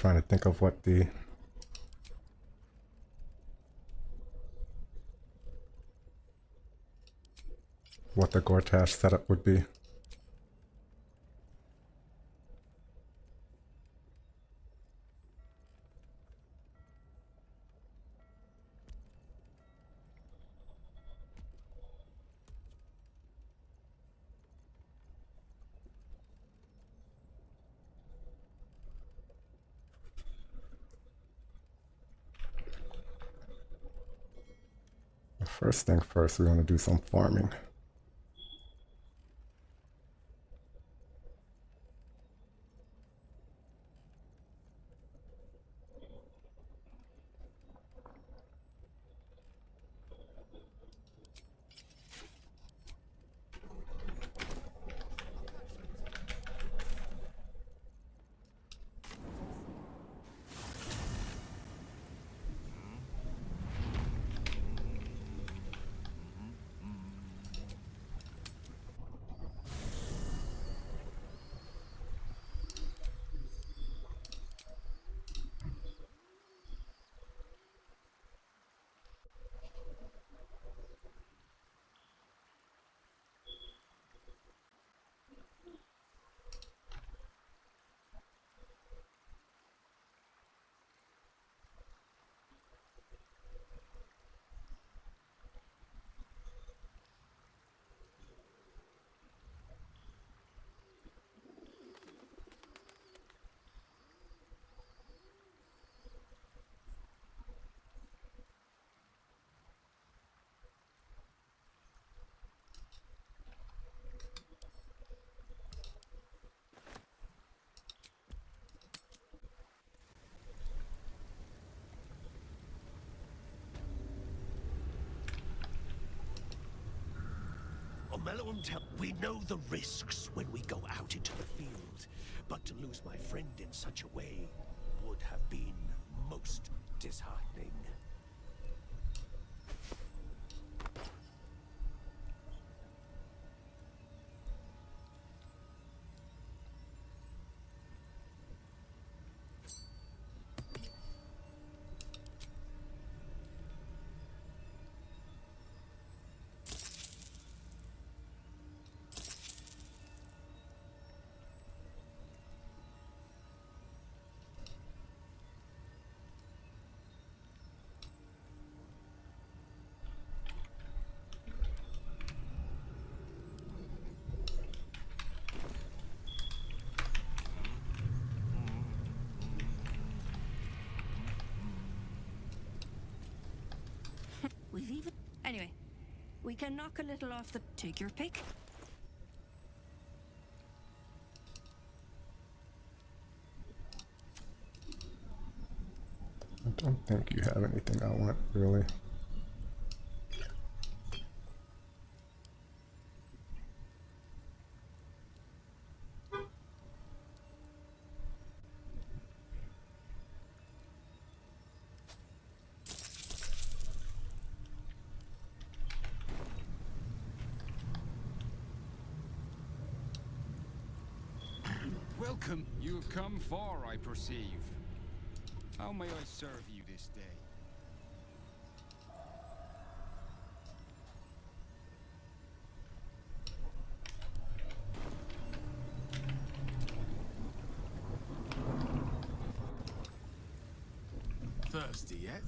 trying to think of what the Gortash setup would be. First thing first, we want to do some farming. We know the risks when we go out into the field, but to lose my friend in such a way would have been most disheartening. We've even... Anyway, we can knock a little off the... Take your pick. I don't think you have anything I want, really. Welcome. You have come far, I perceive. How may I serve you this day? Thirsty yet?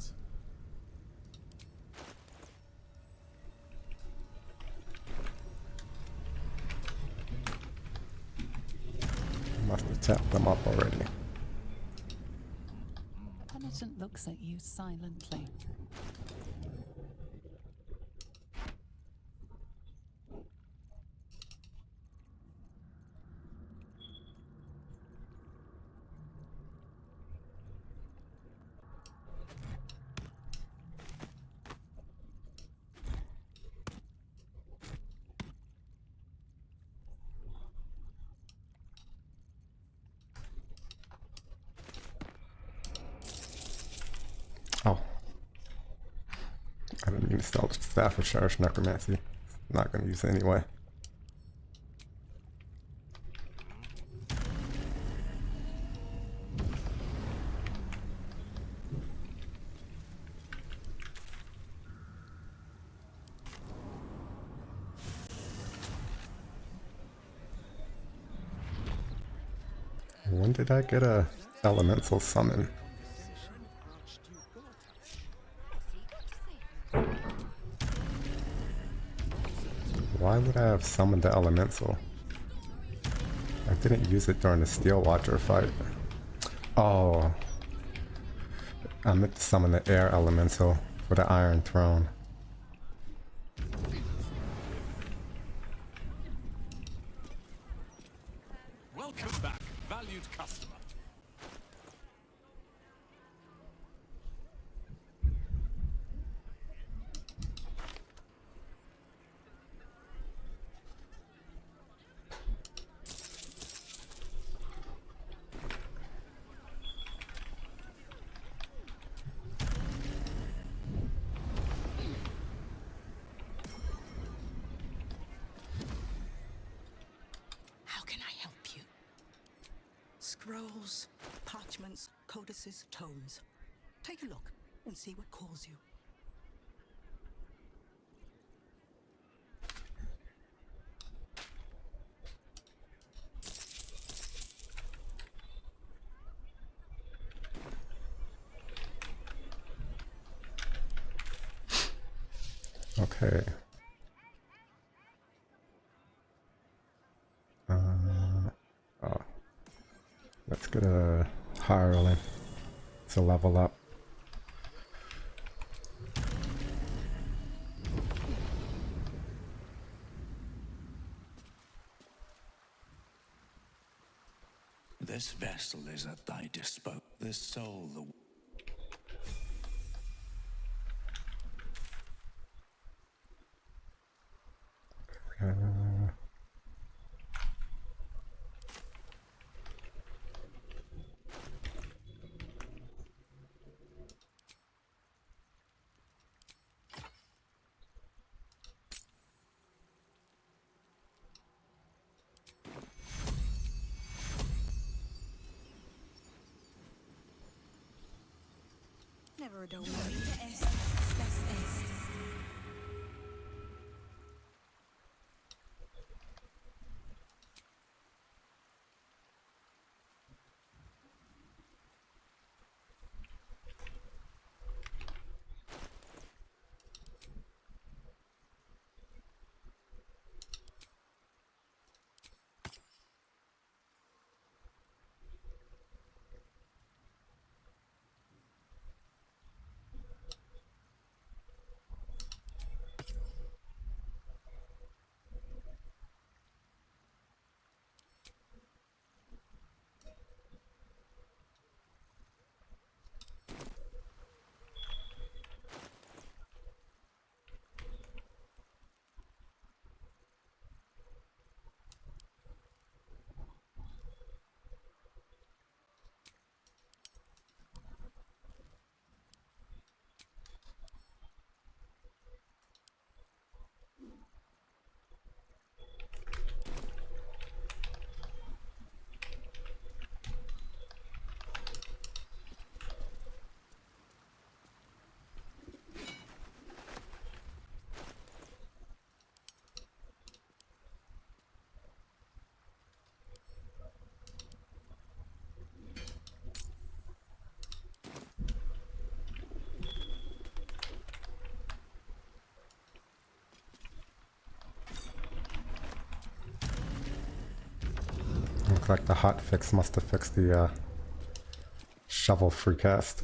Must have tapped them up already. Penitent looks at you silently. Oh. I didn't mean to sell the Staff of Charged Necromancy. Not going to use it anyway. did I get a elemental summon? Why would I have summoned the elemental? I didn't use it during the Steel Watcher fight. Oh. I meant to summon the air elemental for the Iron Throne. Welcome back, valued customer. How can I help you? Scrolls, parchments, codices, tomes. Take a look and see what calls you. Okay. Oh. Let's get a hireling to level up. This vessel is at thy disposal. This soul, the Never a dull Vita moment. est, spes est. Looks like the hot fix must have fixed the shovel free cast.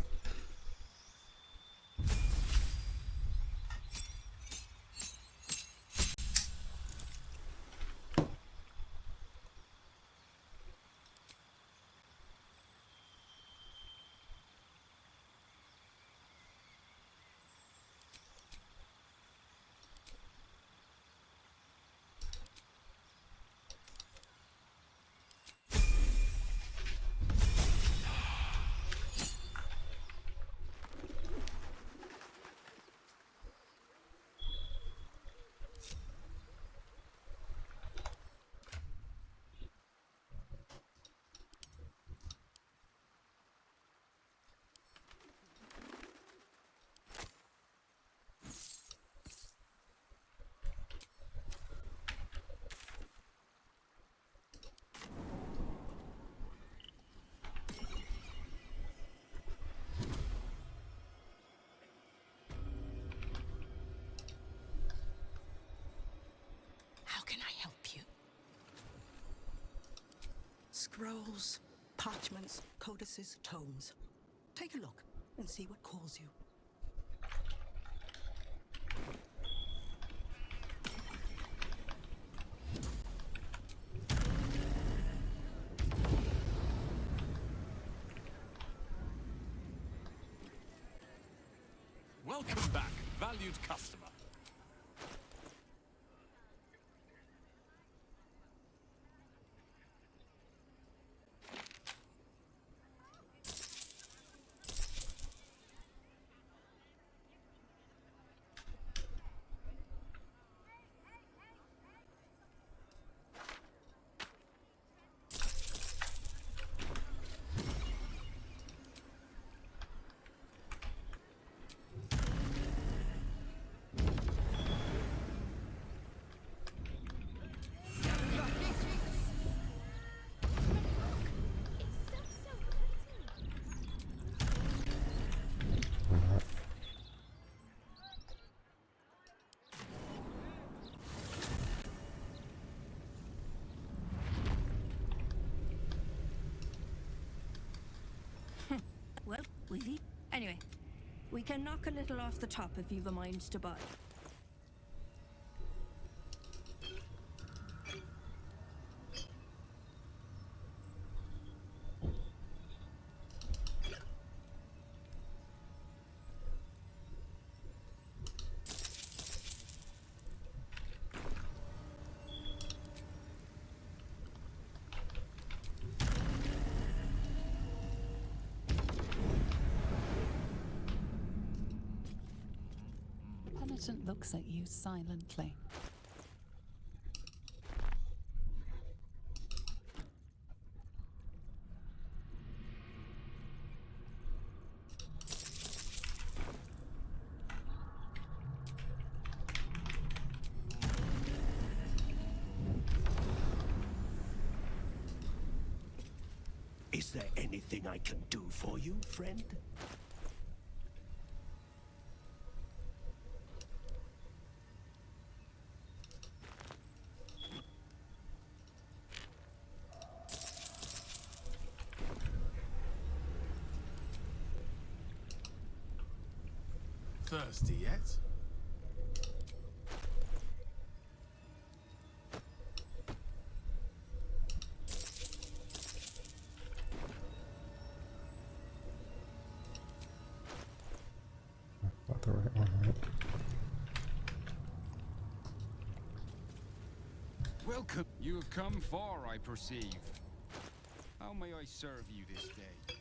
Scrolls, parchments, codices, tomes. Take a look and see what calls you. Welcome back, valued customer. Well, anyway, we can knock a little off the top if you've a mind to buy. Penitent looks at you silently. Is there anything I can do for you, friend? Thirsty yet? Not the right one, right? Welcome. You have come far, I perceive. How may I serve you this day?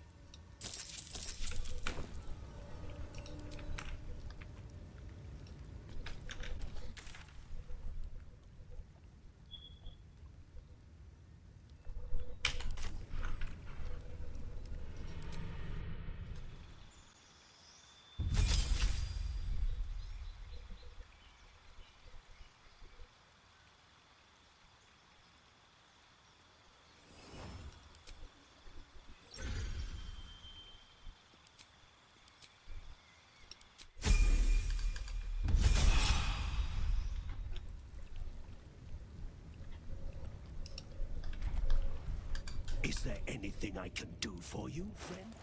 Is there anything I can do for you, friend?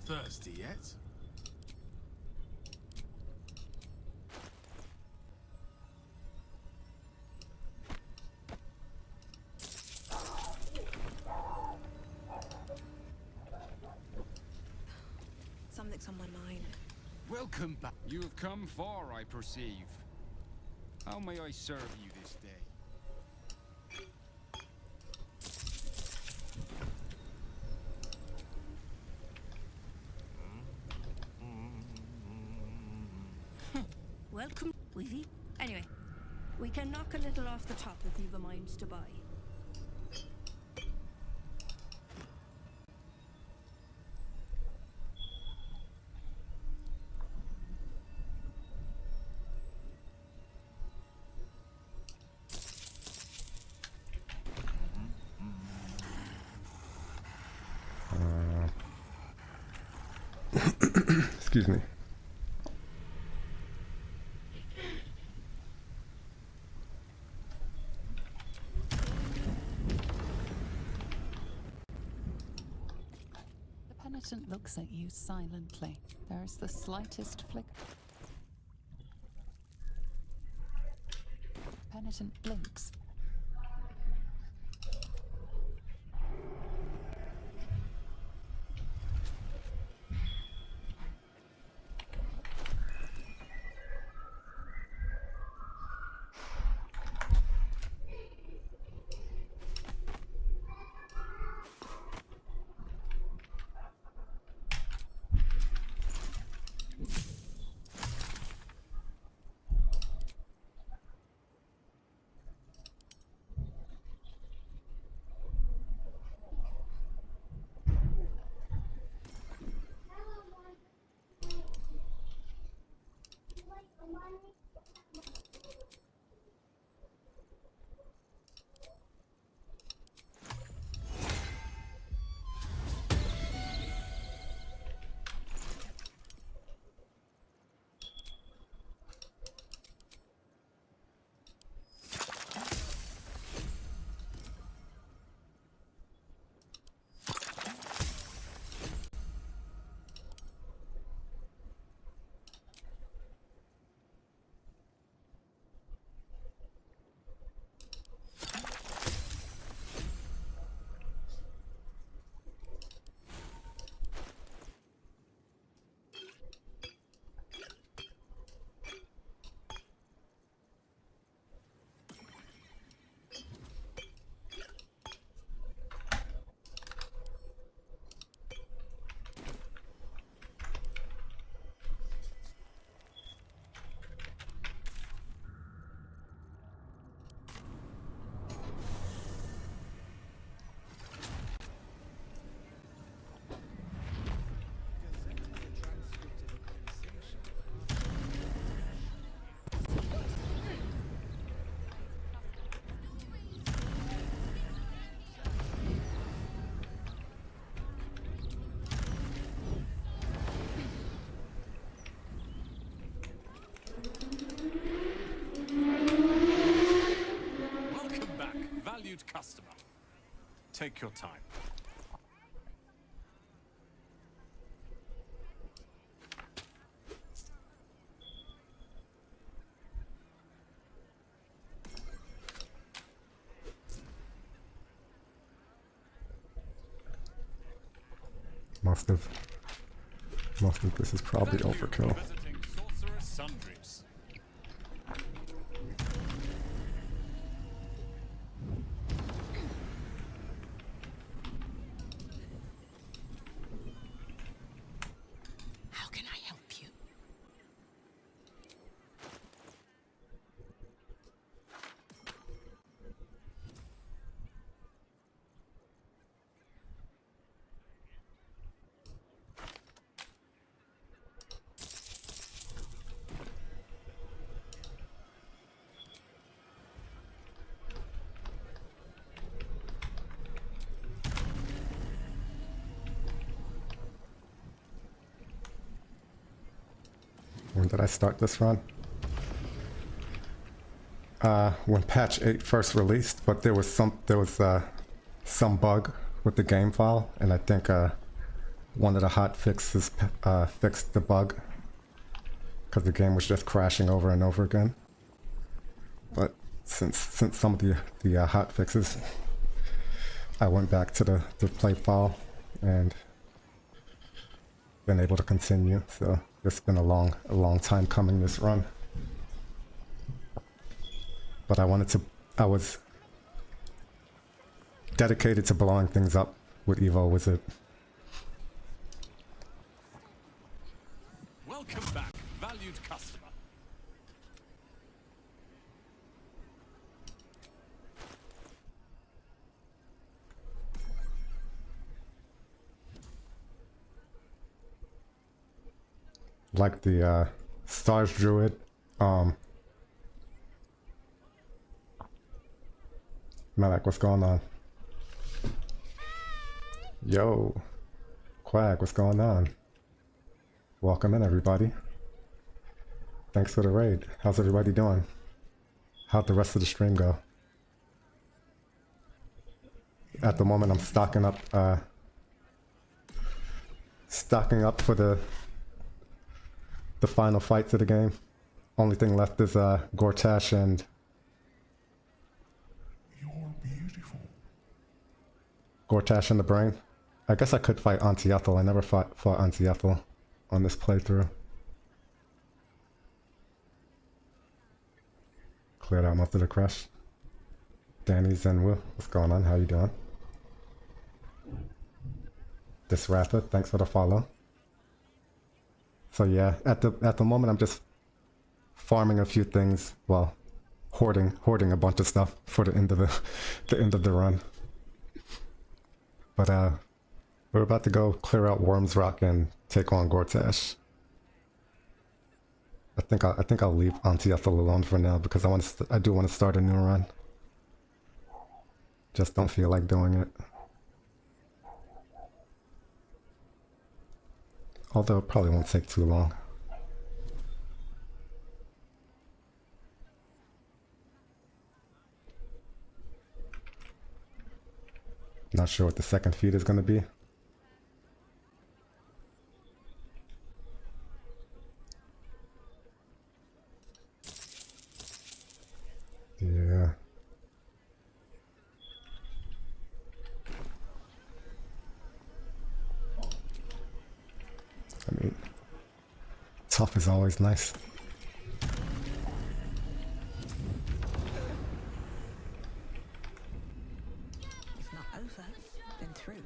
Thirsty yet? Something's on my mind. Welcome back. You have come far, I perceive. How may I serve you this day? Welcome, Weavy. Anyway, we can knock a little off the top if you've a mind to buy. Excuse me. The penitent looks at you silently. There is the slightest flicker. Penitent blinks. Welcome back, valued customer. Take your time. Most of this is probably Thank you overkill. for visiting Sorcerer's Sundries. How can I help you? When did I start this run? When patch 8 first released, but there was some bug with the game file, and I think one of the hot fixes fixed the bug because the game was just crashing over and over again. But since some of the hot fixes, I went back to the play file and been able to continue. So it's been a long time coming, this run. But I was dedicated to blowing things up with Evo Wizard. Welcome back, valued customer. Like the Stars Druid, Malak, what's going on? Yo, Quag, what's going on? Welcome in, everybody. Thanks for the raid. How's everybody doing? How'd the rest of the stream go? At the moment, I'm stocking up for the final fights of the game. Only thing left is Gortash and Gortash and the Brain. I guess I could fight Auntie Ethel. I never fought Auntie Ethel on this playthrough. Cleared out most of the crush. Danny Zenwu, what's going on? How you doing? This Rapid, thanks for the follow. So yeah, at the moment I'm just farming a few things. Well, hoarding a bunch of stuff for the end of the run. But we're about to go clear out Worms Rock and take on Gortash. I think I'll leave Auntie Ethel alone for now because I do want to start a new run. Just don't feel like doing it. Although it probably won't take too long. Not sure what the second feed is going to be. Yeah. I mean, tough is always nice. If not over, then through.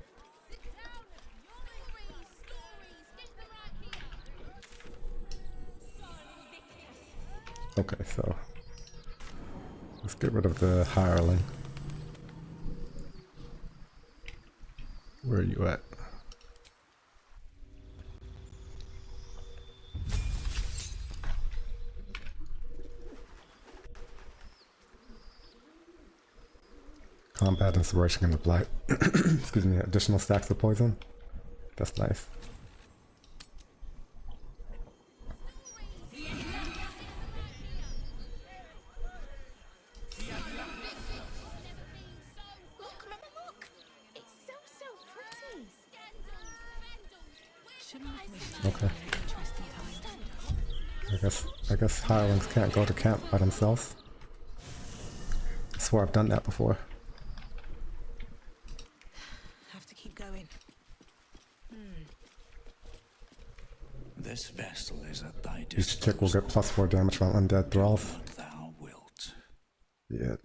Okay, so let's get rid of the hireling. Where are you at? Combat inspiration in the blight. Excuse me, additional stacks of poison. That's nice. Look, Mama, look! It's so pretty. Shouldn't have wished Okay. interesting times. I guess hirelings can't go to camp by themselves. I swear I've done that before. Have to keep going. This vessel is at thy Each tick will get +4 damage from undead thralls. what thou wilt. Yeah.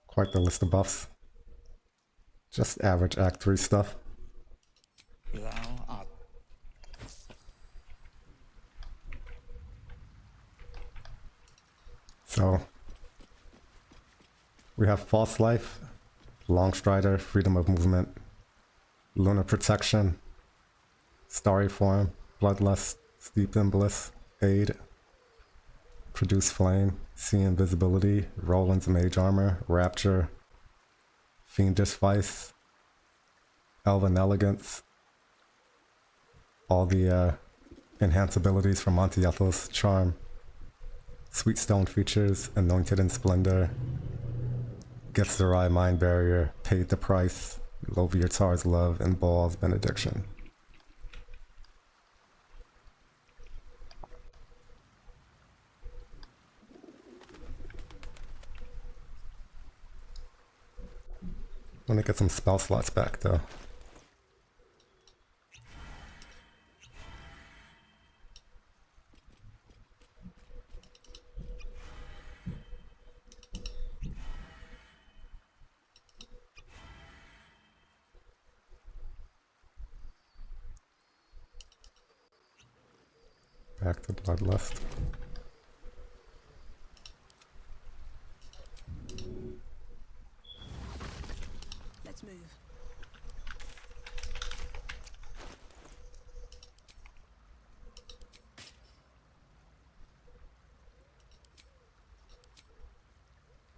Quite the list of buffs. Just average Act 3 stuff. Thou art So we have False Life, Longstrider, Freedom of Movement, Lunar Protection, Starry Form, Bloodlust, Steeped in Bliss, Aid, Produce Flame, See Invisibility, Roland's Mage Armor, Rapture, Fiendish Vice, Elven Elegance, all the enhance abilities from Auntie Ethel's Charm, Sweet Stone features, Anointed in Splendor, Githzerai Mind Barrier, Paid the Price, Loviatar's Love, and Baal's Benediction. Let me get some spell slots back though. Back to Bloodlust. Let's move.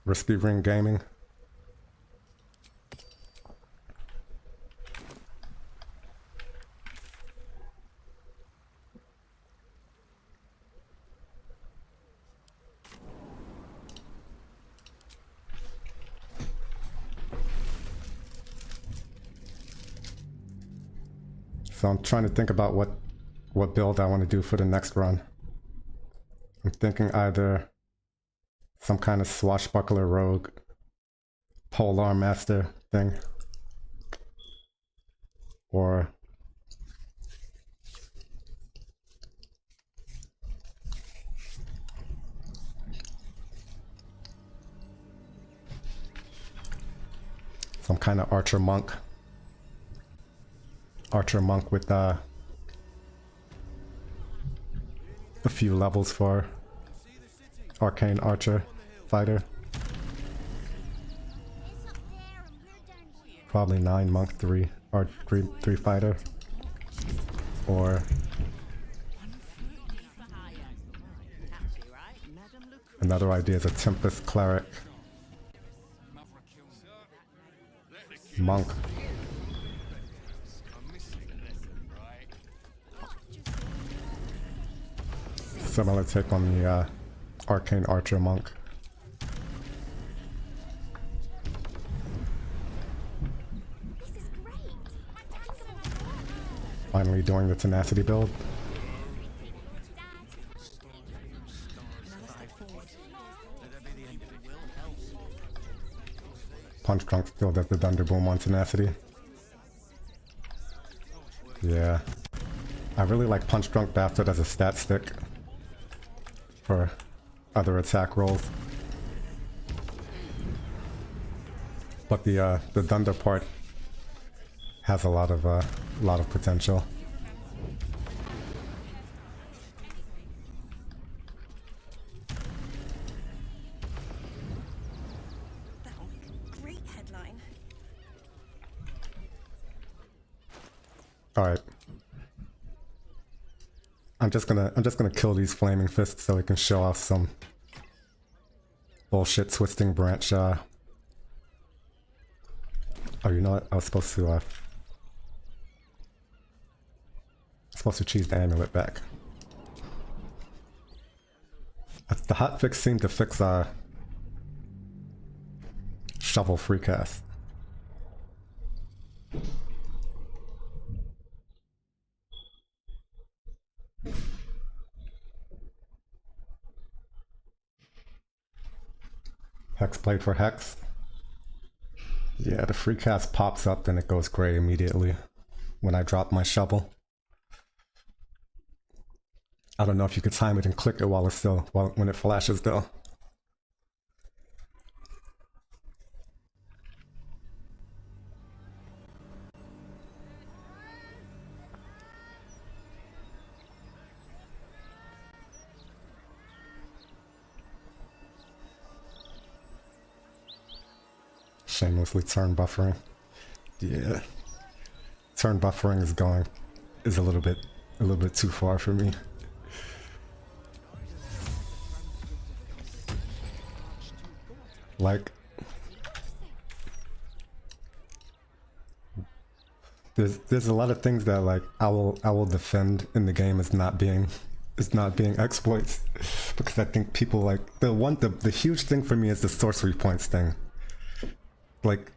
Risky Ring Gaming. So I'm trying to think about what build I want to do for the next run. I'm thinking either some kind of swashbuckler rogue, polearm master thing, or some kind of archer monk. Archer monk with a few levels for arcane archer fighter. Probably 9 monk 3 or 3 fighter. Or another idea is a Tempest cleric monk. Similar take on the arcane archer monk. This is great. Finally doing the tenacity build. Punch Drunk still does the Thunderboom on tenacity. Yeah. I really like Punch Drunk Bastard as a stat stick for other attack rolls. But the Thunder part has a lot of potential. Great headline. All right. I'm just gonna kill these flaming fists so we can show off some bullshit twisting branch. Oh, you know what? I was supposed to choose the amulet back. The hotfix seemed to fix shovel free cast. Hexblade for Hex. Yeah, the free cast pops up, then it goes gray immediately when I drop my shovel. I don't know if you could time it and click it while when it flashes though. Shamelessly turn buffering. Yeah. Turn buffering is a little bit too far for me. Like there's a lot of things that like I will defend in the game as not being exploits, because I think people like the huge thing for me is the sorcery points thing. Like,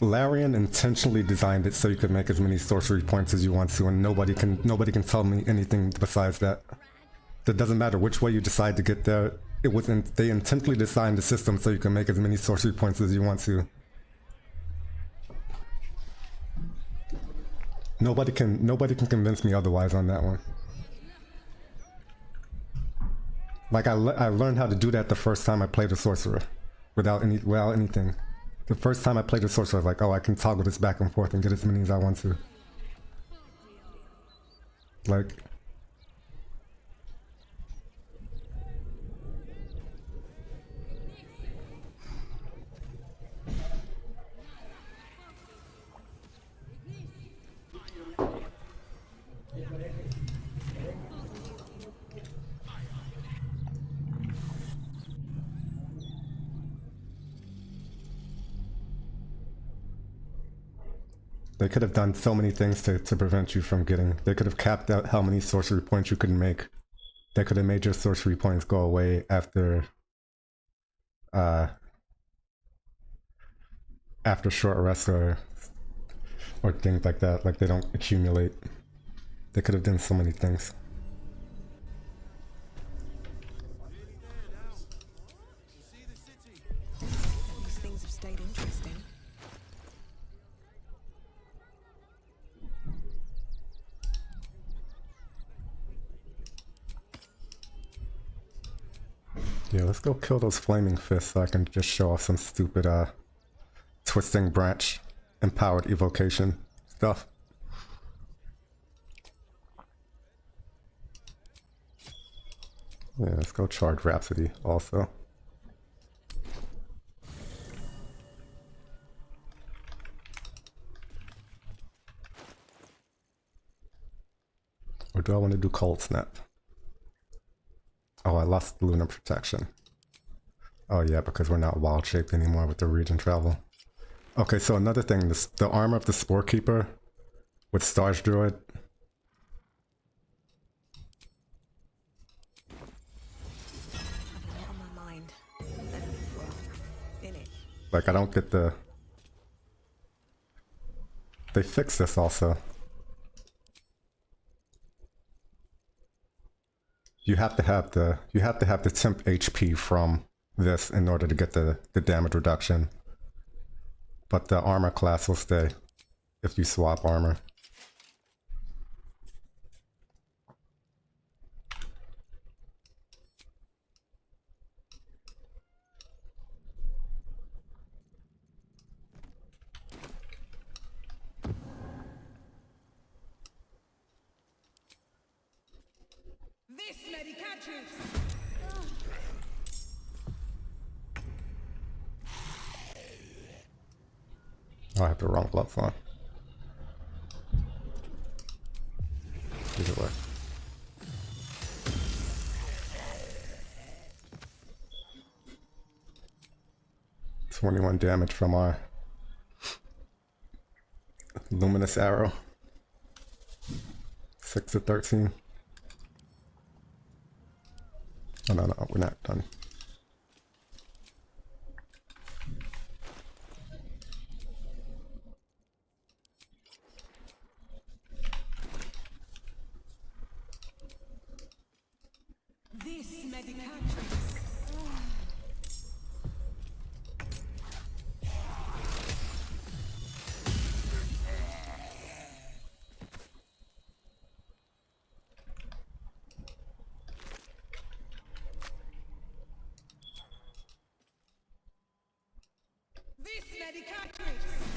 Larian intentionally designed it so you could make as many sorcery points as you want to, and nobody can tell me anything besides that. It doesn't matter which way you decide to get there. They intentionally designed the system so you can make as many sorcery points as you want to. Nobody can convince me otherwise on that one. Like I learned how to do that the first time I played a sorcerer, without anything. The first time I played a sorcerer, I was like, oh, I can toggle this back and forth and get as many as I want to. Like, they could have done so many things to prevent you from getting. They could have capped out how many sorcery points you could make. They could have made your sorcery points go away after short rest or Or things like that, like they don't accumulate. They could have done so many things. These things have stayed interesting. Yeah, let's go kill those flaming fists so I can just show off some stupid twisting branch empowered evocation stuff. Yeah, let's go charge Rhapsody also. Or do I want to do Cold Snap? Oh, I lost Lunar Protection. Oh yeah, because we're not wild shaped anymore with the region travel. Okay, so another thing, the armor of the Spore Keeper with Stars Druid. I've a lot on my mind. In it. Like I don't get the... They fixed this also. You have to have the temp HP from this in order to get the damage reduction. But the armor class will stay if you swap armor. This medicatrix! Oh, I have the wrong gloves on. Either way. $21 damage from our luminous arrow. 6 to 13. Oh no, we're not done. This medicatrix! This medicatrix!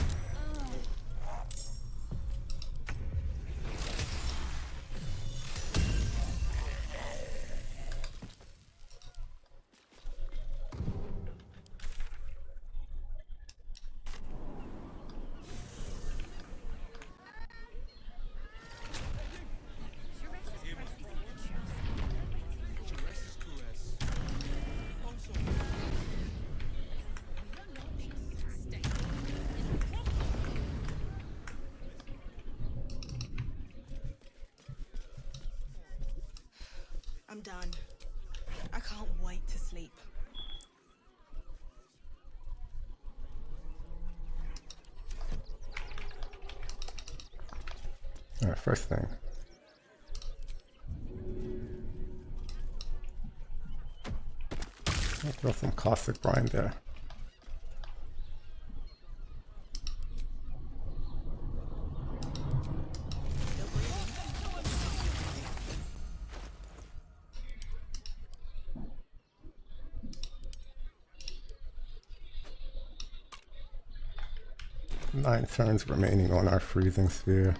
I'm done. I can't wait to sleep. Alright, first thing. I'll throw some caustic brine there. Nine turns remaining on our freezing sphere.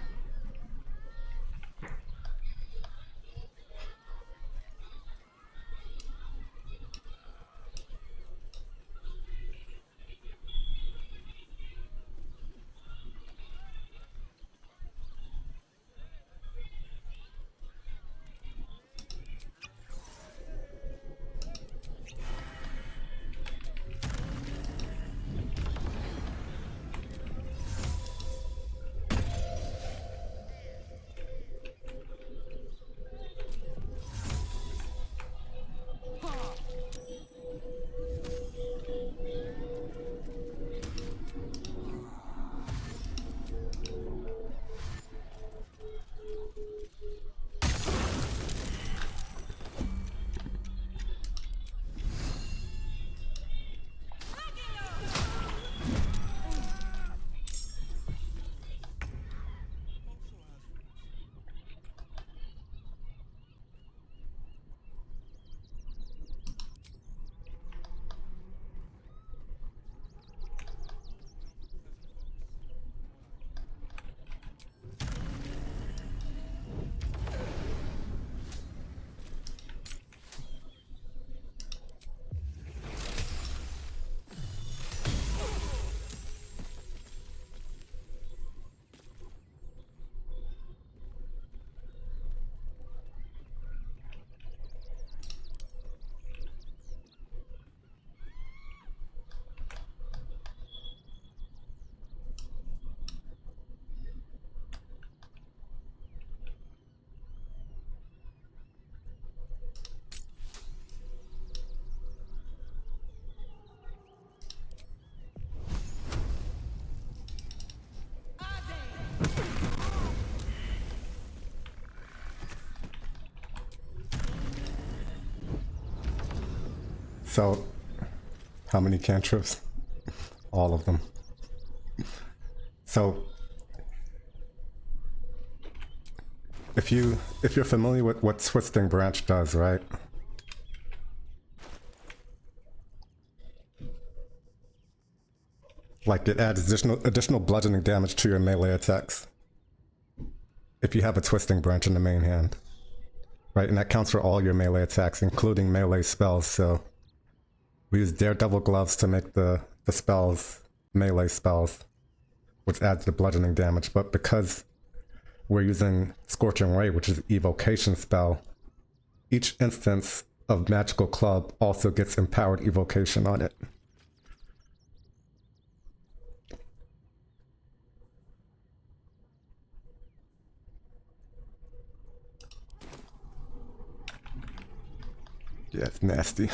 So, how many cantrips? All of them. So, if you're familiar with what Twisting Branch does, right? Like it adds additional bludgeoning damage to your melee attacks if you have a Twisting Branch in the main hand, right? And that counts for all your melee attacks, including melee spells. So we use Daredevil Gloves to make the spells melee spells, which adds the bludgeoning damage. But because we're using Scorching Ray, which is an evocation spell, each instance of Magical Club also gets empowered evocation on it. Yeah, it's nasty.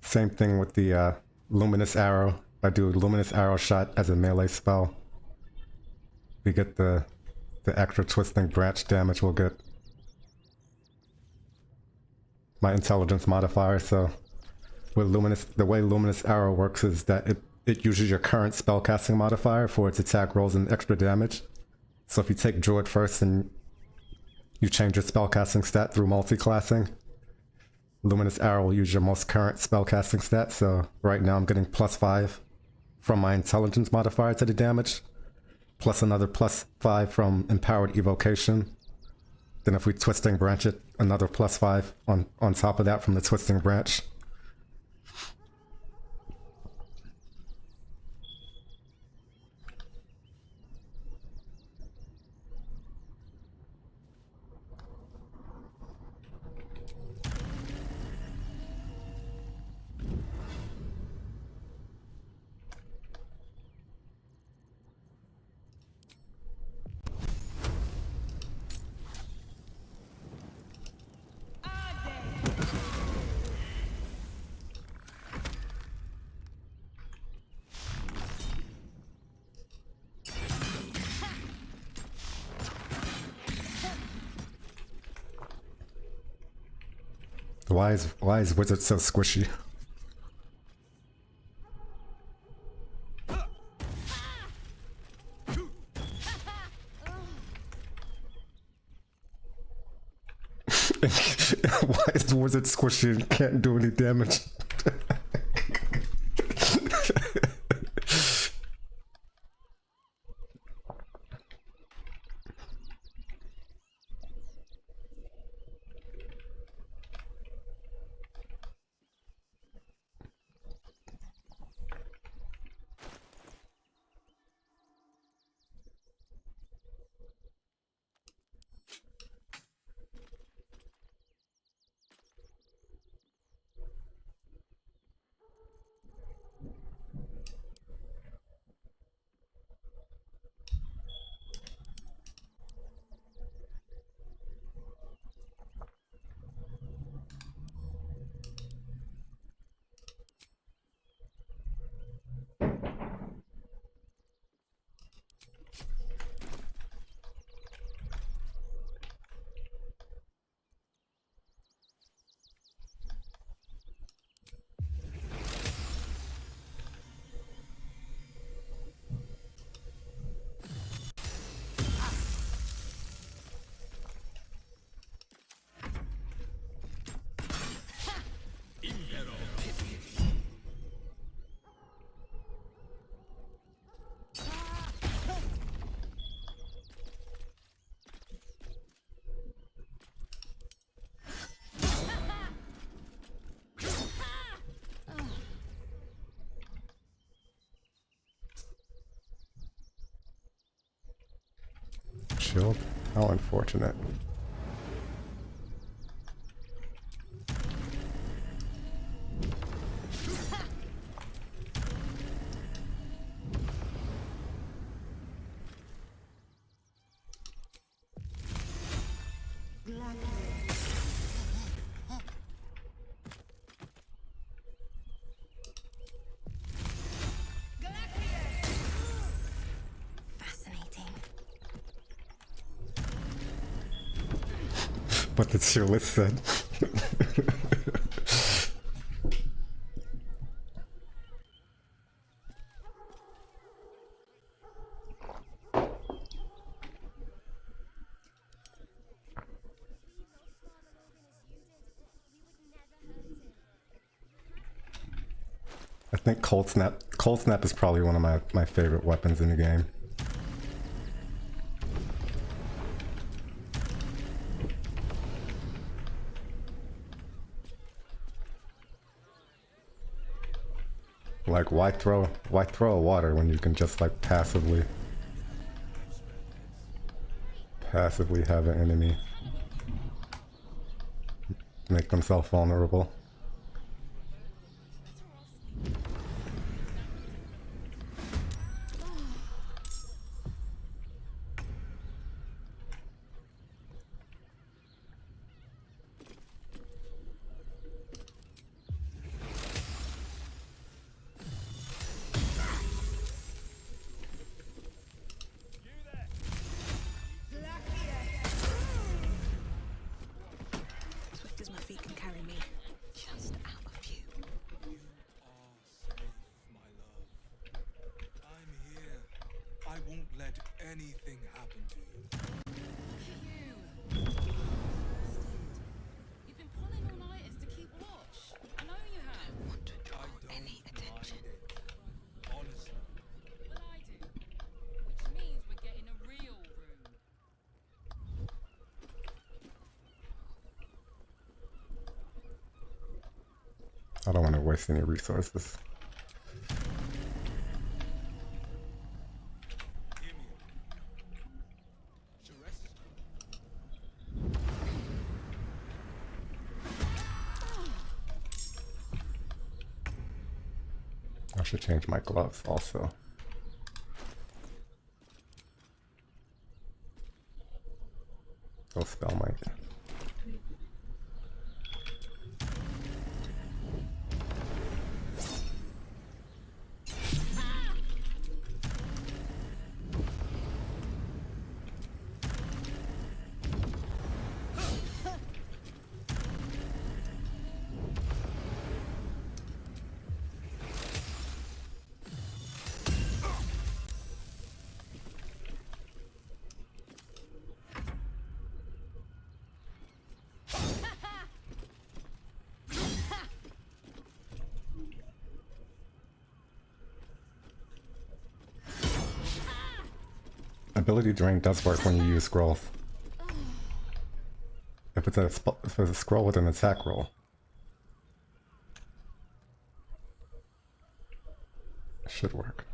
Same thing with the Luminous Arrow. I do Luminous Arrow shot as a melee spell. We get the extra Twisting Branch damage. We'll get my intelligence modifier. So with the way Luminous Arrow works is that it uses your current spellcasting modifier for its attack rolls and extra damage. So if you take Druid first and you change your spellcasting stat through multi-classing, Luminous Arrow will use your most current spellcasting stat. So right now I'm getting +5 from my intelligence modifier to the damage, plus another +5 from empowered evocation. Then if we Twisting Branch it, another +5 on top of that from the Twisting Branch. Why is Wizard so squishy? Why is Wizard squishy and can't do any damage? Shield? How unfortunate. What the cheerless said. I think Cold Snap is probably one of my favorite weapons in the game. Like, why throw water when you can just like passively have an enemy make themselves vulnerable? Swift as my feet can carry me. Just out of view. You are safe, my love. I'm here. I won't let anything happen to you. You've been pulling all-nighters to keep watch. I know you have. Want to draw I don't any attention. mind it. Honestly. Well, I do. Which means we're getting a real room. I don't want to waste any resources. Hear me. Sharess? I should change my gloves also. Go spell might. Ability drain does work when you use scrolls. If it's a scroll with an attack roll. It should work.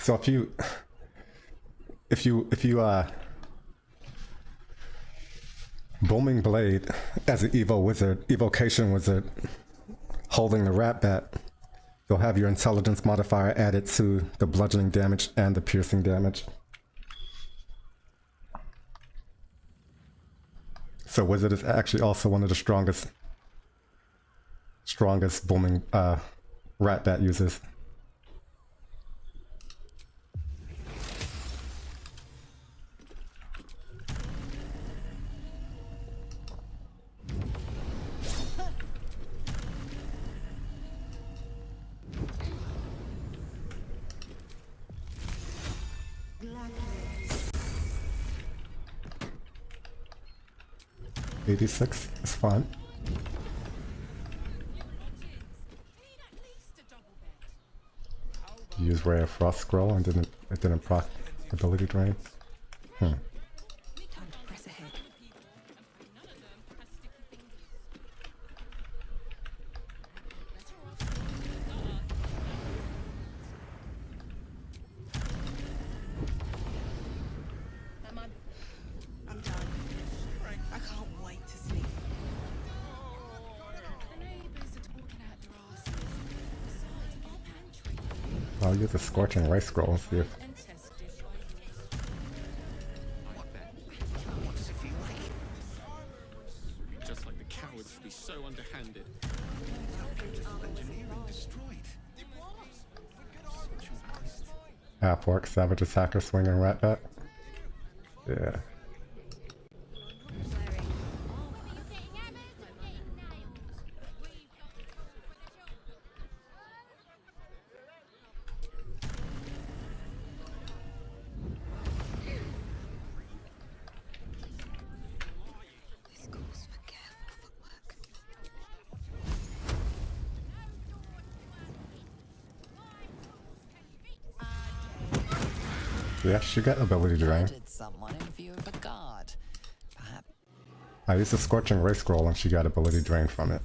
So if you Booming Blade as an evocation wizard holding the Rat Bat, you'll have your intelligence modifier added to the bludgeoning damage and the piercing damage. So wizard is actually also one of the strongest booming Rat Bat users. '86 is fun. Use Ray of Frost scroll and it didn't proc ability drain. Time to press ahead. I'm done. I can't wait to sleep. The neighbours are talking out their asses. Besides, our pantry I'll use the Scorching Ray scroll and see if and test dish like this. Half-orc, savage attacker, swinging rat bat. Yeah. This calls for careful footwork. Yeah, she got ability drain. Did someone in view of a guard? Perhaps. I used a scorching ray scroll and she got ability drain from it.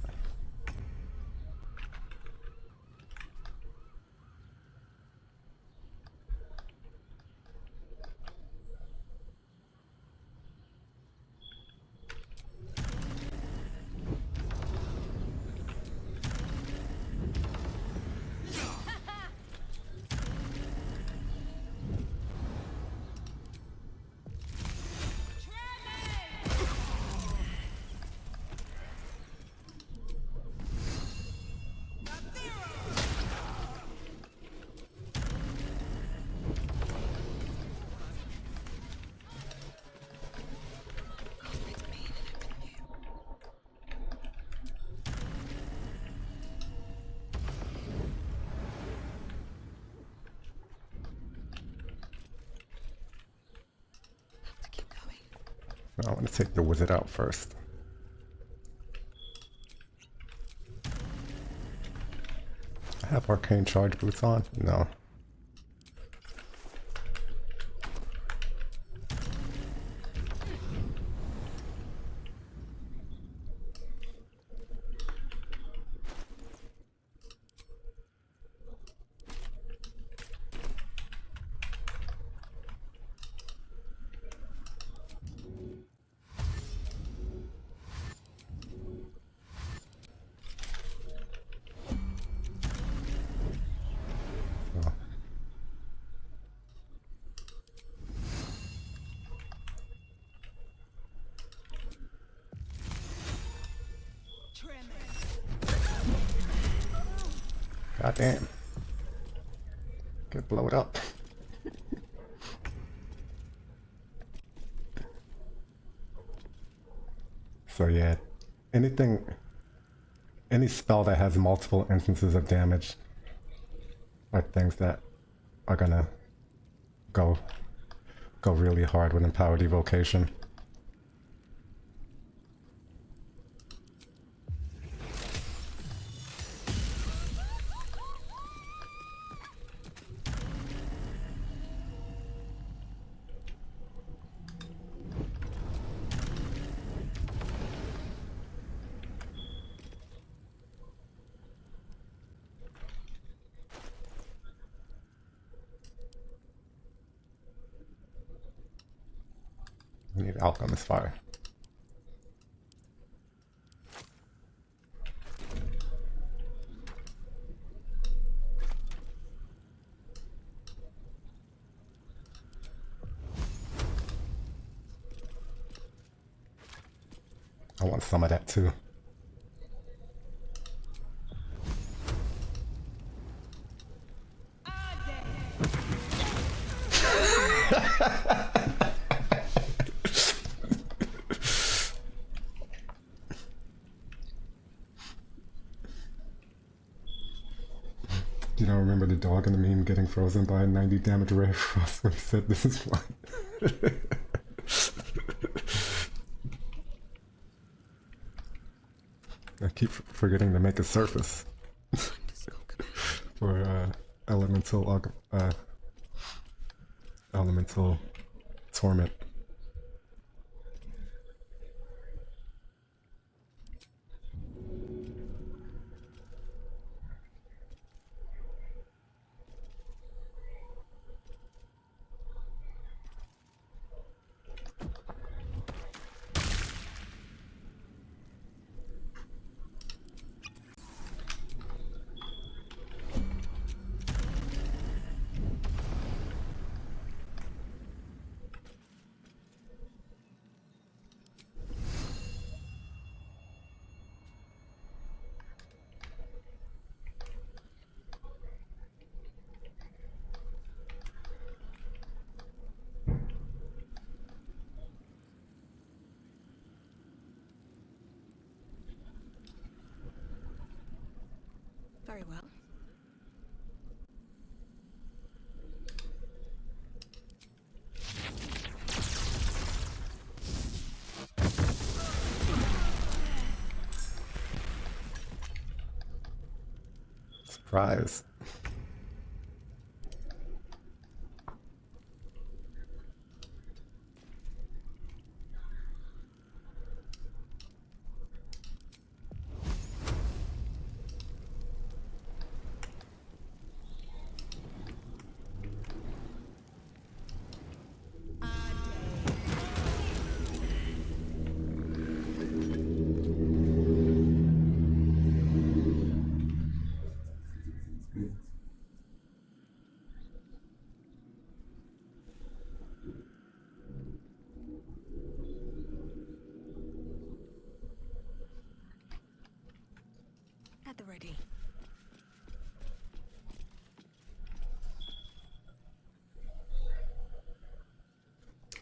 I want to take the wizard out first. I have arcane charge boots on? No. God damn. Get blowed up. So yeah, any spell that has multiple instances of damage are things that are gonna go really hard with empowered evocation. We need Alchemist Fire. I want some of that too. Do you not remember the dog in the meme getting frozen by a 90 damage ray of frost when he said this is fun? I keep forgetting to make a surface for elemental torment. Very well. Surprise. At the ready.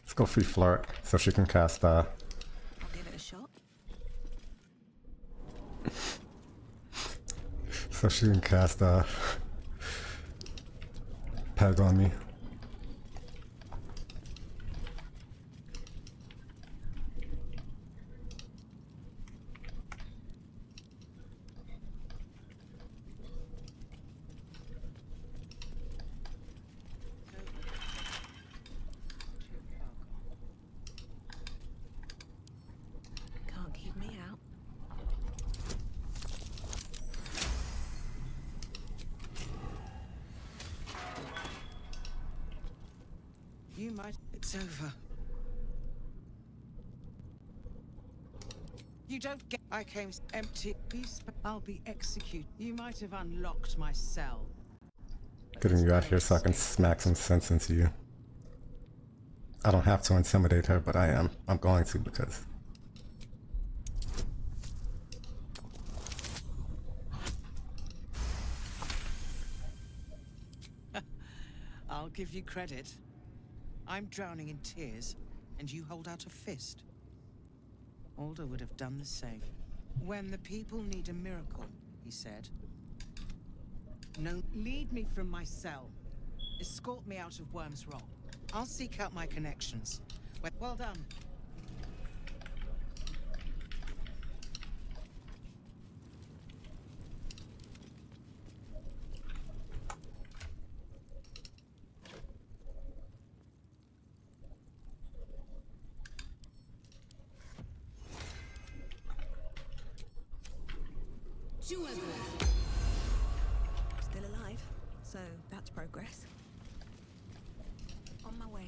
Let's go free flirt so she can cast I'll give it a shot. so she can cast peg on me. Can't keep me out. You might. It's over. You don't get. I came empty. I'll be executed. You might have unlocked my cell. Getting you out here so I can smack some sense into you. I don't have to intimidate her, but I am. I'm going to because... I'll give you credit. I'm drowning in tears, and you hold out a fist. Alder would have done the same. When the people need a miracle, he said. No, lead me from my cell. Escort me out of Worm's Rock. I'll seek out my connections. Well done. Still alive, so that's progress. On my way.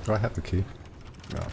Do I have the key? No.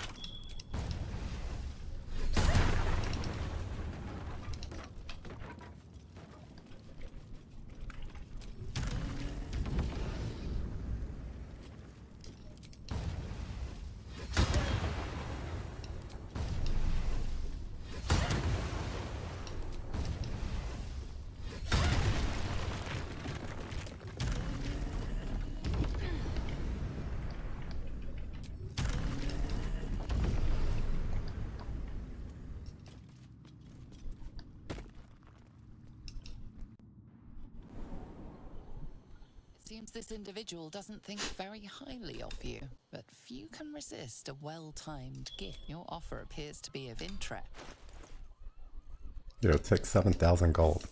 Seems this individual doesn't think very highly of you, but few can resist a well-timed gift. Your offer appears to be of interest. It'll take 7,000 gold.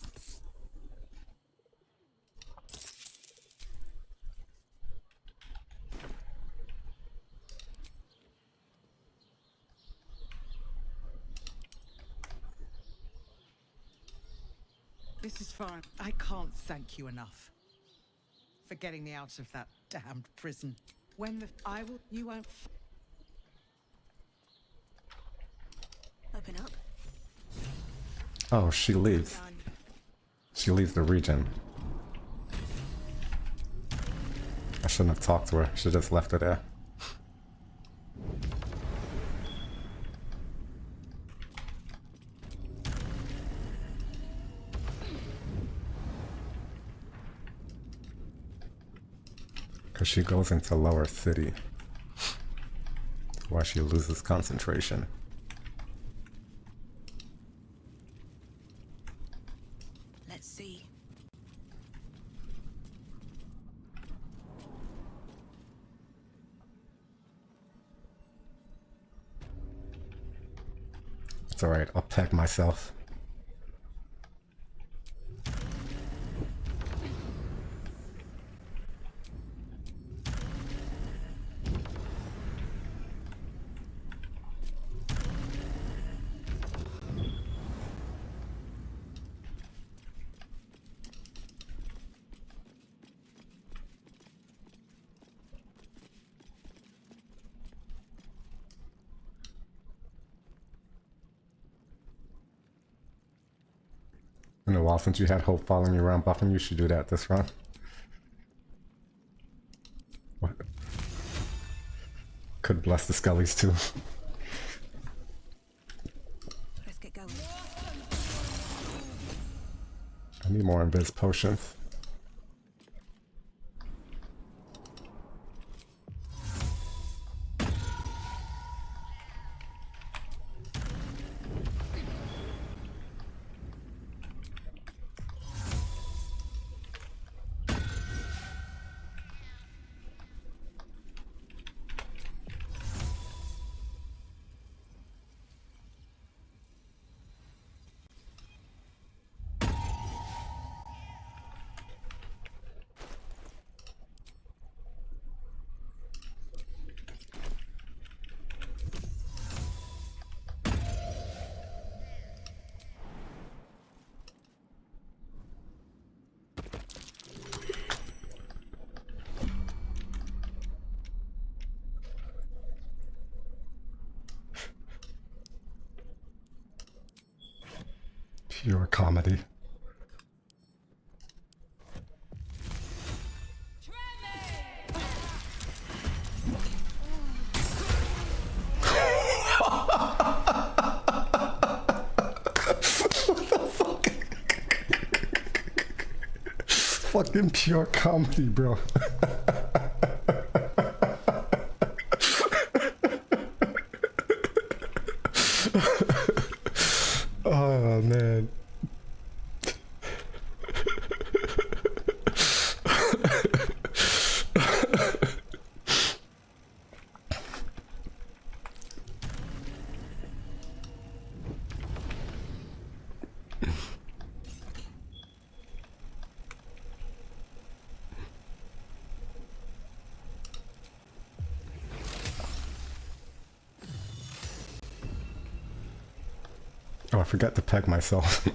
This is fine. I can't thank you enough for getting me out of that damned prison. When the you won't. Open up. Oh, she leaves. She leaves the region. I shouldn't have talked to her. Should just left her there. Because she goes into lower city. Why she loses concentration. Let's see. It's alright, I'll pack myself. In a while since you had Hope following you around buffing, you should do that this run. What? Could bless the Scullies too. Let's get going. I need more invis potions. Pure comedy. Fucking pure comedy, bro. Oh man. Oh, I forgot to peg myself.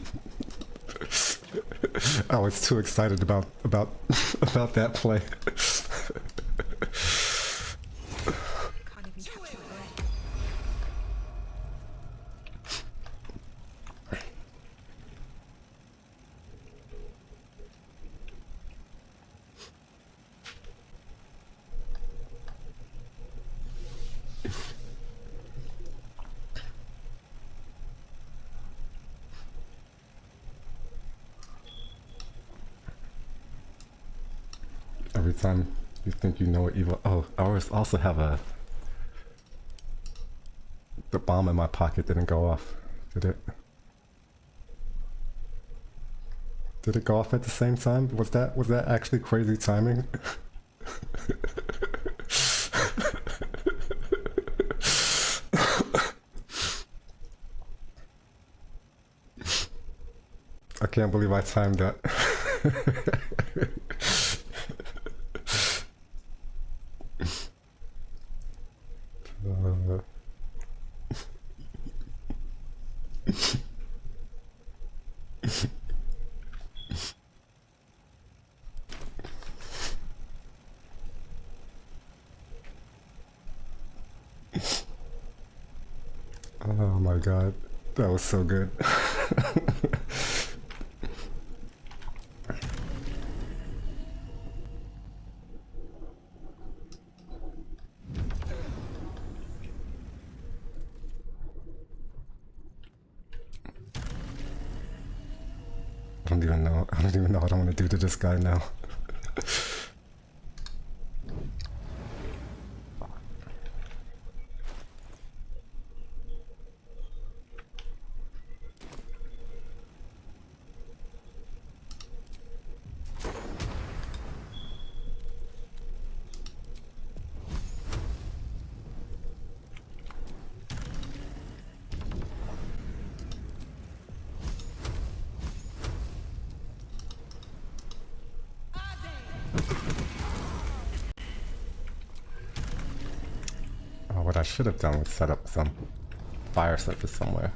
I was too excited about that play. Can't even catch my breath. Every time you think you know what evil... Oh, I also have a... The bomb in my pocket didn't go off, did it? Did it go off at the same time? Was that actually crazy timing? I can't believe I timed that. Oh my god, that was so good. I don't even know what I want to do to this guy now. what I should have done was set up some fire surface somewhere.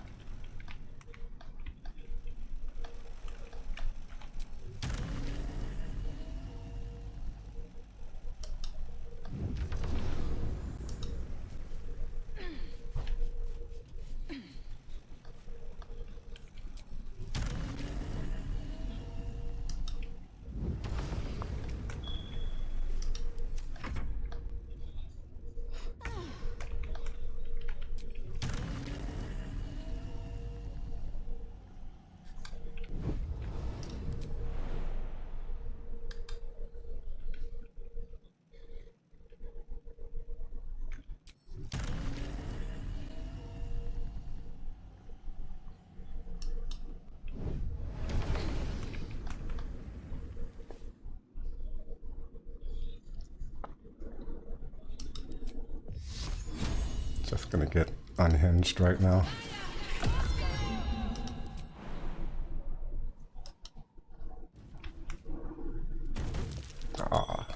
Just gonna get unhinged right now. Ah.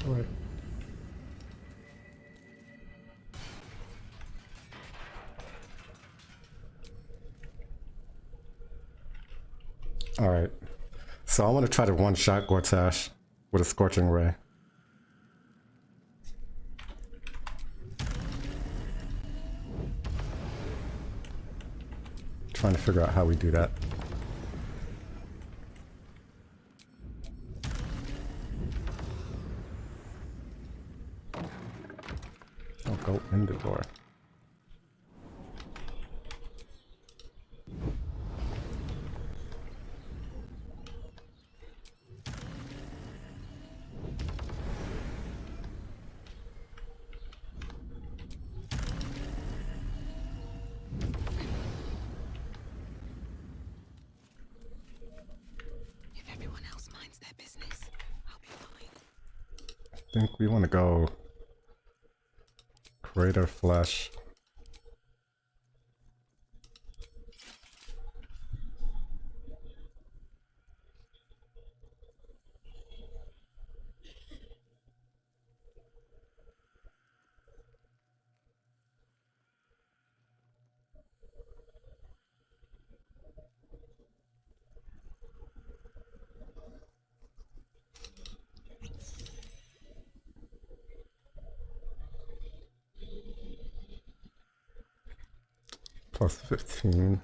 Right. All right. So I want to try to one-shot Gortash with a Scorching Ray. Trying to figure out how we do that. I'll go in the door. If everyone else minds their business, I'll be fine. I think we want to go Crater Flesh. Plus 15.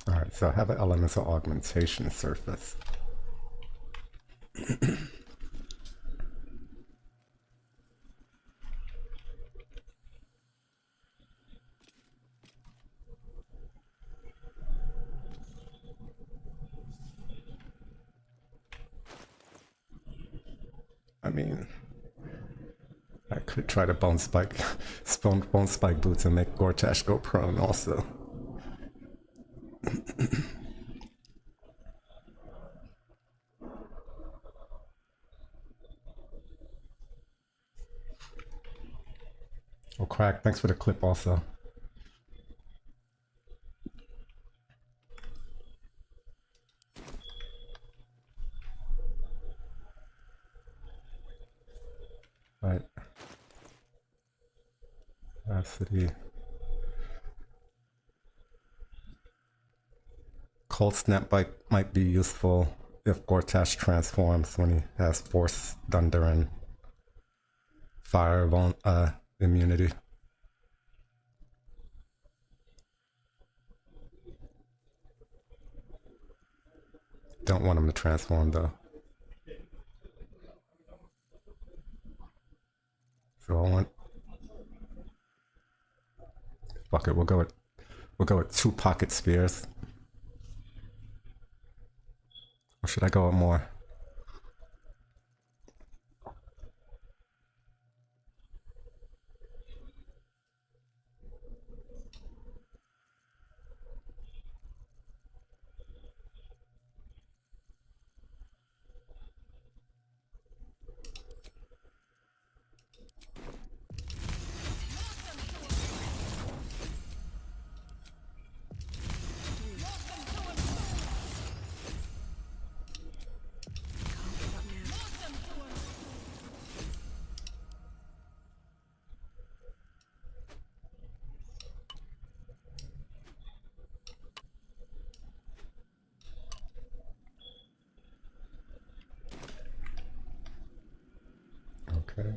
Alright, so I have an elemental augmentation surface. I mean, I could try to bone spike boots and make Gortash go prone also. Oh, Crack, thanks for the clip also. Right. City. Cold Snap Bike might be useful if Gortash transforms when he has Force, Thunder, and Fire immunity. Don't want him to transform though. So I want. Fuck it, we'll go with 2 pocket spheres. Or should I go with more? Okay.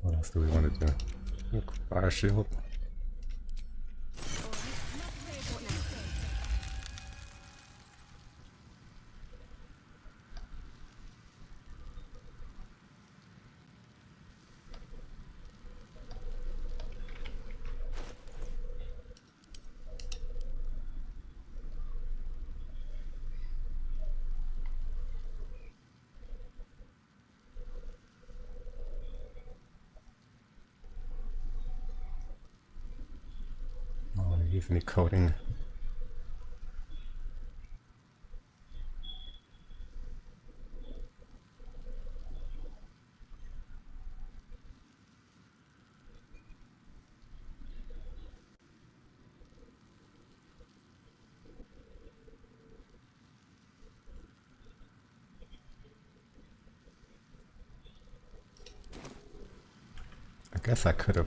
What else do we want to do? Fire shield. Use any coding. I guess I could have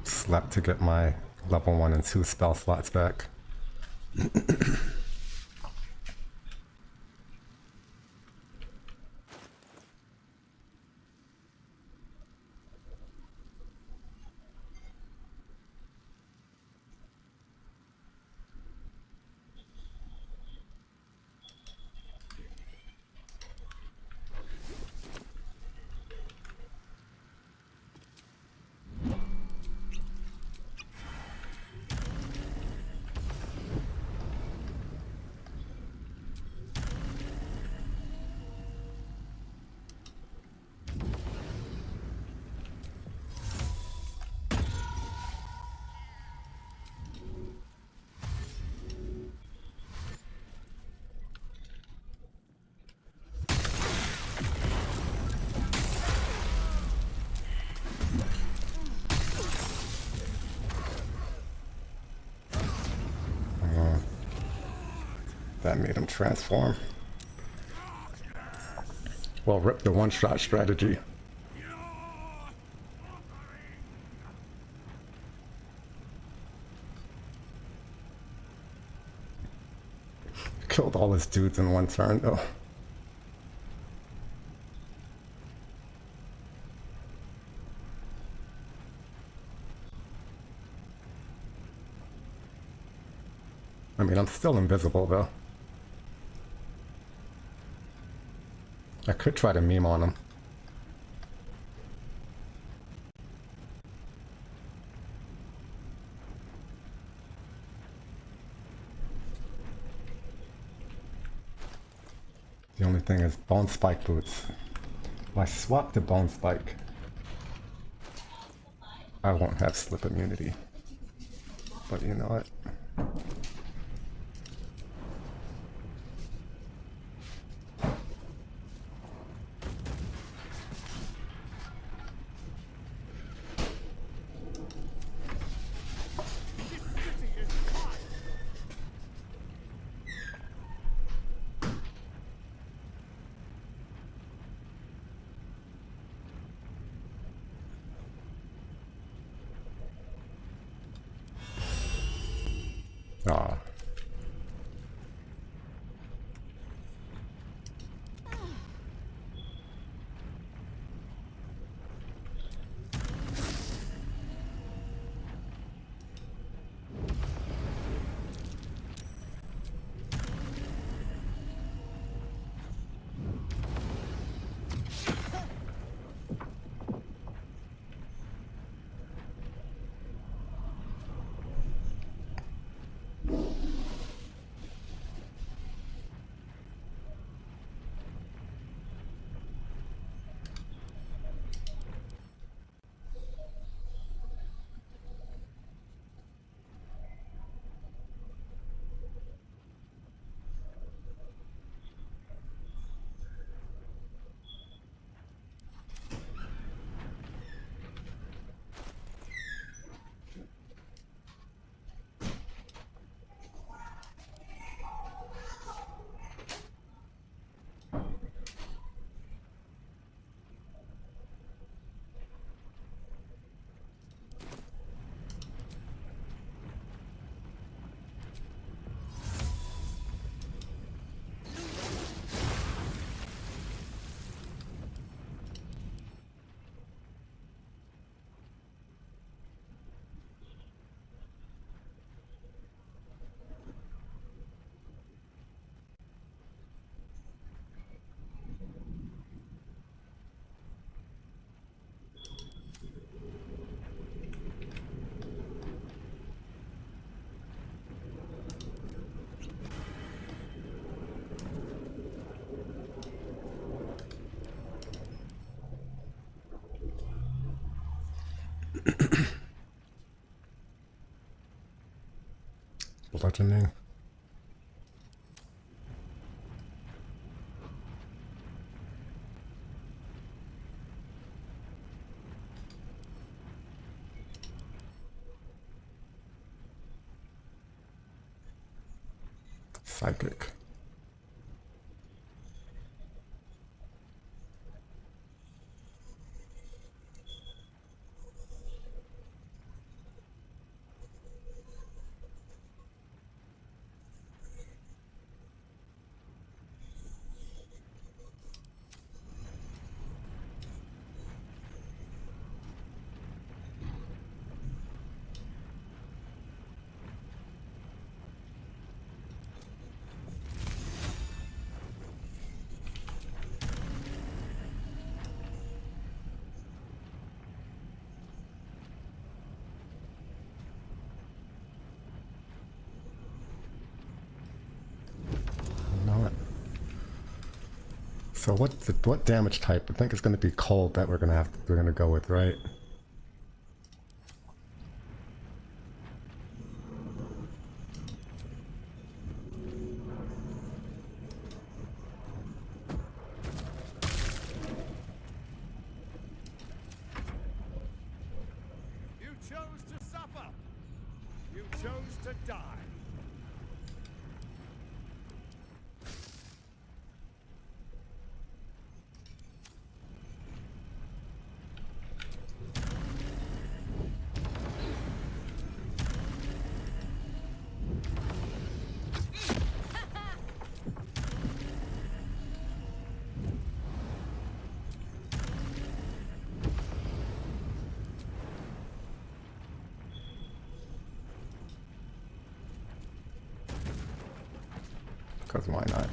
slept to get my level 1 and 2 spell slots back. That made him transform. Well, rip the one-shot strategy. Killed all his dudes in one turn, though. I mean, I'm still invisible though. I could try to meme on him. The only thing is bone spike boots. If I swap to bone spike, I won't have slip immunity. But you know what? Ah. Bludgeoning. Psychic. So what damage type? I think it's going to be cold that we're going to go with, right? You chose to suffer. You chose to die. Because why not?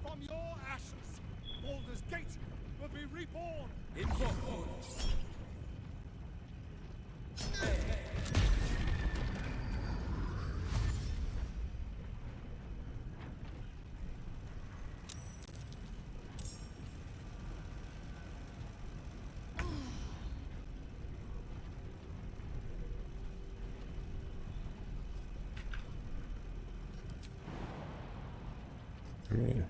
From your ashes, Baldur's Gate will be reborn. I mean,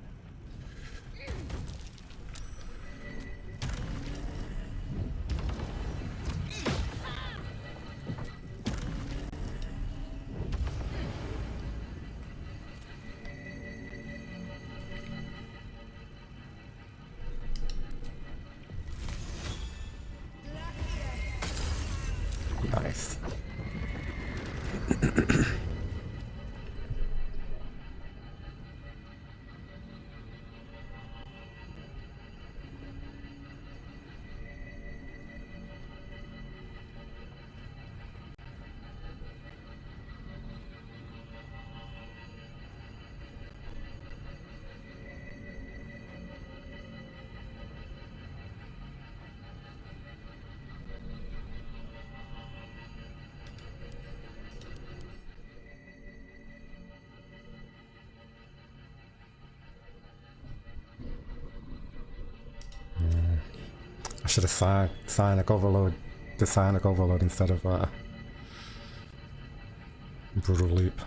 nice. I should have signed Psionic Overload, the Psionic Overload instead of Brutal Leap.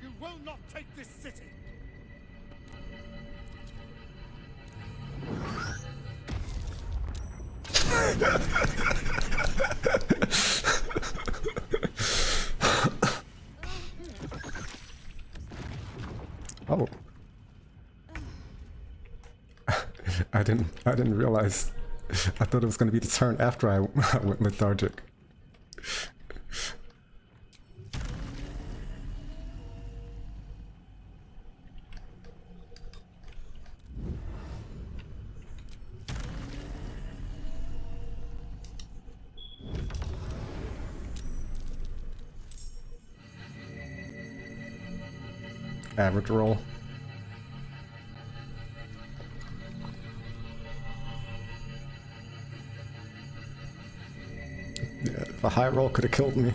You will not take this city. Oh. I didn't realize. I thought it was gonna be the turn after I went lethargic. Average roll. Yeah, a high roll could have killed me.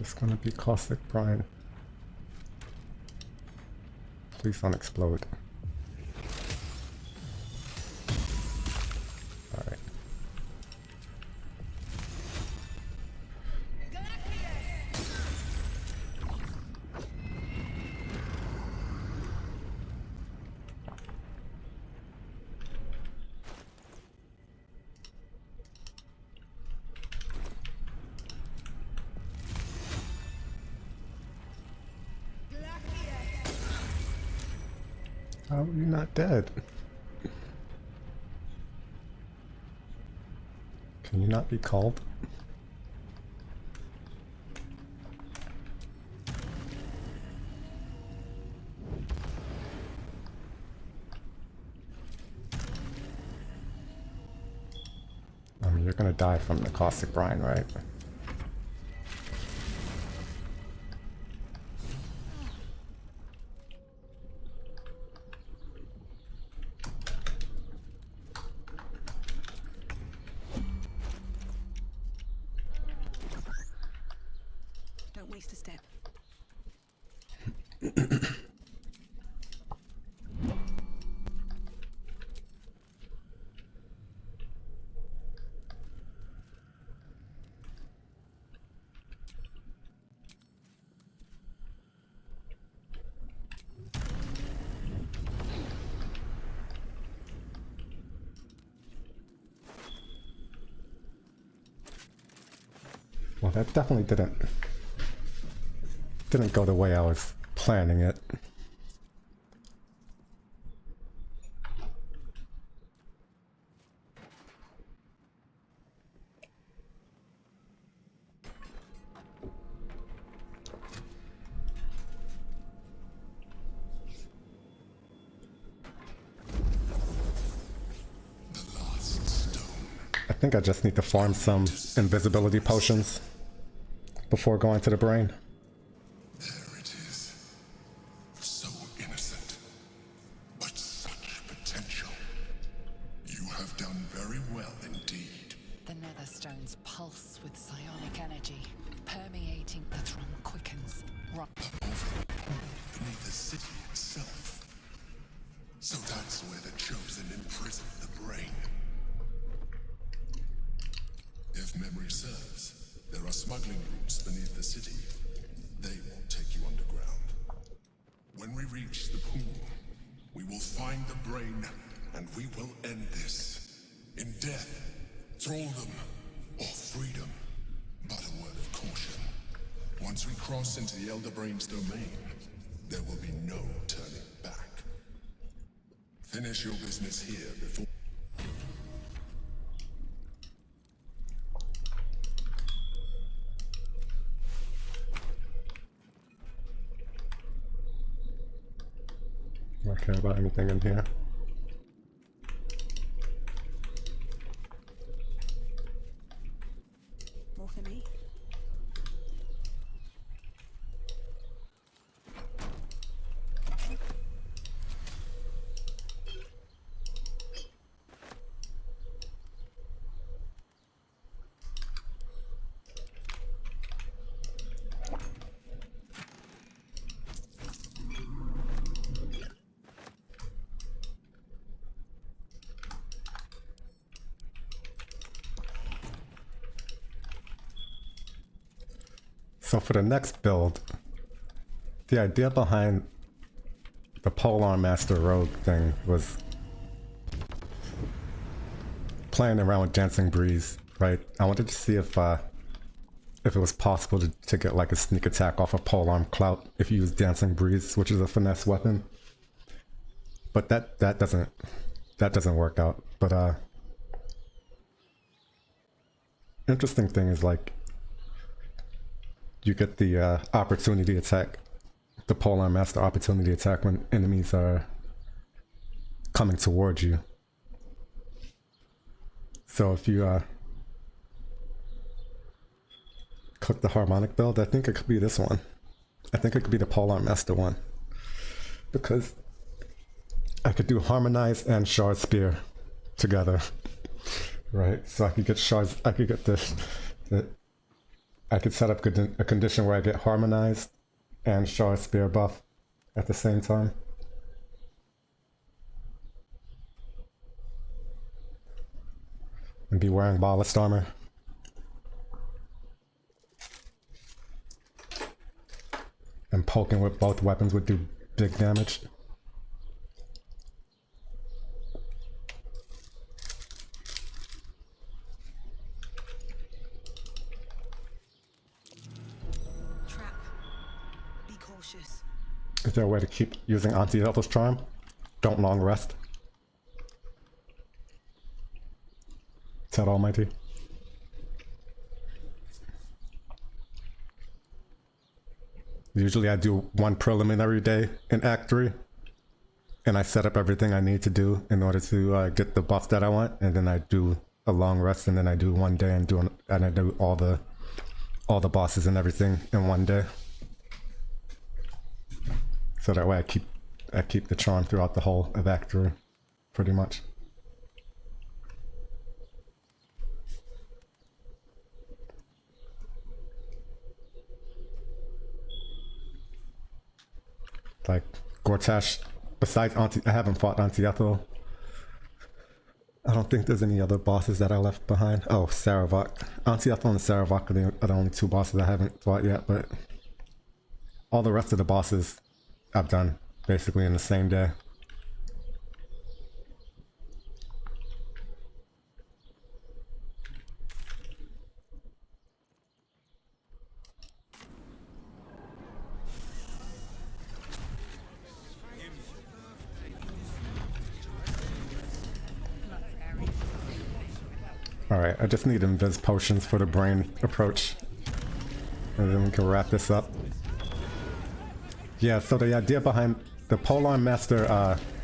It's gonna be Caustic Brine. Please don't explode. Alright. How are you not dead? Can you not be called? I mean, you're gonna die from the Caustic Brine, right? Don't waste a step. Well, that definitely didn't go the way I was planning it. I think I just need to farm some invisibility potions before going to the brain. There it is. So innocent, but such potential. You have done very well indeed. The Netherstones pulse with psionic energy. Permeating Ithram quickens. Over beneath the city itself. So that's where the Chosen imprison the brain. If memory serves, there are smuggling routes beneath the city. They won't take you underground. When we reach the pool, we will find the brain, and we will end this. In death, thraldom, or freedom. But a word of caution. Once we cross into the Elder Brain's domain, there will be no turning back. Finish your business here before... I don't care about anything in here. More for me. So for the next build, the idea behind the Polearm Master Rogue thing was playing around with Dancing Breeze, right? I wanted to see if it was possible to get like a sneak attack off of Polearm Clout if you use Dancing Breeze, which is a finesse weapon. But that doesn't work out. But interesting thing is like you get the opportunity attack, the Polearm Master opportunity attack when enemies are coming towards you. So if you click the harmonic build, I think it could be this one. I think it could be the Polearm Master one. Because I could do Harmonize and Shard Spear together. Right? So I could get shards, I could get the I could set up a condition where I get harmonized and Shard Spear buff at the same time. And be wearing ballast armor. And poking with both weapons would do big damage. Trap. Be cautious. Is there a way to keep using Anti-Lethal's Charm? Don't long rest. Is that almighty? Usually I do one preliminary day in Act 3. And I set up everything I need to do in order to get the buff that I want. And then I do a long rest, and then I do one day and I do all the bosses and everything in one day. So that way I keep the charm throughout the whole of Act 3, pretty much. Like Gortash, besides I haven't fought Anti-Ethel. I don't think there's any other bosses that I left behind. Oh, Saravok. Anti-Ethel and Saravok are the only two bosses I haven't fought yet, but all the rest of the bosses I've done basically in the same day. Alright, I just need invis potions for the brain approach. And then we can wrap this up. Yeah, so the idea behind the Polearm Master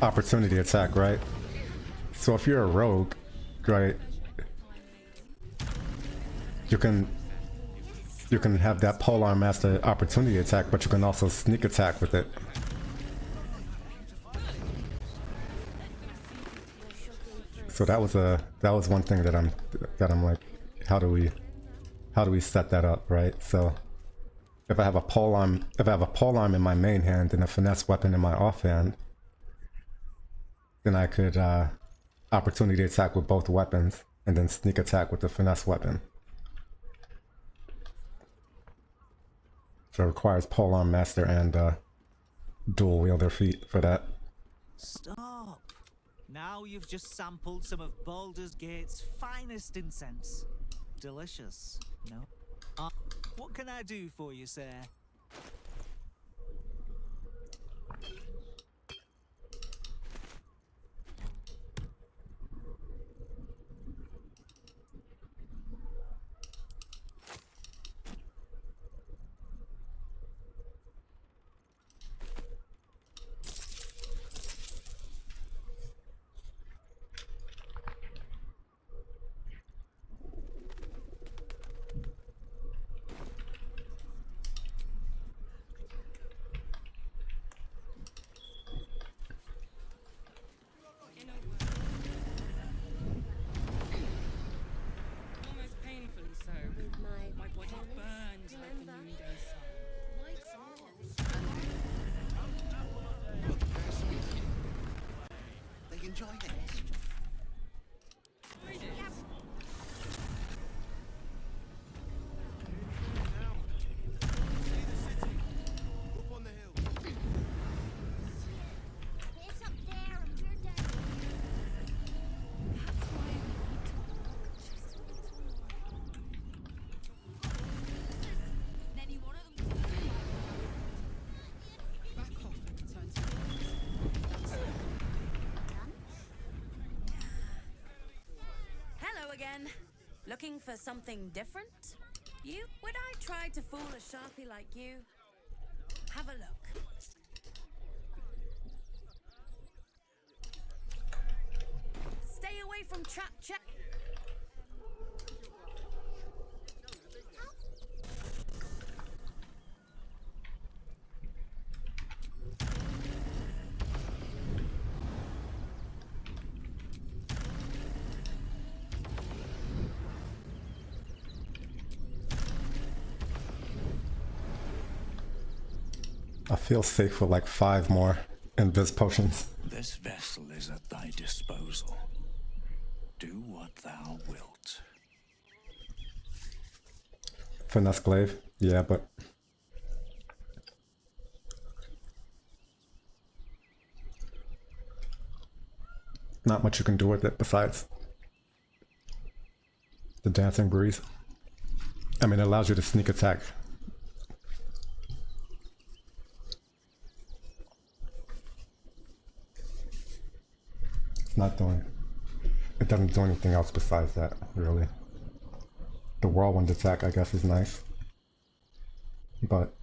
opportunity attack, right? So if you're a rogue, right, you can have that Polearm Master opportunity attack, but you can also sneak attack with it. So that was one thing that I'm like, how do we set that up, right? So if I have a polearm in my main hand and a finesse weapon in my offhand, then I could opportunity attack with both weapons and then sneak attack with the finesse weapon. So it requires polearm master and dual wielder feat for that. Stop! Now you've just sampled some of Baldur's Gate's finest incense. Delicious, no? What can I do for you, sir? Again, looking for something different? You? Would I try to fool a sharpie like you? Have a look. Stay away from trap check. I feel safe with like 5 more invis potions. This vessel is at thy disposal. Do what thou wilt. Finesse glaive, yeah, but not much you can do with it besides the dancing breeze. I mean, it allows you to sneak attack. It's not doing, it doesn't do anything else besides that, really. The whirlwind attack, I guess, is nice, but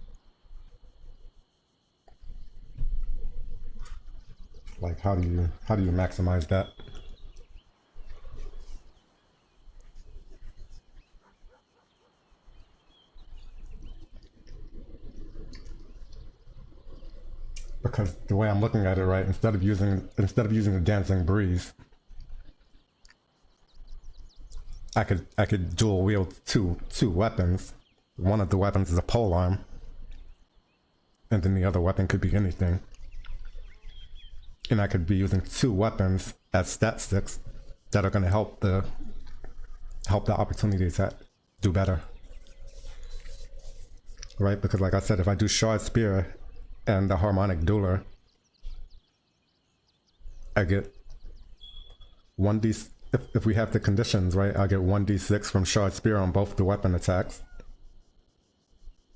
like, how do you maximize that? Because the way I'm looking at it, right, instead of using the dancing breeze, I could dual wield two weapons. One of the weapons is a pole arm, and then the other weapon could be anything. And I could be using 2 weapons as stat sticks that are going to help the opportunity to do better, right? Because like I said, if I do Shard Spear and the Harmonic Dueler, I get 1d. If we have the conditions, right, I'll get 1d6 from Shard Spear on both the weapon attacks.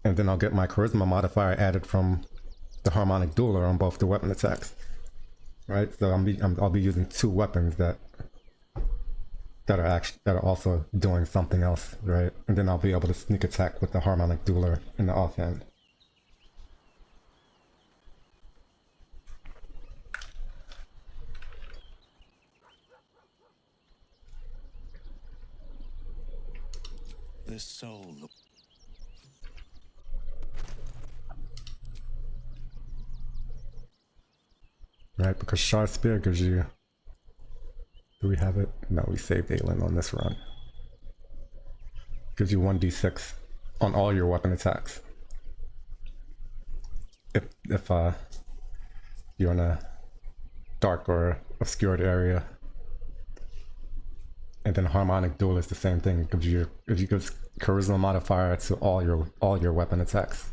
And then I'll get my Charisma modifier added from the Harmonic Dueler on both the weapon attacks. Right? So I'll be using 2 weapons that are also doing something else, right? And then I'll be able to sneak attack with the Harmonic Dueler in the offhand. This soul. Right, because Shard Spear gives you... Do we have it? No, we saved Aelin on this run. Gives you 1d6 on all your weapon attacks. If you're in a dark or obscured area. And then Harmonic Duel is the same thing. It gives Charisma modifier to all your weapon attacks.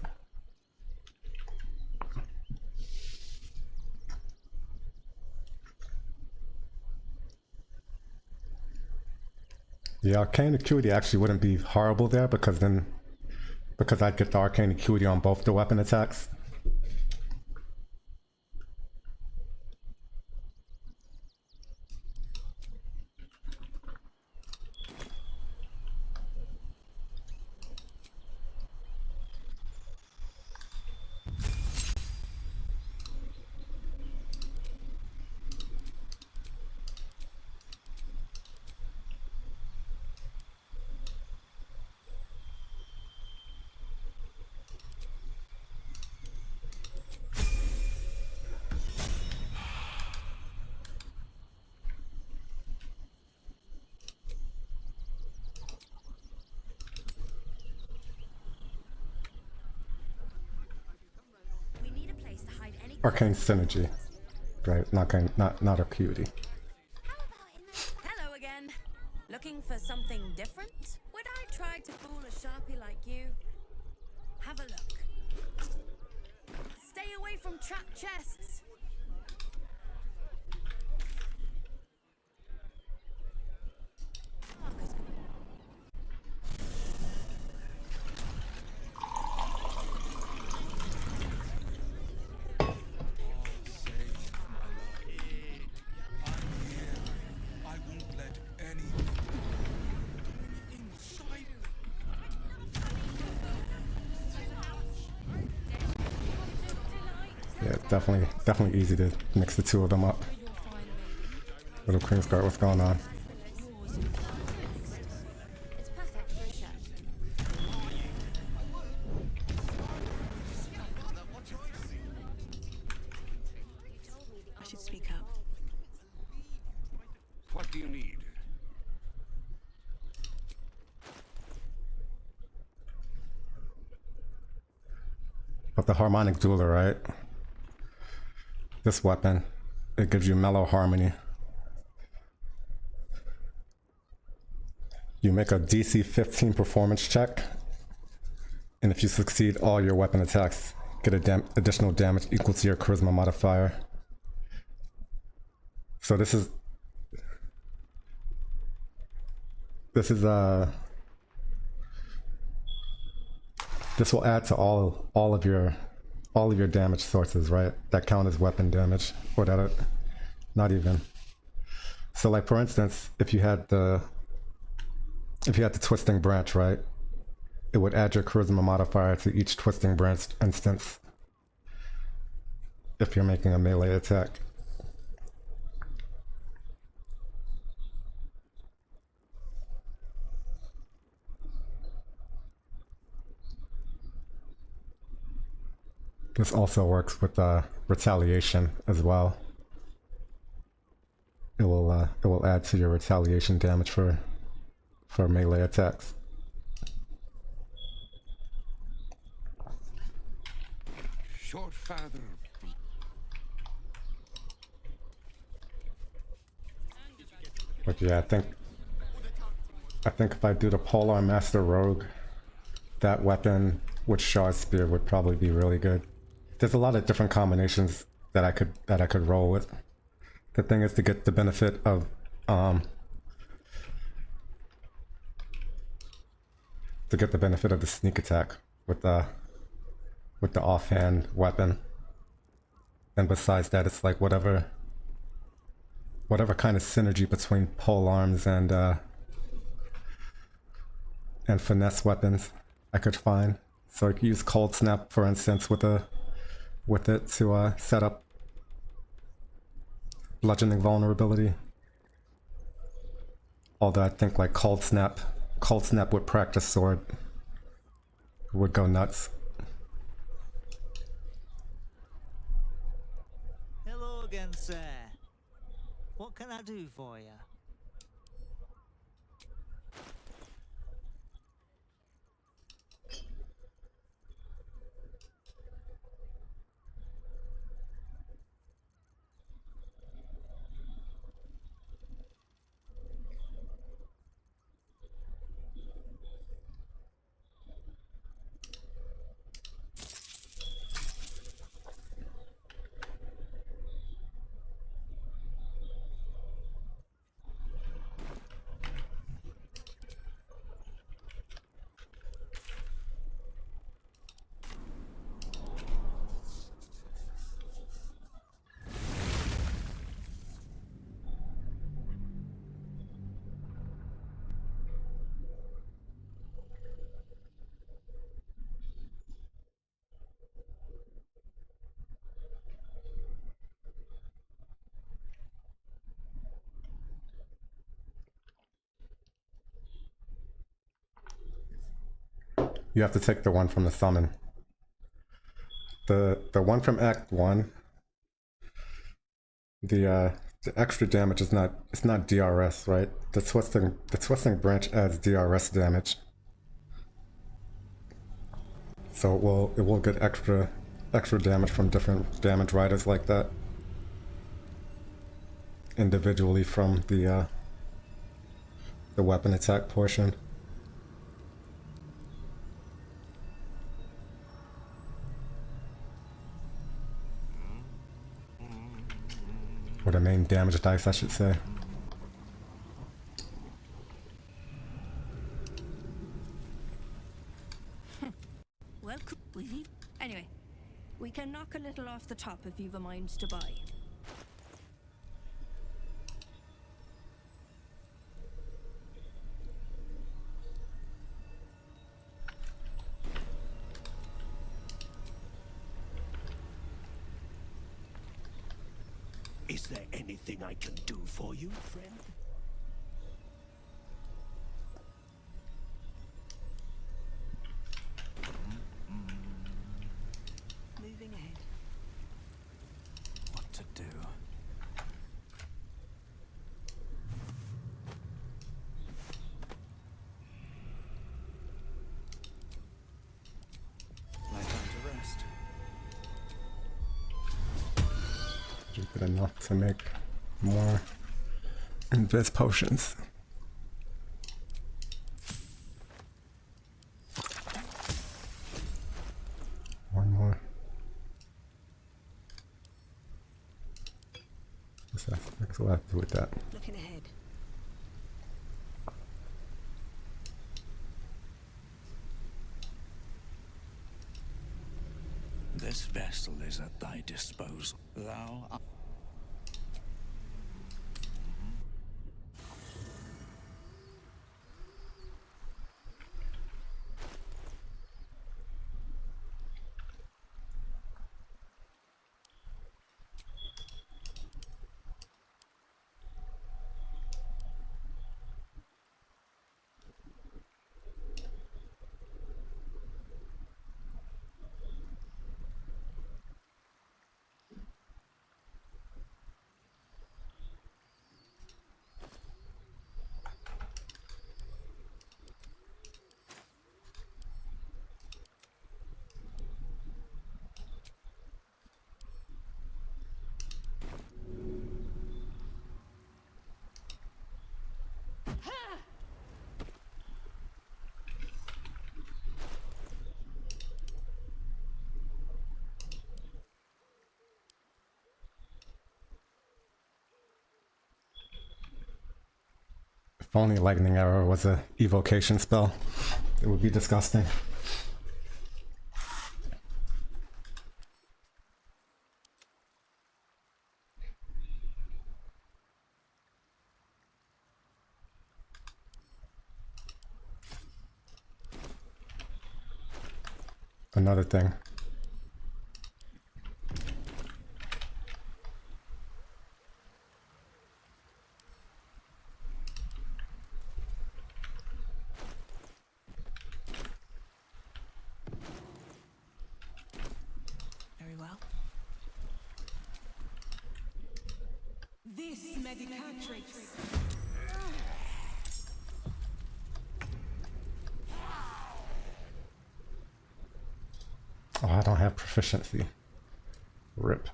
The Arcane Acuity actually wouldn't be horrible there because I'd get the Arcane Acuity on both the weapon attacks. Arcane Synergy, right? Not Acuity. Hello again. Looking for something different? Would I try to fool a Sharpie like you? Have a look. Stay away from trapped chests. Yeah, definitely easy to mix the 2 of them up. Little Queensguard, what's going on? I should speak up. What do you need? With the harmonic dueler, right? This weapon, it gives you mellow harmony. You make a DC 15 performance check, and if you succeed, all your weapon attacks get additional damage equal to your charisma modifier. So this will add to all of your damage sources, right? That count as weapon damage, or that are not even. So like for instance, if you had the twisting branch, right? It would add your charisma modifier to each twisting branch instance if you're making a melee attack. This also works with retaliation as well. It will add to your retaliation damage for melee attacks. Short father. But yeah, I think if I do the Polearm Master Rogue, that weapon with Shard Spear would probably be really good. There's a lot of different combinations that I could roll with. The thing is to get the benefit of the sneak attack with the offhand weapon. And besides that, it's like whatever kind of synergy between pole arms and finesse weapons I could find. So I could use Cold Snap, for instance, with it to set up bludgeoning vulnerability. Although I think like Cold Snap with Practice Sword would go nuts. Hello again, sir. What can I do for you? You have to take the one from the summon. The one from Act 1, the extra damage is not DRS, right? The twisting branch adds DRS damage. So it will get extra damage from different damage riders like that. Individually from the weapon attack portion. Or the main damage dice, I should say. Well, will you? Anyway, we can knock a little off the top if you've a mind to buy. Is there anything I can do for you, friend? Moving ahead. What to do? My time to rest. Keep it enough to make more invis potions. One more. What's that? What do I have to do with that? Looking ahead. This vessel is at thy disposal. Thou art If only Lightning Arrow was a evocation spell, it would be disgusting. Another thing. Very well. This medicatrix. Oh, I don't have proficiency. Rip.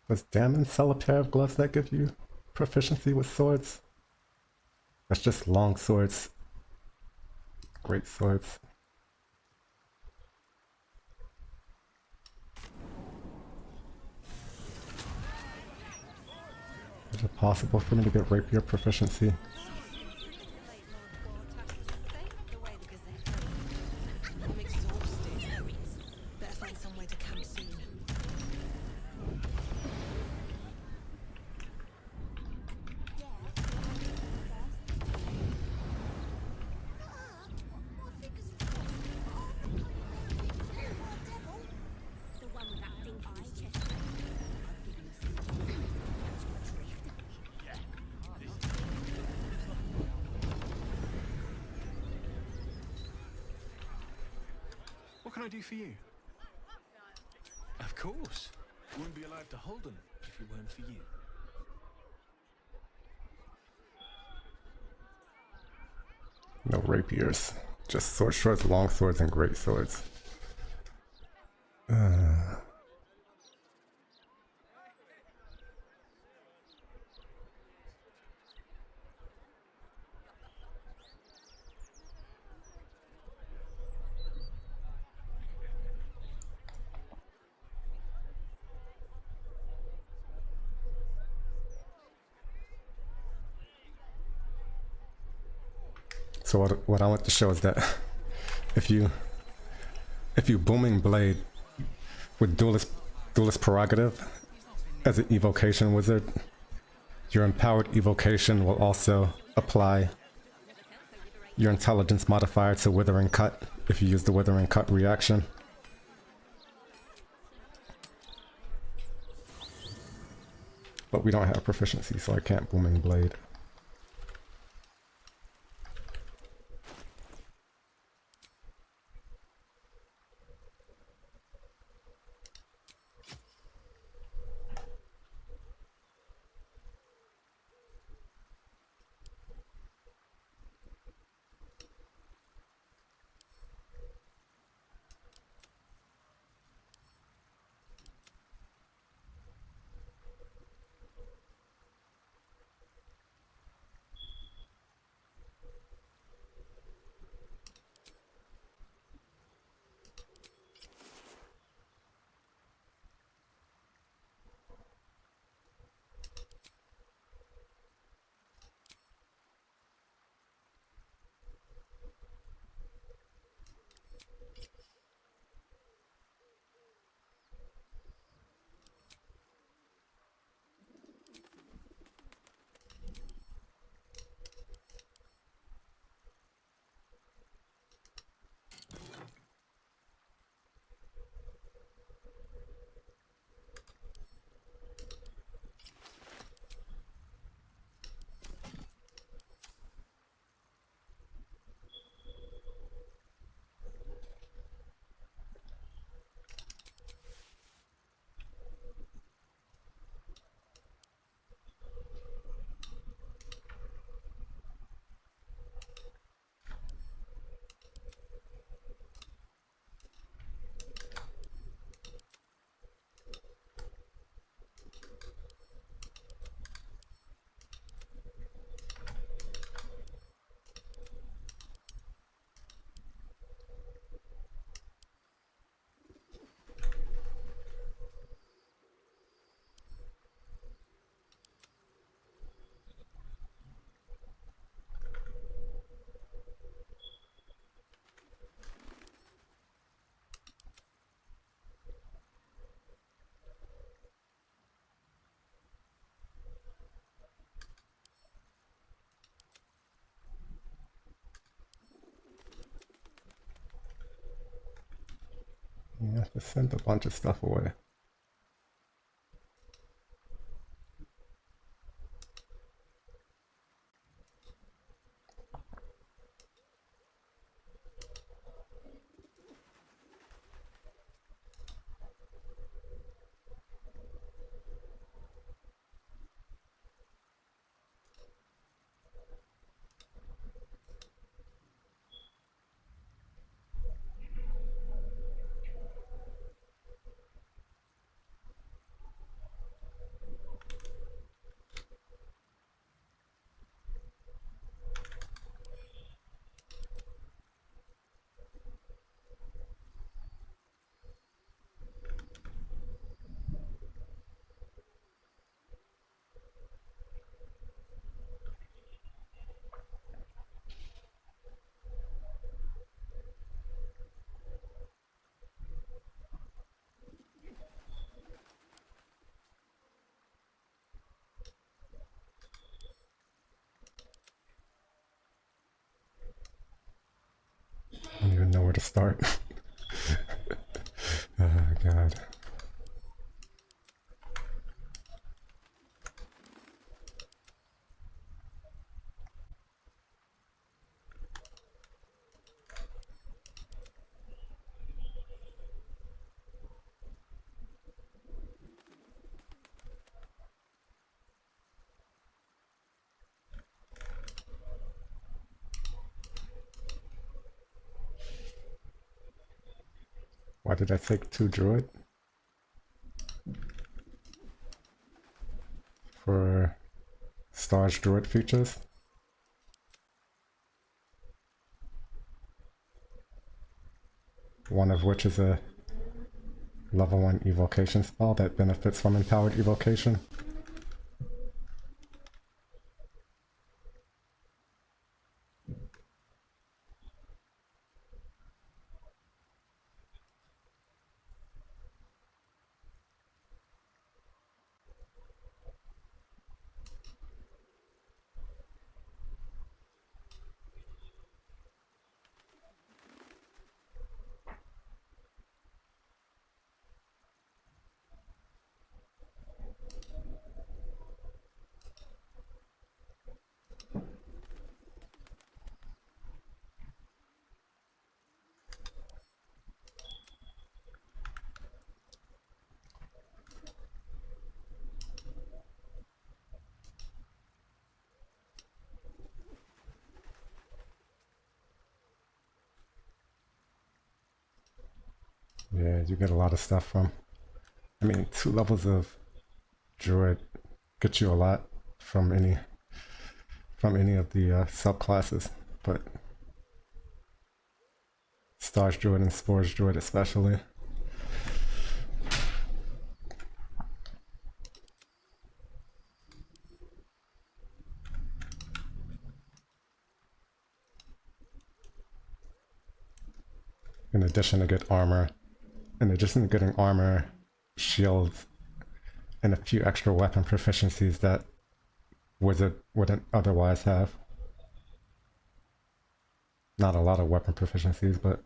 Does Damon sell a pair of gloves that give you proficiency with swords? That's just long swords. Great swords. Is it possible for me to get rapier proficiency? I'm exhausted. Better find somewhere to camp soon. The one with that thing eye chest. What can I do for you? Of course. Wouldn't be allowed to hold them if it weren't for you. No rapiers. Just short swords, long swords, and great swords. So what I want to show is that if you booming blade with duelist prerogative as an evocation wizard, your empowered evocation will also apply your intelligence modifier to Withering Cut if you use the Withering Cut reaction. But we don't have proficiency, so I can't booming blade. Yeah, just send a bunch of stuff away. I don't even know where to start. Oh god. Why did I take 2 druid? For Star's druid features? One of which is a level 1 evocation spell that benefits from empowered evocation. Yeah, you get a lot of stuff from... I mean, 2 levels of druid get you a lot from any of the subclasses, but Star's druid and Spore's druid especially. In addition to get armor, in addition to getting armor, shields, and a few extra weapon proficiencies that Wizard wouldn't otherwise have. Not a lot of weapon proficiencies, but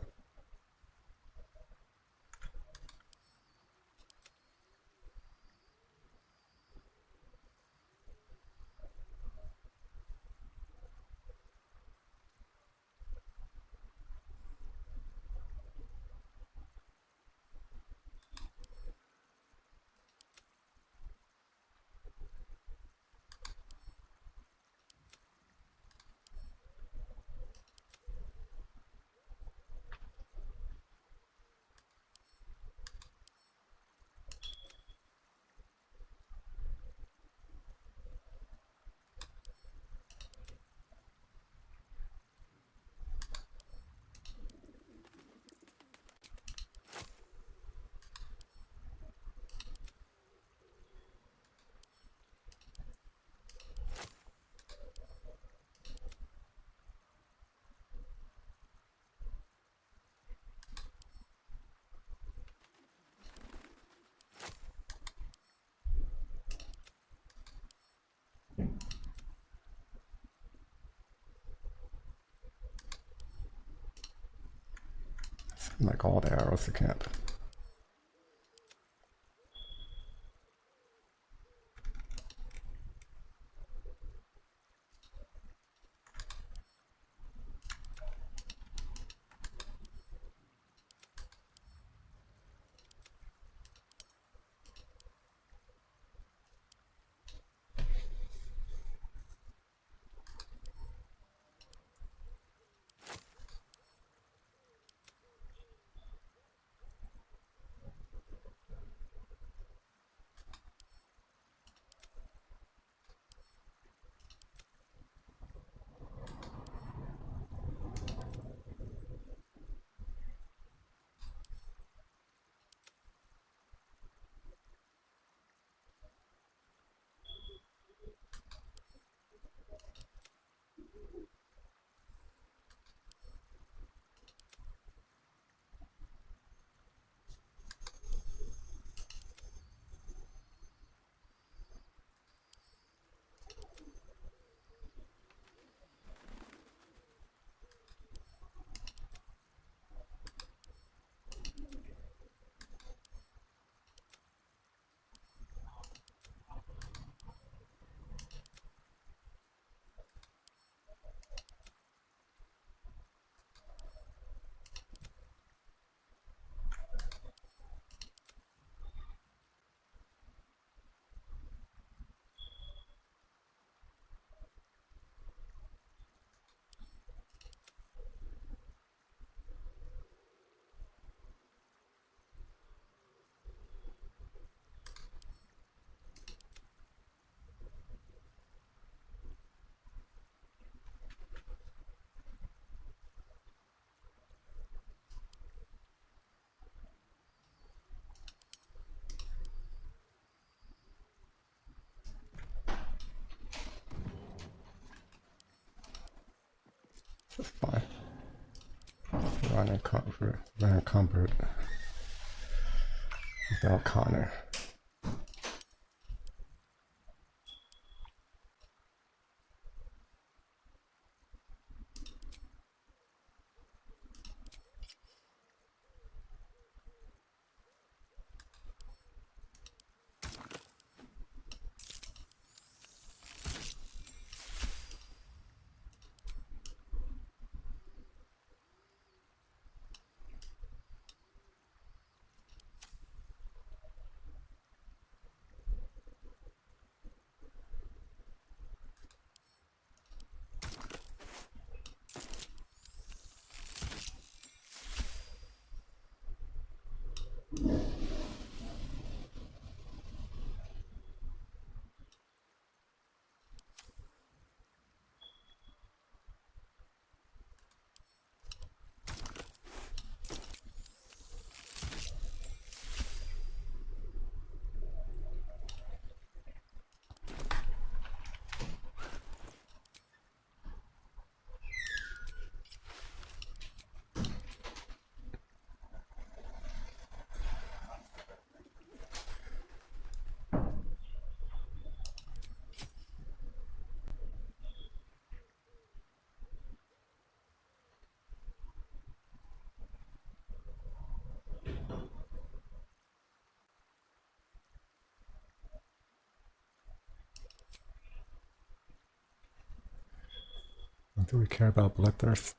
like all the arrows to camp. That's fine. Run encumbered without Connor. Do we care about bloodthirst?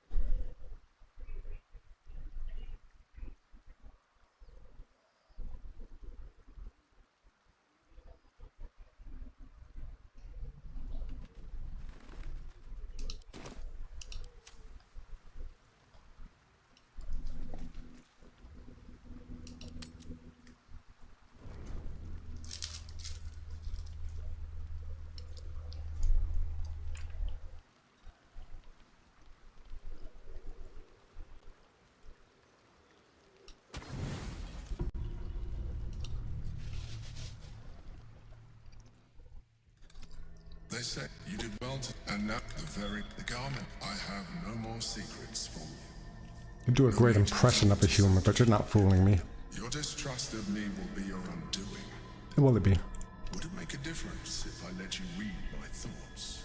They say you did well to, and now the garment. I have no more secrets from you. You do a great impression of a human, but you're not fooling me. Your distrust of me will be your undoing. Will it be? Would it make a difference if I let you read my thoughts?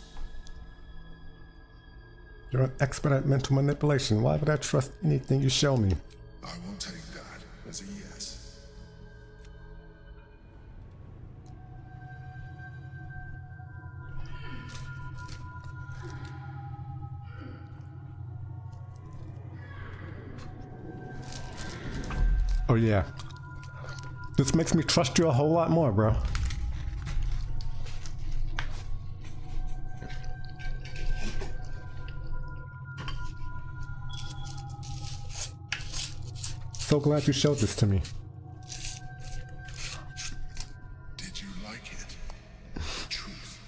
You're an expert at mental manipulation. Why would I trust anything you show me? I will take that as a yes. Oh yeah. This makes me trust you a whole lot more, bro. So glad you showed this to me. Did you like it? The truth.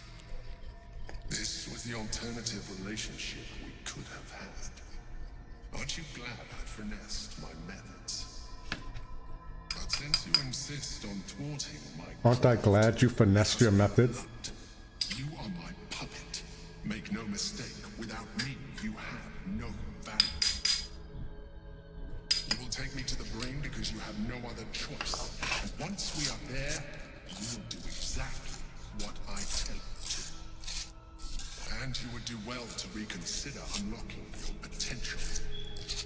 This was the alternative relationship we could have had. Aren't you glad I finessed my methods? But since you insist on thwarting my... Aren't I glad you finessed your methods? You are my puppet. Make no mistake, without me, you have no value. You will take me to the brain because you have no other choice. And once we are there, you will do exactly what I tell you to. And you would do well to reconsider unlocking your potential.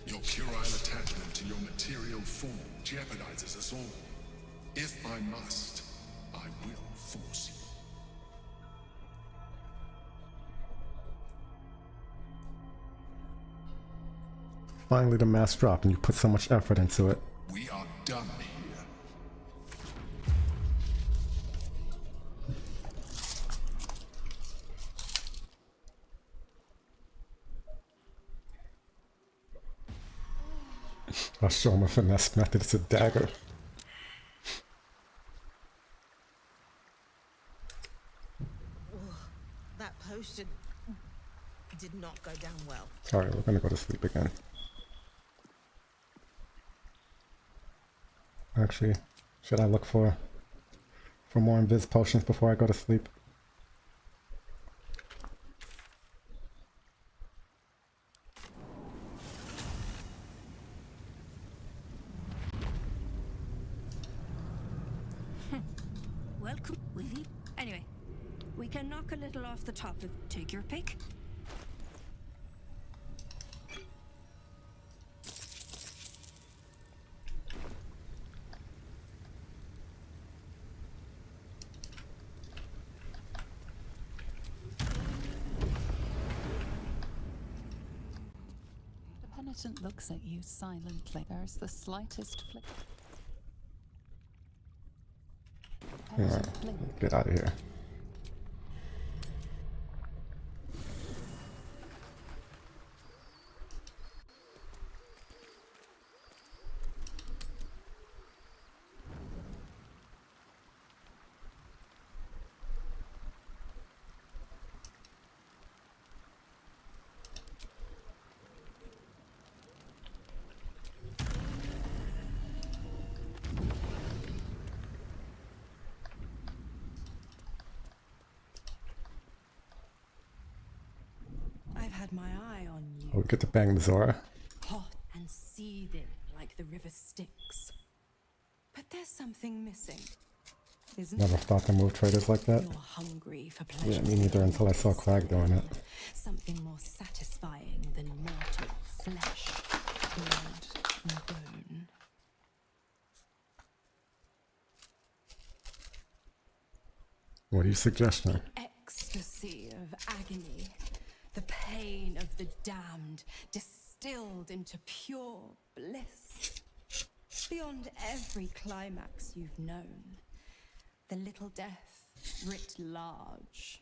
Your puerile attachment to your material form jeopardizes us all. If I must, I will force you. Finally the mask dropped and you put so much effort into it. We are done here. I'll show him a finesse method. It's a dagger. That potion did not go down well. Alright, we're gonna go to sleep again. Actually, should I look for more invis potions before I go to sleep? Welcome, Willie. Anyway, we can knock a little off the top if take your pick. The penitent looks at you silently. There's the slightest flick. Alright, get out of here. I've had my eye on you. Oh, we get to bang Zora. Hot and seething like the river Styx. But there's something missing, isn't Never there? thought to move traders like that. You're hungry for pleasure. Yeah, me neither until I saw Crag doing it. Something more satisfying than mortal flesh, blood, and bone. What are you suggesting? Ecstasy of agony, the pain of the damned, distilled into pure bliss. Beyond every climax you've known, the little death writ large.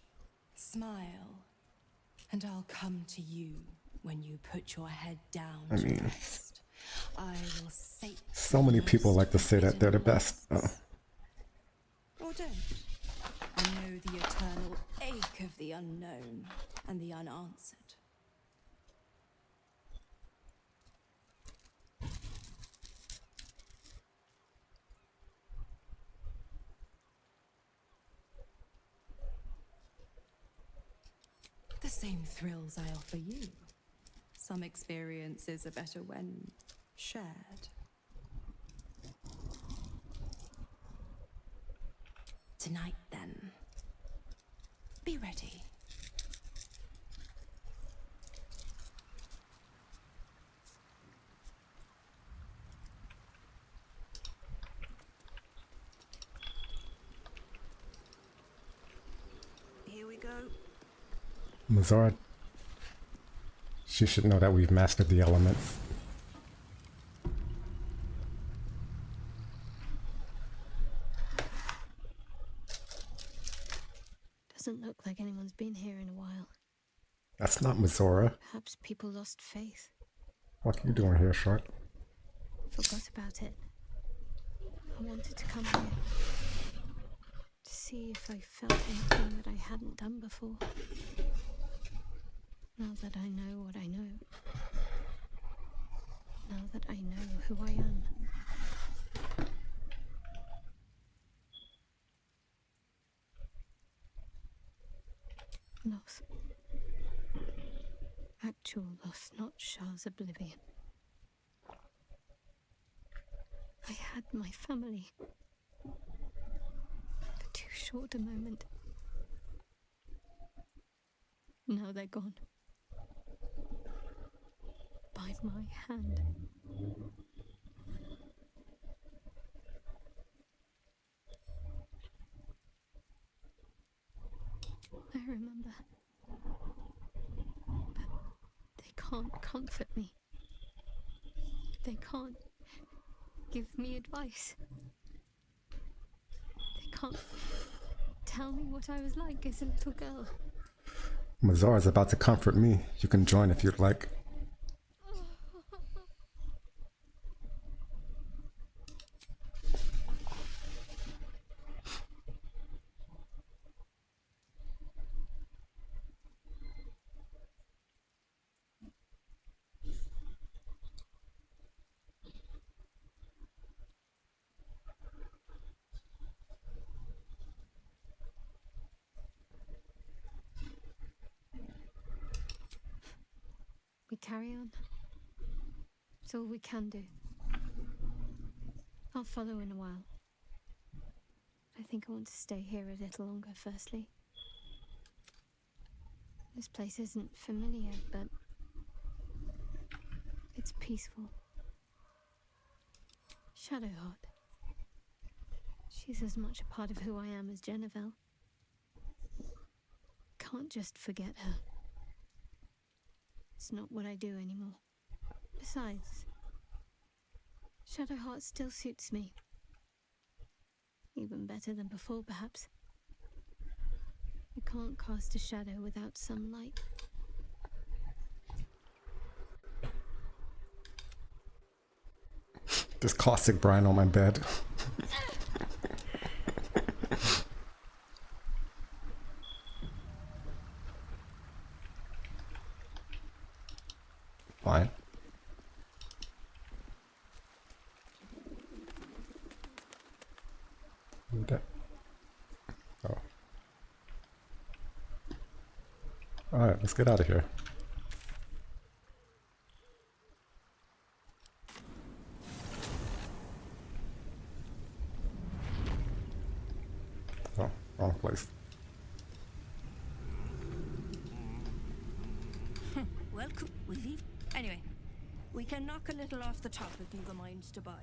Smile, and I'll come to you when you put your head down I to mean, rest. I will sate so many people like to say that they're the best. Oh. or don't. I know the eternal ache of the unknown and the unanswered. The same thrills I offer you. Some experiences are better when shared. Tonight, then. Be ready. Here we go. Mazora, she should know that we've mastered the elements. Doesn't look like anyone's been here in a while. That's not Mazora. Perhaps people lost faith. What are you doing here, Short? Forgot about it. I wanted to come here to see if I felt anything that I hadn't done before. Now that I know what I know. Now that I know who I am. Loss. Actual loss, not Shah's oblivion. I had my family. For too short a moment. Now they're gone. By my hand. I remember. But they can't comfort me. They can't give me advice. They can't tell me what I was like as a little girl. Mazora's about to comfort me. You can join if you'd like. We carry on. It's all we can do. I'll follow in a while. I think I want to stay here a little longer, firstly. This place isn't familiar, but it's peaceful. Shadowheart. She's as much a part of who I am as Jennifer. Can't just forget her. It's not what I do anymore. Besides, Shadowheart still suits me. Even better than before, perhaps. I can't cast a shadow without some light. This classic Brian on my bed. Fine. Okay. Oh. Alright, let's get out of here. Oh, wrong place. Welcome. We leave. Anyway, we can knock a little off the top if you've a mind to buy.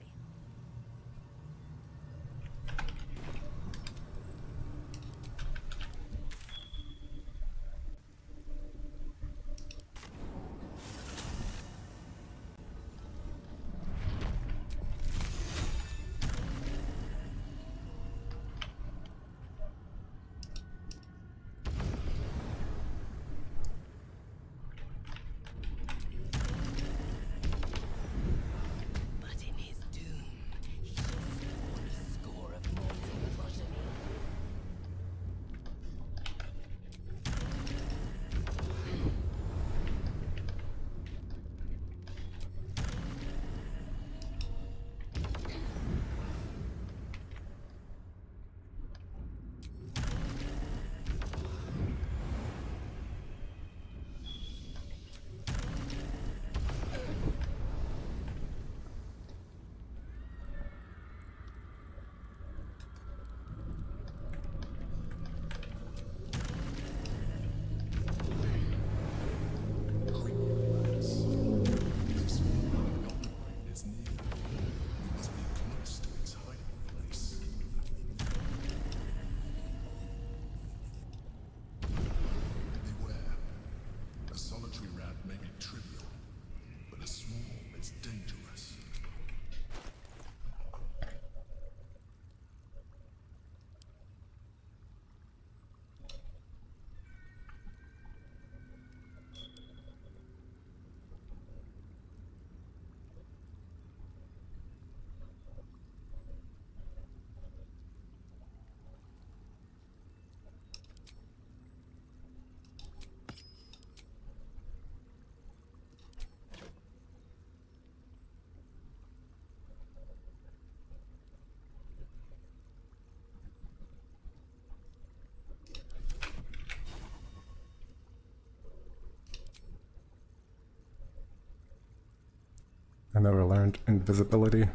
I never learned invisibility.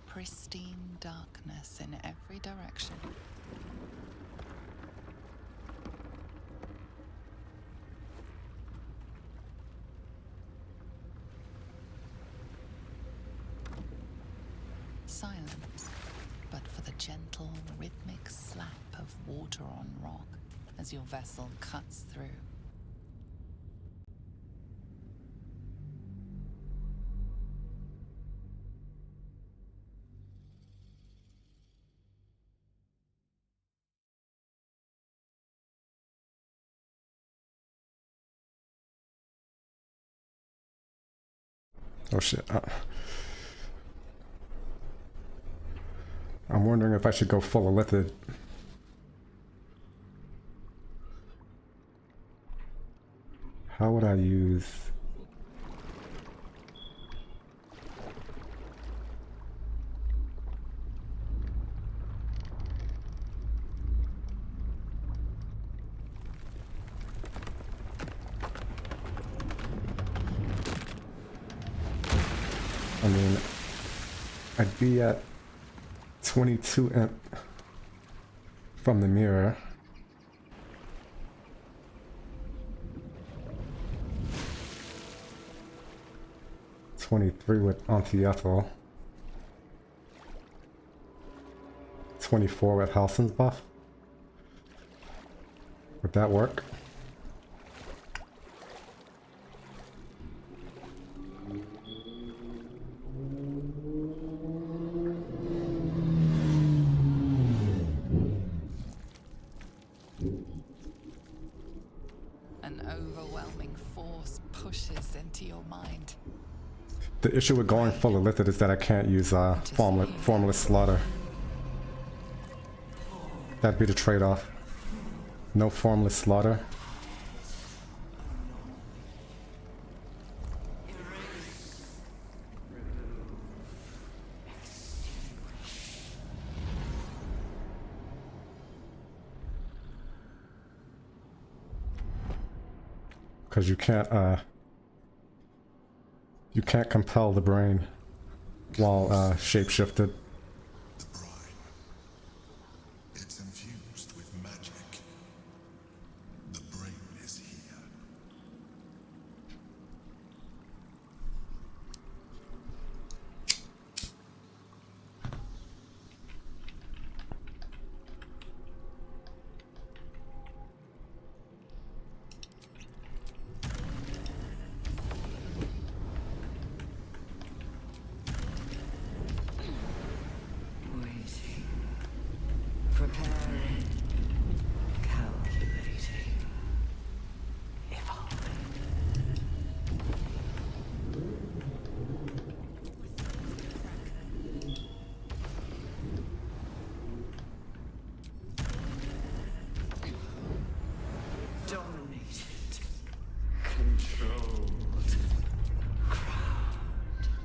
Pristine darkness in every direction. Silence, but for the gentle, rhythmic slap of water on rock as your vessel cuts through. Oh shit. I'm wondering if I should go full Illithid. How would I use... I mean, I'd be at 22 imp from the mirror. with Auntie Ethel. 24 with Halsin's buff. Would that work? An overwhelming force pushes into your mind. The issue with going full Illithid is that I can't use Formless Slaughter. That'd be the trade-off. No Formless Slaughter. Because you can't compel the brain while shapeshifted. The brine. It's infused with magic. The brain is here. Preparing, calculating, evolving. Dominated, controlled, crowned.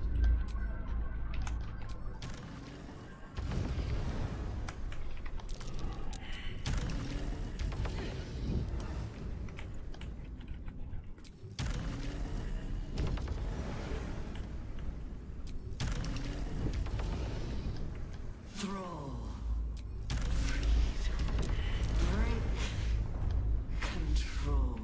Thrall. Freedom. Break. Control.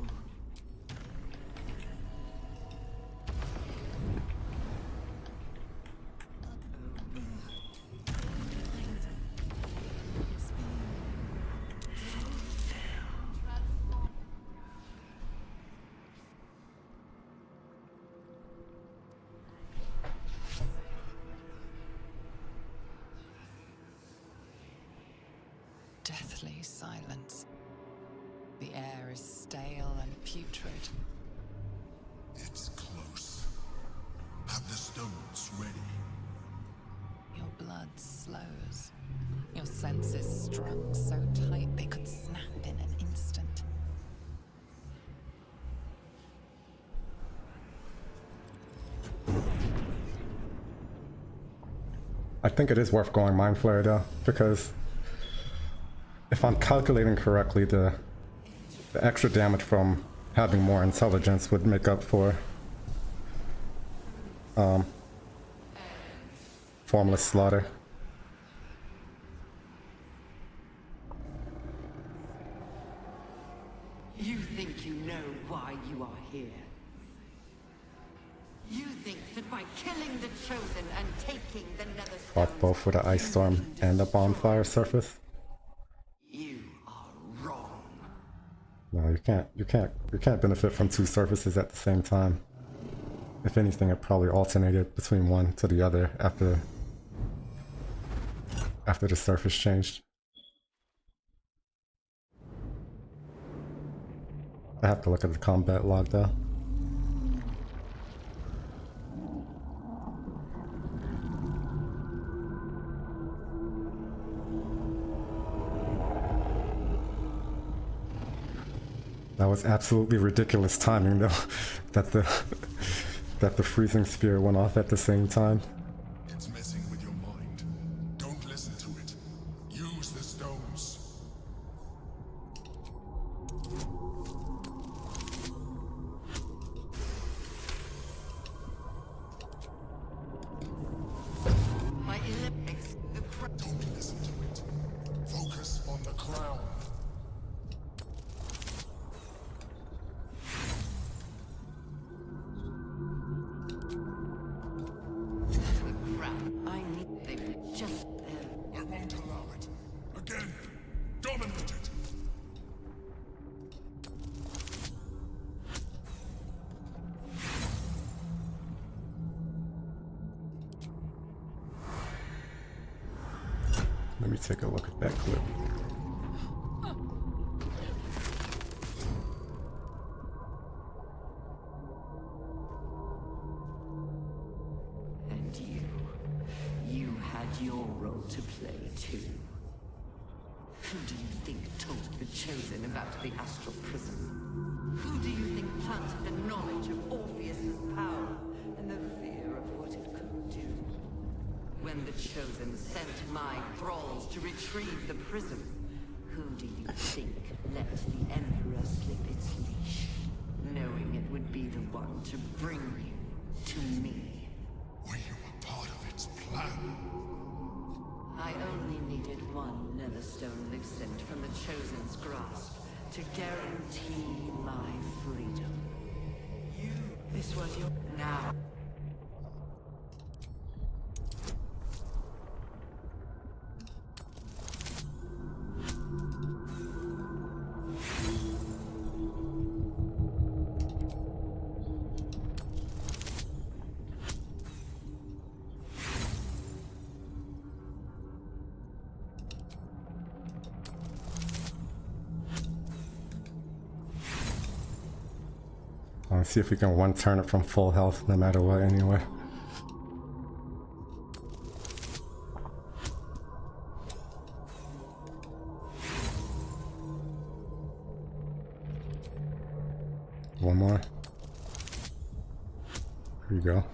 Deathly silence. The air is stale and putrid. It's close. Have the stones ready. Your blood slows. Your senses strung so tight they could snap in an instant. I think it is worth going Mind Flare though, because if I'm calculating correctly, the extra damage from having more intelligence would make up for Formless Slaughter. You think you know why you are here? You think that by killing the Chosen and taking the Nether Fought both with the Ice Storm and the Bonfire Surface. You are wrong. No, you can't benefit from two surfaces at the same time. If anything, it probably alternated between one to the other after the surface changed. I have to look at the combat log though. That was absolutely ridiculous timing, though. that the freezing spear went off at the same time. It's messing with your mind. Don't listen to it. Use the stones. My Olympics, the Don't listen to it. Focus on the crown. crap. I need them just there. I won't allow it. Again, dominate it. Let me take a look at that clip. And you had your role to play too. Who do you think told the Chosen about the Astral Prism? Who do you think planted the knowledge of Orpheus's power and the fear of what it could do? When the Chosen sent my thralls to retrieve the prism, who do you think let the Emperor slip its leash, knowing it would be the one to bring you to me? Were you a part of its plan? I only needed one Netherstone loosened from the Chosen's grasp to guarantee my freedom. This was your... Now. Let's see if we can one turn it from full health no matter what anyway. One more. Here you go.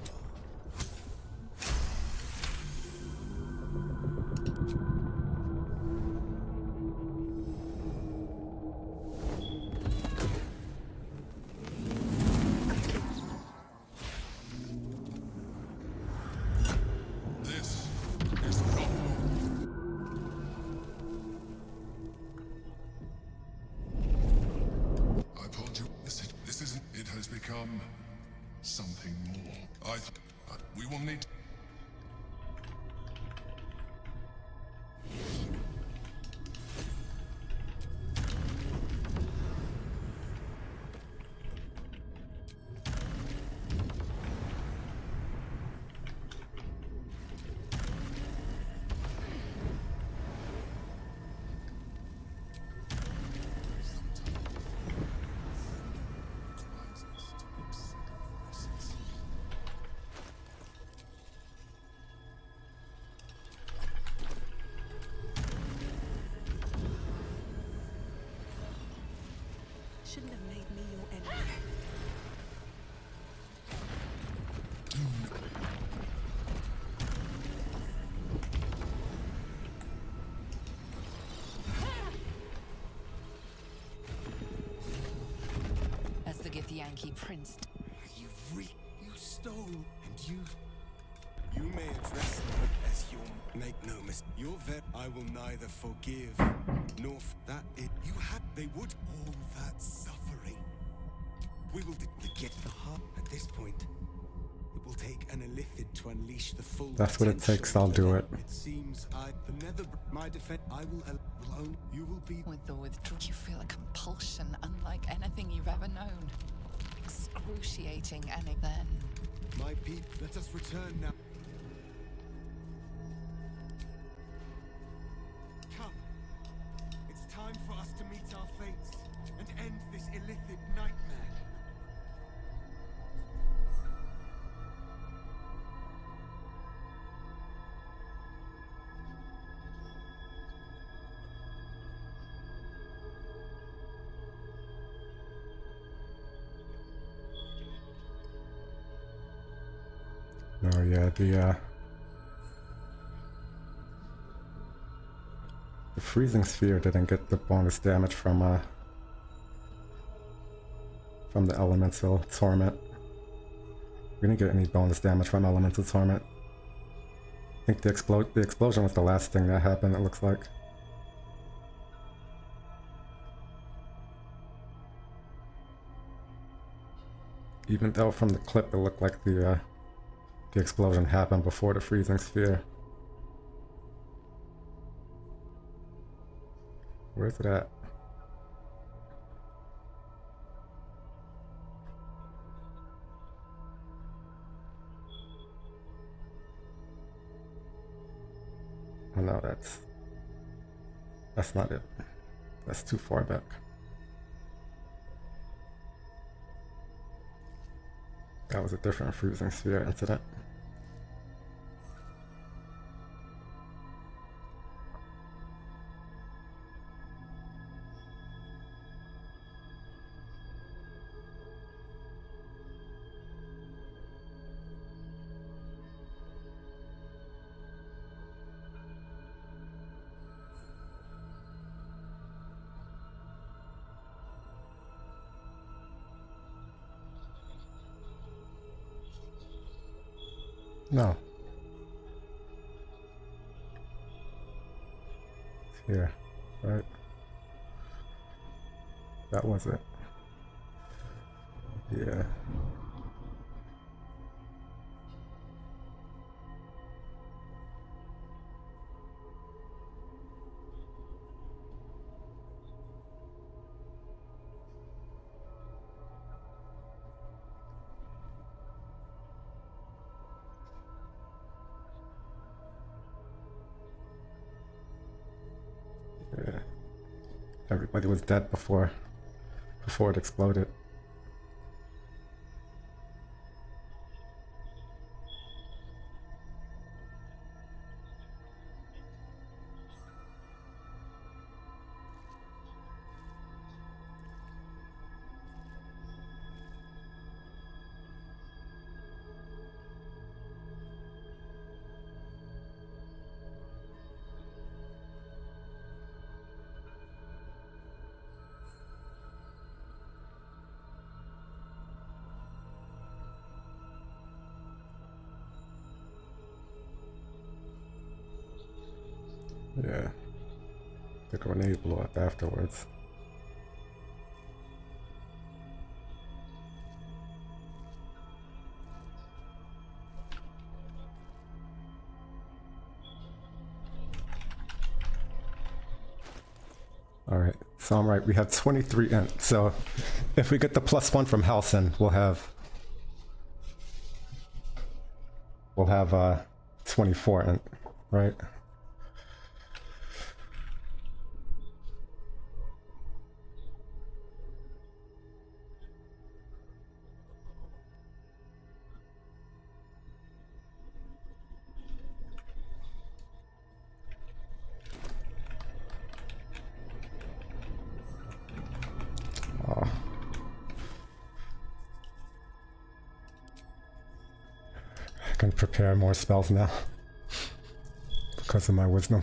Something more. We will need... Shouldn't have made me your enemy. As the Githyanki prince. You stole, and you may address me as your... Make no mistake. Your vet I will neither forgive, nor that it... You had... They would... All that suffering. We will get the heart at this point. It will take an illithid to unleash the full... That's what it takes, I'll do it. It seems the nether... My defense... I will own... You will be... With the withdrawal, you feel a compulsion unlike anything you've ever known. Excruciating, and then... My people, let us return now. Come. It's time for us to meet our fates and end this illithid nightmare. No, yeah, the freezing sphere didn't get the bonus damage from the elemental torment. We didn't get any bonus damage from elemental torment. I think the explosion was the last thing that happened, it looks like. Even though from the clip it looked like the explosion happened before the freezing sphere. Where's it at? Oh no, that's not it. That's too far back. That was a different freezing sphere incident. No. It's here, right? That was it. Yeah. Yeah. Everybody was dead before it exploded. Yeah. The grenade blew up afterwards. Alright, so I'm right, we have 23 int, so if we get the +1 from Halsin, we'll have 24 int, right? I can prepare more spells now because of my wisdom.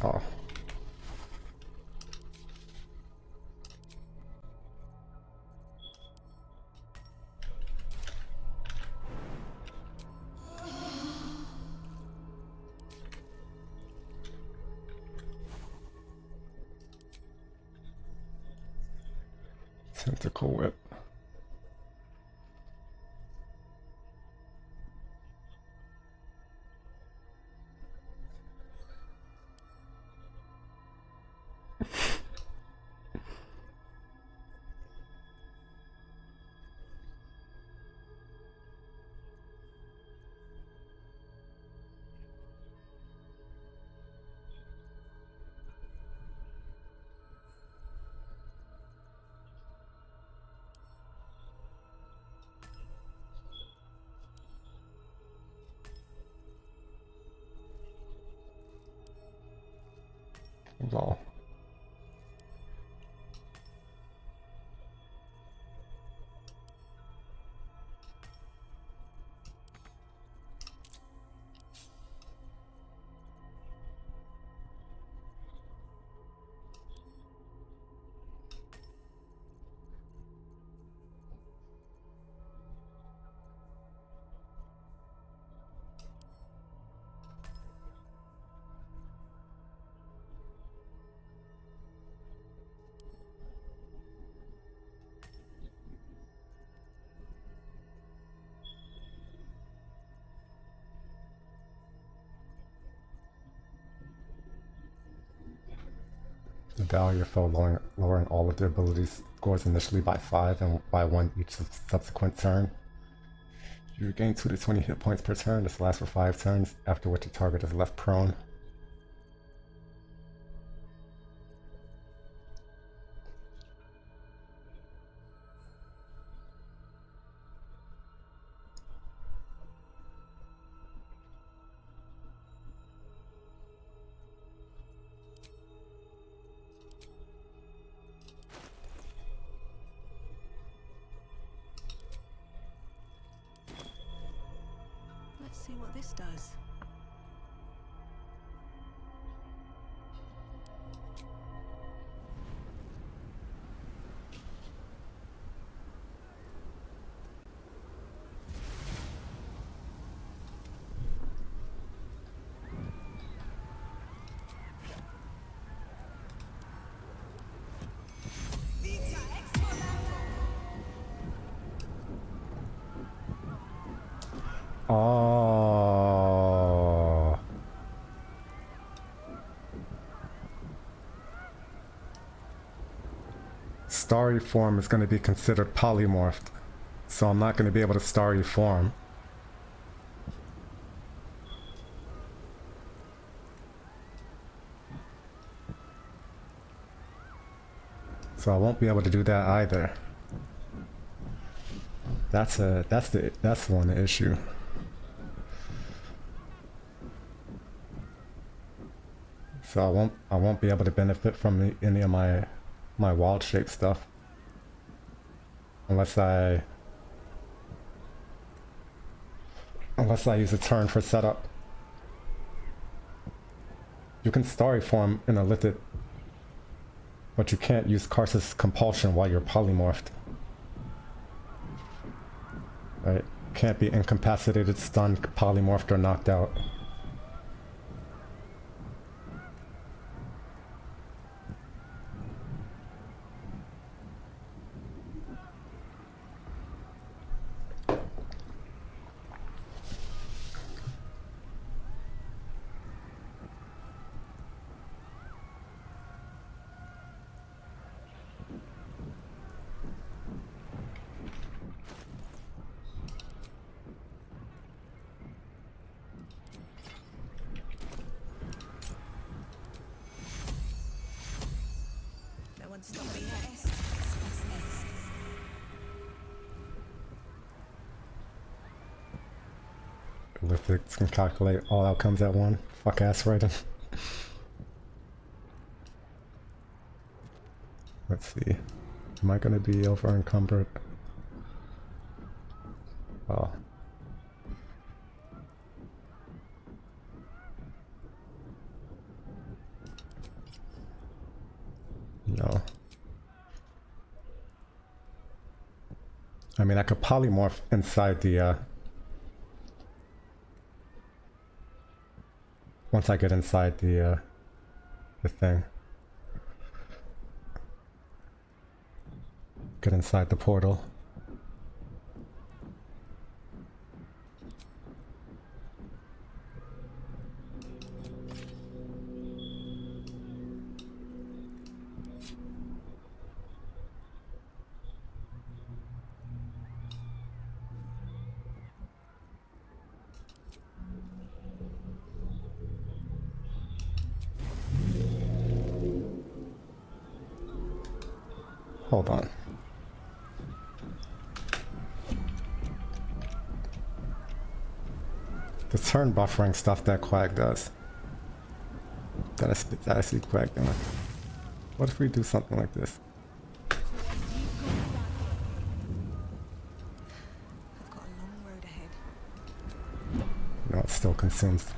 Oh. Tentacle whip. Lol. The Dahlia fell, lowering all of their ability scores initially by 5 and by 1 each subsequent turn. You regain 2 to 20 hit points per turn. This lasts for 5 turns, after which the target is left prone. Let's see what this does. Oh. Starry form is going to be considered polymorphed, so I'm not going to be able to starry form. So I won't be able to do that either. That's one issue. So I won't be able to benefit from any of my wild shape stuff unless I use a turn for setup. You can starry form in a Lithid, but you can't use Karsus Compulsion while you're polymorphed. Right? Can't be incapacitated, stunned, polymorphed, or knocked out. Lithics can calculate all outcomes at one. Fuck ass writing. Let's see. Am I gonna be over encumbered? Oh. No. I mean, I could polymorph inside the once I get inside the thing. Get inside the portal. Hold on. The turn buffering stuff that Quag does. Gotta see Quack doing. What if we do something like this? I've got a long road ahead. No, it still consumes.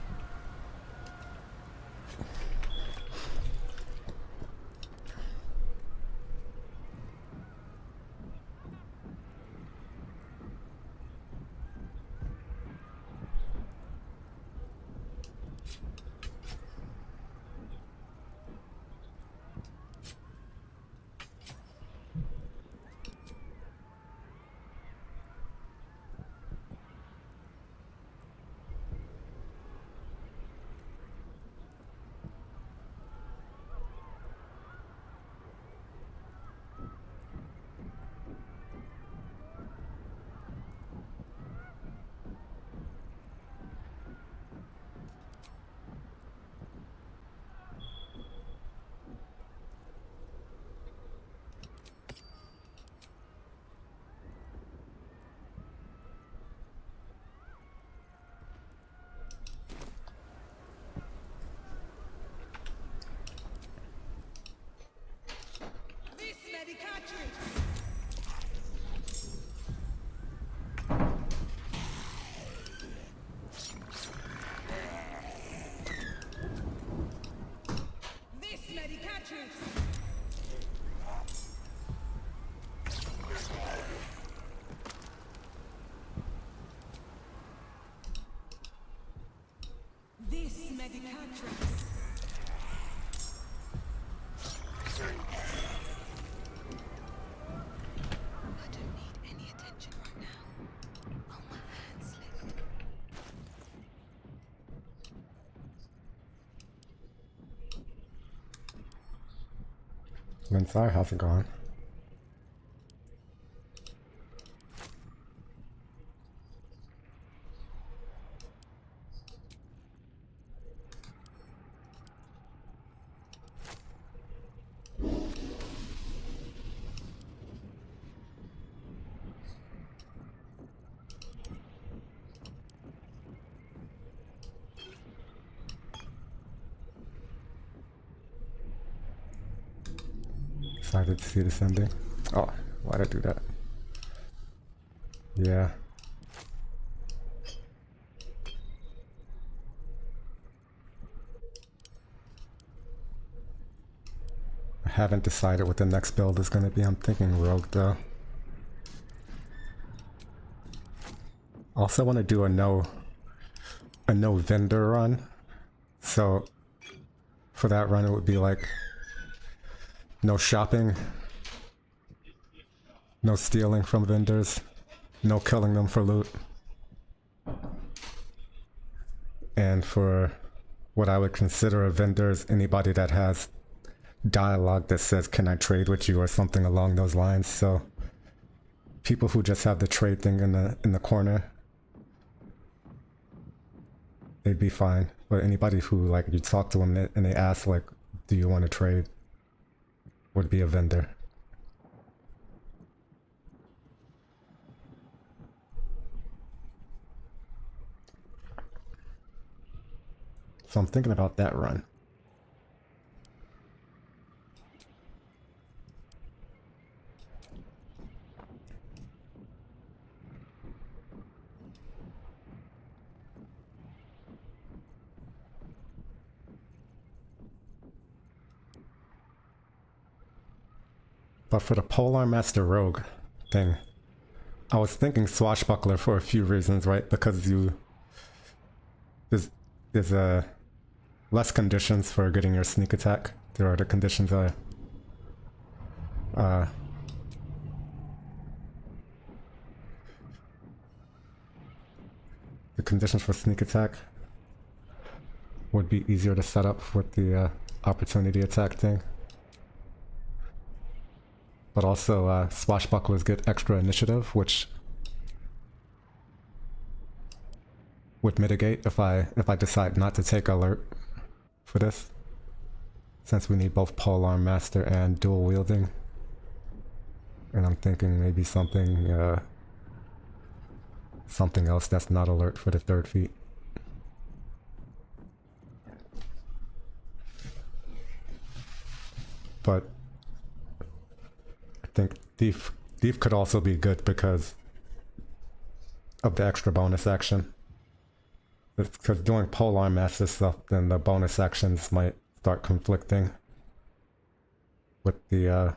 This medicatrix. I don't need any attention right now. Oh, my hand slipped. Inside, how's it going? Excited to see this ending. Oh, why'd I do that? Yeah. I haven't decided what the next build is going to be. I'm thinking Rogue though. Also want to do a no vendor run. So for that run it would be like no shopping, no stealing from vendors, no killing them for loot. And for what I would consider a vendor is anybody that has dialogue that says, "Can I trade with you?" or something along those lines. So people who just have the trade thing in the corner, they'd be fine. But anybody who, like, you talk to them and they ask, like, "Do you want to trade?" would be a vendor. So I'm thinking about that run. But for the Polearm Master Rogue thing, I was thinking Swashbuckler for a few reasons, right? Because there's less conditions for getting your sneak attack. There are the conditions the conditions for sneak attack would be easier to set up with the opportunity attack thing. But also, Swashbucklers get extra initiative, which would mitigate if I decide not to take alert for this, since we need both Polearm Master and dual wielding. And I'm thinking maybe something else that's not alert for the third feat. think Thief could also be good because of the extra bonus action. Because doing polearm master stuff, then the bonus actions might start conflicting with the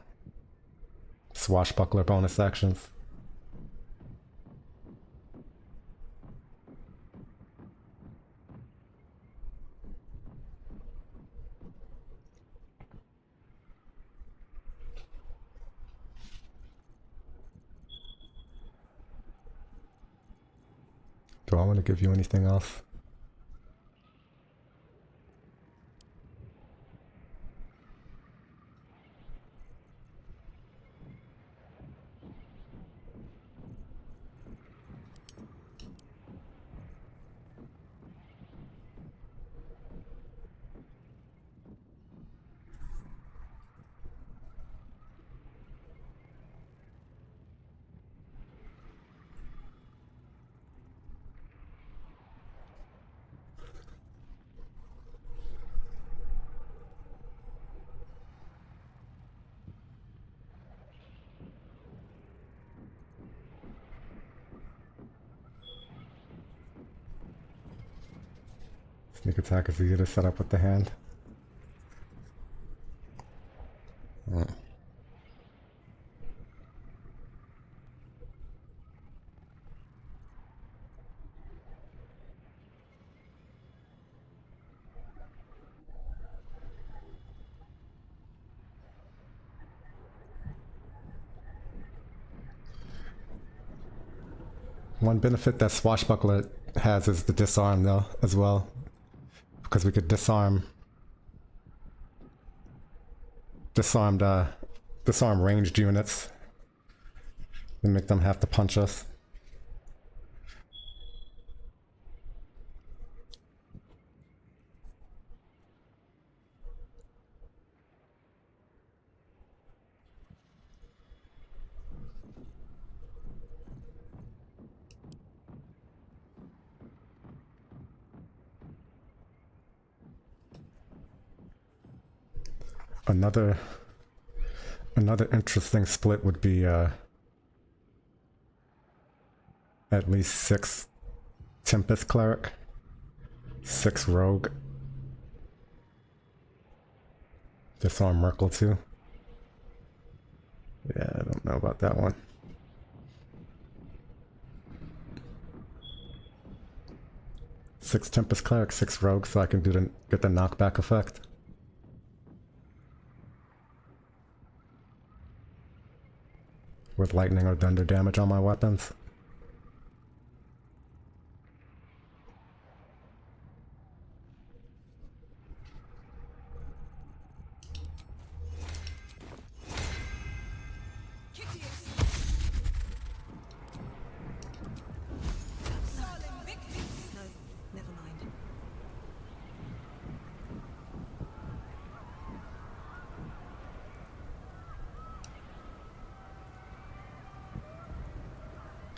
swashbuckler bonus actions. Do I want to give you anything else? Sneak attack is easy to set up with the hand. One benefit that Swashbuckler has is the disarm though, as well. Because we could disarm ranged units and make them have to punch us. Another interesting split would be at least 6 Tempest Cleric, 6 Rogue. Disarm Merkle too. Yeah, I don't know about that one. Six Tempest Cleric, 6 Rogue, so I can get the knockback effect. With lightning or thunder damage on my weapons.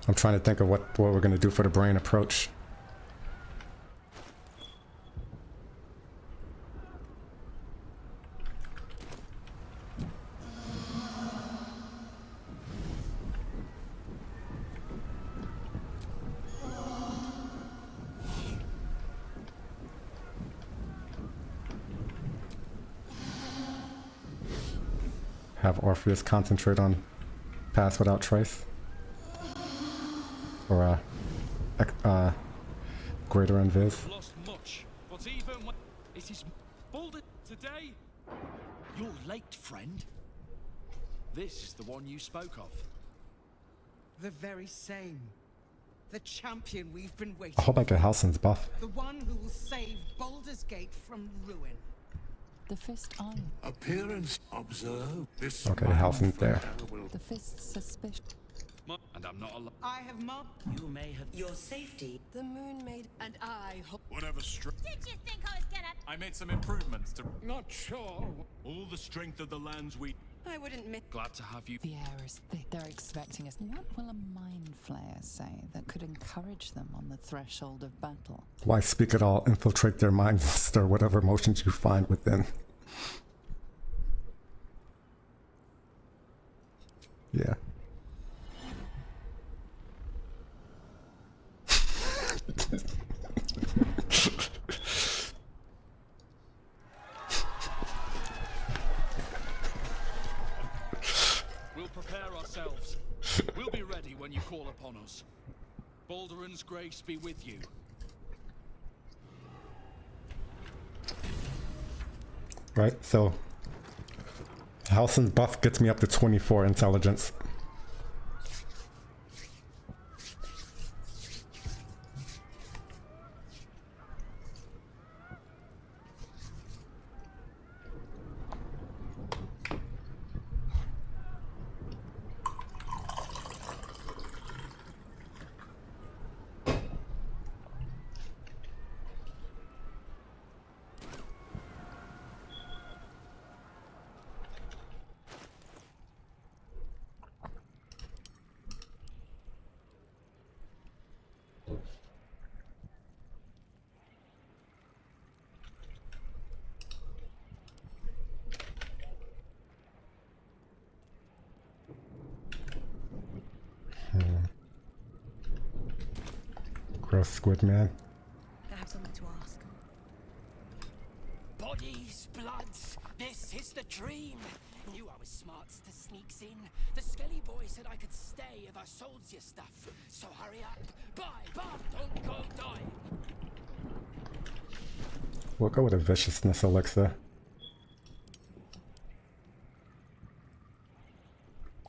I'm trying to think of what we're going to do for the brain approach. Have Orpheus concentrate on Pass Without Trace. Or Greater Invis. Lost much, but even when it is bolded today, you're late, friend. This is the one you spoke of. The very same. The champion we've been waiting I hope I get Halsin's buff. The one who will save Baldur's Gate from ruin. The fist eye. Appearance observe this. Okay, Halsin's there. The fist's suspicion. And I'm not alone. I have marked. You may have Your safety. The moon made, and I hope. Whatever strength. Did you think I was gonna? I made some improvements to. not sure. All the strength of the lands we. I wouldn't miss. Glad to have you. The air is thick. They're expecting us. What will a mind flayer say that could encourage them on the threshold of battle? Why speak at all? Infiltrate their minds or whatever emotions you find within. Yeah. We'll prepare ourselves. We'll be ready when you call upon us. Balduran's grace be with you. Right, so Halsin's buff gets me up to 24 intelligence. Gross squid man. I have something to ask. Bodies, bloods, this is the dream. Knew I was smart to sneaks in. The Skelly boy said I could stay if I sold your stuff. So hurry up, buy, don't go dying. We'll go with a viciousness elixir.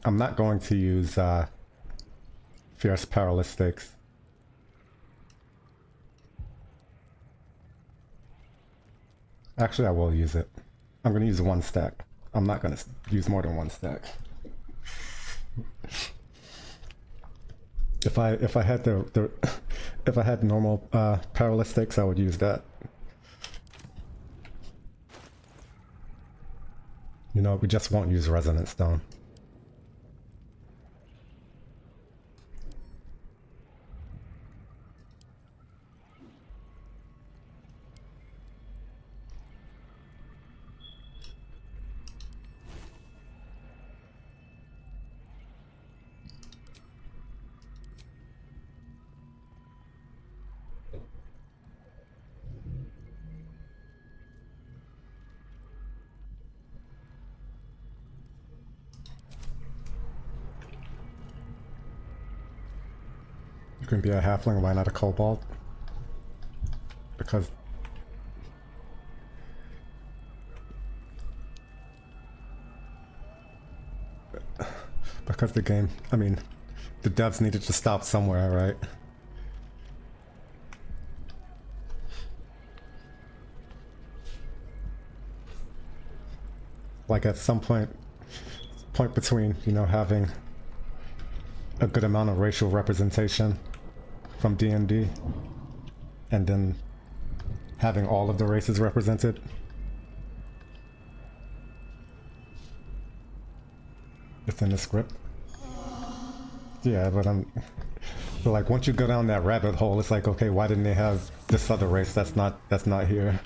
I'm not going to use fierce perilous stakes. Actually, I will use it. I'm going to use one stack. I'm not going to use more than one stack. If I had the if I had normal perilous stakes, I would use that. You know, we just won't use resonance stone. You can be a halfling, why not a kobold? Because the game, I mean, the devs needed to stop somewhere, right? Like at some point between, you know, having a good amount of racial representation from D&D and then having all of the races represented. It's in the script. Yeah, but like once you go down that rabbit hole, it's like, okay, why didn't they have this other race that's not here?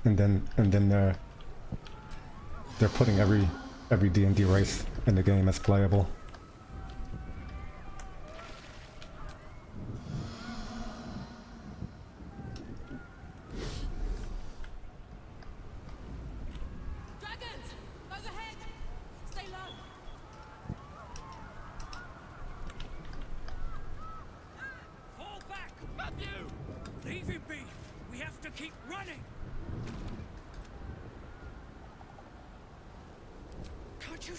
And then they're putting every D&D race in the game as playable. Leave him be! We have to keep running! Can't you...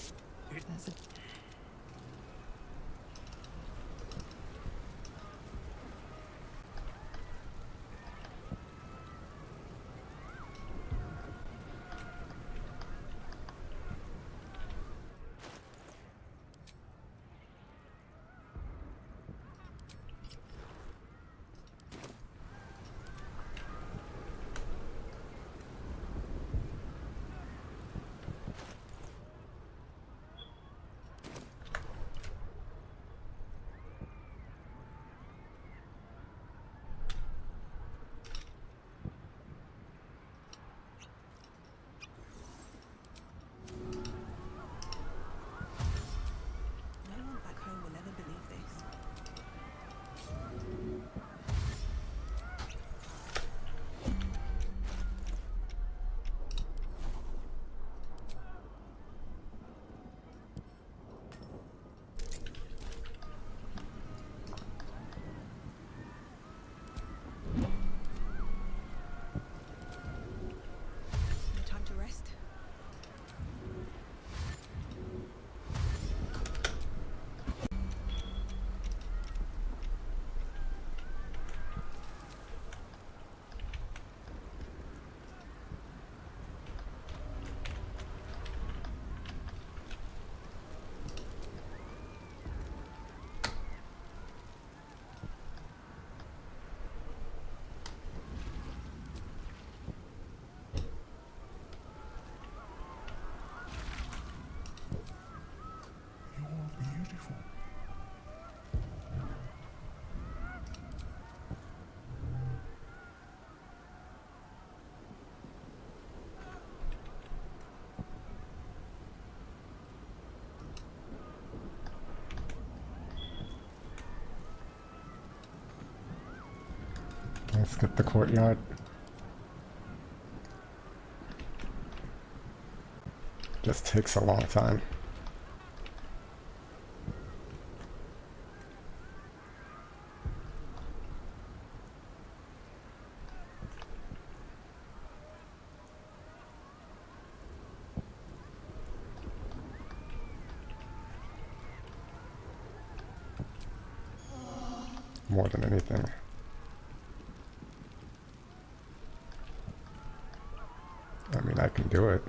beautiful. Let's skip the courtyard. Just takes a long time. More than anything. I mean, I can do it.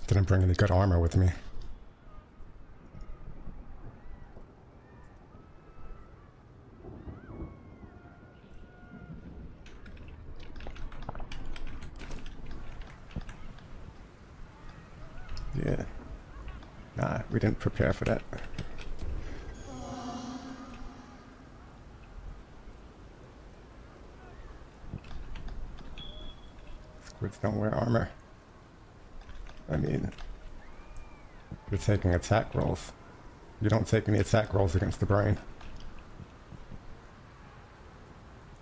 Didn't bring any good armor with me. Yeah. Nah, we didn't prepare for that. Squids don't wear armor. I mean, you're taking attack rolls. You don't take any attack rolls against the brain.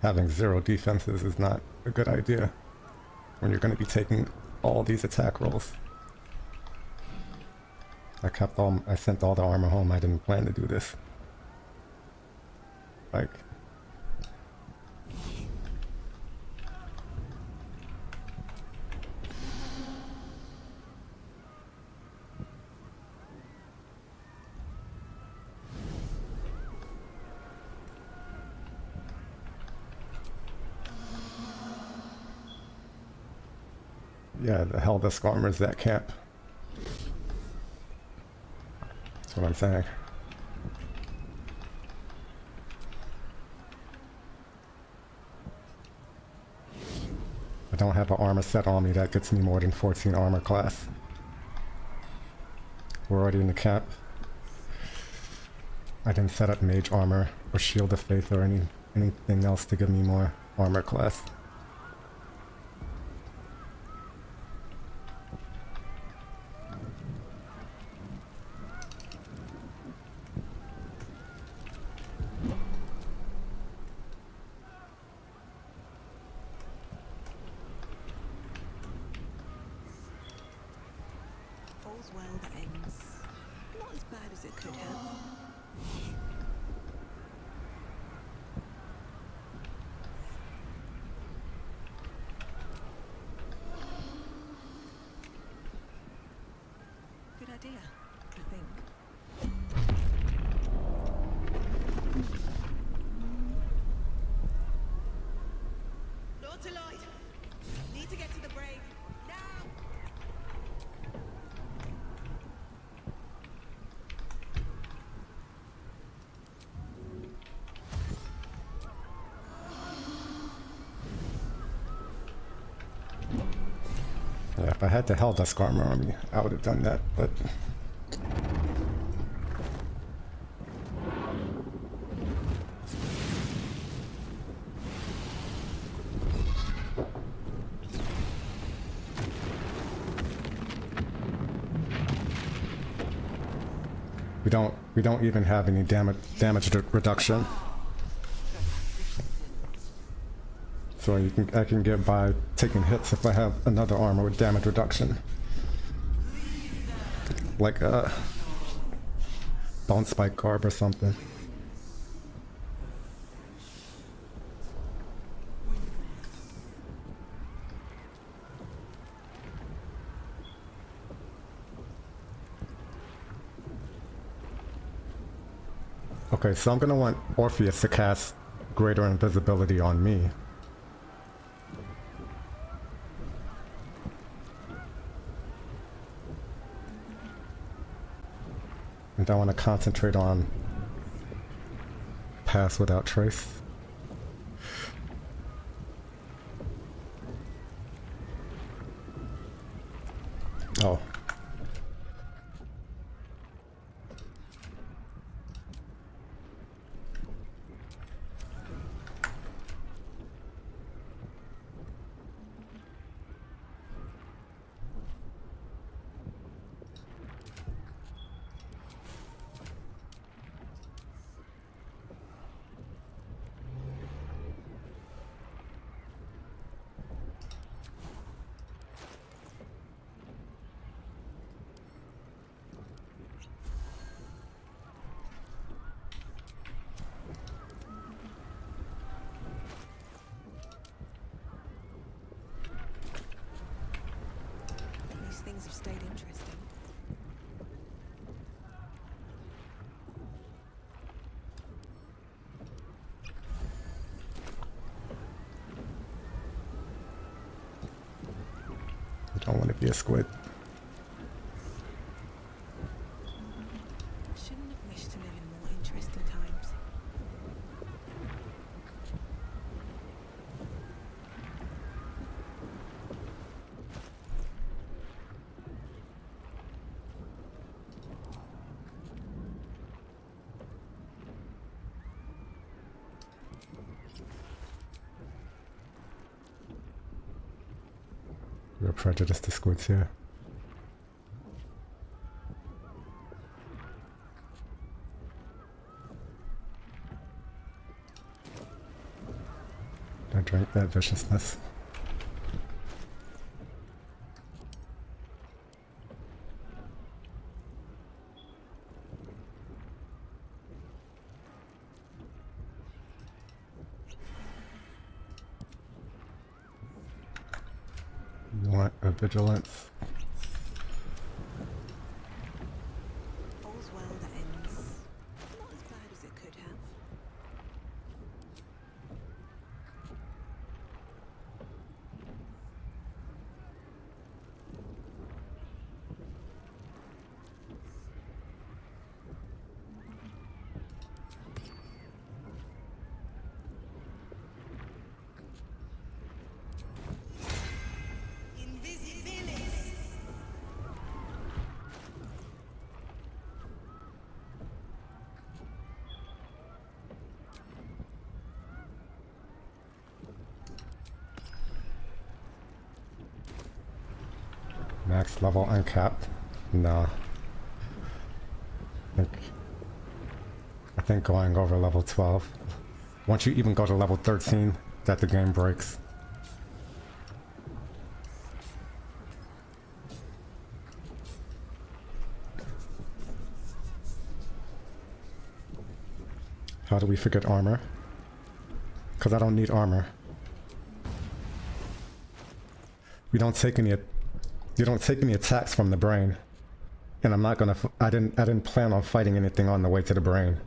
Having 0 defenses is not a good idea when you're going to be taking all these attack rolls. I sent all the armor home. I didn't plan to do this. Like, yeah, the Heldusk armor's that camp. That's what I'm saying. I don't have an armor set on me that gets me more than 14 armor class. We're already in the camp. I didn't set up mage armor or shield of faith or anything else to give me more armor class. All's well that ends. Not as bad as it could have. Good idea, I think. Nautiloid! Need to get to the break. Now! Yeah, if I had the Heldusk armor on me, I would have done that, but... We don't even have any damage reduction. So I can get by taking hits if I have another armor with damage reduction. Like a Bone Spike Garb or something. Okay, so I'm gonna want Orpheus to cast Greater Invisibility on me. And I want to concentrate on Pass Without Trace. Oh. These things have stayed interesting. I don't want to be a squid. Shouldn't have wished to live in more interesting times. We're prejudiced to squids here. I drank that viciousness. You want a vigilance? All's well that ends. Not as bad as it could have. Max level uncapped? Nah. I think going over level 12. Once you even go to level 13, that the game breaks. How do we forget armor? Because I don't need armor. We don't take any. You don't take any attacks from the brain, and I'm not gonna. I didn't plan on fighting anything on the way to the brain.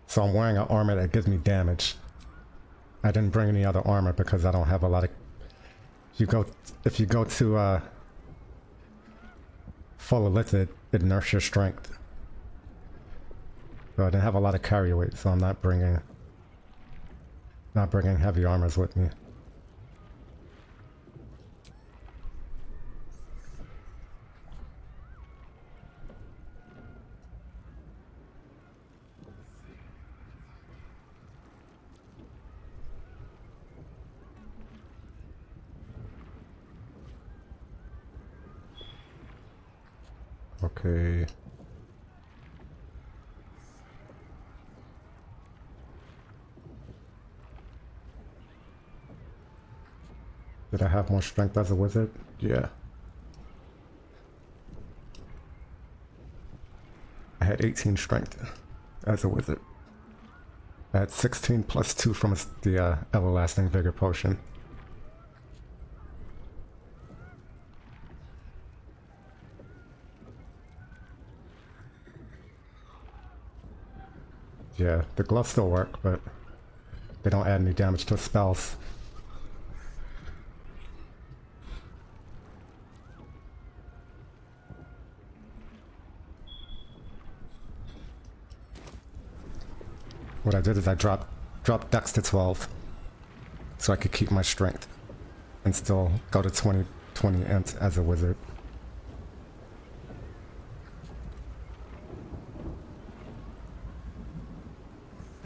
So I'm wearing an armor that gives me damage. I didn't bring any other armor because I don't have a lot of. If you go to full Illithid, it nerfs your strength. So I didn't have a lot of carry weight, so I'm not bringing heavy armors with me. Okay. Did I have more strength as a wizard? Yeah. I had 18 strength as a wizard. I had 16 plus 2 from the Everlasting Vigor potion. Yeah, the gloves still work, but they don't add any damage to spells. What I did is I dropped Dex to 12 so I could keep my strength and still go to 20 int as a wizard.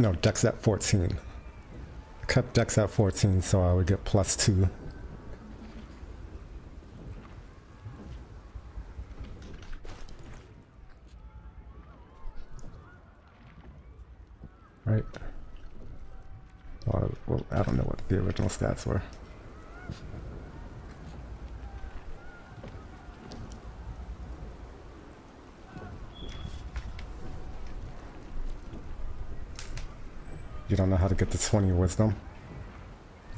No, Dex at 14. I kept Dex at 14 so I would get +2. Right? Well, I don't know what the original stats were. You don't know how to get to 20 wisdom?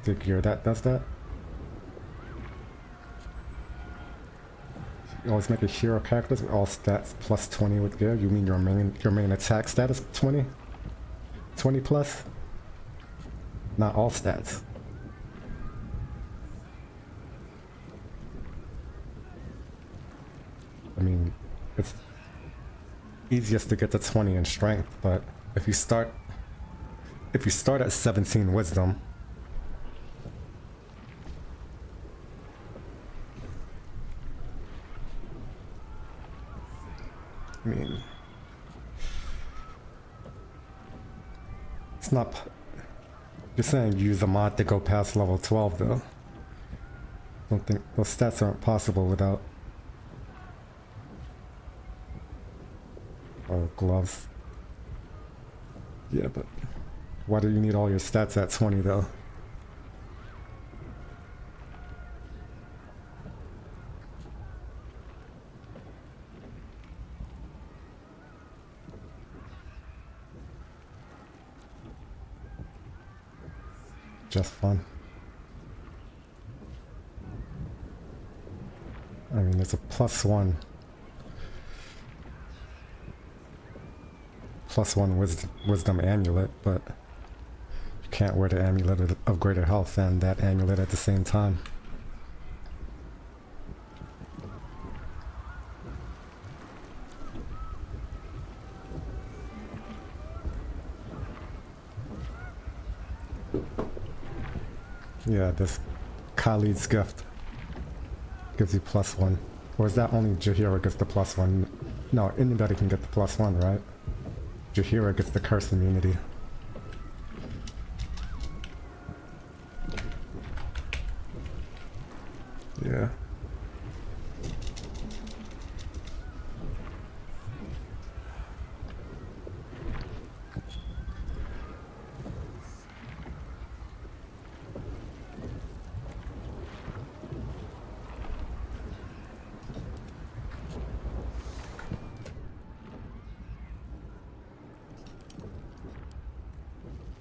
The gear that does that? You always make a hero characters with all stats +20 with gear? You mean your main attack status 20? 20 plus? Not all stats. I mean, it's easiest to get to 20 in strength, but if you start at 17 wisdom, I mean, it's not. You're saying use a mod to go past level 12, though. I don't think those stats aren't possible without gloves. Yeah, but why do you need all your stats at 20, though? Just fun. I mean, it's a +1 wisdom amulet, but you can't wear the amulet of greater health and that amulet at the same time. Yeah, this Khalid's gift gives you +1. Or is that only Jaheira gets the +1? No, anybody can get the +1, right? Jaheira gets the curse immunity. Yeah.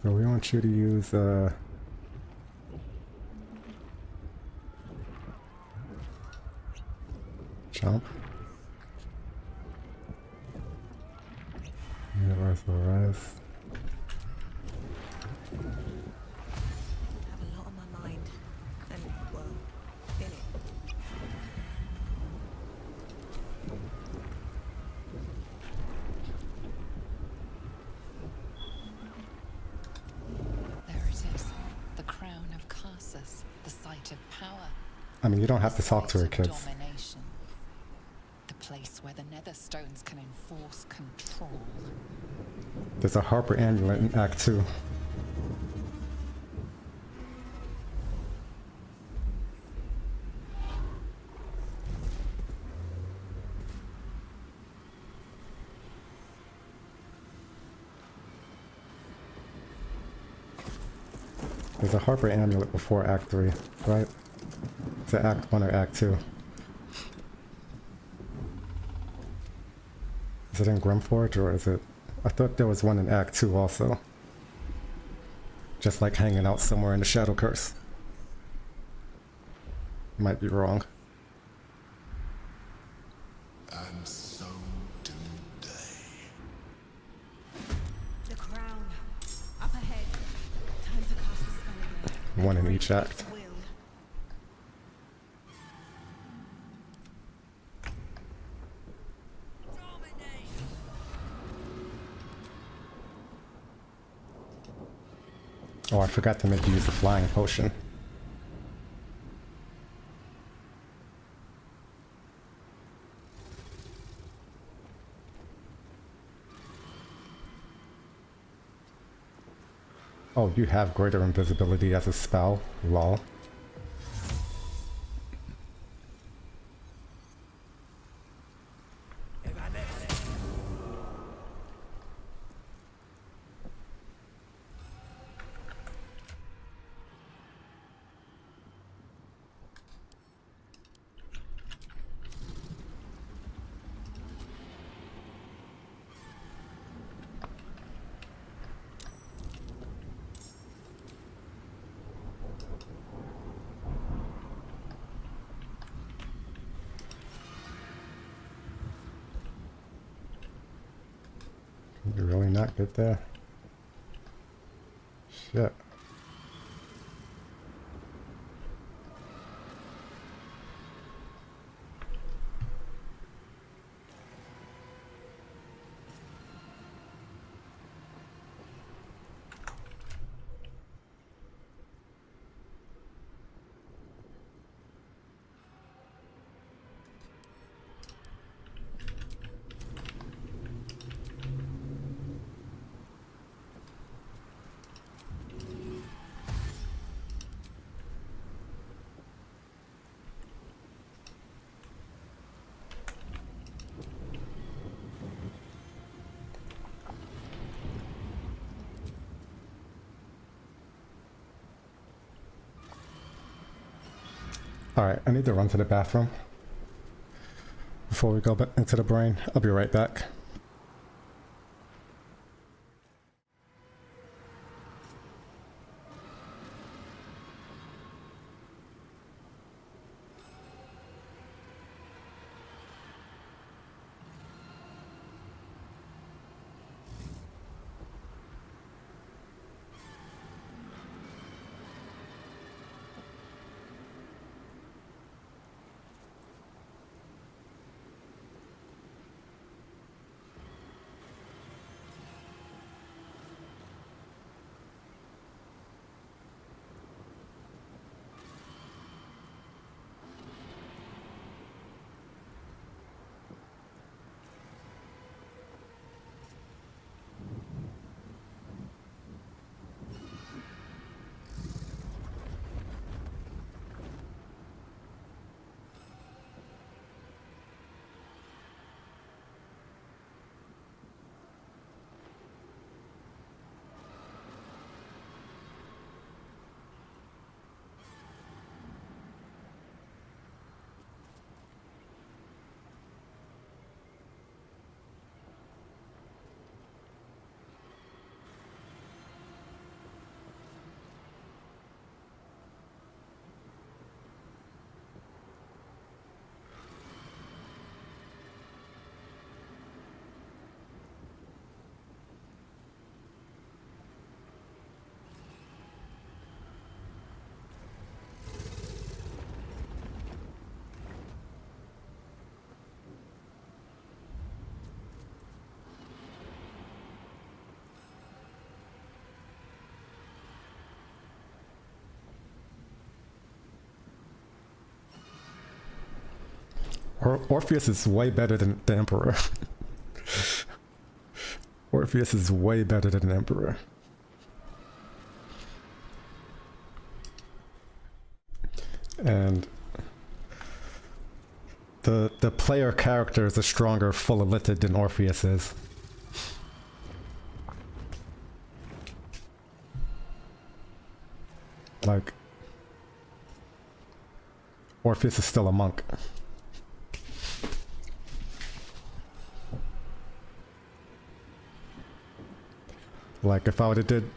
So we want you to use jump. Universal rise. Have a lot on my mind. And, well, in it. There it is. The crown of Karsus, the site of power. I mean, you don't have to talk to her, kids. Domination. The place where the Netherstones can enforce control. There's a Harper amulet in Act 2. There's a Harbor Amulet before Act 3, right? Is it Act 1 or Act 2? Is it in Grimforge or is it... I thought there was one in Act 2 also. Just like hanging out somewhere in the Shadow Curse. Might be wrong. And so do they. The crown. Up ahead. Time to cast a spell again. One in each act. Oh, I forgot to make you use the flying potion. Oh, you have greater invisibility as a spell? Lol. You're really not good there. Shit. Alright, I need to run to the bathroom before we go back into the brain. I'll be right back. Orpheus is way better than the Emperor. Orpheus is way better than the Emperor. And the player character is a stronger full Lithid than Orpheus is. Like, Orpheus is still a monk. Like, if I would have did...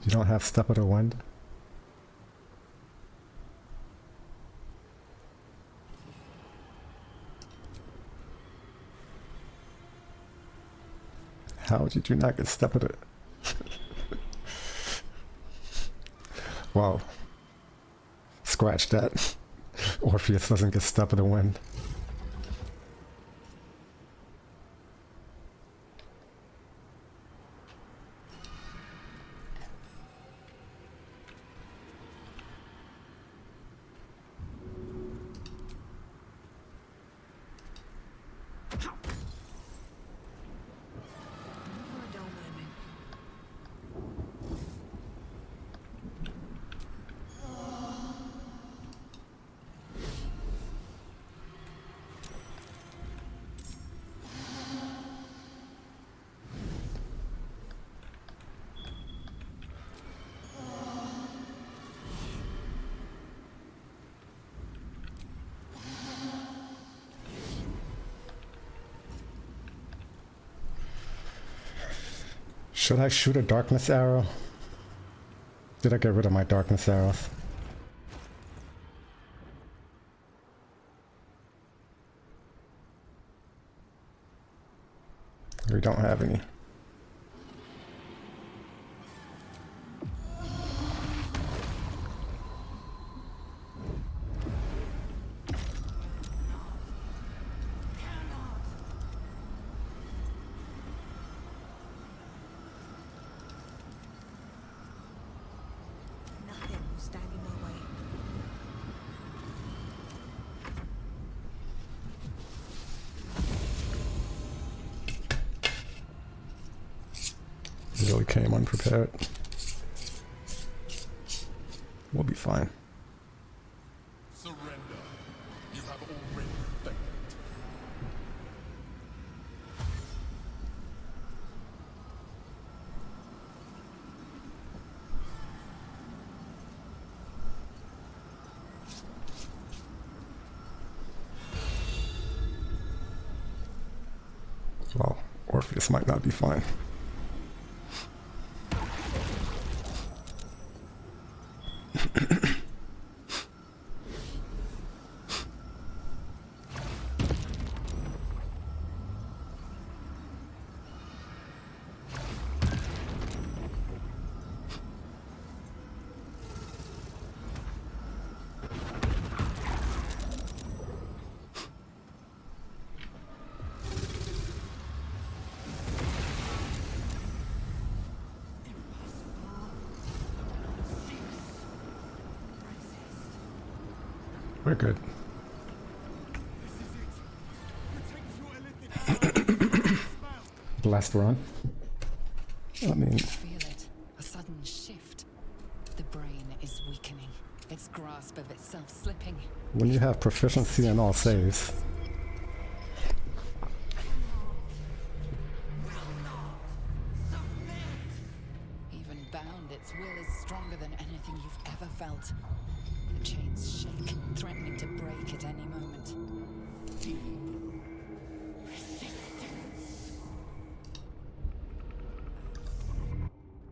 You don't have Step of the Wind? How did you not get Step of the... Wow. Scratch that. Orpheus doesn't get Step of the Wind. Should I shoot a darkness arrow? Did I get rid of my darkness arrows? We don't have any. Really came unprepared. We'll be fine. Surrender. You have already failed. Well, Orpheus might not be fine. We're good. Blast run. I mean... Feel it. A sudden shift. The brain is weakening. Its grasp of itself slipping. When you have proficiency in all saves... Even bound, its will is stronger than anything you've ever felt. The chains shake, threatening to break at any moment.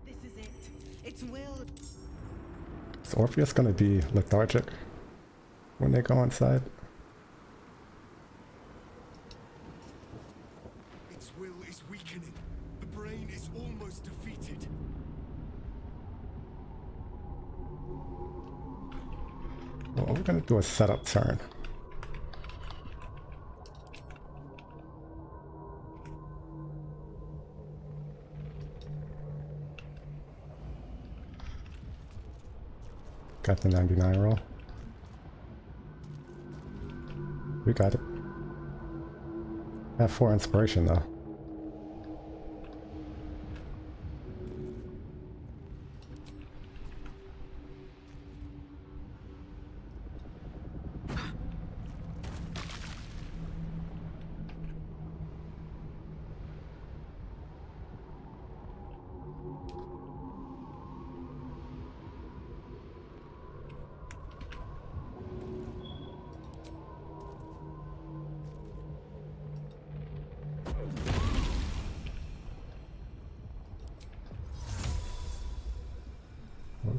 This is it. Its will. Is Orpheus gonna be lethargic when they go inside? Its will is weakening. The brain is almost defeated. Well, we're gonna do a setup turn. Got the 99 roll. We got it. Have 4 inspiration though.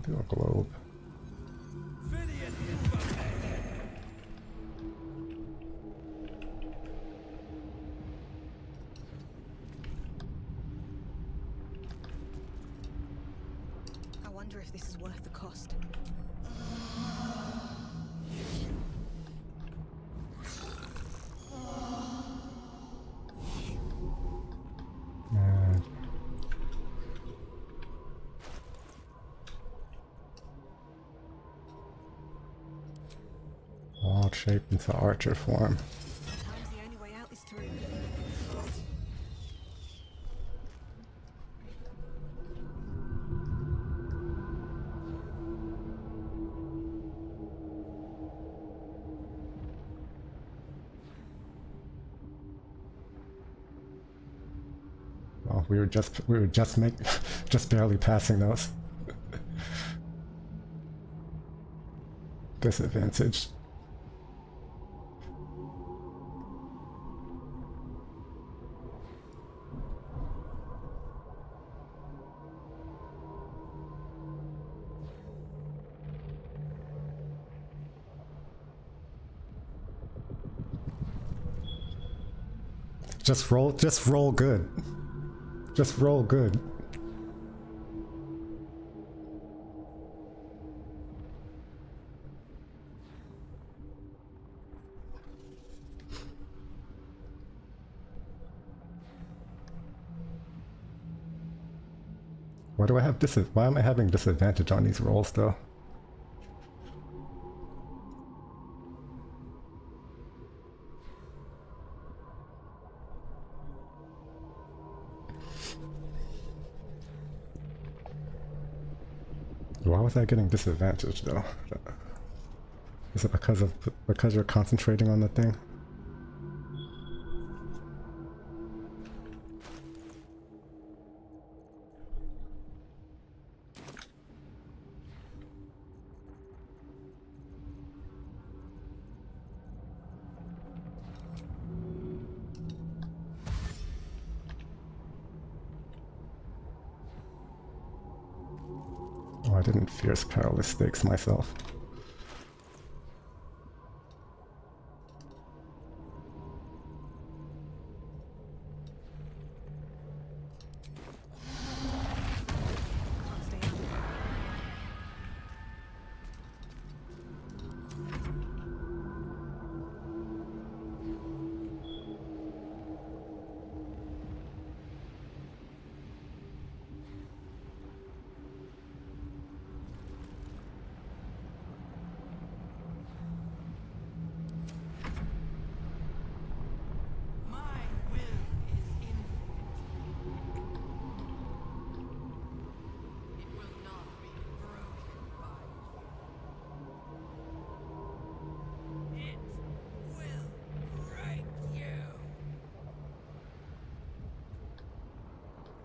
We'll do a globe. I wonder if this is worth the cost. All shaped into archer form. Sometimes the only way out is through. Well, we were just just barely passing those. Disadvantage. Just roll good. Just roll good. Why do I have why am I having disadvantage on these rolls though? Why was I getting disadvantaged though? Is it because you're concentrating on the thing? Oh, I didn't fierce perilous stakes myself.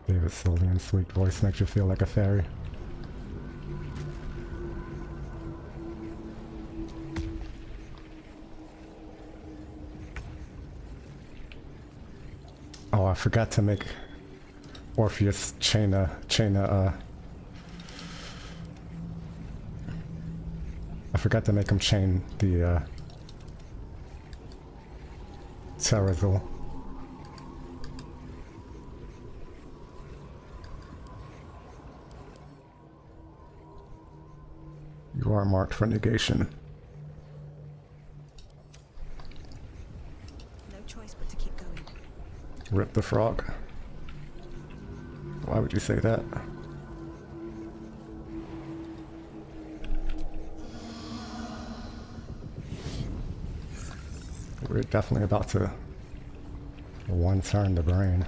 David Sylvian's sweet voice makes you feel like a fairy. Oh, I forgot to make Orpheus chain I forgot to make him chain the Terrazil. You are marked for negation. No choice but to keep going. Rip the frog. Why would you say that? We're definitely about to one turn the brain.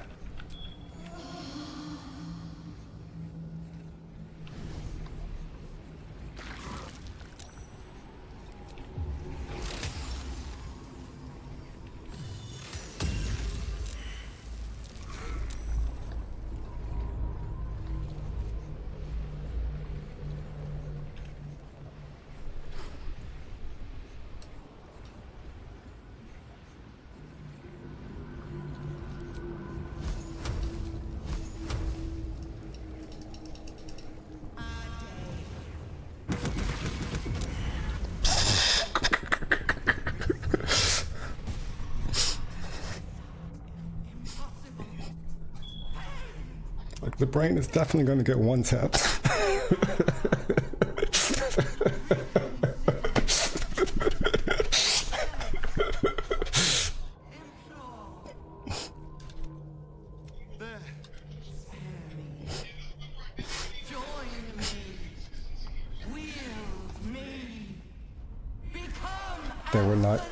brain is definitely going to get one tapped.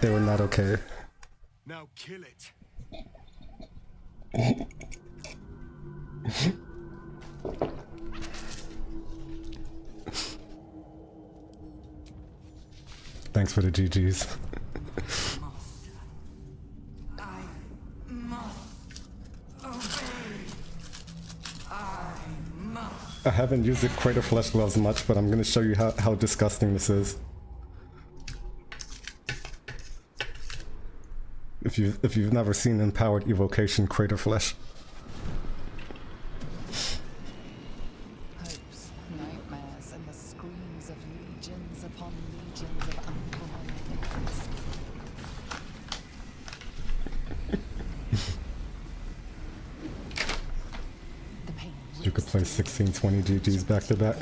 They were not okay. Now kill it. Thanks for the GGs. I haven't used the Crater Flesh Gloves much, but I'm going to show you how disgusting this is. If you've never seen Empowered Evocation Crater Flesh. Hopes, nightmares, and the screams of legions upon legions of unborn things. You could play 16, 20 GGs back to back.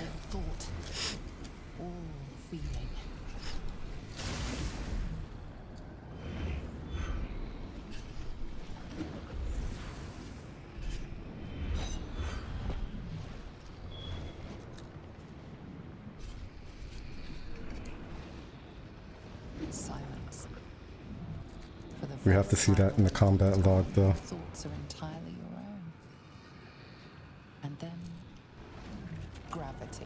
Silence. We have to see that in the combat log though. Thoughts are entirely your own. And then gravity.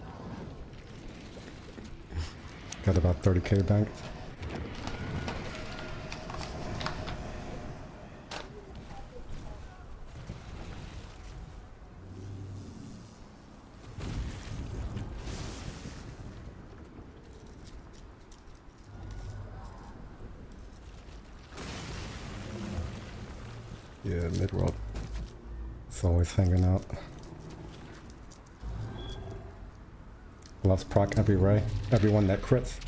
Got about 30k banked. Yeah, mid-world. It's always hanging out. Loves proc every ray. Everyone that crits.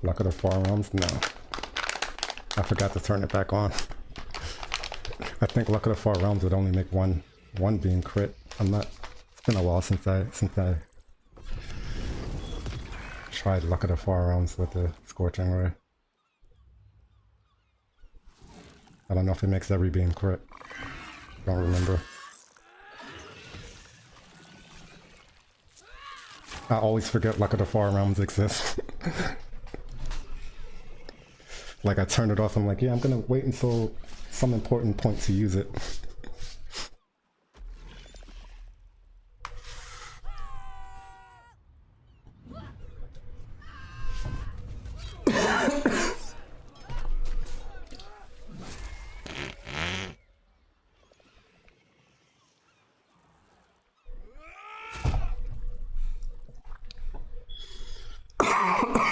Luck of the Forearms? No. I forgot to turn it back on. I think Luck of the Forearms would only make one beam crit. I'm not. It's been a while since I tried Luck of the Forearms with the Scorching Ray. I don't know if it makes every beam crit. Don't remember. I always forget Luck of the Forearms exists. Like I turn it off, I'm like, yeah, I'm gonna wait until some important point to use it.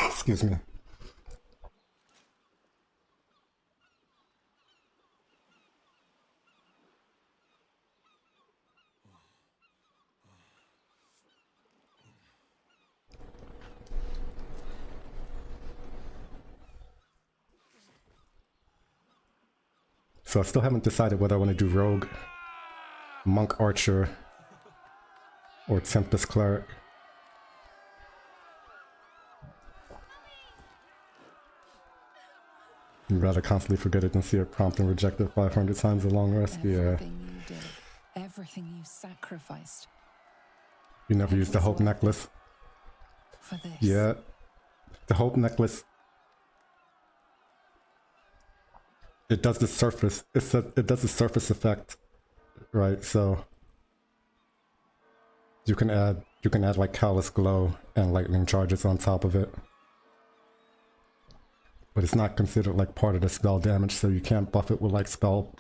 Excuse me. So I still haven't decided whether I want to do Rogue, Monk Archer, or Tempest Cleric. You'd rather constantly forget it than see it prompt and reject it 500 times a long rest? Yeah. Everything you did, everything you sacrificed. You never used the Hope Necklace? For this. Yeah. The Hope Necklace, it does the surface, it does the surface effect, right? So you can add like Callous Glow and Lightning Charges on top of it. But it's not considered like part of the spell damage, so you can't buff it with like spell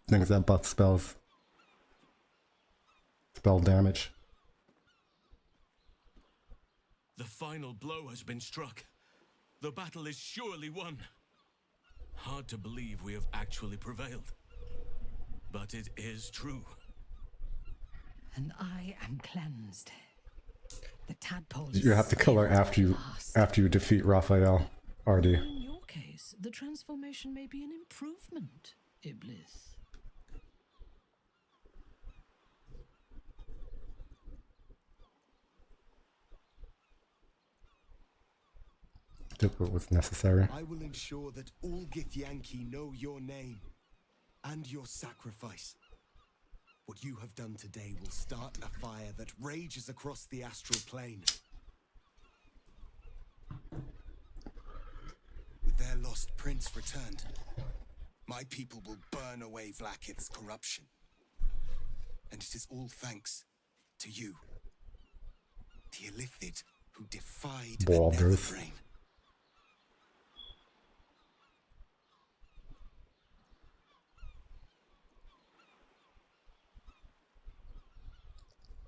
things that buff spells. spell damage. The final blow has been struck. The battle is surely won. Hard to believe we have actually prevailed. But it is true. And I am cleansed. The tadpole. You have to kill her after you defeat Raphael, Artie. In your case, the transformation may be an improvement, Iblis. Did what was necessary. I will ensure that all Githyanki know your name and your sacrifice. What you have done today will start a fire that rages across the astral plane. With their lost prince returned, my people will burn away Vlaakith's corruption. And it is all thanks to you, the Illithid who defied the Baldur's. Netherbrain.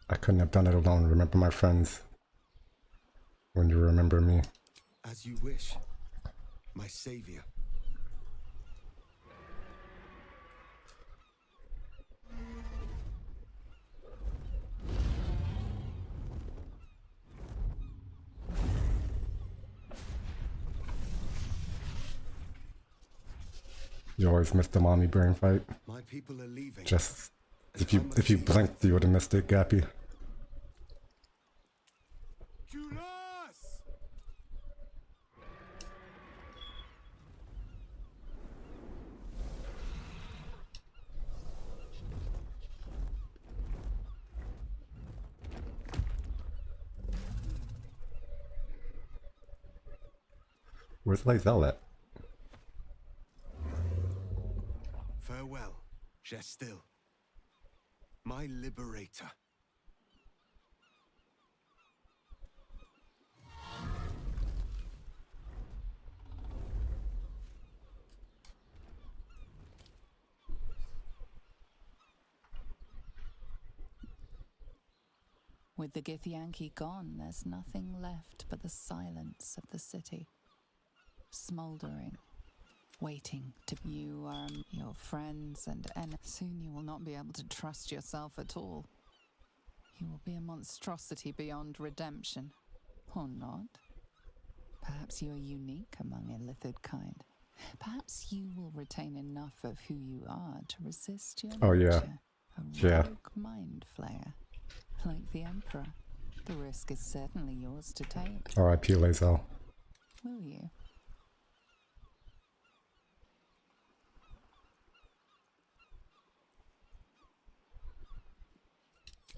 I couldn't have done it alone. Remember my friends when you remember me. As you wish, my savior. You always missed the mommy brain fight. My people are leaving. Just if you blinked, you would have missed it, Gappy. Where's Lae'zel at? Farewell, Gestil, my liberator. With the Githyanki gone, there's nothing left but the silence of the city. Smoldering, waiting to you, your friends and soon you will not be able to trust yourself at all. You will be a monstrosity beyond redemption, or not. Perhaps you are unique among Illithid kind. Perhaps you will retain enough of who you are to resist your Oh, nature. yeah. A rogue mind flayer, like the Emperor. The risk is certainly yours to take. R.I.P. Lae'zel. Will you?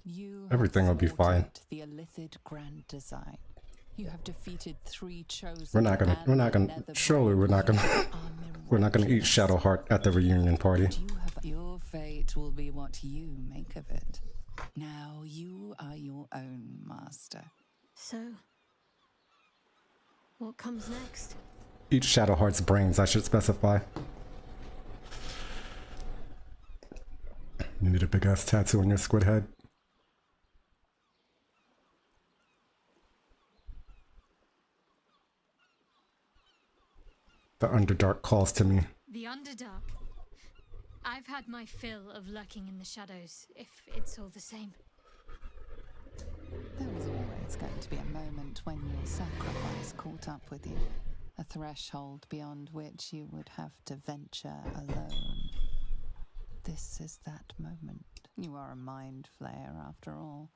You Everything will be fine. The Illithid grand design. You have defeated 3 chosen. We're not gonna. Surely we're not gonna. We're not gonna eat Shadowheart at the reunion party. Your fate will be what you make of it. Now you are your own master. So, what comes next? Eat Shadowheart's brains, I should specify. You need a big ass tattoo on your squid head. The Underdark calls to me. The Underdark. I've had my fill of lurking in the shadows, if it's all the same. There was always going to be a moment when your sacrifice caught up with you. A threshold beyond which you would have to venture alone. This is that moment. You are a mind flayer after all.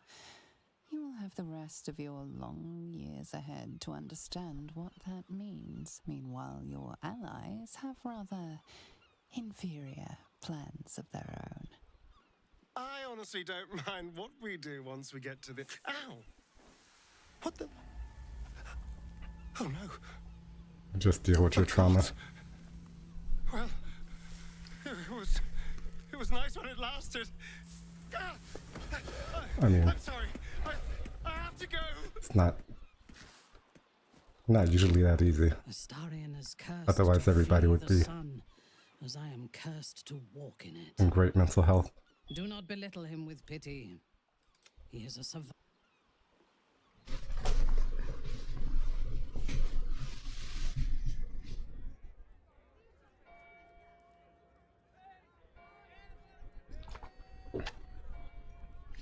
You will have the rest of your long years ahead to understand what that means. Meanwhile, your allies have rather inferior plans of their own. I honestly don't mind what we do once we get to the... Ow! What the... Oh no. Just deal with your trauma. Well, it was nice when it lasted. I mean, I'm sorry. I have to go. it's not usually that easy. Astarion is cursed. Otherwise, to everybody flee would the be sun, as I am cursed to walk in it. in great mental health. Do not belittle him with pity. He is a survivor.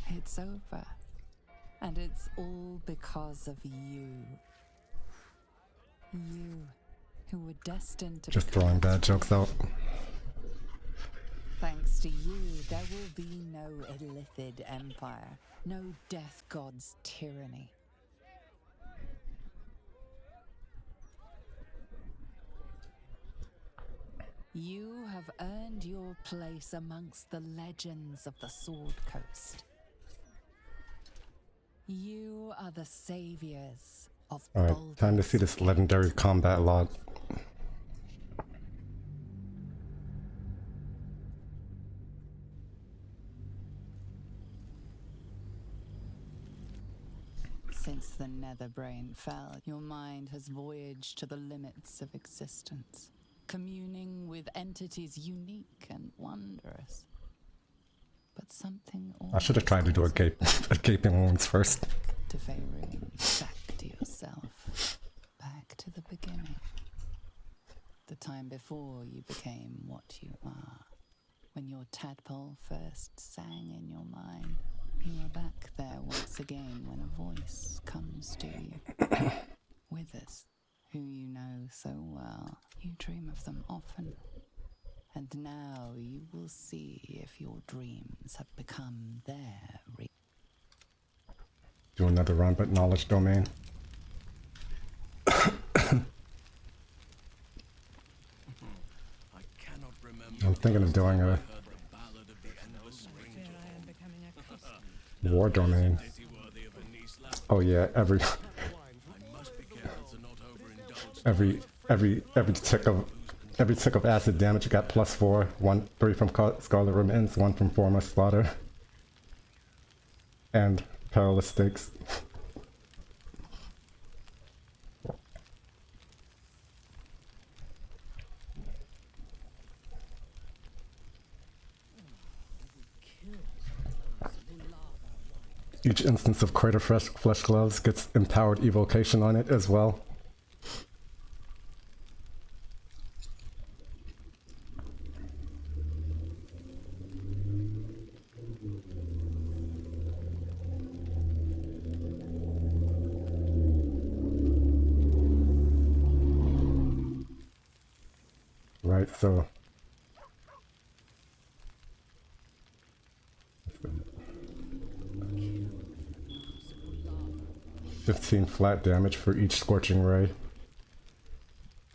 It's over. And it's all because of you. You, who were destined to Just throwing bad jokes out. Thanks to you, there will be no Illithid empire, no death god's tyranny. You have earned your place amongst the legends of the Sword Coast. You are the saviors of Alright, time to see this legendary combat log. Since the Netherbrain fell, your mind has voyaged to the limits of existence, communing with entities unique and wondrous. But something I should have tried to do a gaping wounds first. to Faerun, back to yourself, back to the beginning. The time before you became what you are. When your tadpole first sang in your mind, you are back there once again when a voice comes to you. Withers, who you know so well, you dream of them often. And now you will see if your dreams have become their reality. Do another run, but knowledge domain. I'm thinking of doing a war domain. Oh yeah, every tick of acid damage you got +4, 3 from Scarlet Remittance, 1 from Formless Slaughter, and Perilous Stakes. Each instance of Crater Flesh Gloves gets empowered evocation on it as well. Right, so 15 flat damage for each Scorching Ray.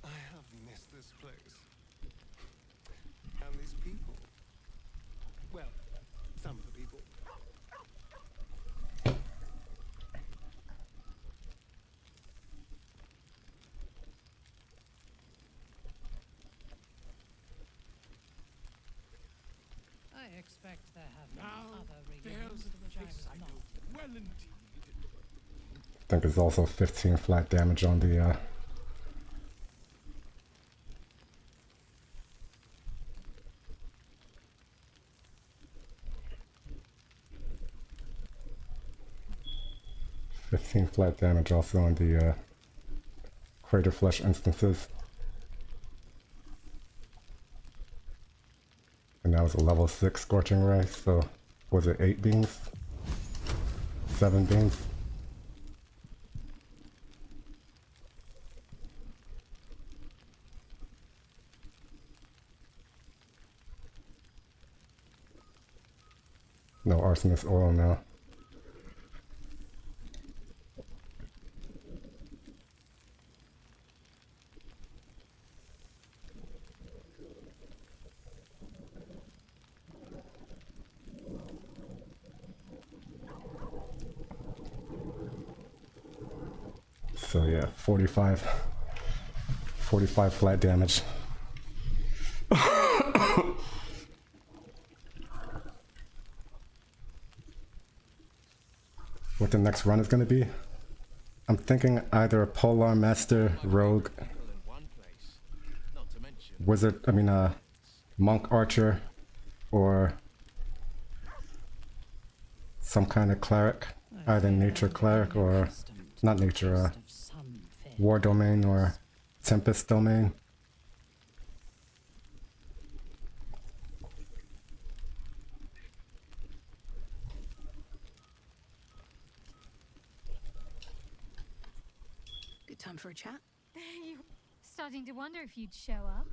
I have missed this place. And these people. Well, some of the people. I expect there have been Now other there's regions to which I this was I not. know well indeed. I think there's also 15 flat damage on the flat damage also on the Crater Flesh instances. And that was a level 6 Scorching Ray, so was it 8 beams? 7 beams? No arsonist oil now. So yeah, 45 flat damage. What the next run is going to be? I'm thinking either a Polar Master, Rogue, Wizard, Monk Archer, or some kind of cleric, either nature cleric or not nature, war domain or tempest domain. Good time for a chat. You starting to wonder if you'd show up?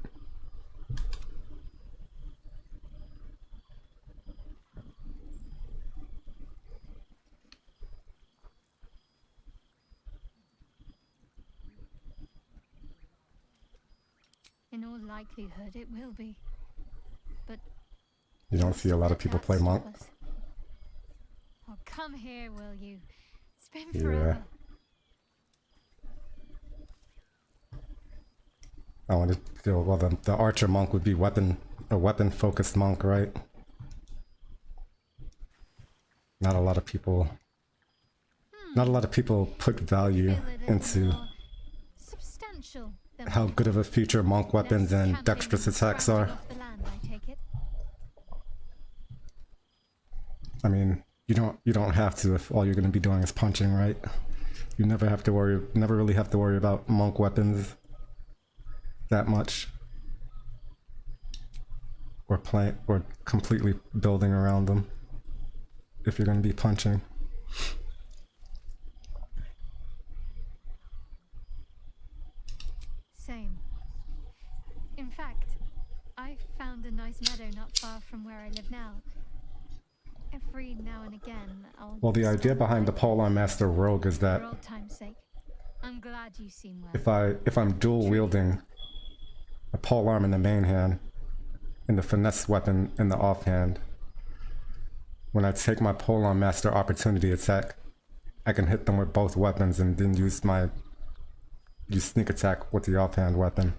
In all likelihood, it will be. But You don't see a lot of people play monk. oh, come here, will you? It's been Yeah. forever. I want to feel, well, the archer monk would be a weapon focused monk, right? Not a lot of people put value into Substantial. how good of a feature monk weapons and dexterous attacks are. Off the land, I take it. I mean, you don't have to if all you're going to be doing is punching, right? You never really have to worry about monk weapons that much. Or completely building around them if you're going to be punching. Same. In fact, I found a nice meadow not far from where I live now. Every now and again, I'll... Well, the idea behind the Polearm Master Rogue is that For old time's sake. I'm glad you seem well. if I'm dual wielding a polearm in the main hand and the finesse weapon in the offhand, when I take my Polearm Master opportunity attack, I can hit them with both weapons and then use sneak attack with the offhand weapon.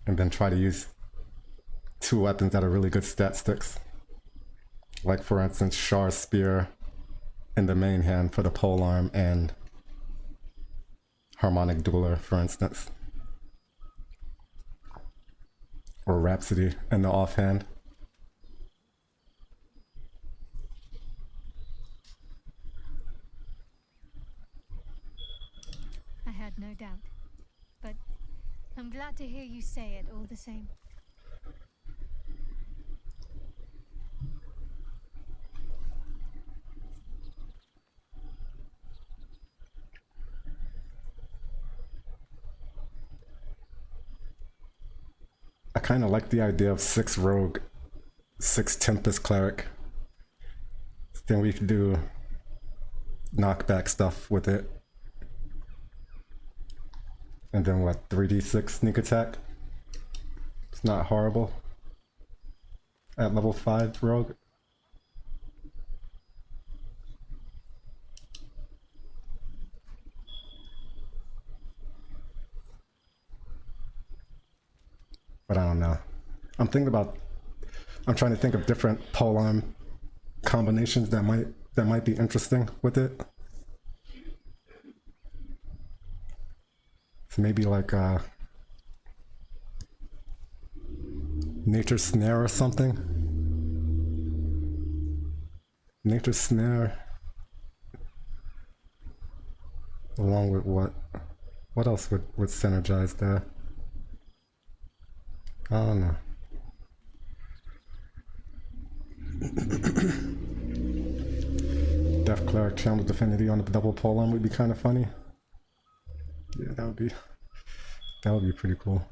And then try to use two weapons that are really good stat sticks. Like for instance, Char's Spear in the main hand for the polearm and Harmonic Dueler, for instance. Or Rhapsody in the offhand. I had no doubt. But I'm glad to hear you say it all the same. I kind of like the idea of 6 rogue, 6 tempest cleric. Then we could do knockback stuff with it. And then what, 3d6 sneak attack? It's not horrible. At level 5 rogue. But I don't know. I'm trying to think of different polearm combinations that might be interesting with it. So maybe like Nature Snare or something. Nature Snare. Along with what? What else would synergize there? I don't know. Death Cleric Channel Divinity on the double polearm would be kind of funny. Yeah, that would be pretty cool.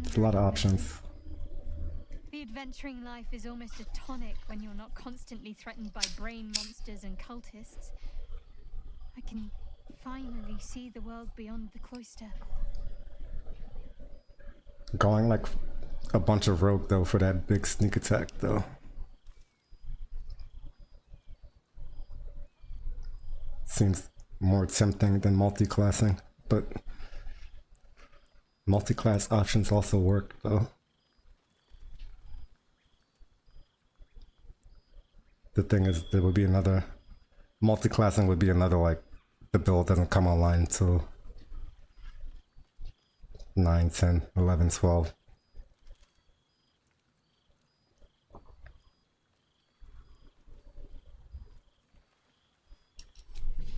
There's a lot of options. The adventuring life is almost a tonic when you're not constantly threatened by brain monsters and cultists. I can finally see the world beyond the cloister. Going like a bunch of rogue though for that big sneak attack though. Seems more tempting than multi-classing, but multi-class options also work though. The thing is, there would be another multi-classing would be another like the build doesn't come online until 9, 10, 11, 12.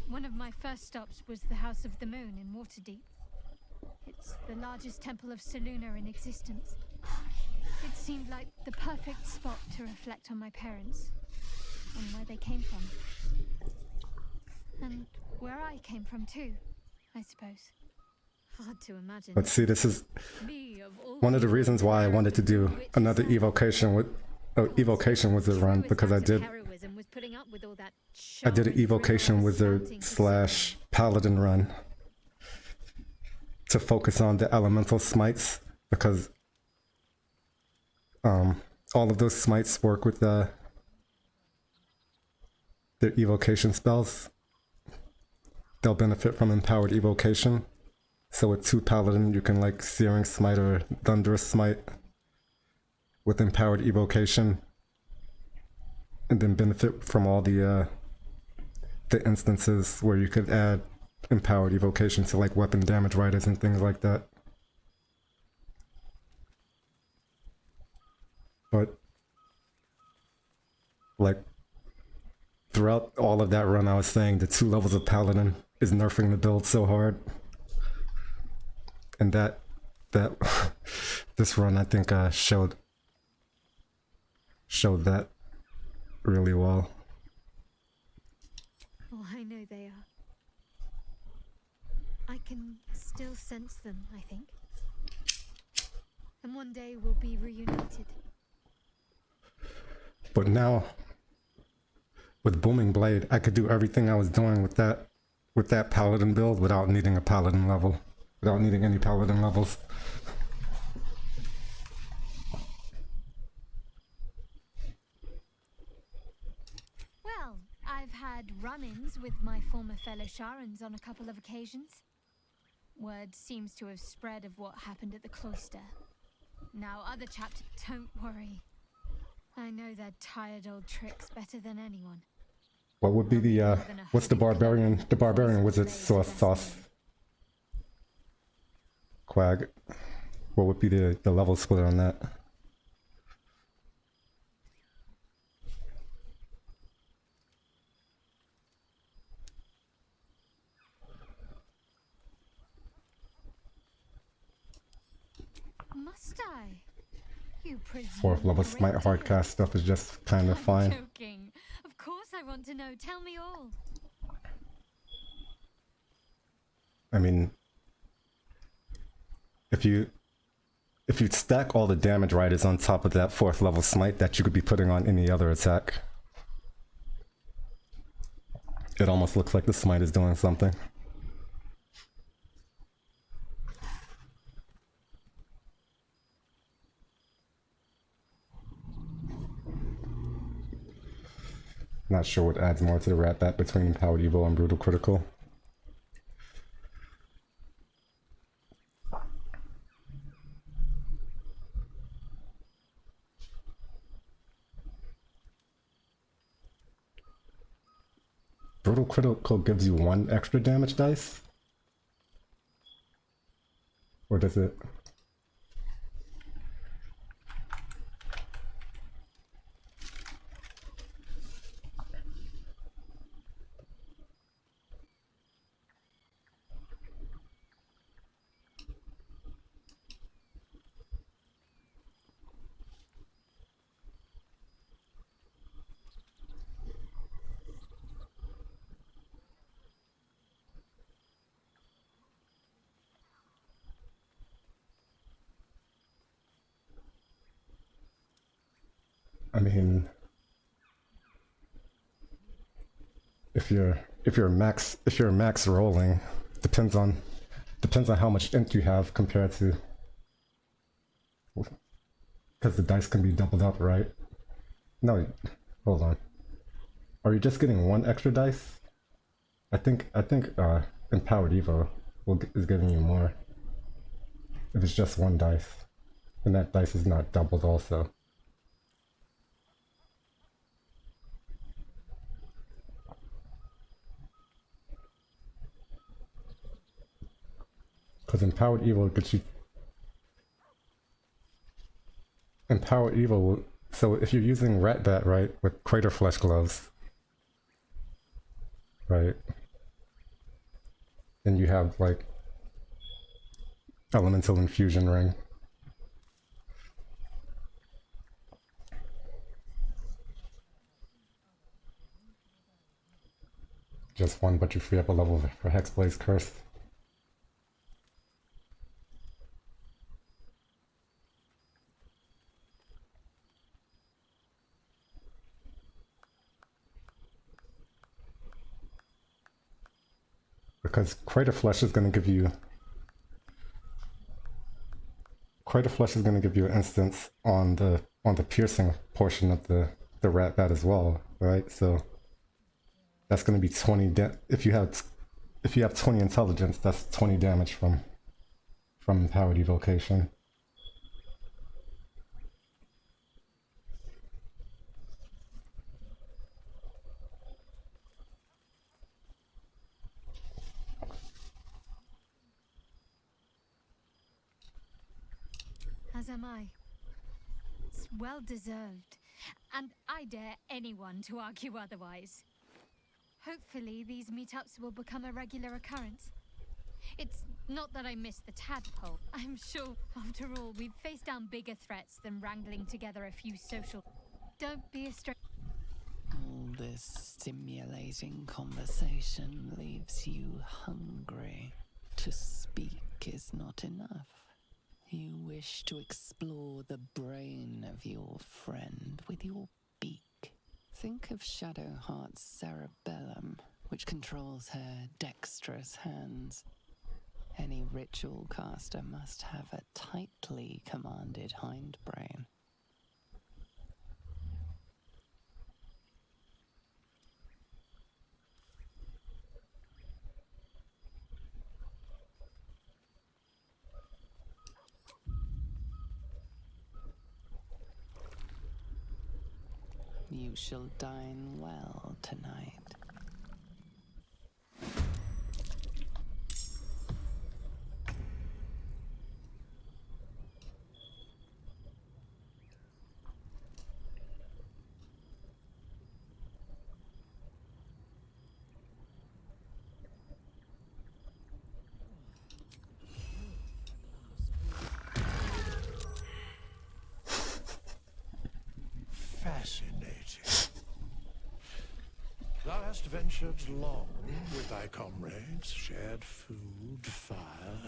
One of my first stops was the House of the Moon in Waterdeep. It's the largest temple of Selûne in existence. It seemed like the perfect spot to reflect on my parents and where they came from. And where I came from too, I suppose. Hard to imagine. But see, this is one of the reasons why I wanted to do another evocation with Wizard run, because I did an evocation wizard slash paladin run to focus on the elemental smites, because all of those smites work with their evocation spells. They'll benefit from empowered evocation. So with 2 paladin, you can like Searing Smite or Thunderous Smite with empowered evocation, and then benefit from all the instances where you could add empowered evocation to like weapon damage riders and things like that. But like throughout all of that run, I was saying the 2 levels of paladin is nerfing the build so hard, and that this run I think showed that really well. Oh, I know they are. I can still sense them, I think. And one day we'll be reunited. But now, with Booming Blade, I could do everything I was doing with that paladin build without needing a paladin level, without needing any paladin levels. Well, I've had run-ins with my former fellow Sharans on a couple of occasions. Word seems to have spread of what happened at the cloister. Now other chapters, don't worry. I know their tired old tricks better than anyone. What would be the what's the barbarian wizard sauce? Quag. What would be the level split on that? Must I? You presume 4th level Smite hardcast stuff is just kind of fine. Joking. Of course I want to know. Tell me all. I mean, if you stack all the damage riders on top of that 4th level Smite that you could be putting on any other attack, it almost looks like the Smite is doing something. Not sure what adds more to the Rat Bat between Empowered Evo and Brutal Critical. Brutal Critical gives you 1 extra damage dice? Or does it? I mean, if you're max rolling, depends on how much int you have compared to, because the dice can be doubled up, right? No, hold on. Are you just getting 1 extra dice? I think Empowered Evo is giving you more if it's just 1 dice, and that dice is not doubled also. Because Empowered Evil gets you... Empowered Evil... So if you're using Rat Bat, right, with Crater Flesh gloves, right, then you have, like, Elemental Infusion Ring. Just one, but you free up a level for Hexblade's Curse. Because Crater Flesh is going to give you... Crater Flesh is going to give you an instance on the piercing portion of the Rat Bat as well, right? So that's going to be 20 if you have 20 intelligence, that's 20 damage from Empowered Evocation. As am I. It's well deserved, and I dare anyone to argue otherwise. Hopefully these meetups will become a regular occurrence. It's not that I miss the tadpole. I'm sure, after all, we've faced down bigger threats than wrangling together a few social... Don't be a stray... All this stimulating conversation leaves you hungry. To speak is not enough. You wish to explore the brain of your friend with your beak. Think of Shadowheart's cerebellum, which controls her dexterous hands. Any ritual caster must have a tightly commanded hindbrain. You shall dine well tonight. Fascinating. Thou hast ventured long with thy comrades, shared food, fire,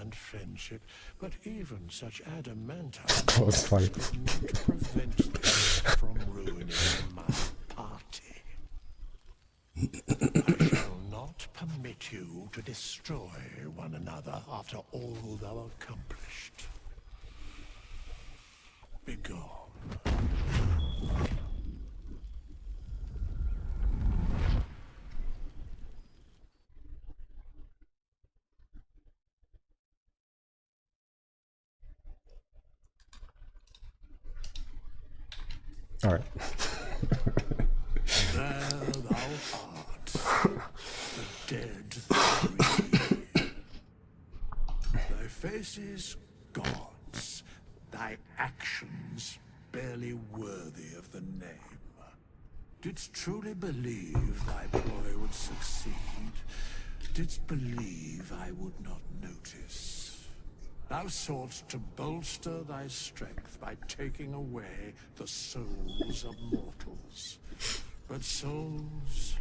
and friendship, but even such adamantine Close fight. couldn't prevent thee from ruining my party. I shall not permit you to destroy one another after all thou accomplished. Begone. All right. There thou art, the dead three. Thy face is God's, thy actions barely worthy of the name. Didst truly believe thy ploy would succeed? Didst believe I would not notice? Thou soughtst to bolster thy strength by taking away the souls of mortals. But souls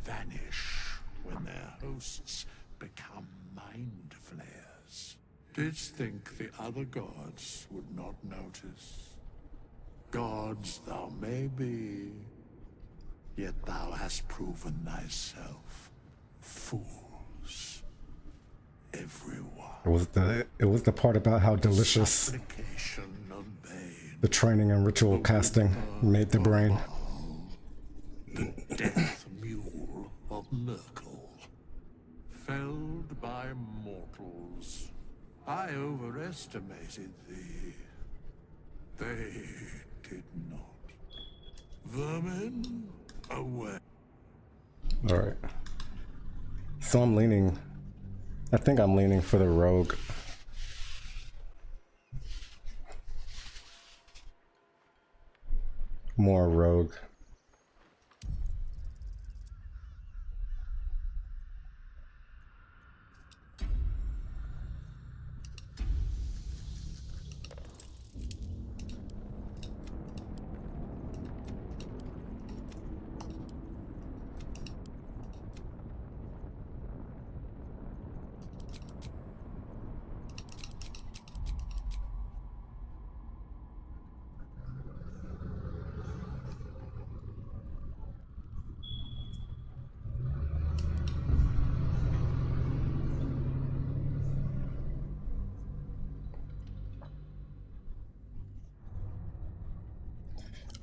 vanish when their hosts become mind flayers. Didst think the other gods would not notice? Gods thou may be, yet thou hast proven thyself fools. Everyone. It was the part about how delicious the training and ritual casting made the brain. The death mule of Merkel, felled by mortals. I overestimated thee. They did not. Vermin, away. Alright. So I think I'm leaning for the rogue. more rogue.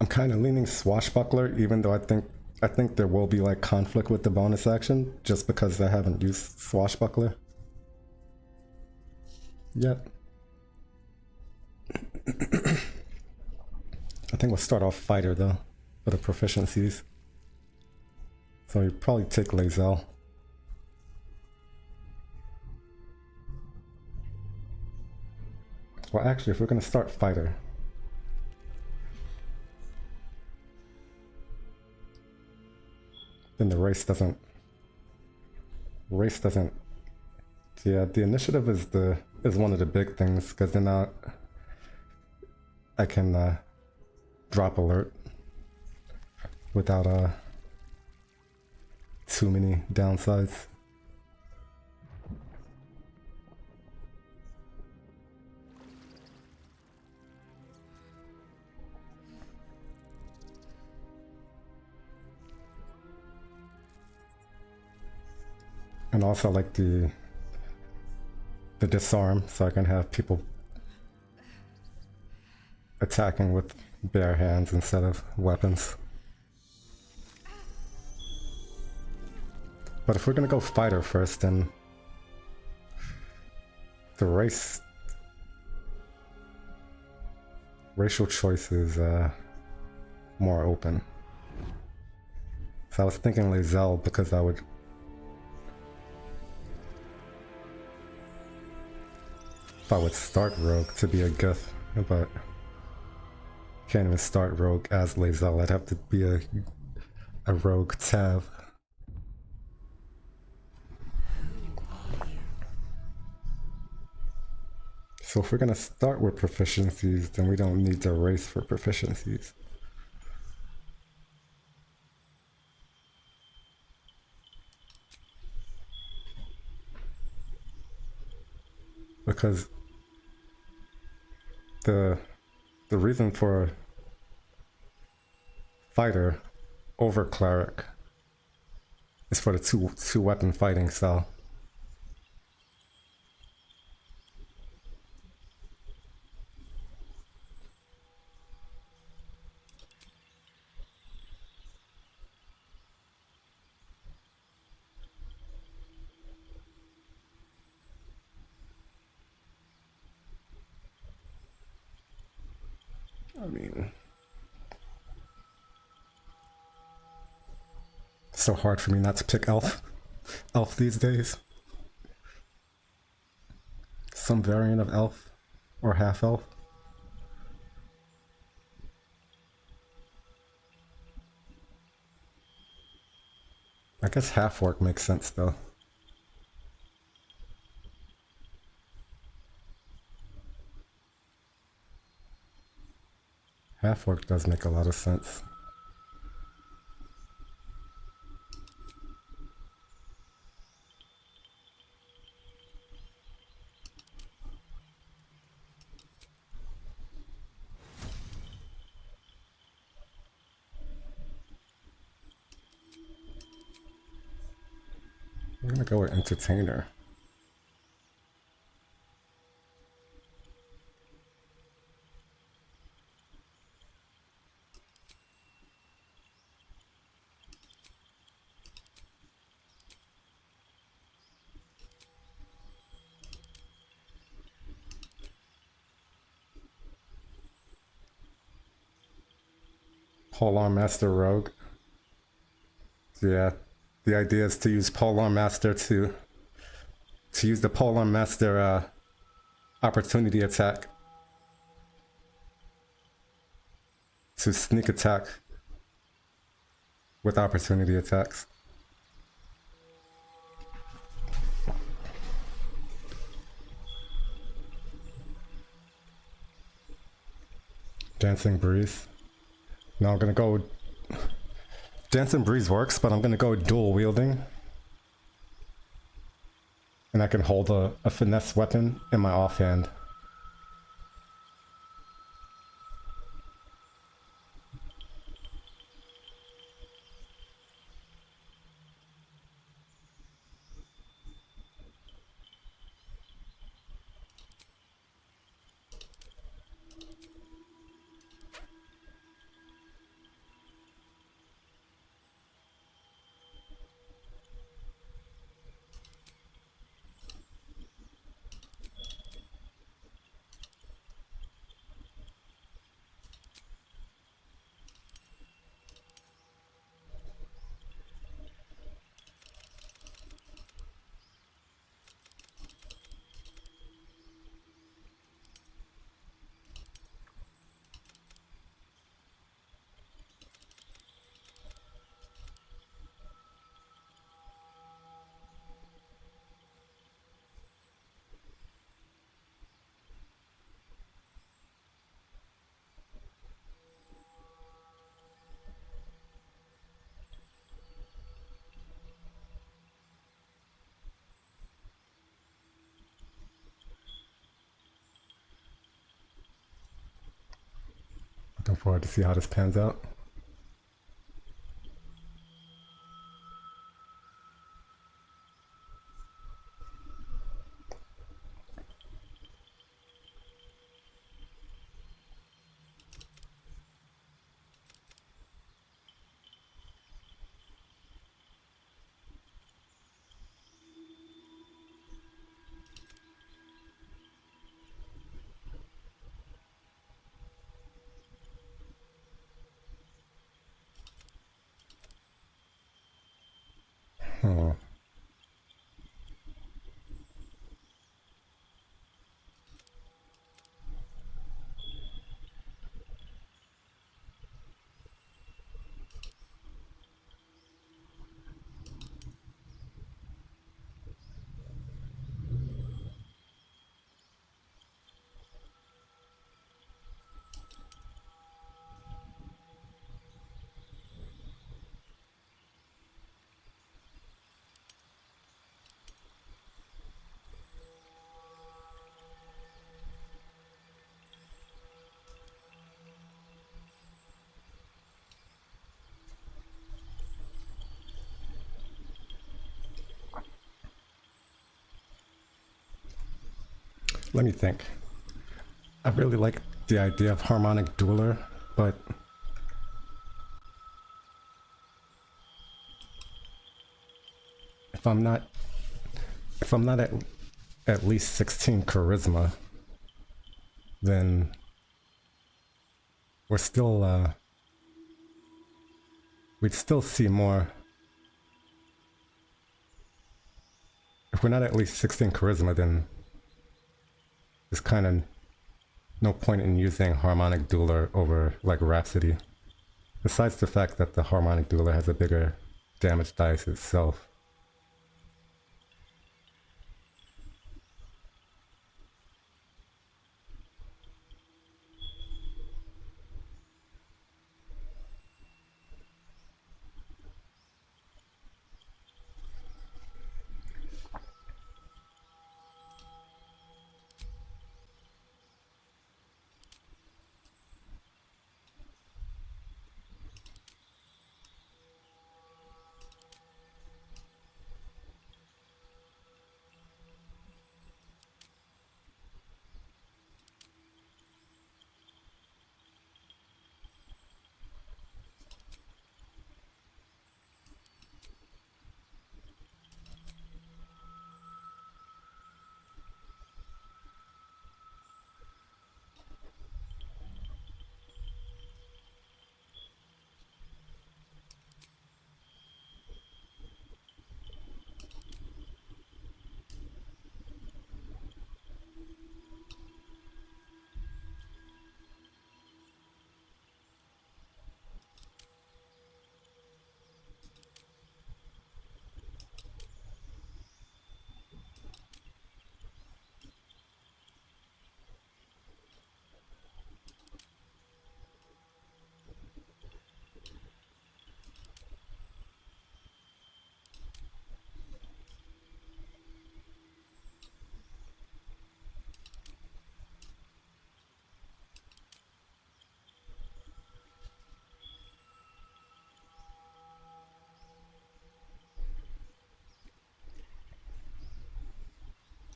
I'm kind of leaning swashbuckler, even though I think there will be like conflict with the bonus action, just because I haven't used swashbuckler yet. I think we'll start off fighter though, for the proficiencies. So you probably take Lae'zel. Well, actually, if we're gonna start fighter, then the race doesn't. Yeah, the initiative is one of the big things, because then I can drop alert without too many downsides. And also like the disarm, so I can have people attacking with bare hands instead of weapons. But if we're gonna go fighter first, then the racial choice is more open. So I was thinking Lae'zel, because I would start rogue to be a Gith, but can't even start rogue as Lae'zel. I'd have to be a rogue Tav. So if we're gonna start with proficiencies, then we don't need to race for proficiencies. Because the reason for fighter over cleric is for the two weapon fighting style. I mean, it's so hard for me not to pick elf these days. Some variant of elf or half elf. I guess half orc makes sense though. Half orc does make a lot of sense. I'm gonna go with entertainer. Polearm Master Rogue. Yeah, the idea is to use Polearm Master to use the Polearm Master opportunity attack to sneak attack with opportunity attacks. Dancing Breeze. No, I'm gonna go... Dancing Breeze works, but I'm gonna go dual wielding. And I can hold a finesse weapon in my offhand. Looking forward to see how this pans out. Let me think. I really like the idea of Harmonic Dueler, but if I'm not at least 16 charisma, then we're still we'd still see more. If we're not at least 16 charisma, then there's kind of no point in using Harmonic Dueler over like Rhapsody. Besides the fact that the Harmonic Dueler has a bigger damage dice itself.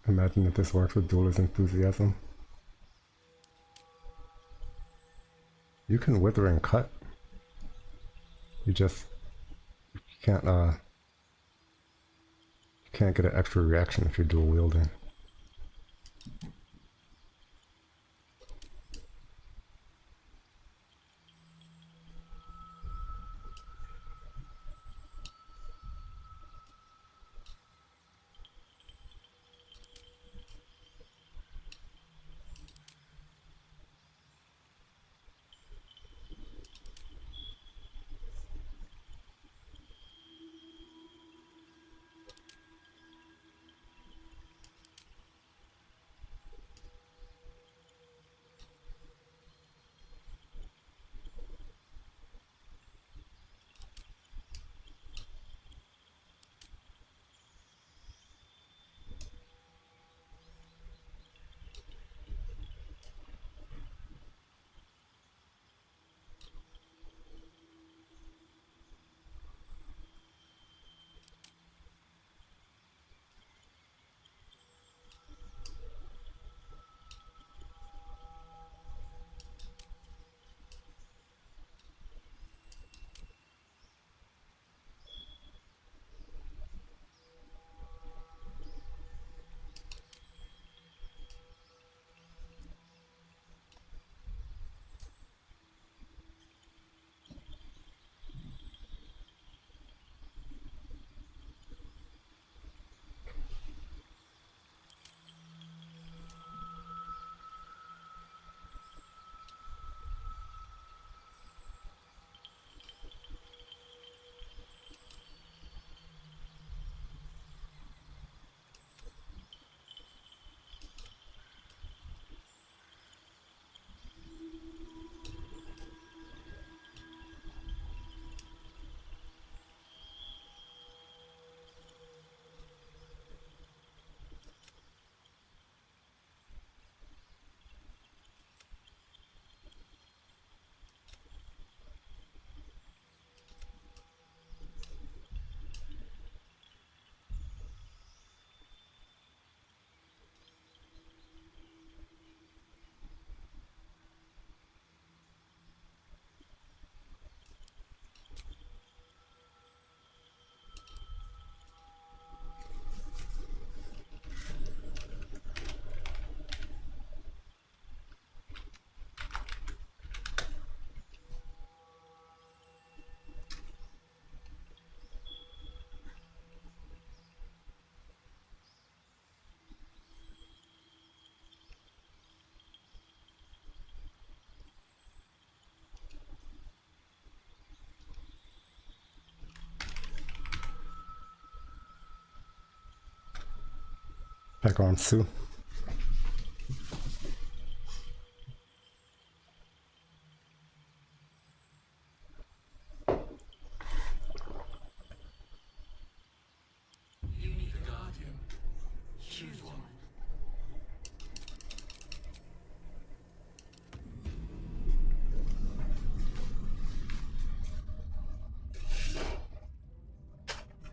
Imagine if this works with Duelist Enthusiasm. You can wither and cut. You can't get an extra reaction if you're dual wielding. Back on Sue. You need a guardian. Choose one.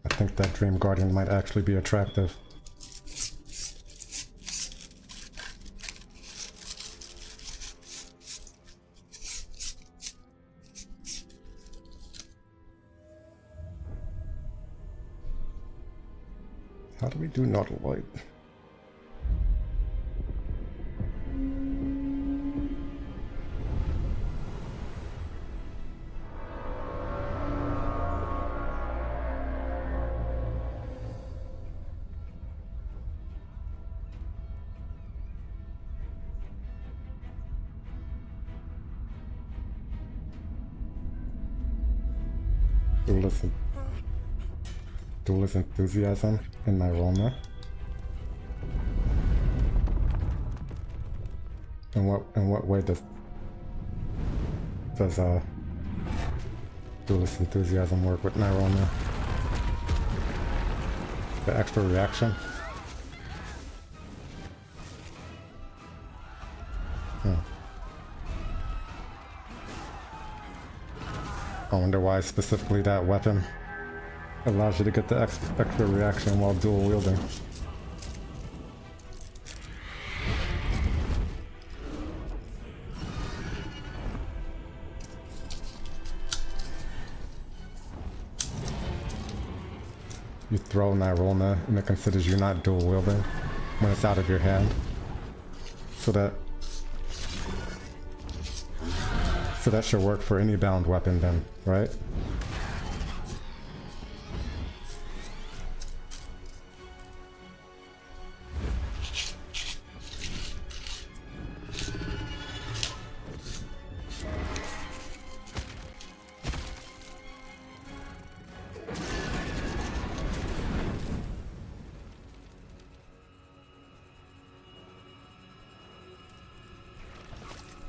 I think that Dream Guardian might actually be attractive. How do we do not light? Duelist Enthusiasm in my Roma. In what way does Duelist Enthusiasm work with my Roma? The extra reaction? I wonder why specifically that weapon allows you to get the extra reaction while dual wielding. You throw Nyrona and it considers you not dual wielding when it's out of your hand. So that should work for any bound weapon then, right?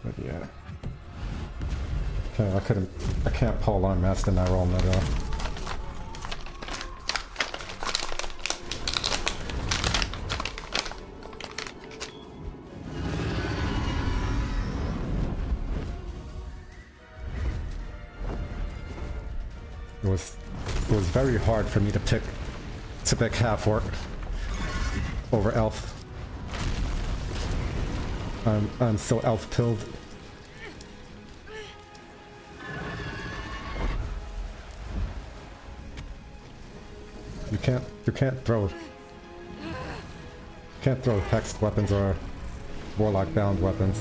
But yeah. Okay, I can't polearm Master Nyrona though. It was very hard for me to pick half orc over elf. I'm so elf pilled. You can't throw hexed weapons or warlock bound weapons.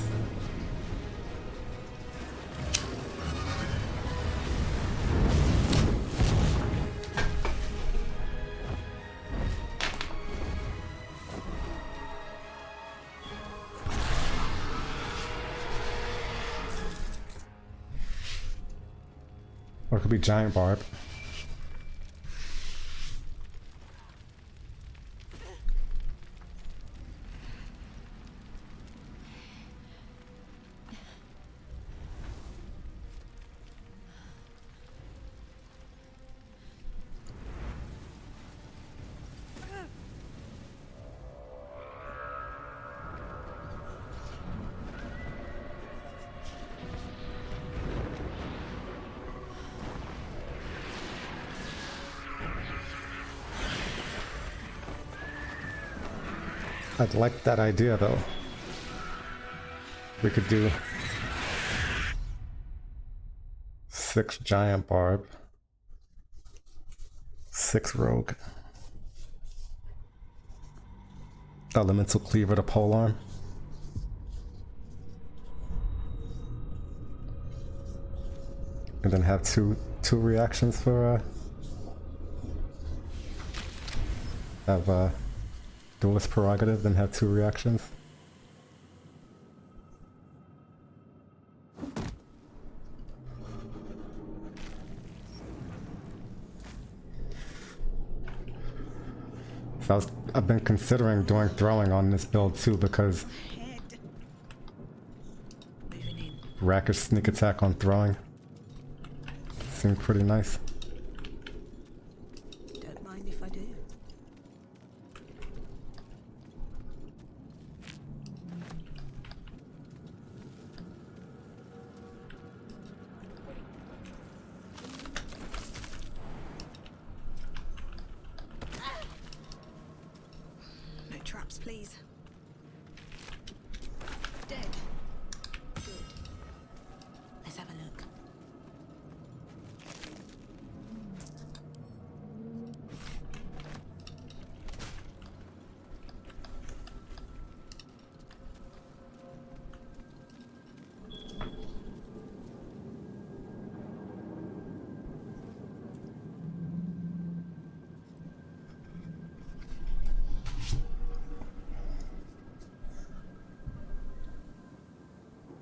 Or it could be giant barb. I'd like that idea though. We could do 6 giant barb, 6 rogue, elemental cleaver to polearm, and then have two reactions for have duelist prerogative, then have 2 reactions. So I've been considering doing throwing on this build too because Rakish sneak attack on throwing seemed pretty nice. Don't mind if I do. No traps, please. Dead. Good. Let's have a look.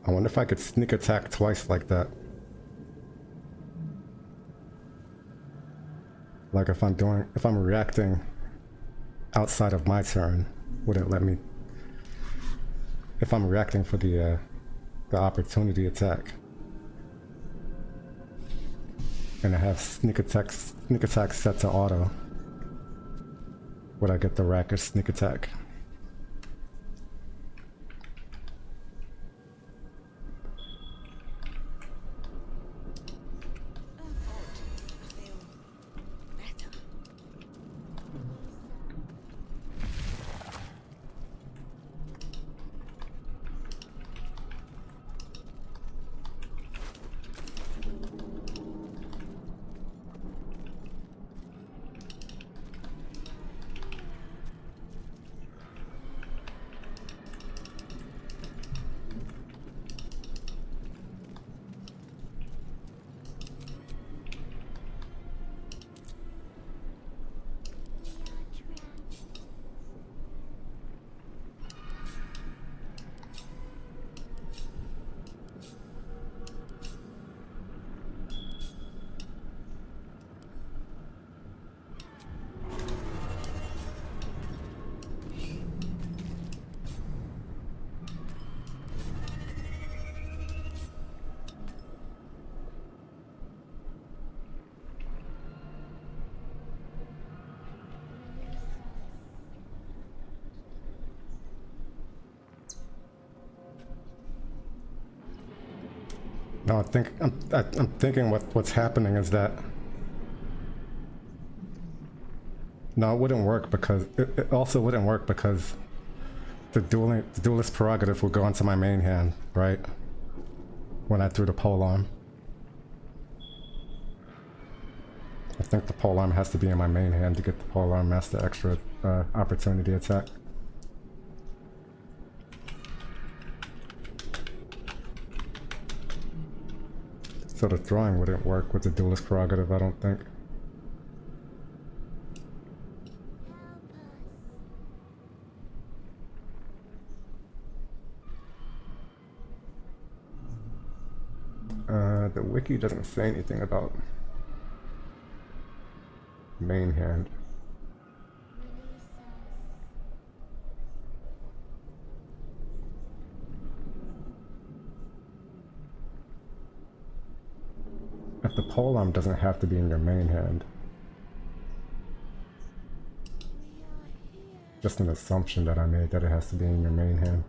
I wonder if I could sneak attack twice like that. Like if I'm reacting outside of my turn, would it let me? If I'm reacting for the opportunity attack, and I have sneak attack set to auto, would I get the Rakish sneak attack? No, I'm thinking what's happening is that. No, it wouldn't work because it also wouldn't work because the duelist prerogative would go into my main hand, right? When I threw the polearm. I think the polearm has to be in my main hand to get the polearm master extra opportunity attack. So the throwing wouldn't work with the duelist prerogative, I don't think. The wiki doesn't say anything about main hand. If the polearm doesn't have to be in your main hand. Just an assumption that I made that it has to be in your main hand.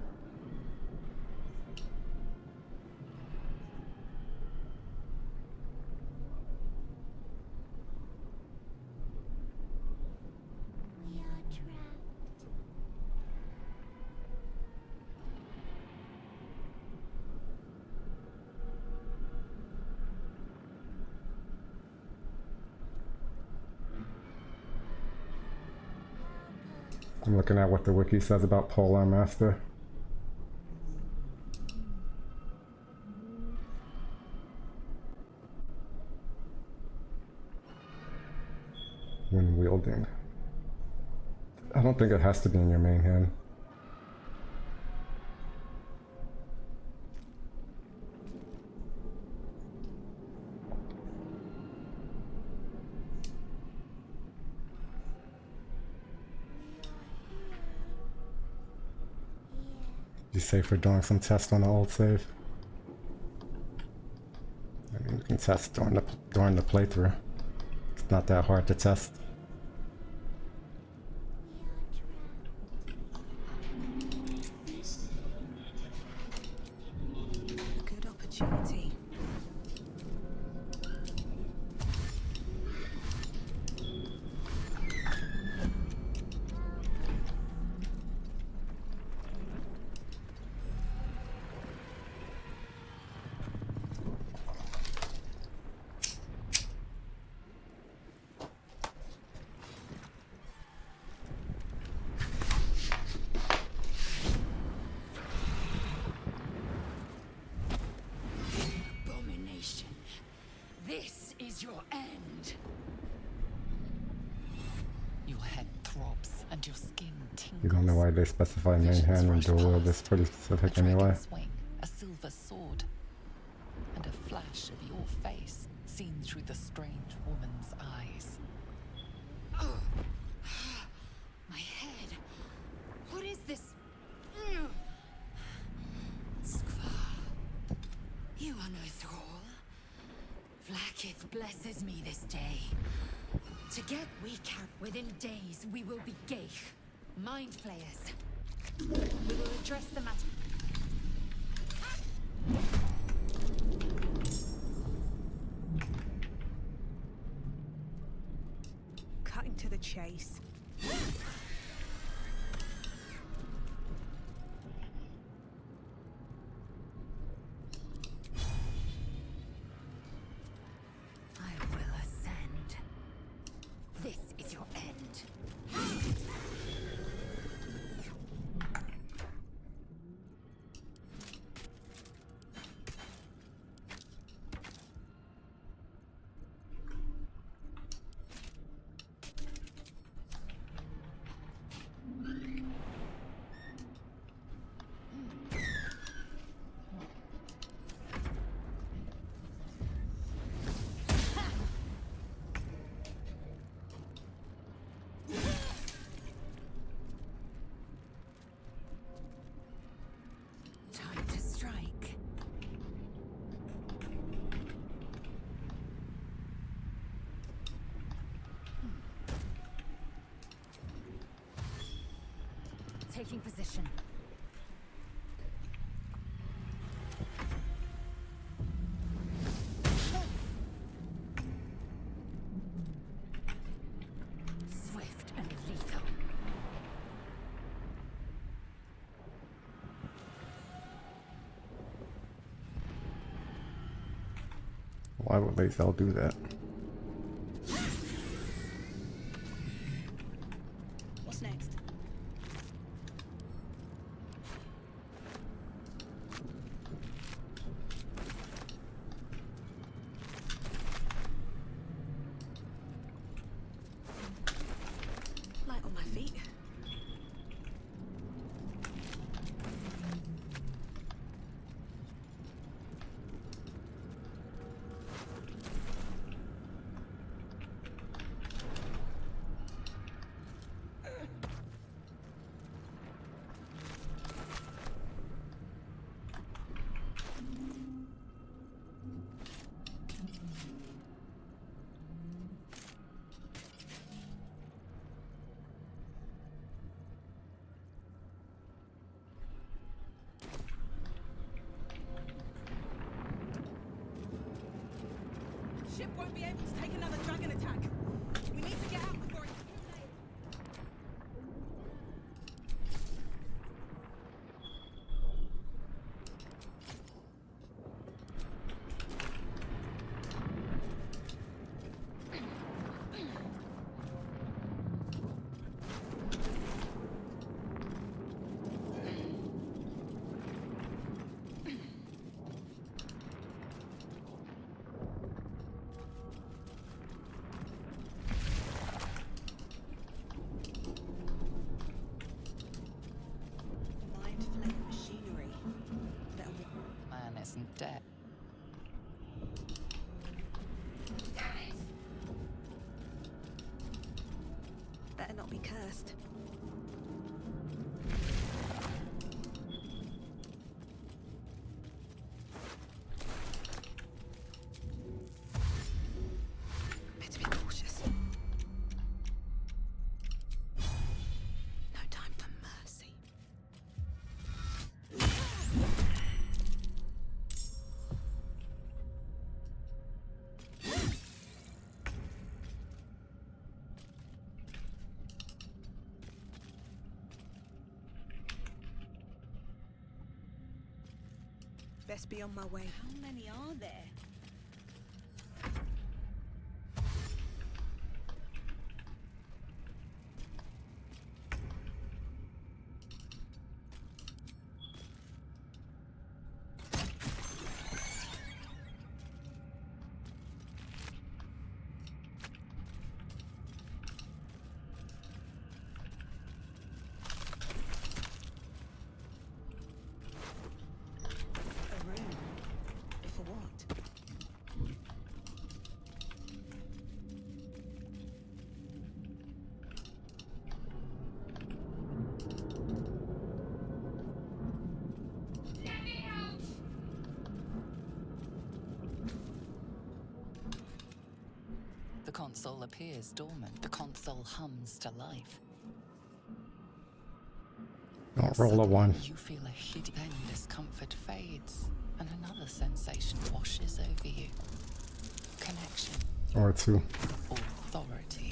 I'm looking at what the wiki says about Polearm Master. When wielding. I don't think it has to be in your main hand. Be safe for doing some tests on the old save. I mean, you can test during the playthrough. It's not that hard to test. Good opportunity. This is your end. Your head throbs and your skin tingles. You don't know why they specify main hand when dual wield is pretty specific anyway. Swing, a silver sword, and a flash of your face seen through the strange woman's eyes. Oh. My head. What is this? Skvar. You are no thrall. Vlaakith blesses me this day. To get weak out within days, we will be Geich, mind flayers. We will address the matter. Cutting to the chase. This is your end. Time to strike. Taking position. Why would Lae'zel do that? What's next? Light on my feet. Ship won't be able to take another dragon attack. We need to get out before it's too late. Mind flame machinery. Man isn't dead. Better not be cursed. Better be cautious. No time for mercy. Best be on my way. How many are there? A room. For what? The console appears dormant. The console hums to life. Don't roll a one. You feel a hidden, then discomfort fades, and another sensation washes over you. Connection. Or two. Authority.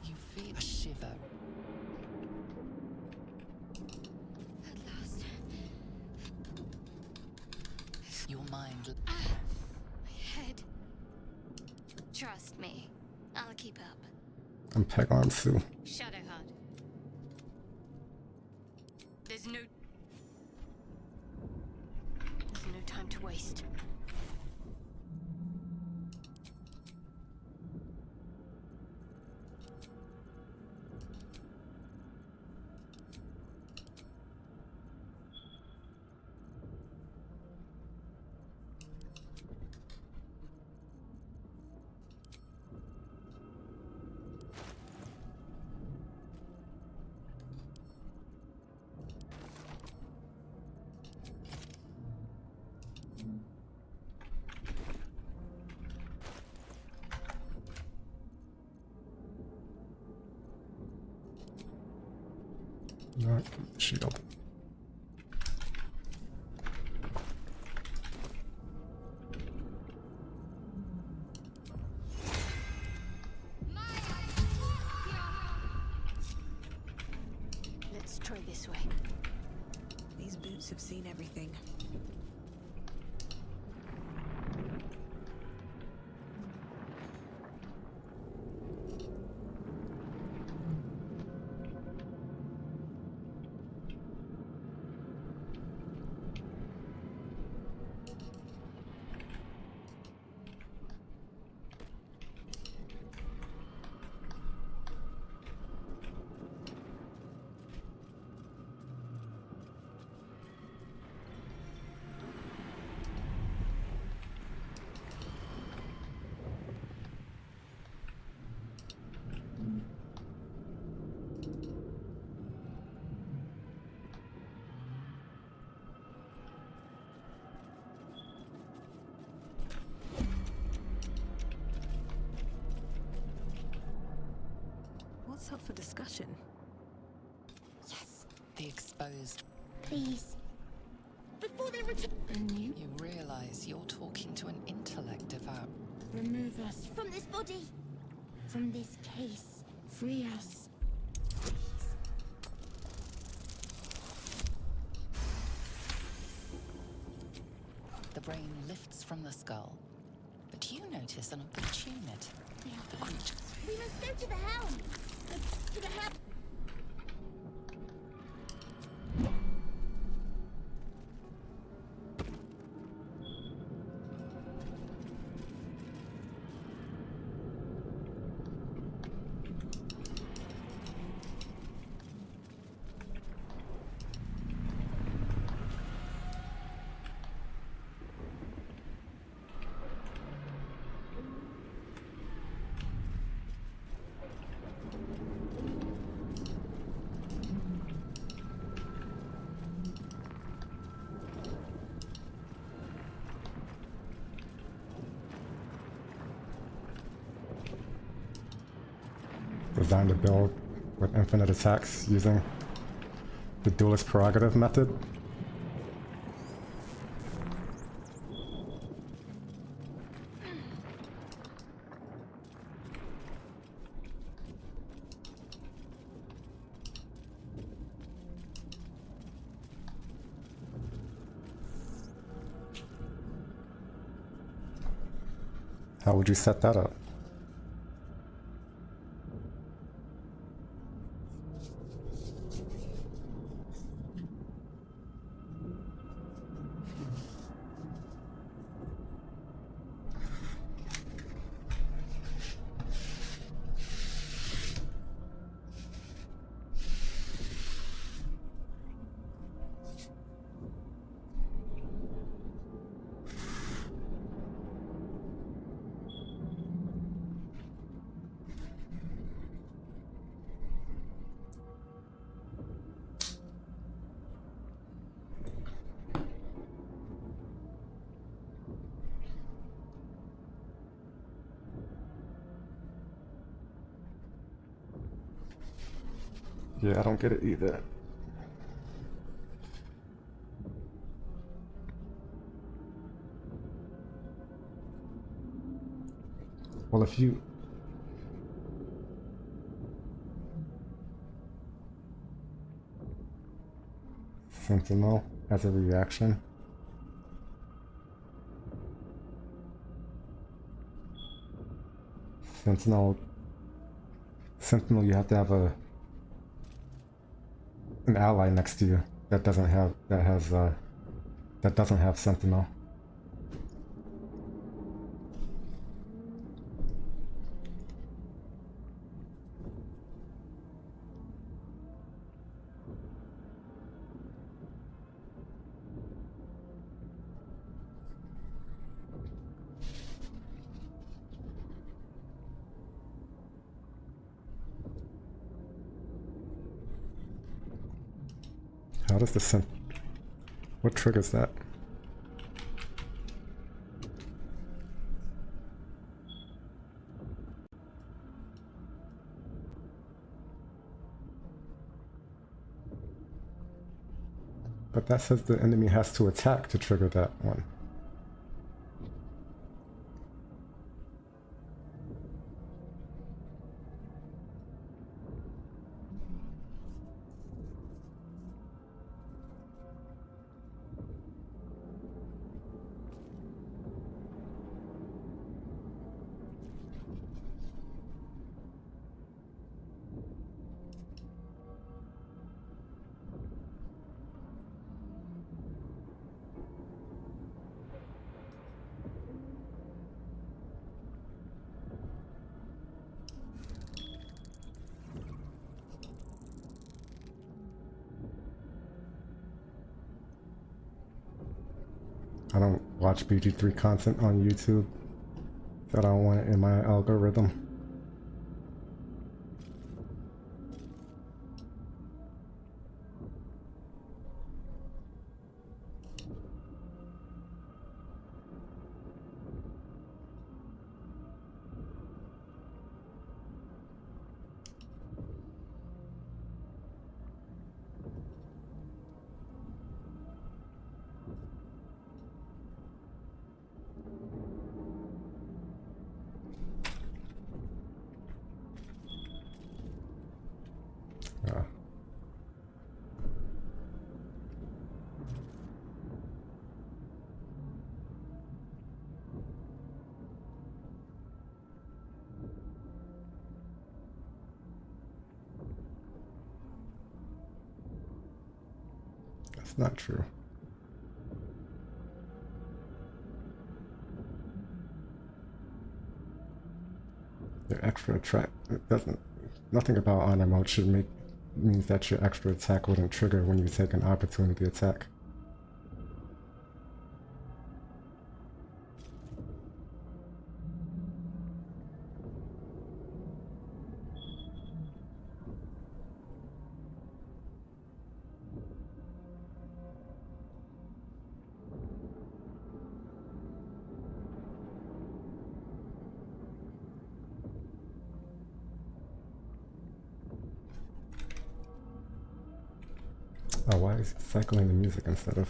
You feel a shiver. At last. Your mind. My head. Trust me. I'll keep up. I'm peg arm Sue. Shadowheart. There's no time to waste. Not shield. Let's try this way. These boots have seen everything. for discussion. Yes. The exposed. Please. Before they return. And you realize you're talking to an intellect devout. remove us from this body, from this case. Free us. The brain lifts from the skull, but you notice an opportunity. The creature. We must go to the helm. To the helm. Designed to build with infinite attacks using the duelist prerogative method. How would you set that up? Yeah, I don't get it either. Well, if you... Sentinel as a reaction. Sentinel, you have to have an ally next to you that doesn't have Sentinel. How does the what triggers that? But that says the enemy has to attack to trigger that one. I don't watch BG3 content on YouTube, so I don't want it in my algorithm. That's not true. Your extra attack, it doesn't, nothing about honor mode should means that your extra attack wouldn't trigger when you take an opportunity attack. Oh, why is he cycling the music instead of...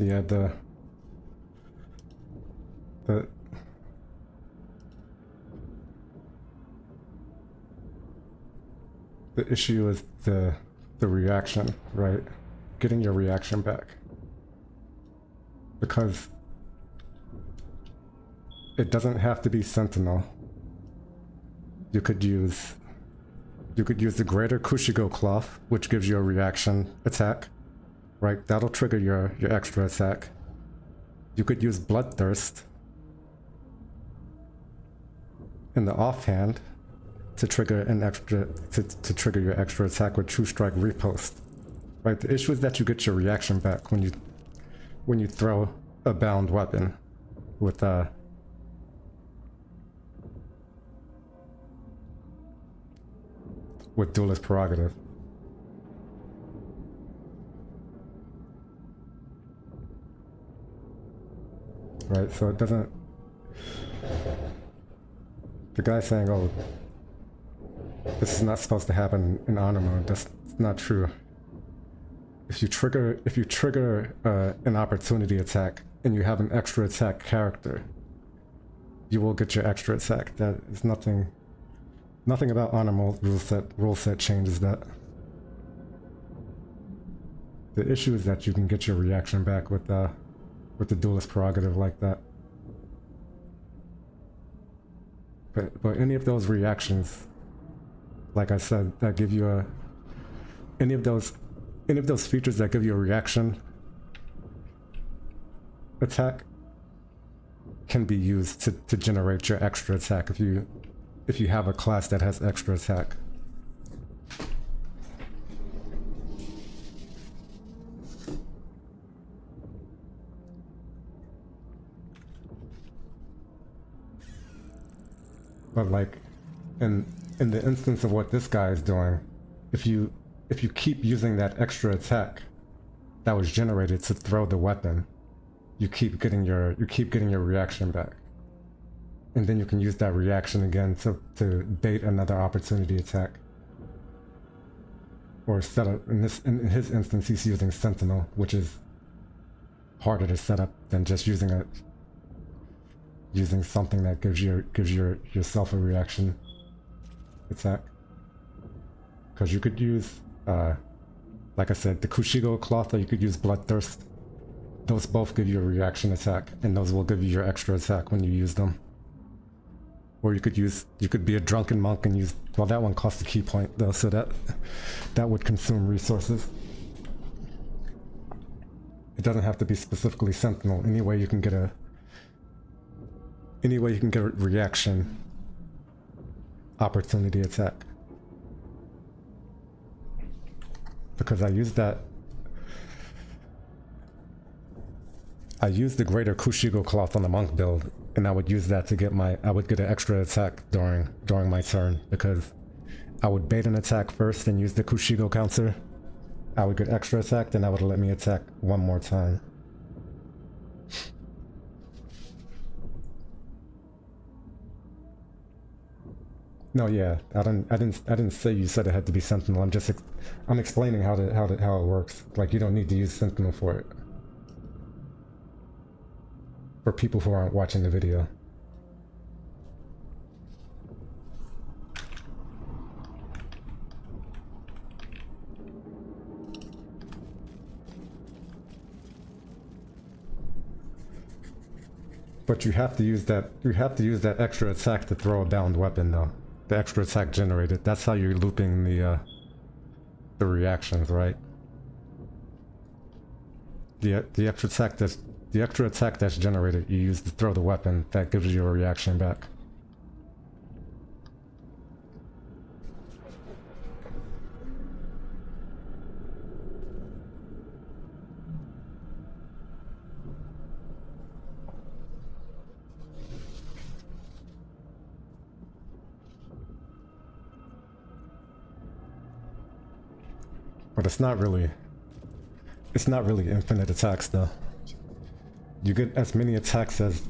Yeah, the issue is the reaction, right? Getting your reaction back. Because it doesn't have to be Sentinel. You could use the Greater Kushigo Cloth, which gives you a reaction attack. Right, that'll trigger your extra attack. You could use Bloodthirst in the offhand to trigger an extra to trigger your extra attack with True Strike Riposte. Right, the issue is that you get your reaction back when you throw a bound weapon with Duelist Prerogative. Right, so it doesn't... The guy saying, oh, this is not supposed to happen in honor mode, that's not true. If you trigger an opportunity attack and you have an extra attack character, you will get your extra attack. That is nothing about honor mode rule set changes that. The issue is that you can get your reaction back with the Duelist Prerogative like that. But any of those reactions, like I said, that give you any of those features that give you a reaction attack can be used to generate your extra attack if you have a class that has extra attack. But like, in the instance of what this guy is doing, if you keep using that extra attack that was generated to throw the weapon, you keep getting your reaction back, and then you can use that reaction again to bait another opportunity attack, or set up. In his instance, he's using Sentinel, which is harder to set up than just using something that gives yourself a reaction attack. Because you could use, like I said, the Kushigo Cloth, or you could use Bloodthirst. Those both give you a reaction attack, and those will give you your extra attack when you use them. Or you could be a drunken monk and use, well, that one costs a key point though, so that would consume resources. It doesn't have to be specifically Sentinel. Any way you can get a reaction opportunity attack. Because I used the Greater Kushigo Cloth on the monk build, and I would use that to get I would get an extra attack during my turn, because I would bait an attack first and use the Kushigo counter. I would get extra attack, then that would let me attack one more time. No, yeah, I didn't say you said it had to be Sentinel. I'm explaining how it works. Like, you don't need to use Sentinel for it. For people who aren't watching the video. But you have to use that extra attack to throw a bound weapon though. The extra attack generated. That's how you're looping the reactions, right? The extra attack that's generated, you use to throw the weapon that gives you a reaction back. But it's not really infinite attacks though. You get as many attacks as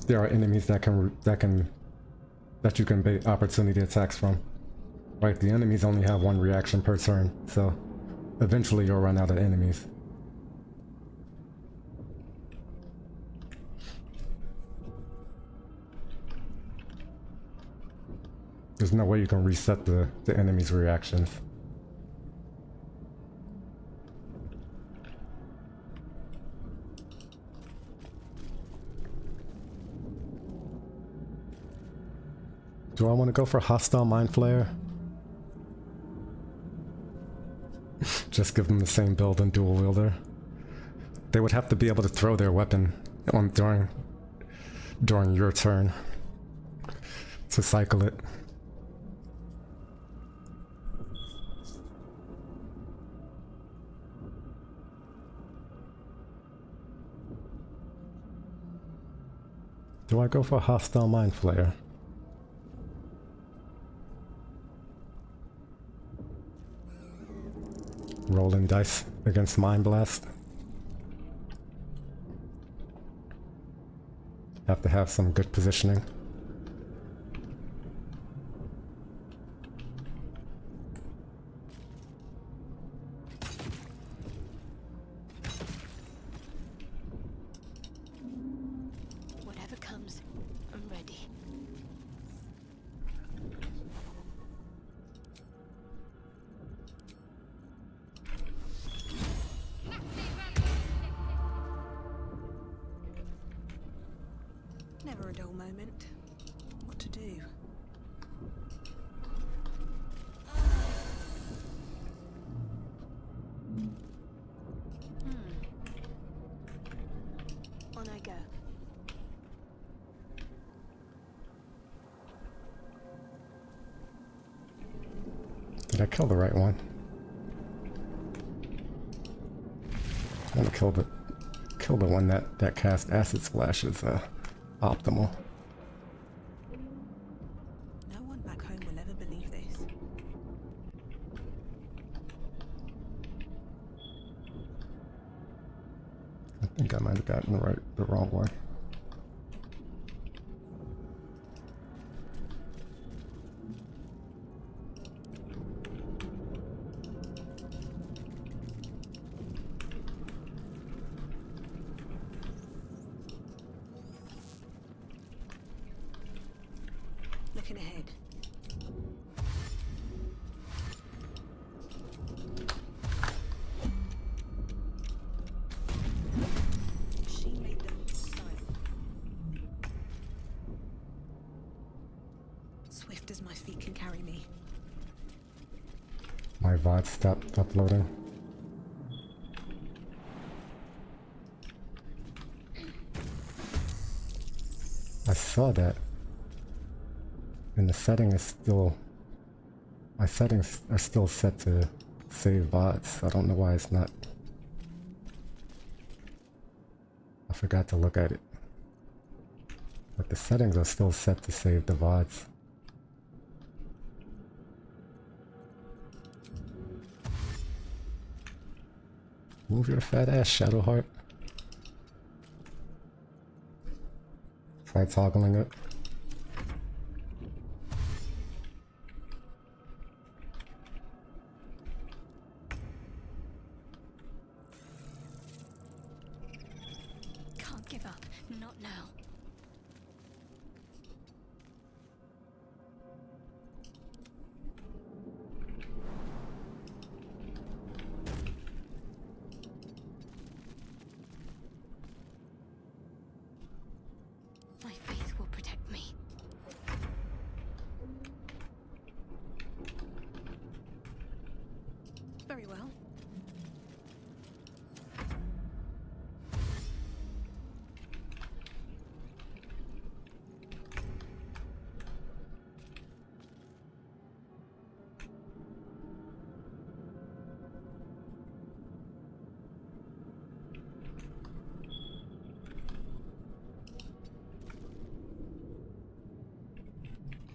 there are enemies that you can bait opportunity attacks from. Right, the enemies only have one reaction per turn, so eventually you'll run out of enemies. There's no way you can reset the enemy's reactions. Do I want to go for Hostile Mind Flayer? Just give them the same build and dual wielder. They would have to be able to throw their weapon on during your turn to cycle it. Do I go for Hostile Mind Flayer? Rolling dice against Mind Blast. Have to have some good positioning. Whatever comes, I'm ready. Never a dull moment. What to do? On I go. Did I kill the right one? I want to kill the one that cast Acid Splash is optimal. No one back home will ever believe this. I think I might have gotten the wrong one. Looking ahead. She made them silent. Swift as my feet can carry me. My VOD stopped uploading. I saw that. And the setting is still... My settings are still set to save VODs. I don't know why it's not. I forgot to look at it. But the settings are still set to save the VODs. Move your fat ass, Shadowheart. Try toggling it. Can't give up. Not now. My faith will protect me. Very well.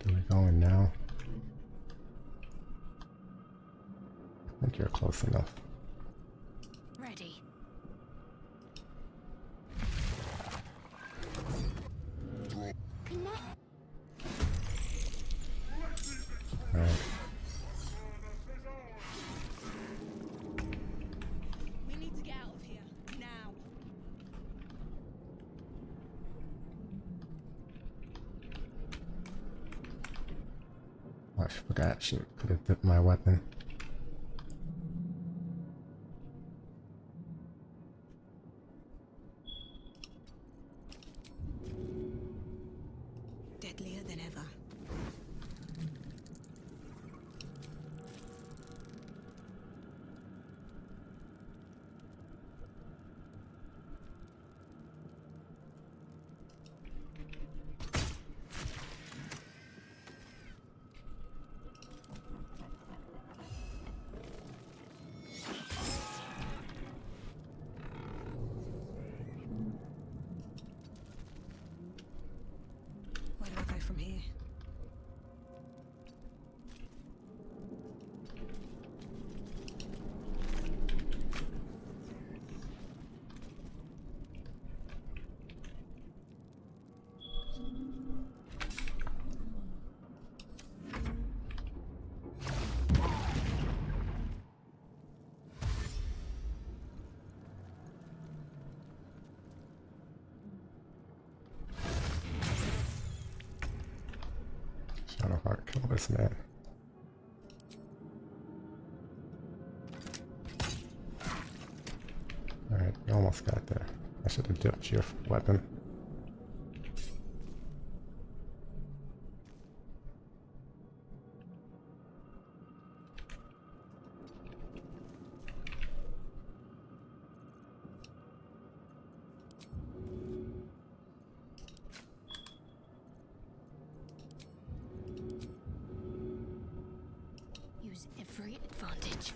Do we go in now? I think you're close enough. Ready. Alright. We need to get out of here now. Oh, I forgot. Shit, could have dipped my weapon. Deadlier than ever. Where do I go from here? Shadowheart, kill this man. Alright, you almost got there. I should have dipped your weapon. Use every advantage.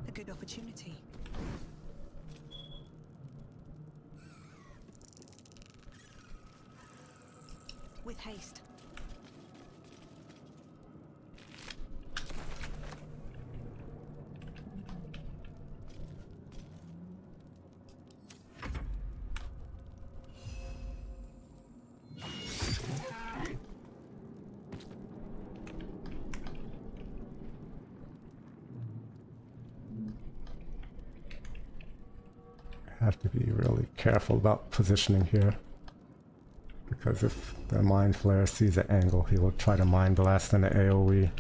A good opportunity. With haste. Have to be really careful about positioning here. Because if the Mind Flayer sees an angle, he will try to Mind Blast into AoE.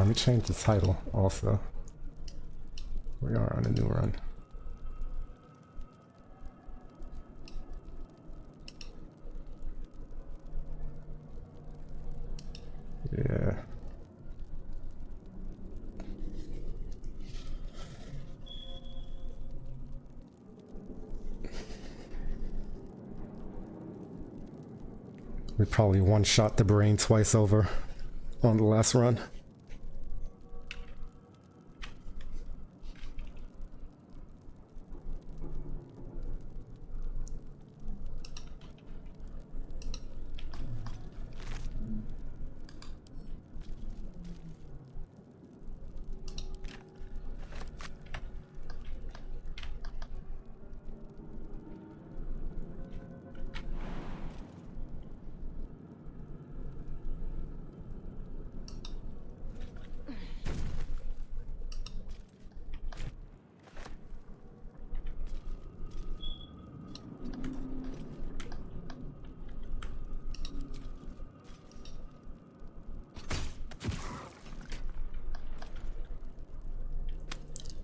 let me change the title also. We are on a new run. Yeah. We probably one-shot the brain twice over on the last run.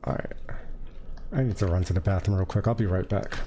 Alright. I need to run to the bathroom real quick. I'll be right back.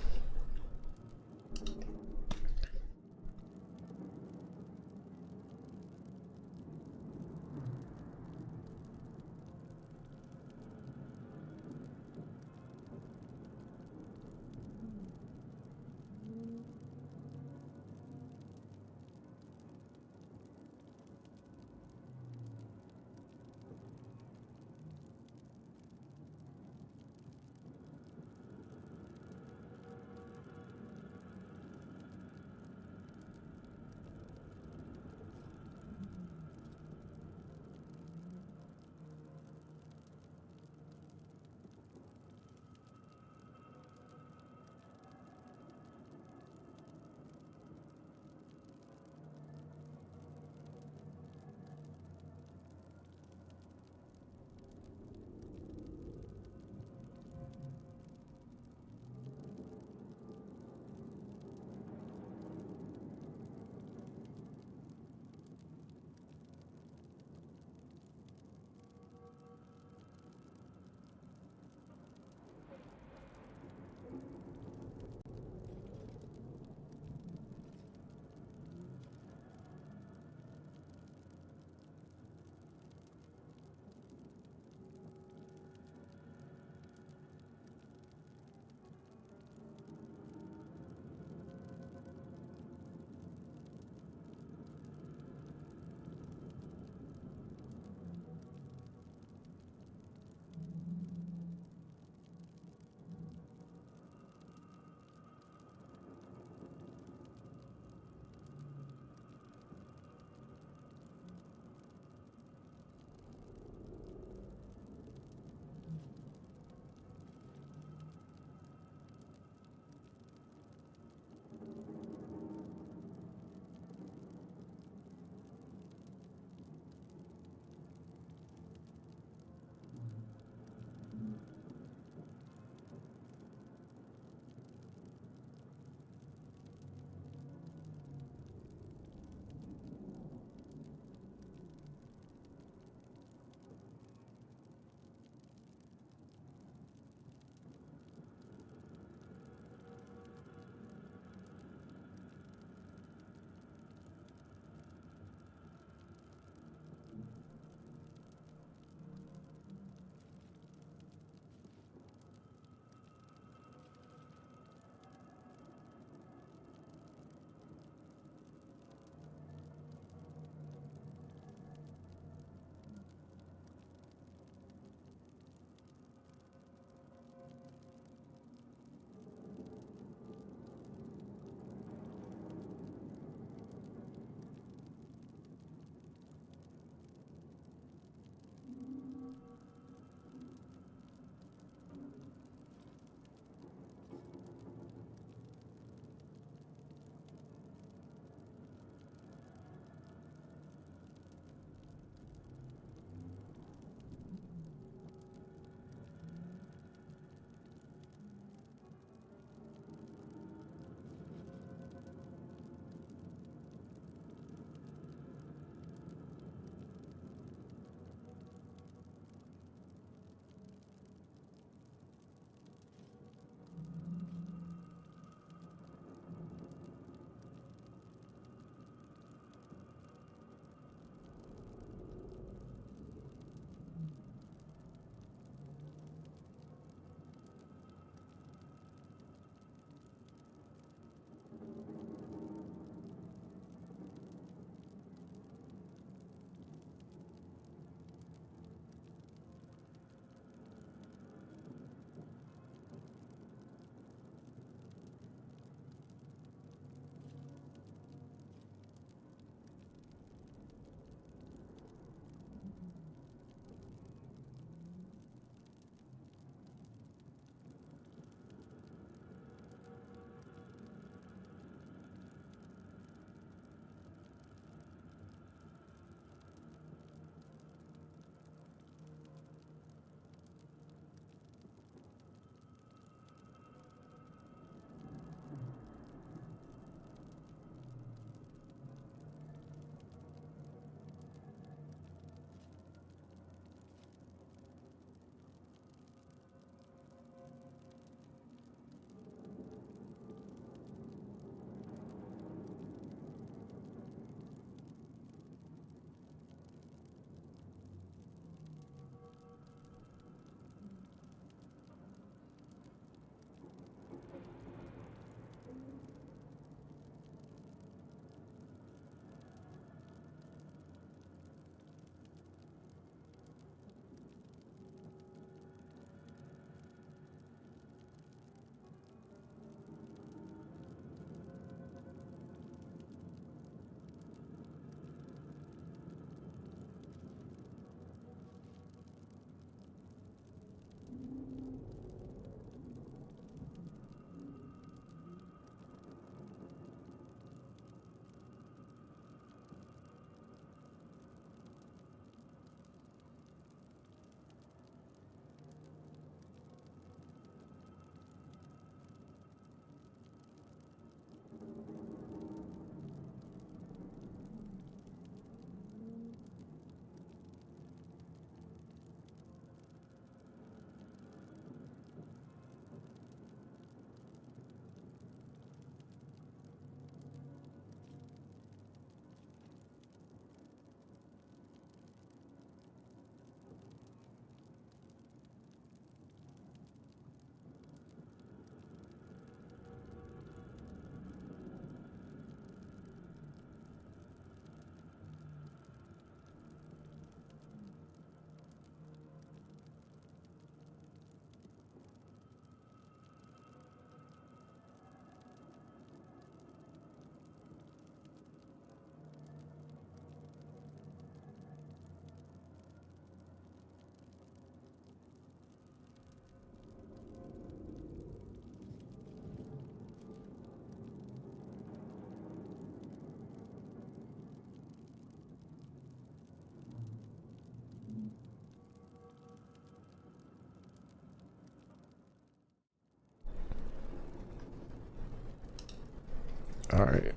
All right.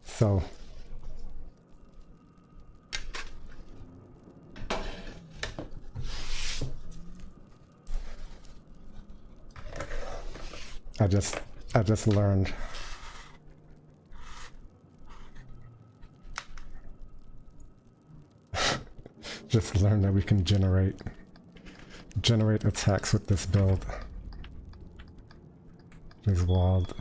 So I just learned that we can generate attacks with this build. It's wild.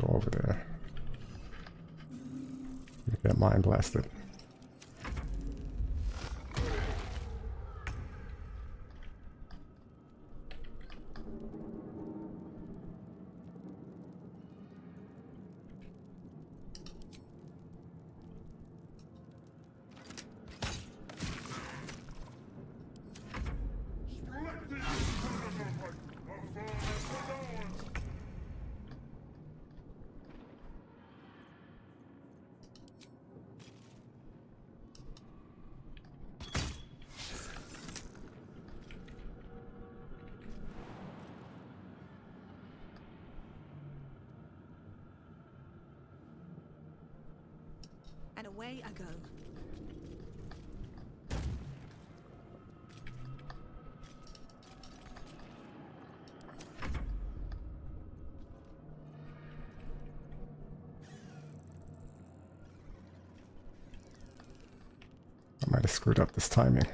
Go over there. Get mine blasted. And away I go. I might have screwed up this timing.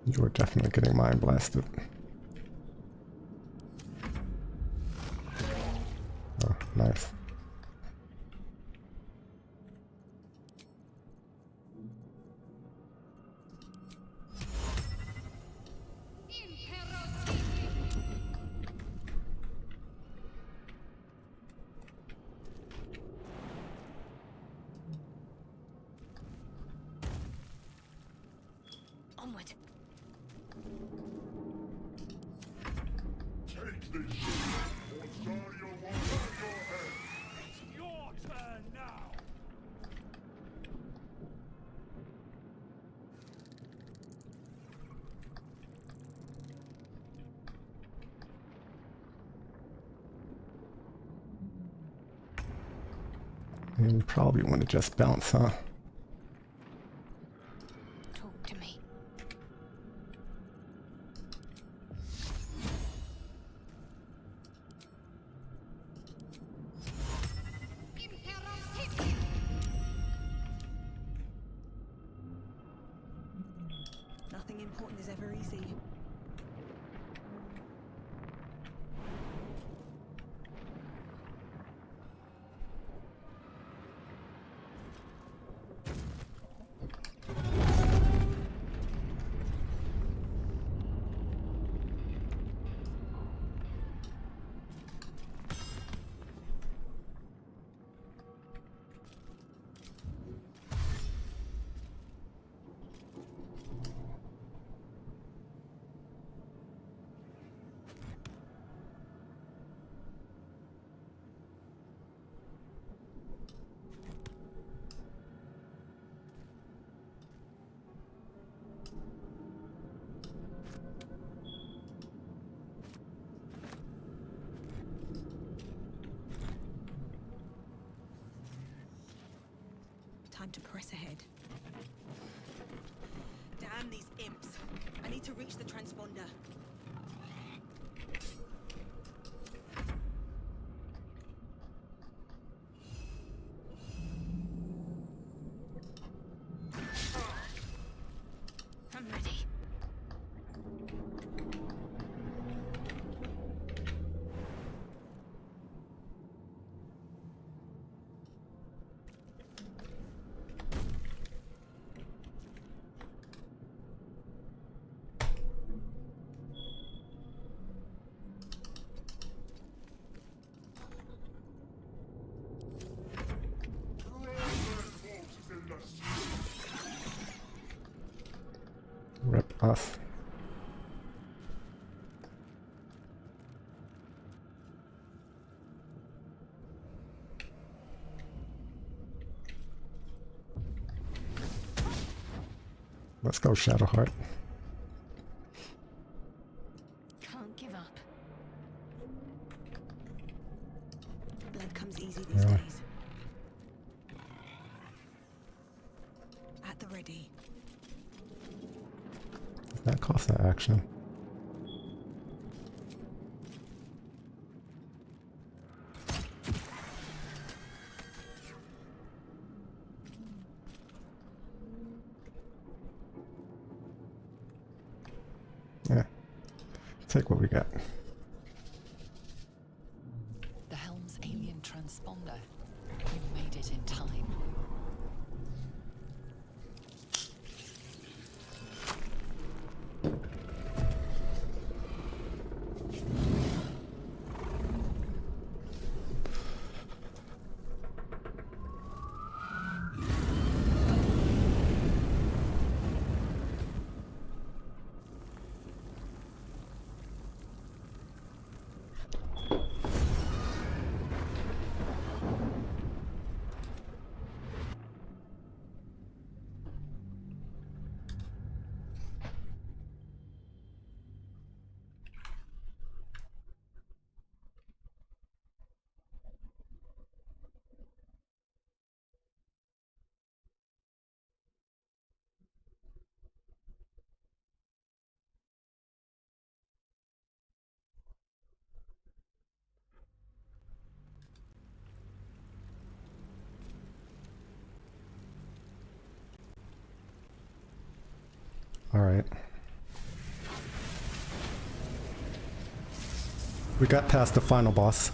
You were definitely getting mine blasted. Oh, nice. Onward. Take this ship, or Dario will have your head. It's your turn now. And probably want to just bounce, huh? Talk to me. Nothing important is ever easy. Time to press ahead. Damn these imps. I need to reach the transponder. I'm ready. Rip us. Let's go, Shadowheart. Can't give up. Blood comes easy these Yeah. days. At the ready. That costs that action. Yeah. Take what we got. The Helm's alien transponder. You made it in time. All right. We got past the final boss.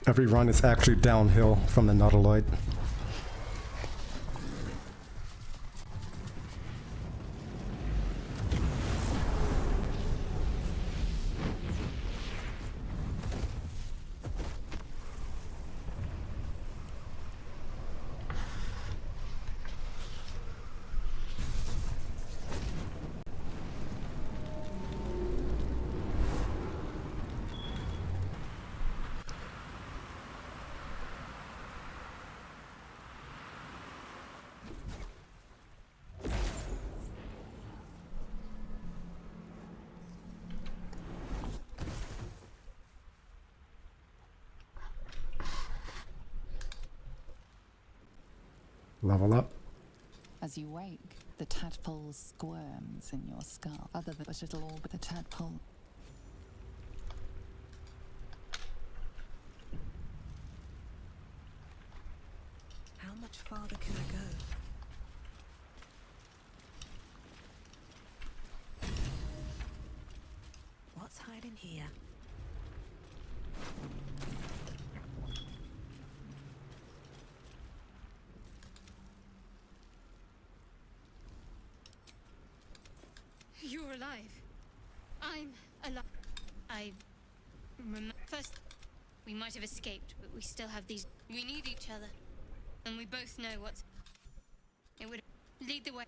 Every run is actually downhill from the Nautiloid. Level up. As you wake, the tadpole squirms in your skull. Other than but it'll all be the tadpole. How much farther can I go? What's hiding here? You're alive. I'm alive. I remember first we might have escaped, but we still have these. We need each other, and we both know what's. It would lead the way.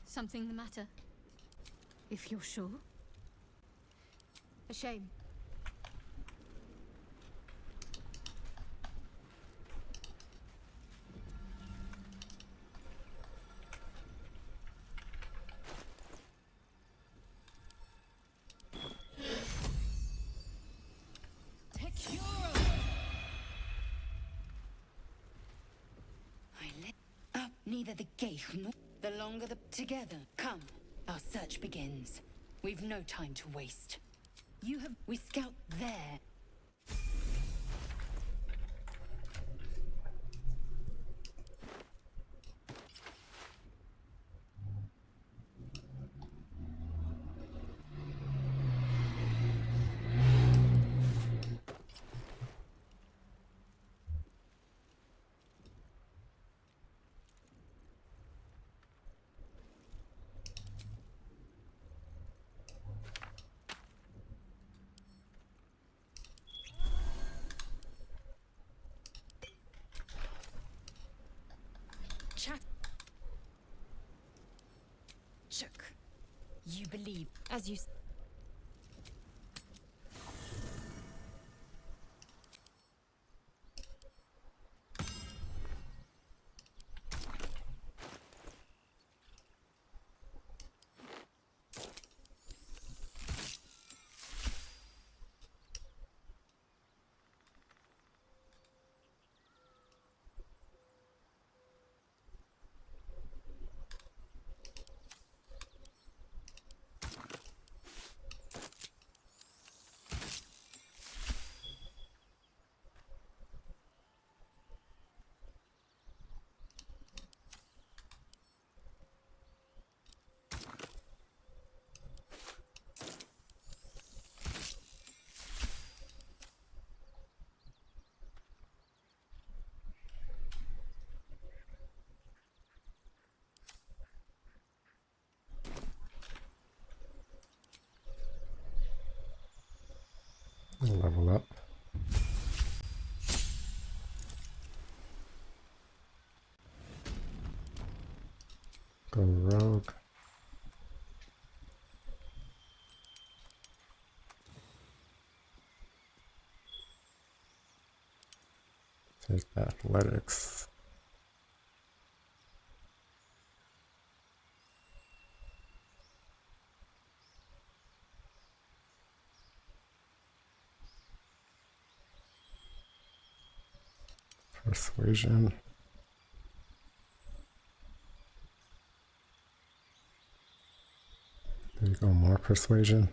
Something the matter? If you're sure. A shame. Neither the gate nor the longer the together. Come, our search begins. We've no time to waste. We scout there. Chuck, you believe as you. Level up. Go rogue. Take athletics. Persuasion. There you go, more persuasion.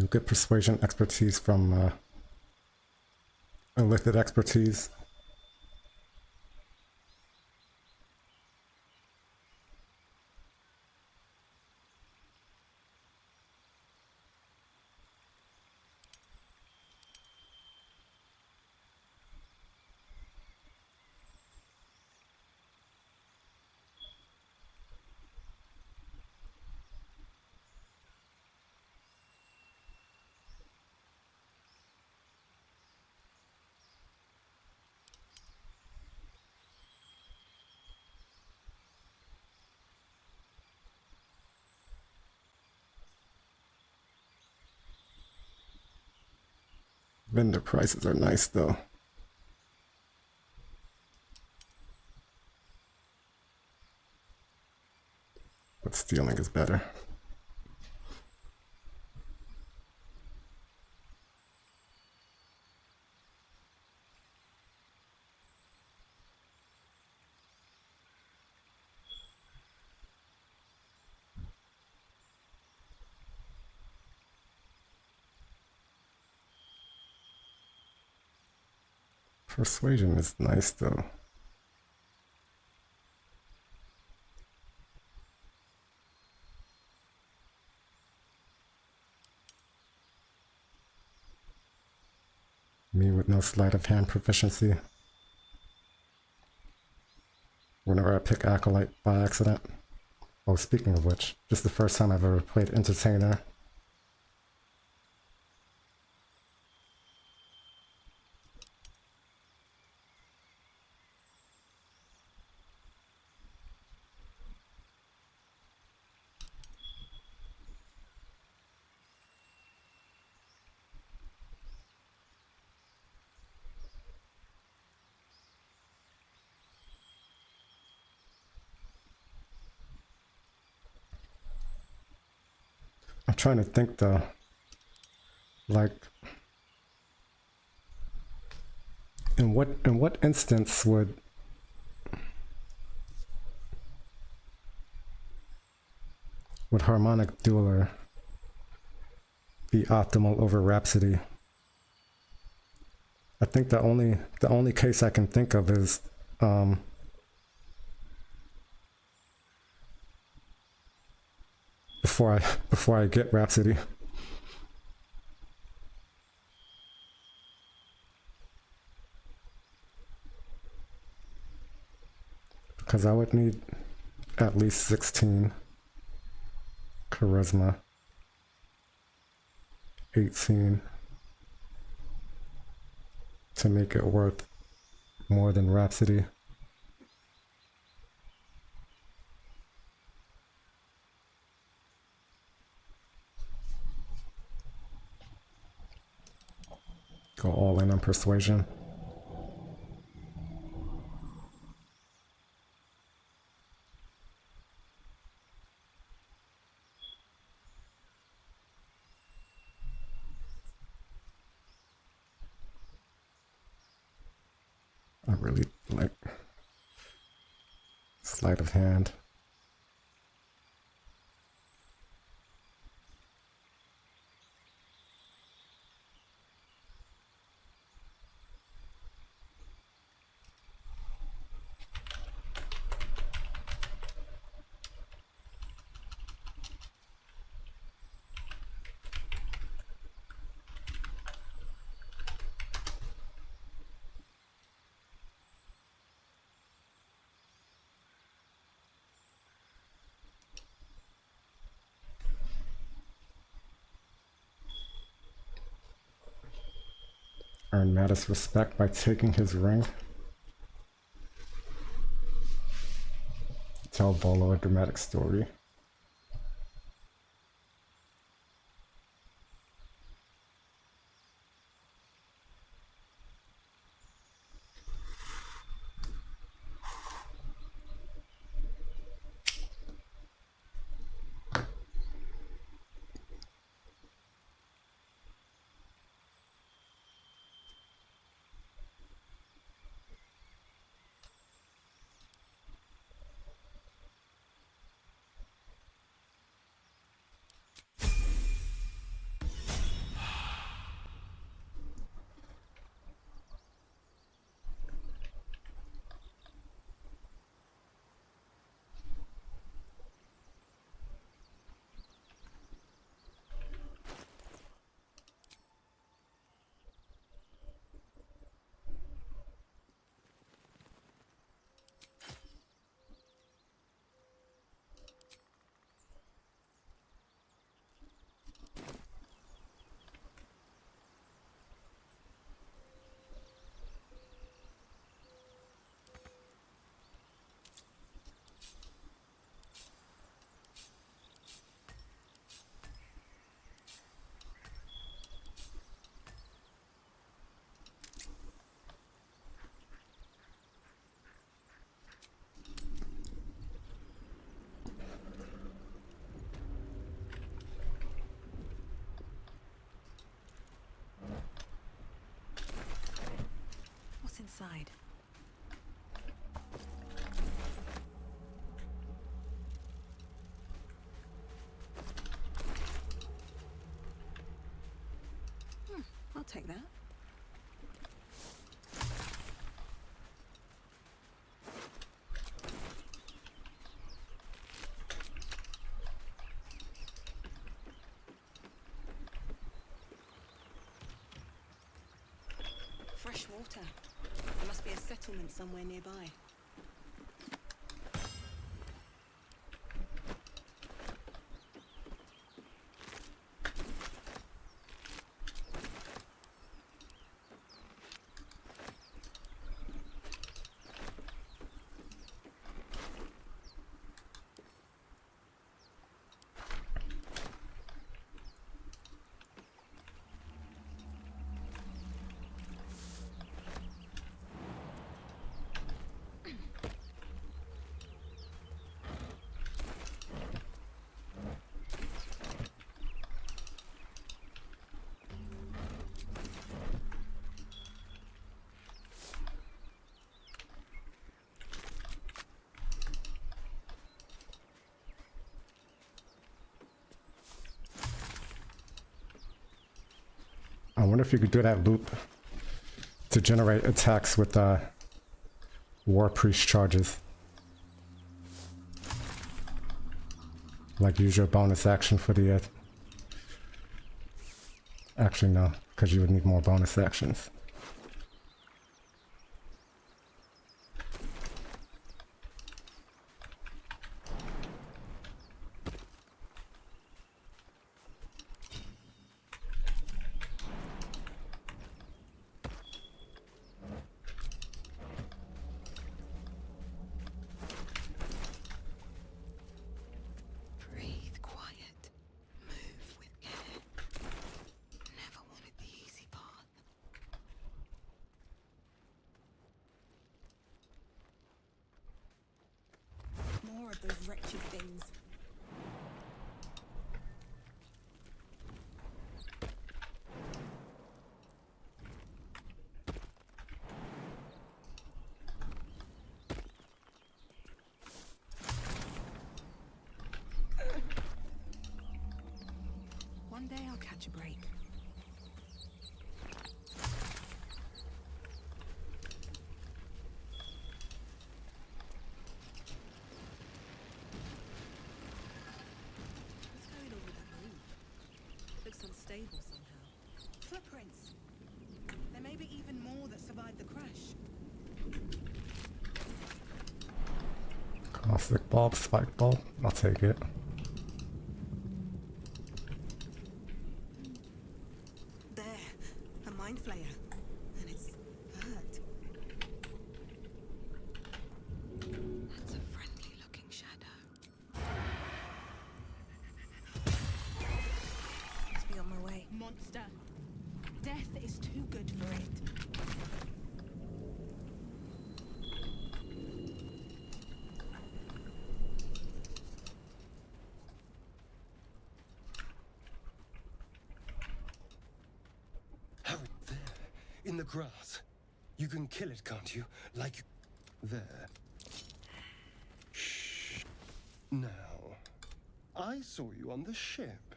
some good persuasion expertise from Illicit Expertise. Vendor prices are nice though. But stealing is better. Persuasion is nice though. Me with no sleight of hand proficiency. Whenever I pick Acolyte by accident. Oh, speaking of which, this is the first time I've ever played Entertainer. I'm trying to think though, like, in what instance would Harmonic Dueler be optimal over Rhapsody? I think the only case I can think of is before I get Rhapsody. Because I would need at least 16 charisma, 18 to make it worth more than Rhapsody. Go all in on persuasion. I really like sleight of hand. Earn Mattis respect by taking his ring. Tell Volo a dramatic story. take that. Fresh water. There must be a settlement somewhere nearby. I wonder if you could do that loop to generate attacks with War Priest charges. Like use your bonus action for the... Actually no, because you would need more bonus actions. Breathe quiet. Move with care. Never wanted the easy path. More of those wretched things. One day I'll catch a break. What's going on with that room? Looks unstable somehow. Footprints! There may be even more that survived the crash. Caustic bulb, spike bulb, I'll take it. There, a mind flayer. And it's hurt. That's a friendly looking shadow. Must be on my way. Monster! Death is too good for it. Harry, there, in the grass. You can kill it, can't you? Like there. Shh. Now, I saw you on the ship.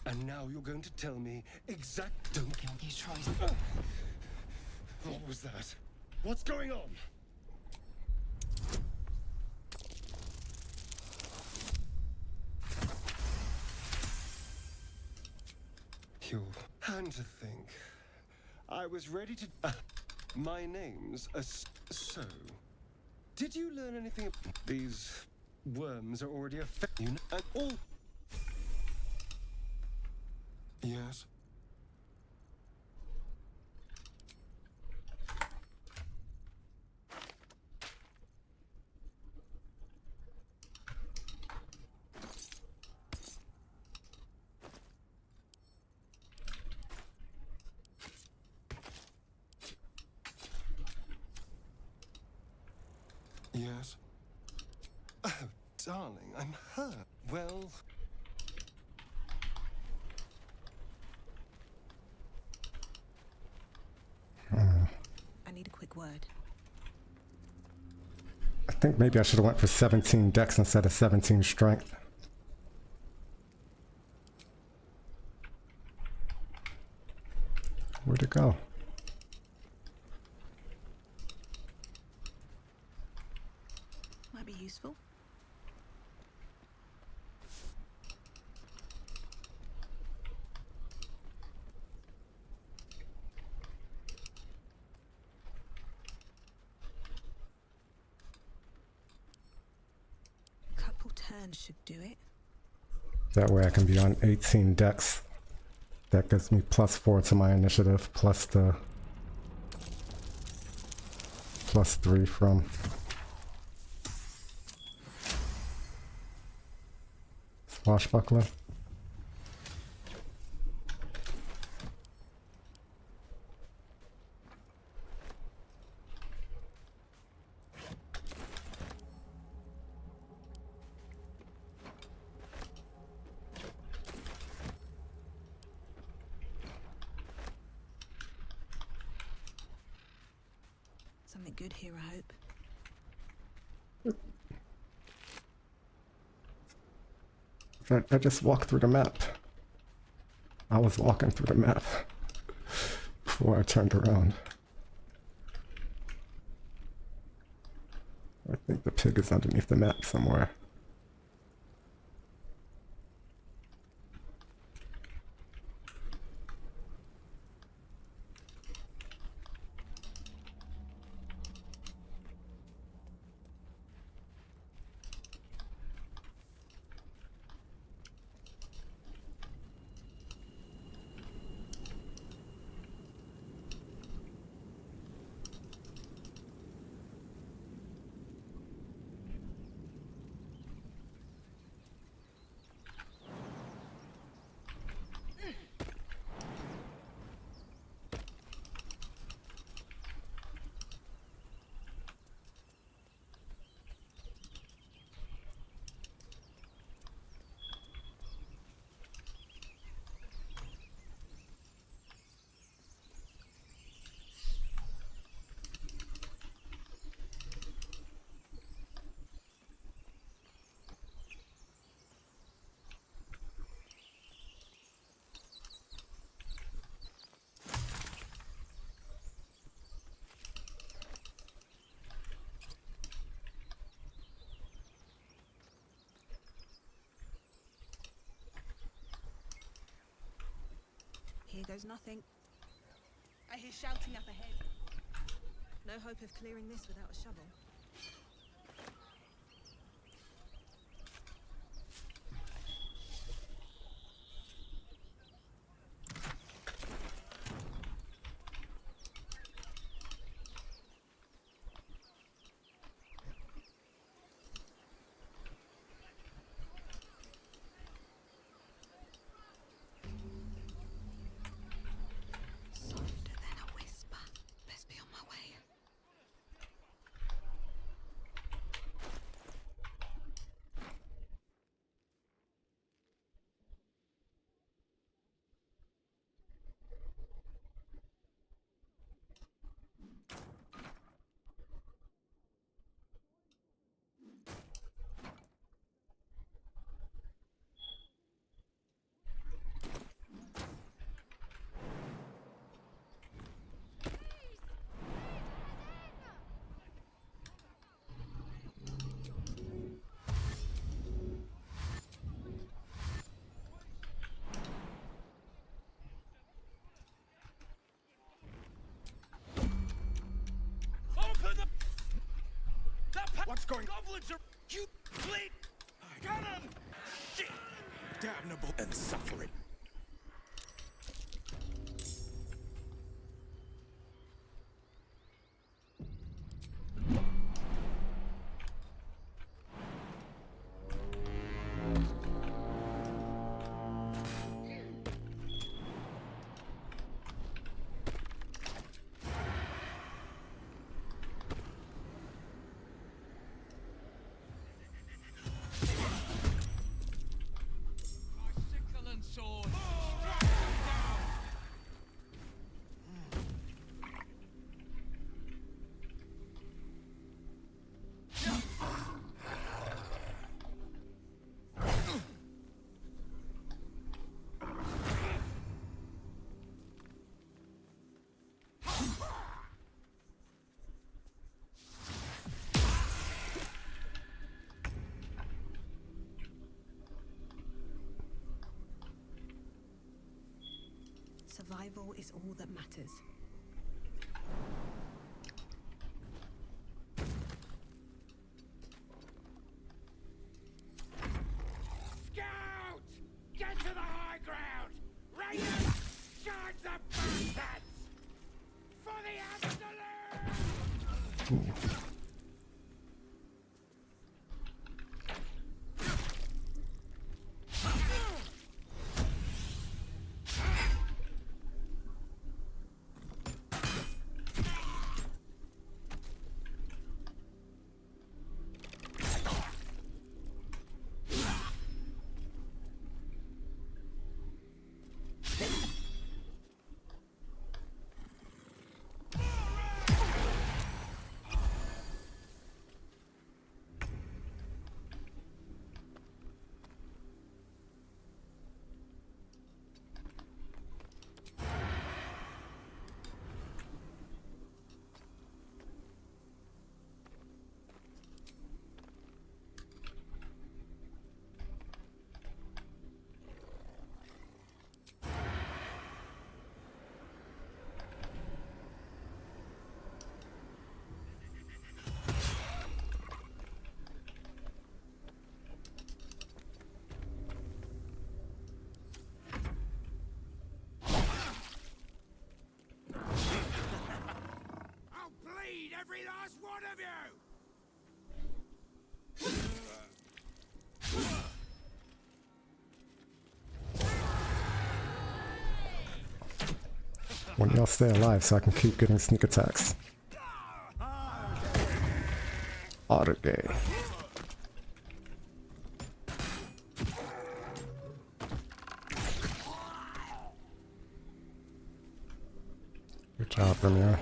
And now you're going to tell me exact. Don't you try. What was that? What's going on? You and to think, I was ready to. My name's so. Did you learn anything? These worms are already affecting you, and all. Yes. Yes. Oh, darling, I'm hurt. Well. I need a quick word. I think maybe I should have went for 17 dex instead of 17 strength. Where'd it go? Might be useful. Couple turns should do it. That way I can be on 18 decks. That gives me +4 to my initiative, plus the +3 from Swashbuckler. Something good here, I hope. I just walked through the map. I was walking through the map before I turned around. I think the pig is underneath the map somewhere. Here goes nothing. I hear shouting up ahead. No hope of clearing this without a shovel. What's going? Goblins are you bleed! Cannon! Shit! Damnable and suffering. Survival is all that matters. Scout! Get to the high ground! Raiders! Charge the bastards! For the absolute! Every last one of you! When y'all stay alive so I can keep getting sneak attacks. Auto-gay. Good job, Ramiro.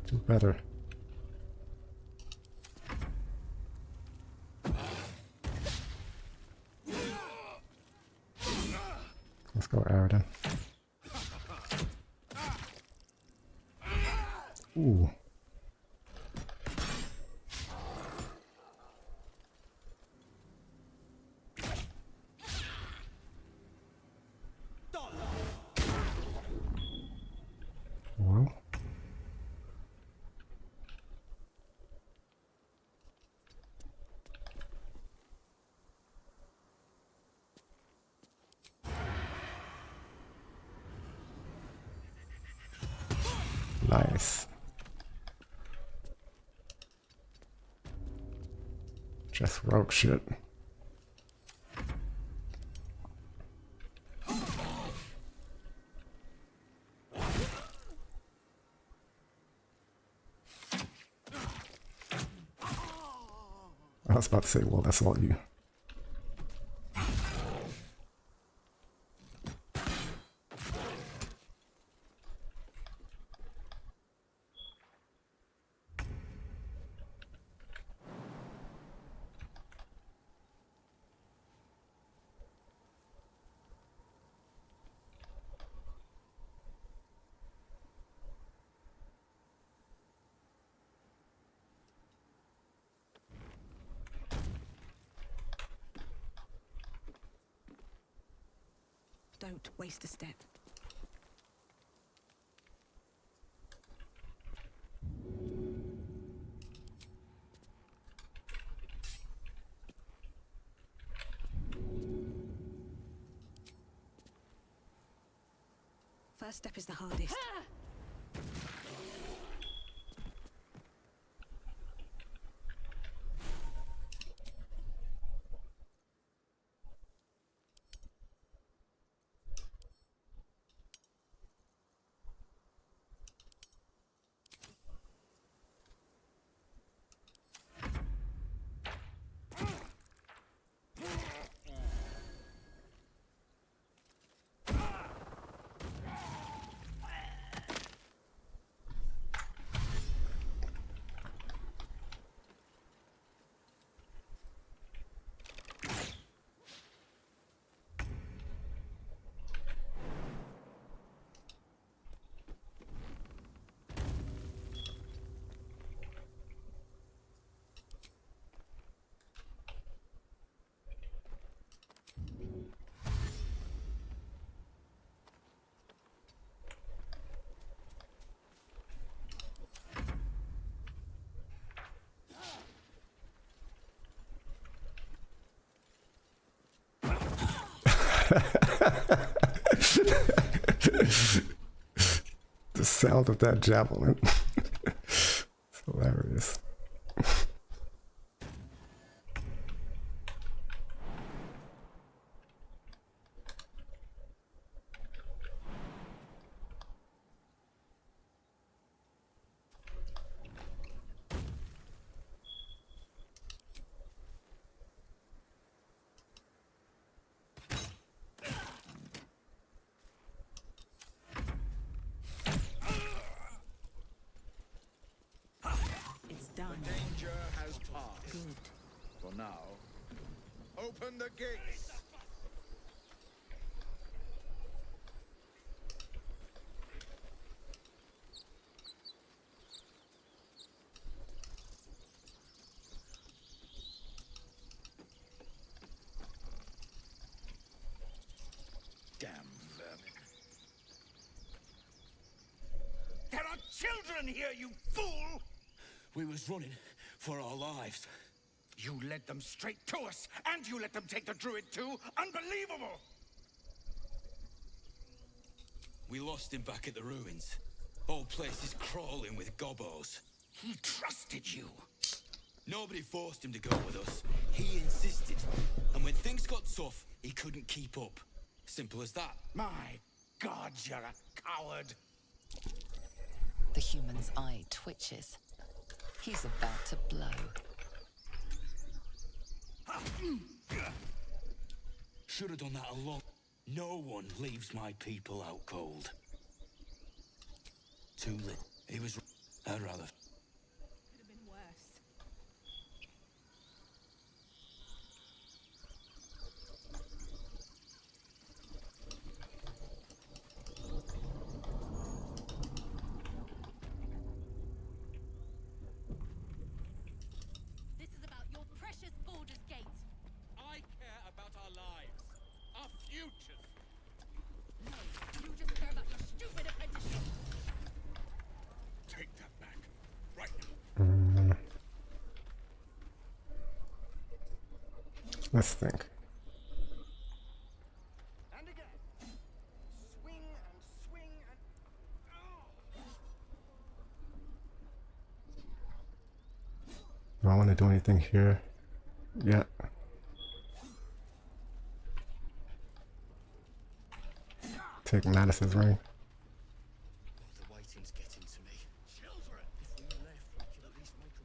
Do better. Let's go, Aridin. Ooh. Well. Nice. Just rogue shit. I was about to say, well, that's all you. Don't waste a step. First step is the hardest. The sound of that javelin. It's hilarious. It's done. The danger has passed. Good. For now. Open the gates! Damn vermin. There are children here, you fool! We was running for our lives. You led them straight to us, and you let them take the druid too? Unbelievable! We lost him back at the ruins. Whole place is crawling with gobos. He trusted you. Nobody forced him to go with us. He insisted. And when things got tough, he couldn't keep up. Simple as that. My God, you're a coward. The human's eye twitches. He's about to blow. Should have done that a long... No one leaves my people out cold. Too late. He was... I'd rather... Could have been worse. This is about your precious Baldur's Gate. I care about our lives, our futures. No, you just care about your stupid apprenticeship. Take that back. Right now. Let's think. And again. Swing and swing and... Do I want to do anything here? Yeah. Take Mattis's ring. The waiting's getting to me. Children! If we left, we could at least make a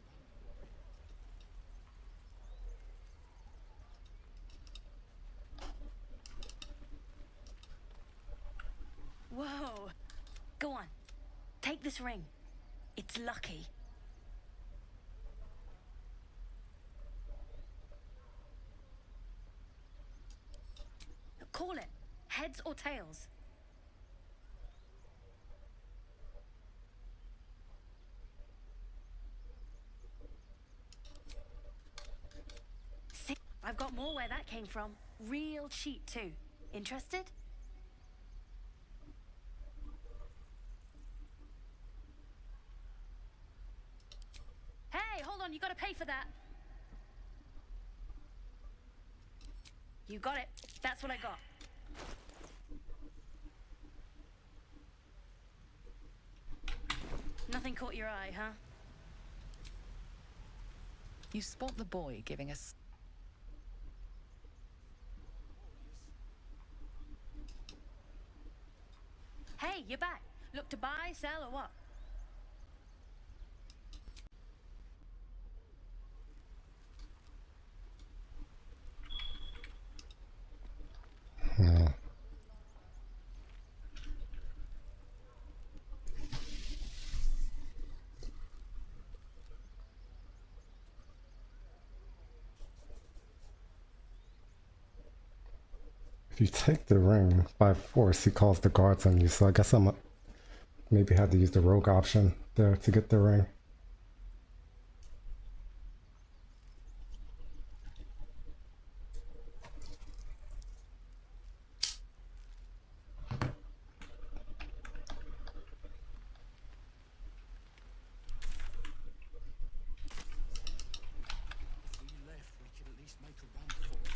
run. Whoa. Go on. Take this ring. It's lucky. Call it. Heads or tails? See, I've got more where that came from. Real cheat too. Interested? Hey, hold on, you gotta pay for that. You got it. That's what I got. Nothing caught your eye, huh? You spot the boy giving us. Hey, you're back. Look to buy, sell, or what? If you take the ring by force, he calls the guards on you. So I guess I'm maybe had to use the rogue option there to get the ring. If we left, we could at least make a run for it.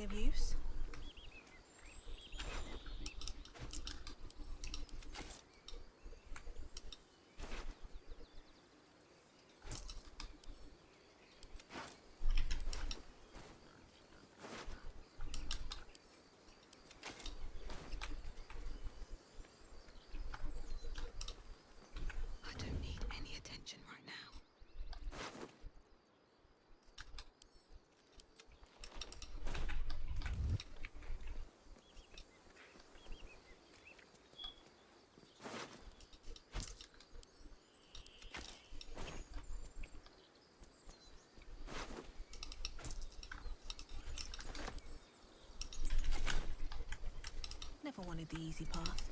Anything of use? I don't need any attention right now. Never wanted the easy path.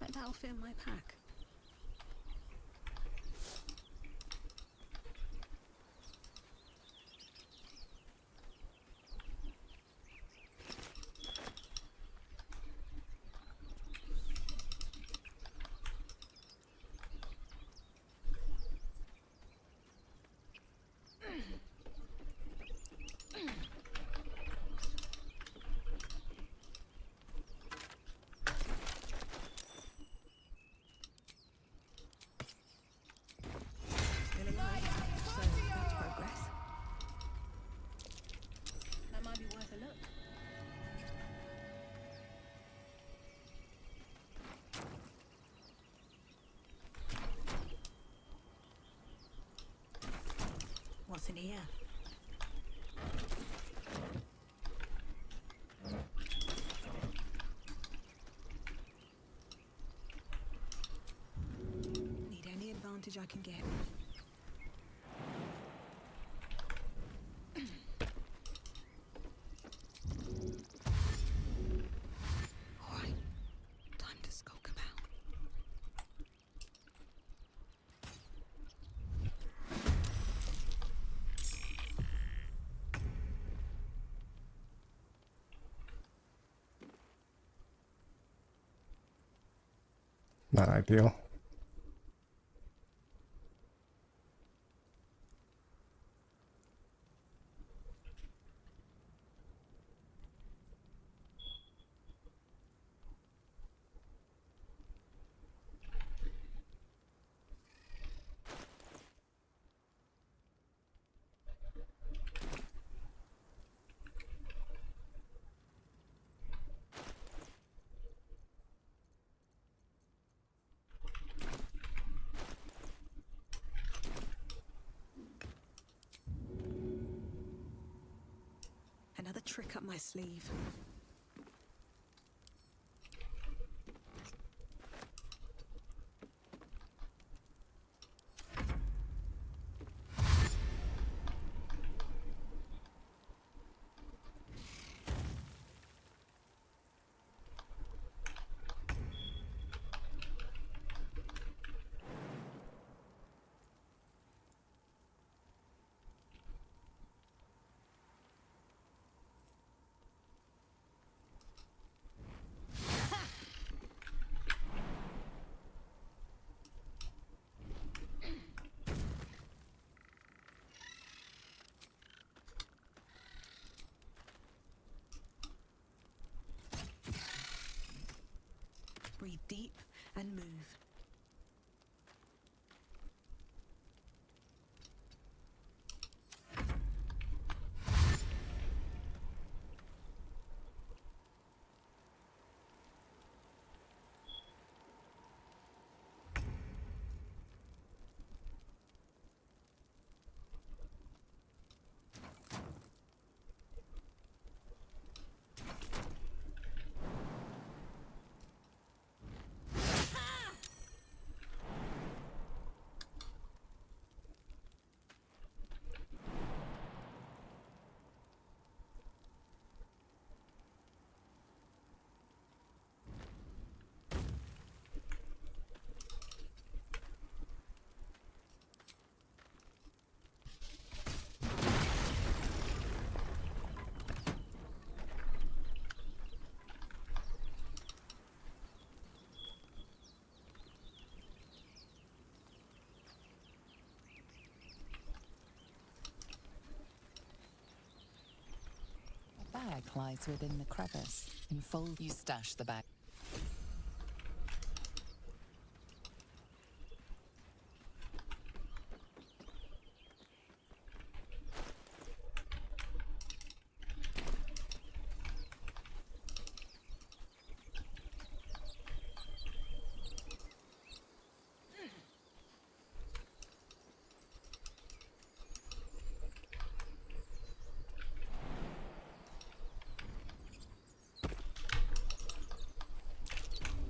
But that'll fit in my pack. Still alive, so that's progress. That might be worth a look. What's in here? Need any advantage I can get. Alright, time to skulk about. Not ideal. Another trick up my sleeve. bag lies within the crevice. Enfold. You stash the bag.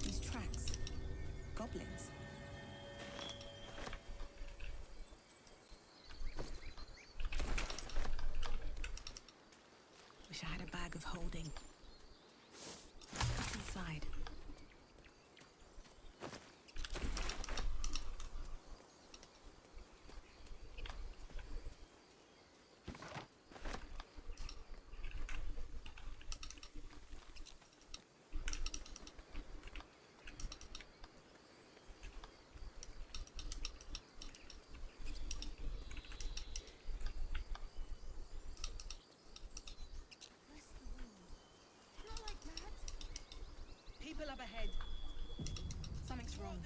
These tracks. Goblins. Wish I had a bag of holding. What's inside? People up ahead. Something's wrong.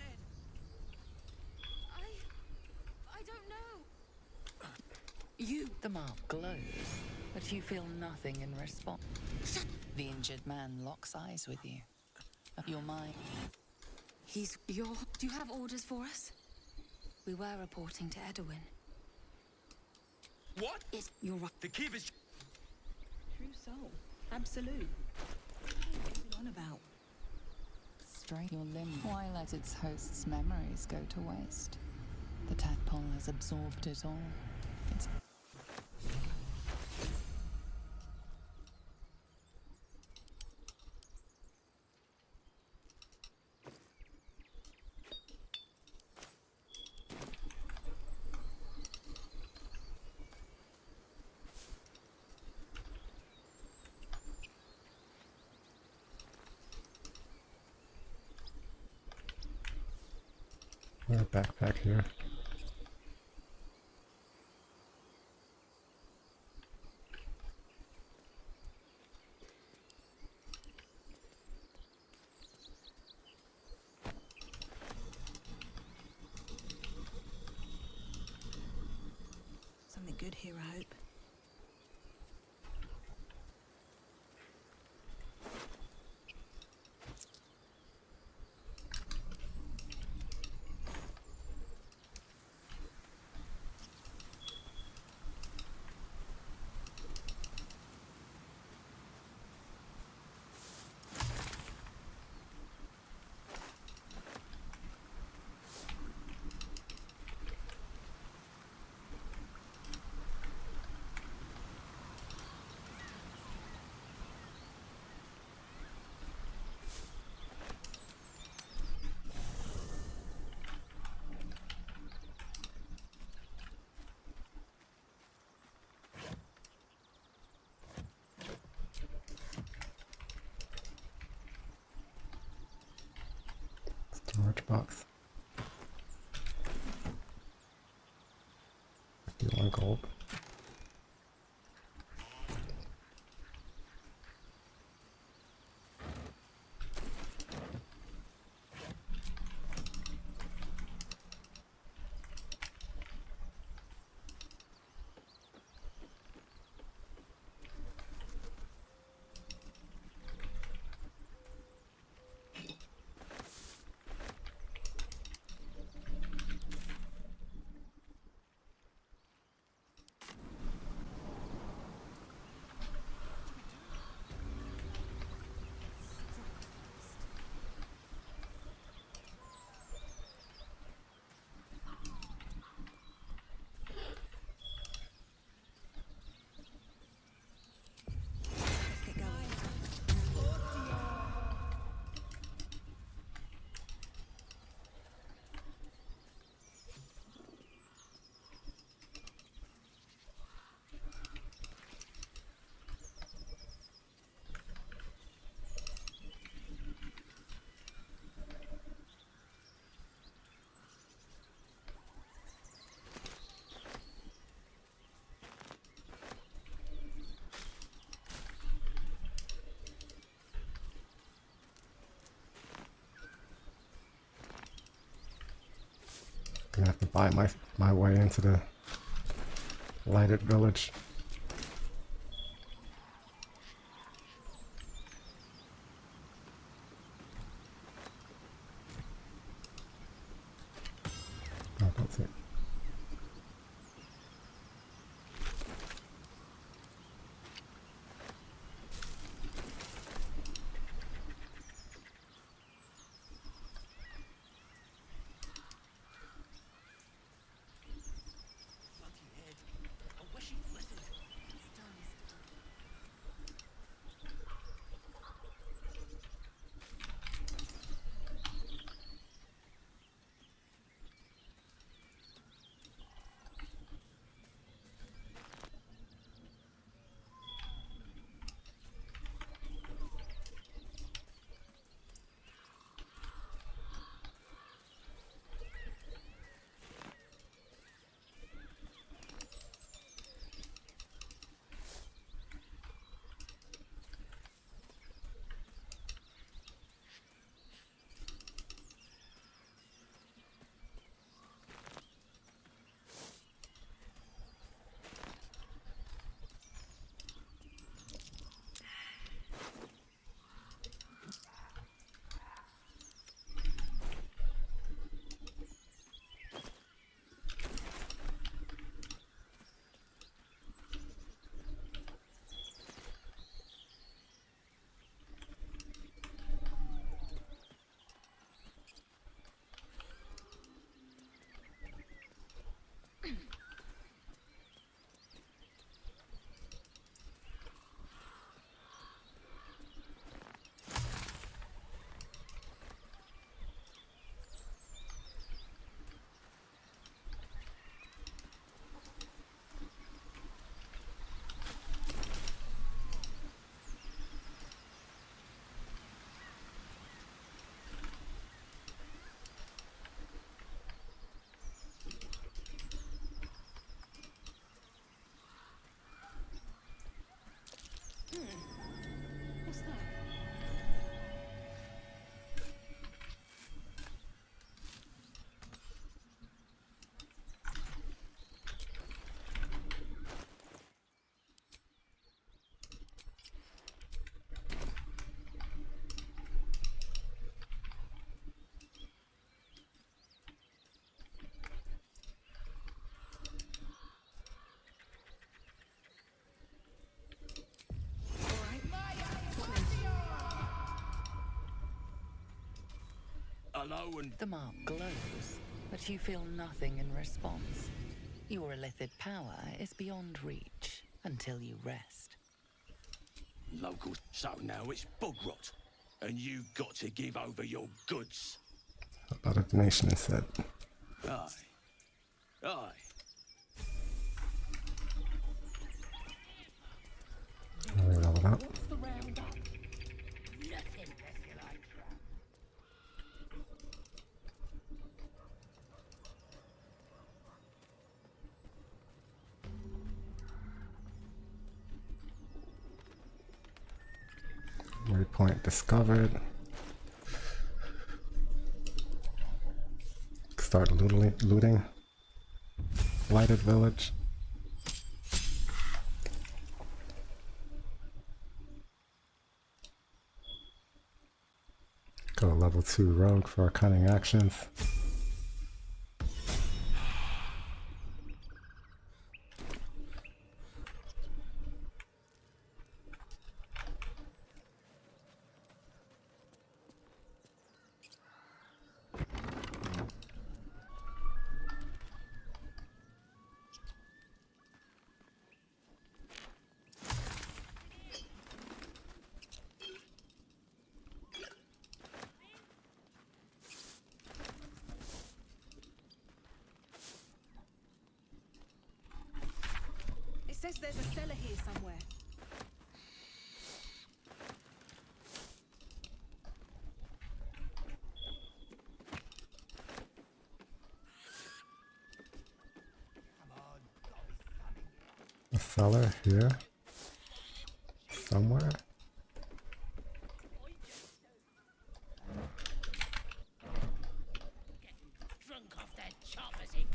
I don't know. You. The mark glows, but you feel nothing in response. The injured man locks eyes with you. Your mind. Do you have orders for us? We were reporting to Edwin. What? You're right. The keep is... True soul. Absolute. What are you on about? Strain your limb. Why let its host's memories go to waste? The tadpole has absorbed it all. It's... A backpack here. Something good here, I hope. Storage box. 51 gold. buy my way into the lighted village. Oh, that's it. What's that? Hello and... The mark glows, but you feel nothing in response. Your illithid power is beyond reach until you rest. Local... So now it's bug rot. And you got to give over your goods. A lot of the nation is said. Aye. Aye. We level up. Waypoint discovered. Start looting. Lighted village. Go level 2 rogue for our cunning actions. It says there's a cellar here somewhere. A cellar here. Somewhere. Drunk off their choppers in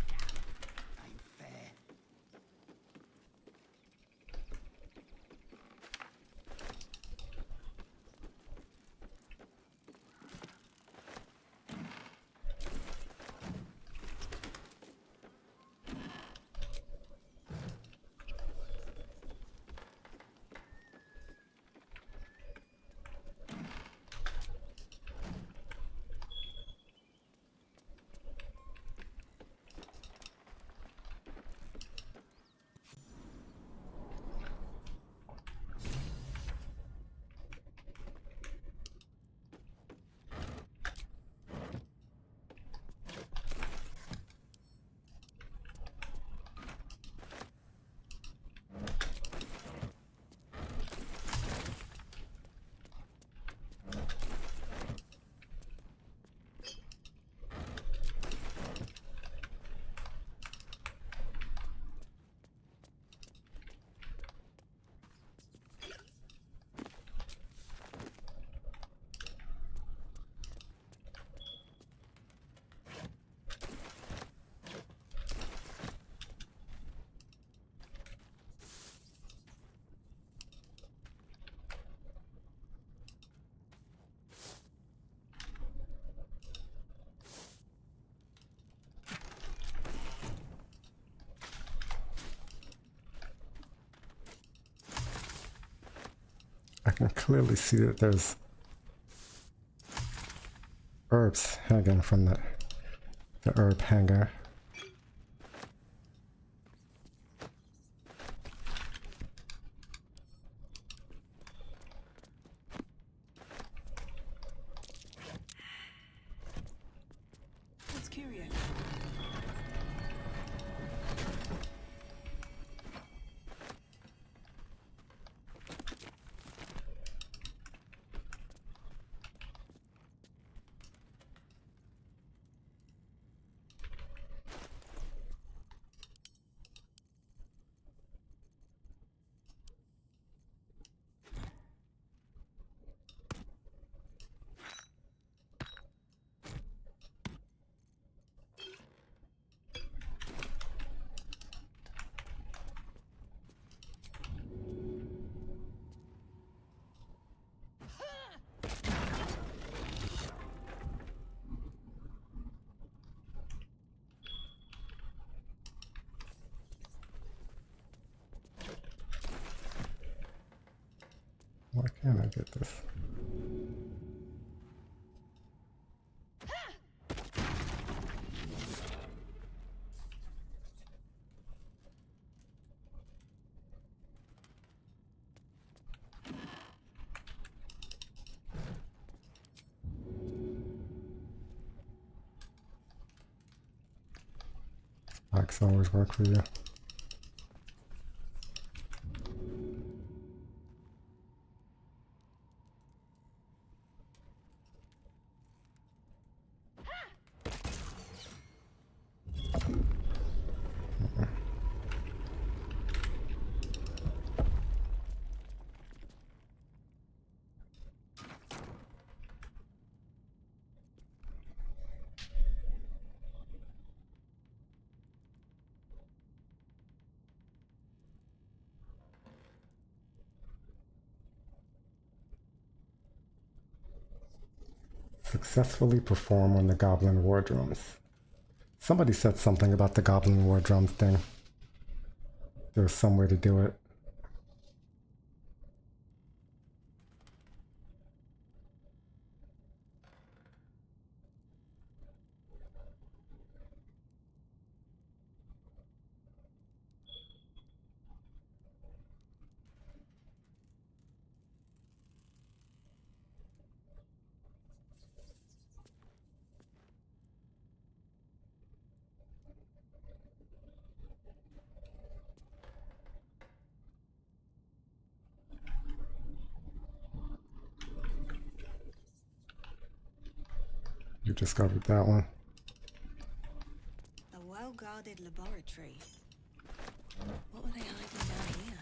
I can clearly see that there's herbs hanging from the herb hanger. That's curious. Why can't I get this? Spikes always work for you. Successfully perform on the Goblin War Drums. Somebody said something about the Goblin War Drums thing. There's some way to do it. You discovered that one. A well-guarded laboratory. What were they hiding down here?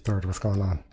Third, what's going on?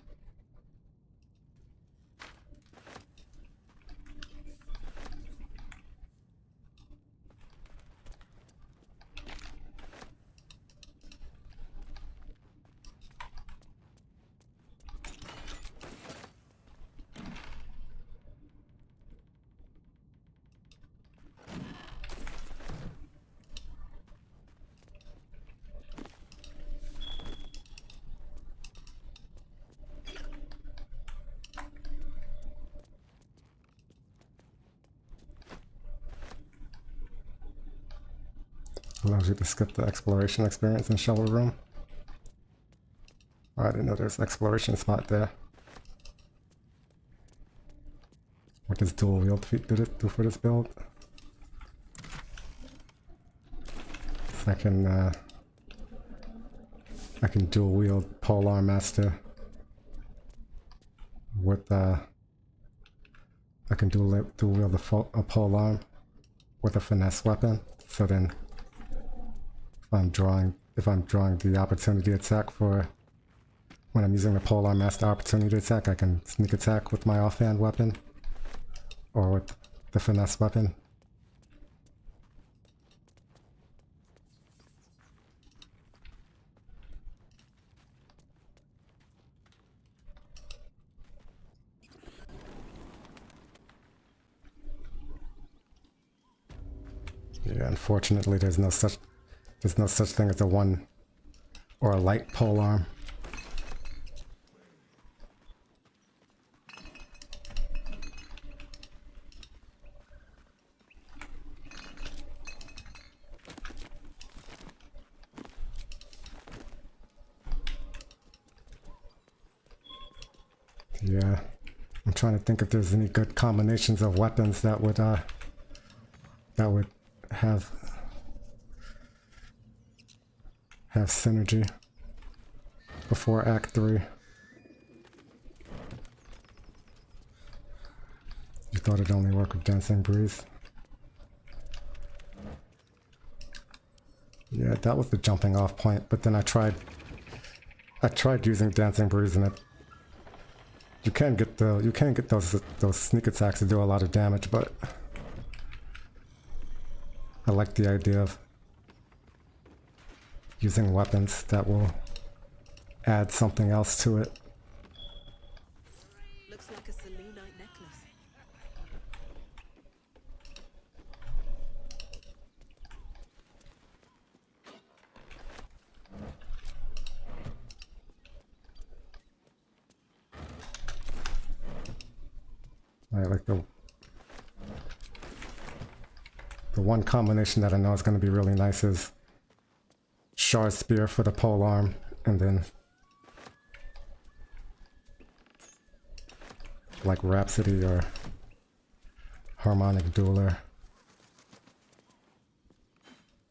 Allows you to skip the exploration experience in Shovel Room. Oh, I didn't know there's an exploration spot there. What does dual wield feet do for this build? So I can dual wield Polearm Master with I can dual wield a Polearm with a finesse weapon. So then if I'm drawing the opportunity attack for when I'm using the polearm master opportunity attack, I can sneak attack with my offhand weapon or with the finesse weapon. Yeah, unfortunately there's no such thing as a one or a light polearm. Yeah, I'm trying to think if there's any good combinations of weapons that would have synergy before Act 3. You thought it'd only work with Dancing Breeze? Yeah, that was the jumping off point, but then I tried using Dancing Breeze and you can get those sneak attacks to do a lot of damage, but I like the idea of using weapons that will add something else to it. Looks like a selenite necklace. I like the one combination that I know is going to be really nice is Shard Spear for the polearm, and then like Rhapsody or Harmonic Dueler.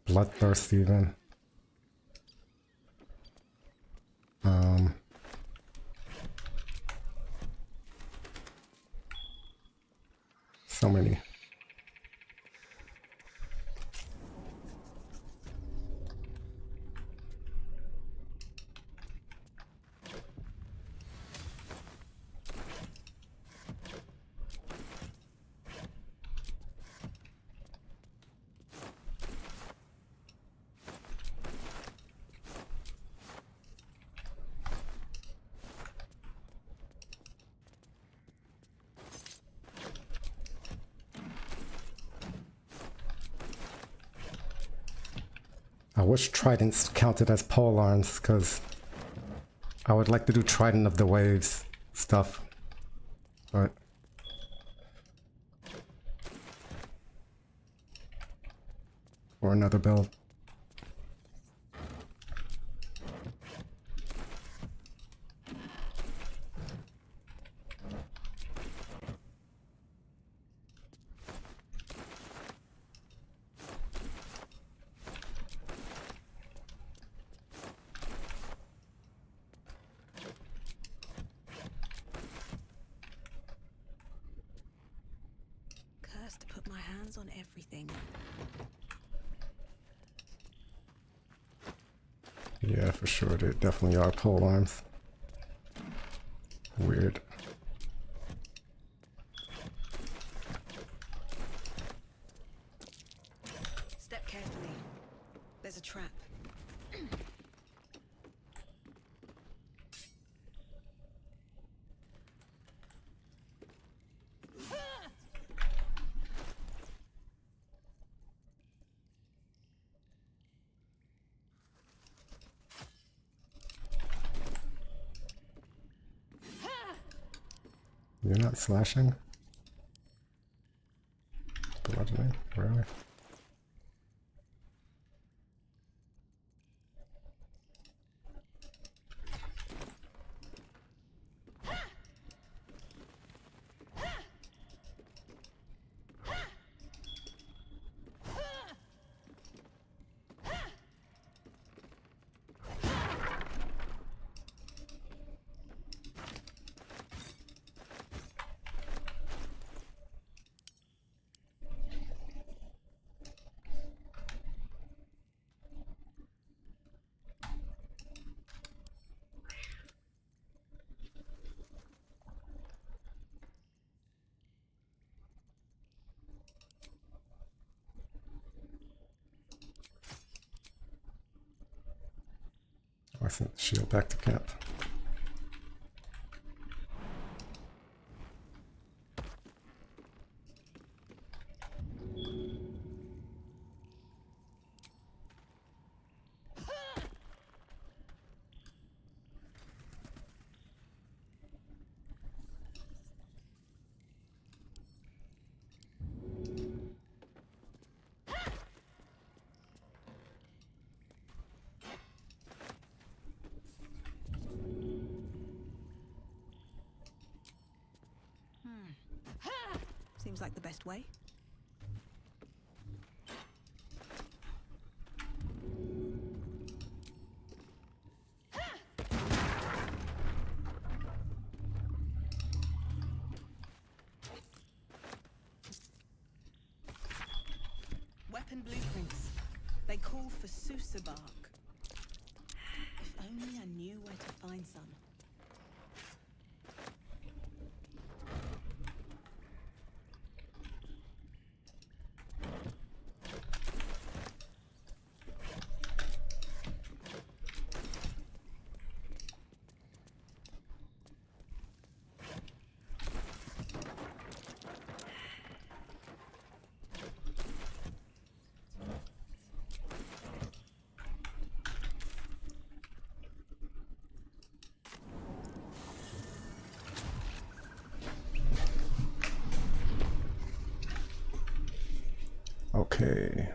Bloodthirst even. So many. I wish tridents counted as polearms, because I would like to do Trident of the Waves stuff, but or another build. Cursed to put my hands on everything. Yeah, for sure, they definitely are polearms. Weird. Step carefully. There's a trap. You're not slashing? Bludgeoning? Really? sent the shield back to camp. Seems like the best way. Weapon blueprints. They call for Sousa bark. If only I knew where to find some. Okay.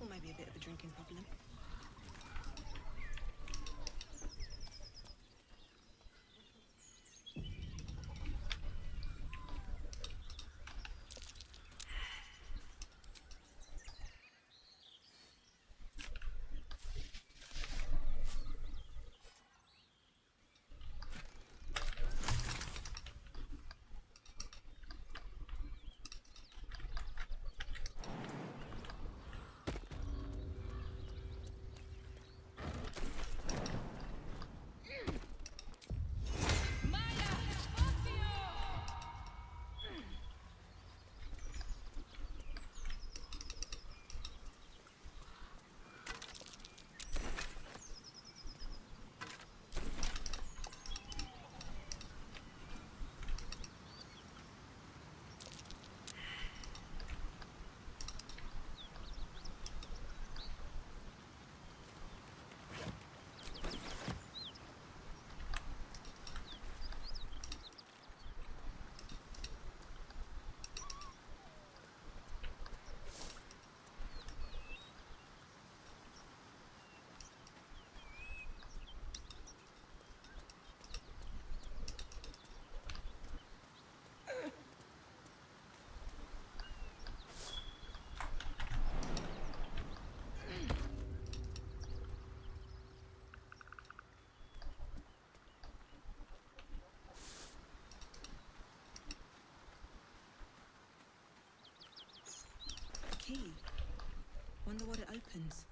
Maybe a bit of a drinking problem. Key. Wonder what it opens.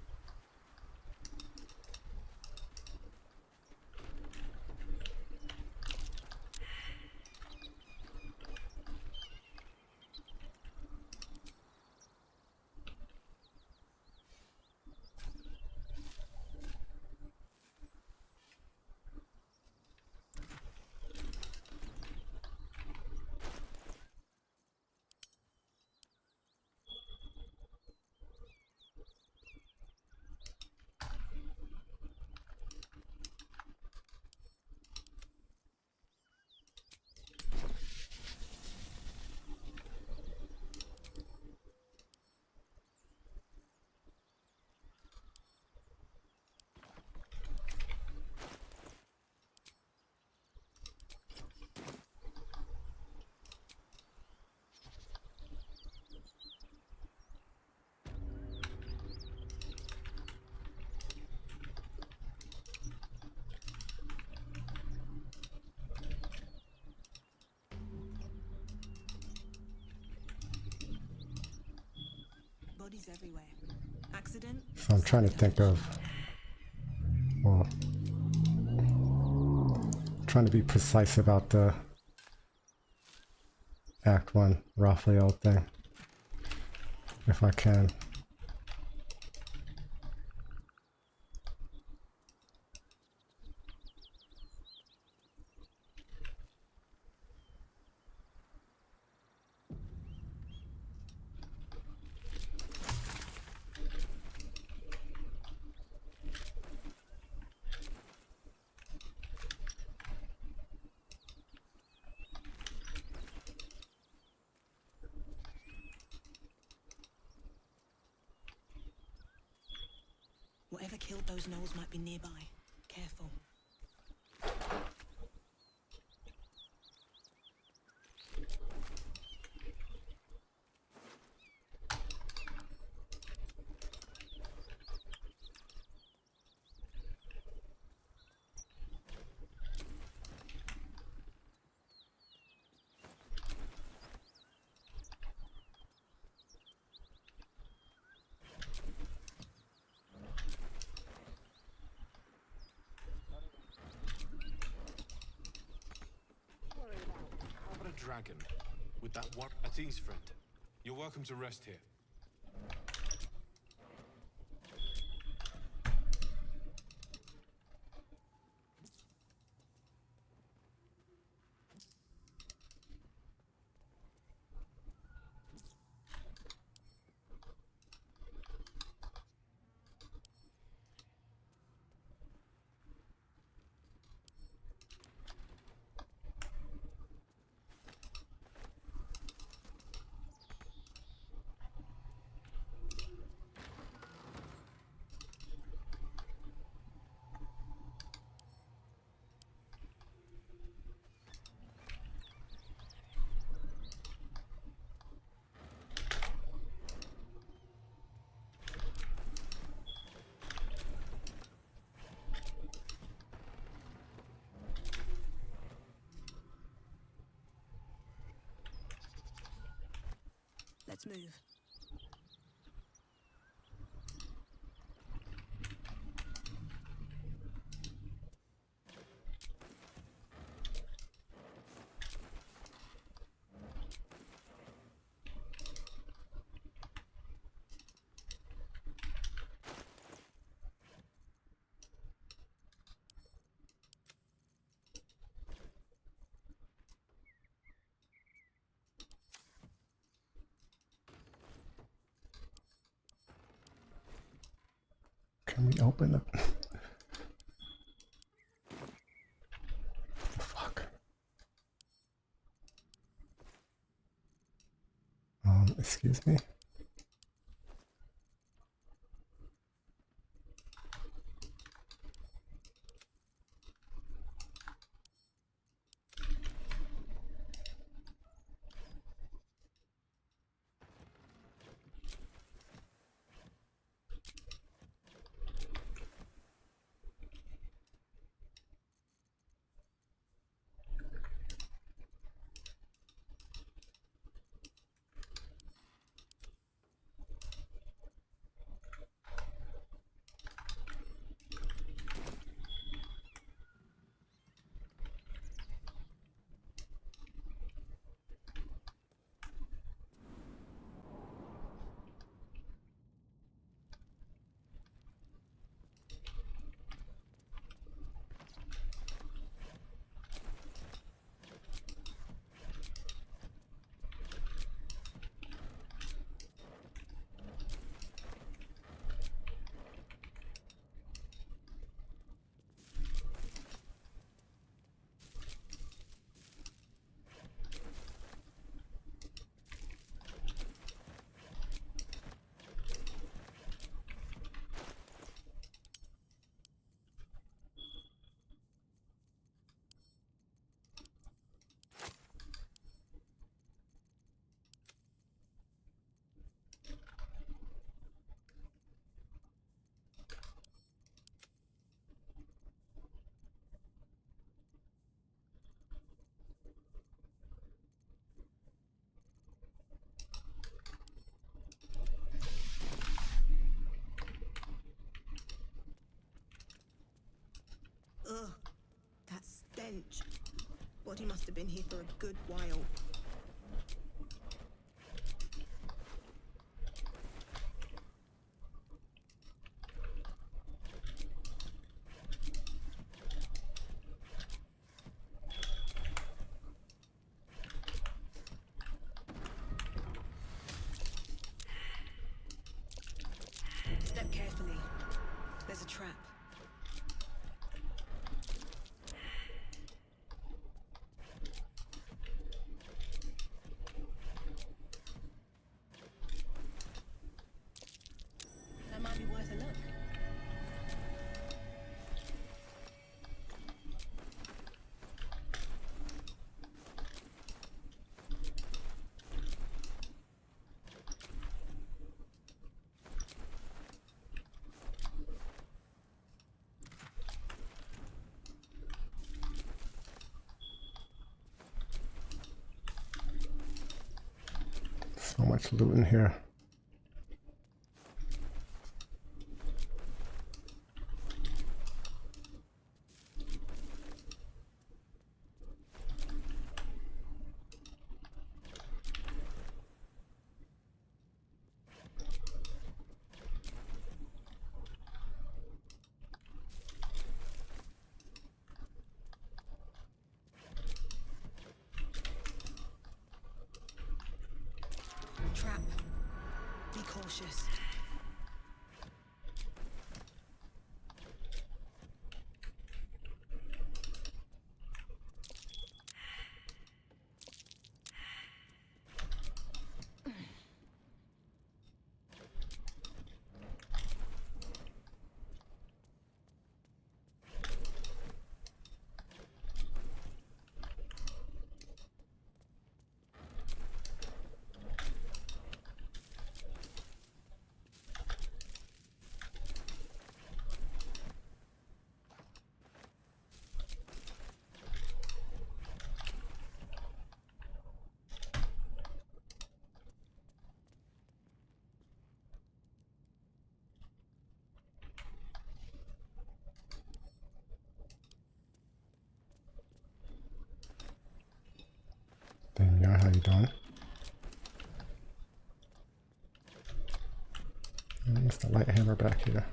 Bodies everywhere. Accident? So I'm trying to think of, well, trying to be precise about the Act 1 Raphael thing, if I can. Whatever killed those gnolls might be nearby. Careful. How about a dragon? With that one at ease, friend. You're welcome to rest here. Let's move. Can we open it? Fuck. Excuse me? must have been here for a good while. Step carefully. There's a trap. That might be worth a look. So much loot in here. Trap. Be cautious. Damn, yeah, how you doing? There's the light hammer back here.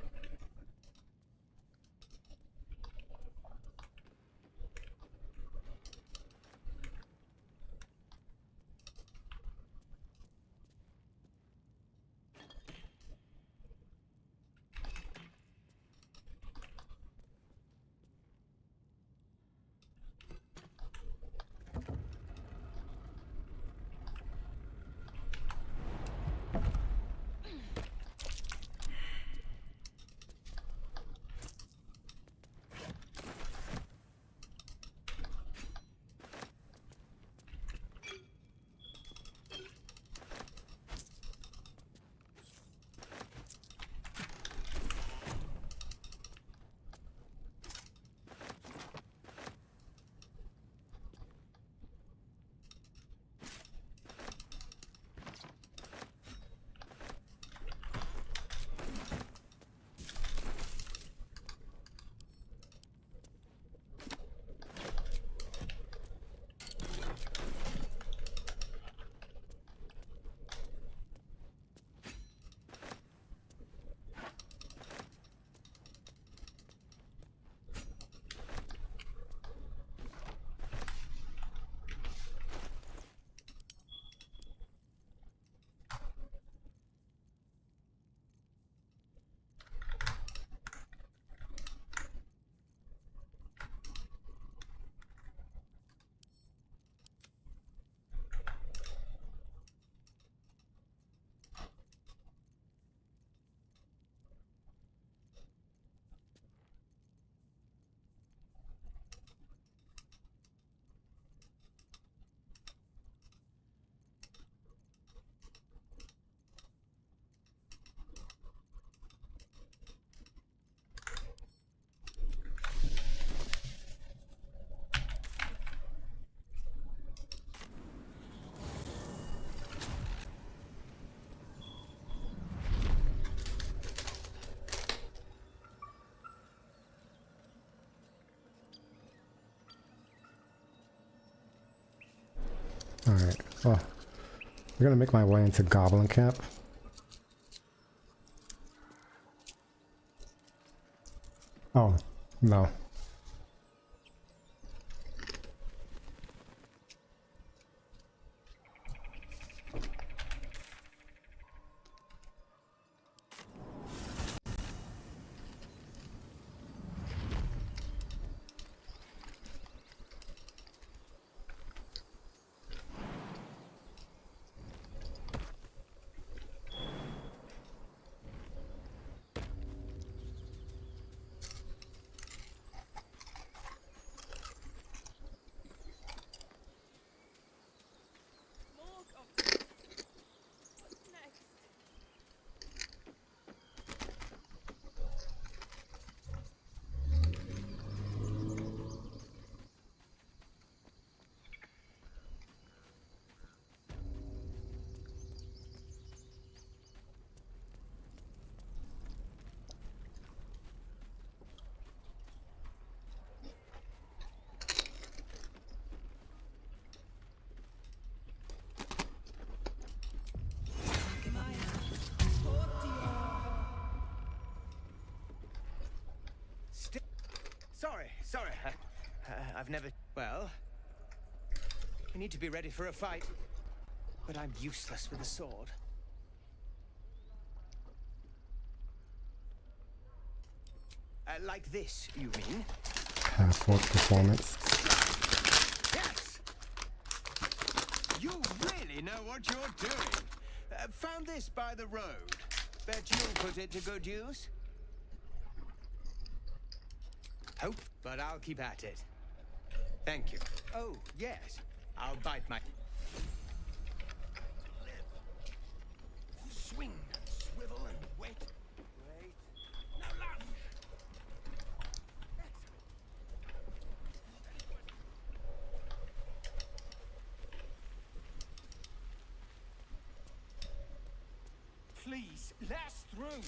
Alright, well, we're gonna make my way into Goblin Camp. Oh, no. Sorry. I've never... Well... We need to be ready for a fight. But I'm useless with a sword. Like this, you mean? Half-orc performance. Yes! You really know what you're doing. Found this by the road. Bet you'll put it to good use. Hope, but I'll keep at it. Thank you. Oh, yes. I'll bite my... Swing, swivel, and wait. Now lunge. Please, last through.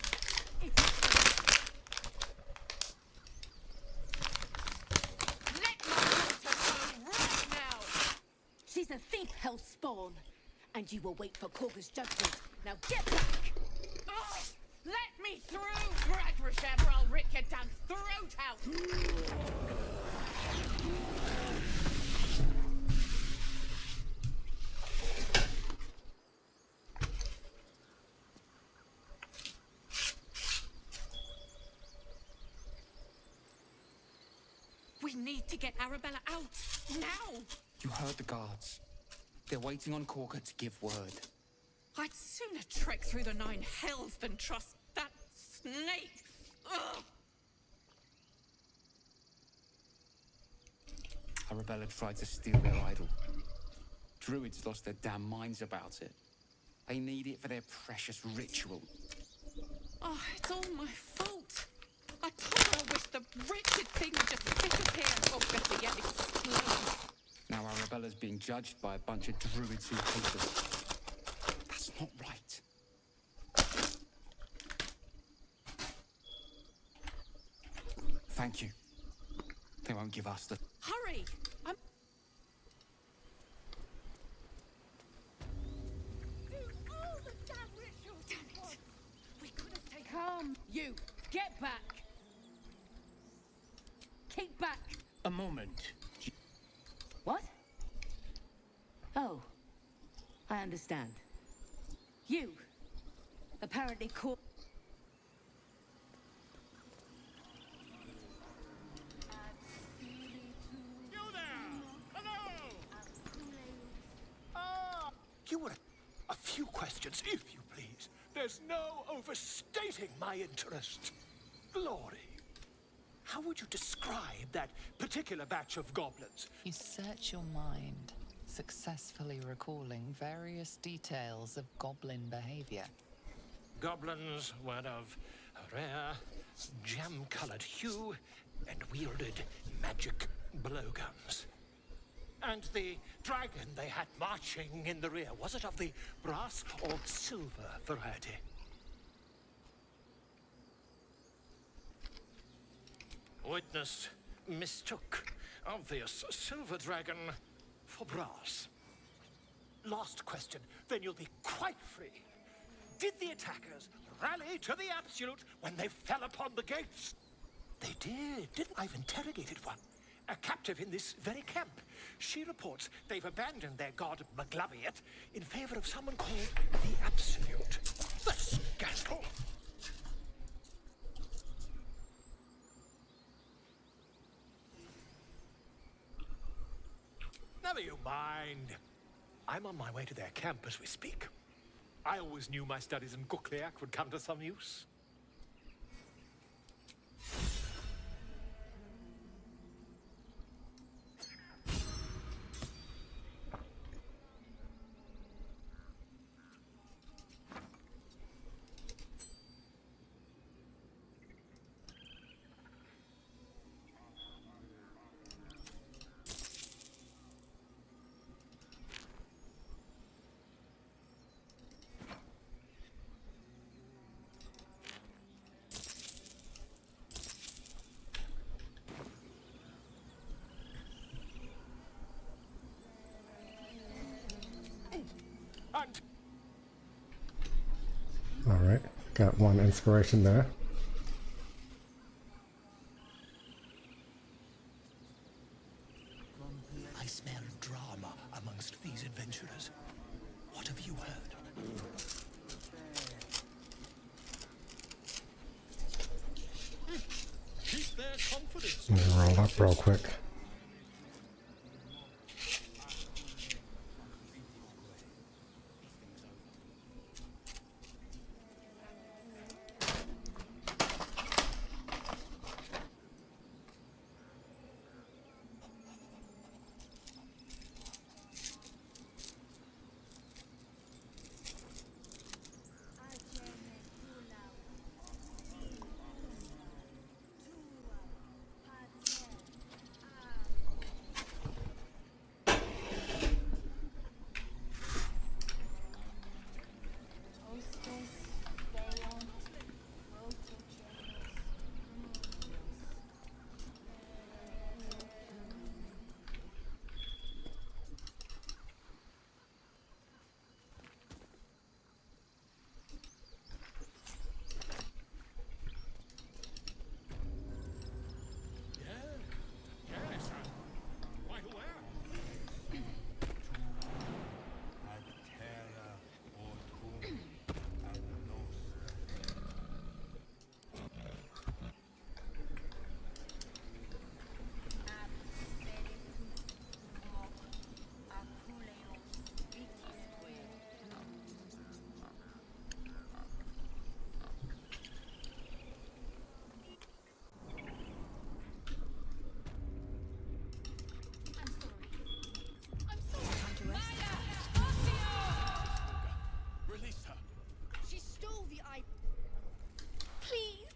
She's a thief, Hellspawn, and you will wait for Korga's judgment. Now get back! Oh, let me through, Radrishem, or I'll rip your damn throat out! We need to get Arabella out, now! You heard the guards. They're waiting on Korga to give word. I'd sooner trek through the 9 hells than trust that snake! Ugh. Arabella tried to steal their idol. Druids lost their damn minds about it. They need it for their precious ritual. Oh, it's all my fault. I told her I wish the wretched thing would just disappear or better yet explode. Now Arabella's being judged by a bunch of druids who hate us. That's not right. Thank you. They won't give us the... Hurry! I'm... Do all the damn rituals! Damn it! We could have taken... Come, you! Get back! Keep back! A moment. What? Oh. I understand. You. Apparently caught... You would a few questions, if you please. There's no overstating my interest. Glory. How would you describe that particular batch of goblins? You search your mind, successfully recalling various details of goblin behavior. Goblins were of a rare, jam-colored hue and wielded magic blowguns. And the dragon they had marching in the rear, was it of the brass or silver variety? Witness mistook obvious silver dragon for brass. last question, then you'll be quite free. Did the attackers rally to the Absolute when they fell upon the gates? They did, didn't I've interrogated one. A captive in this very camp. She reports they've abandoned their god Maglabiet in favor of someone called the Absolute. The scandal! Never you mind. I'm on my way to their camp as we speak. I always knew my studies in Gukliak would come to some use. Alright, got one inspiration there. I smell drama amongst these adventurers. What have you heard? Keep their confidence. Let me roll up real quick.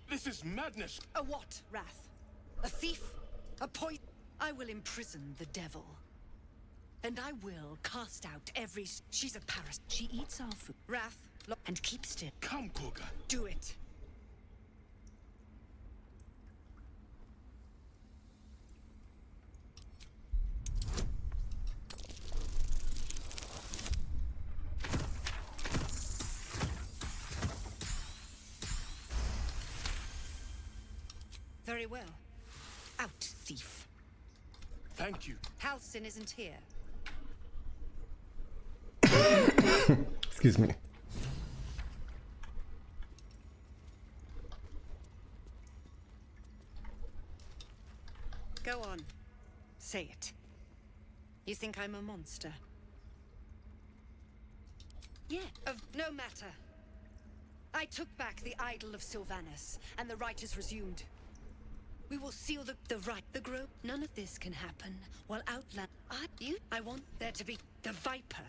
This is madness! A what, Wrath? A thief? A poison? I will imprison the devil. And I will cast out every... She's a parasite. She eats our food. Wrath, and keep still. Come, Gorga. Do it. Very well. Out, thief. Thank you. Halsin isn't here. Excuse me. Go on. Say it. You think I'm a monster? Yeah, of no matter. I took back the idol of Sylvanas, and the rite is resumed. We will seal the right, the grove. None of this can happen while Outland. I want there to be the Viper.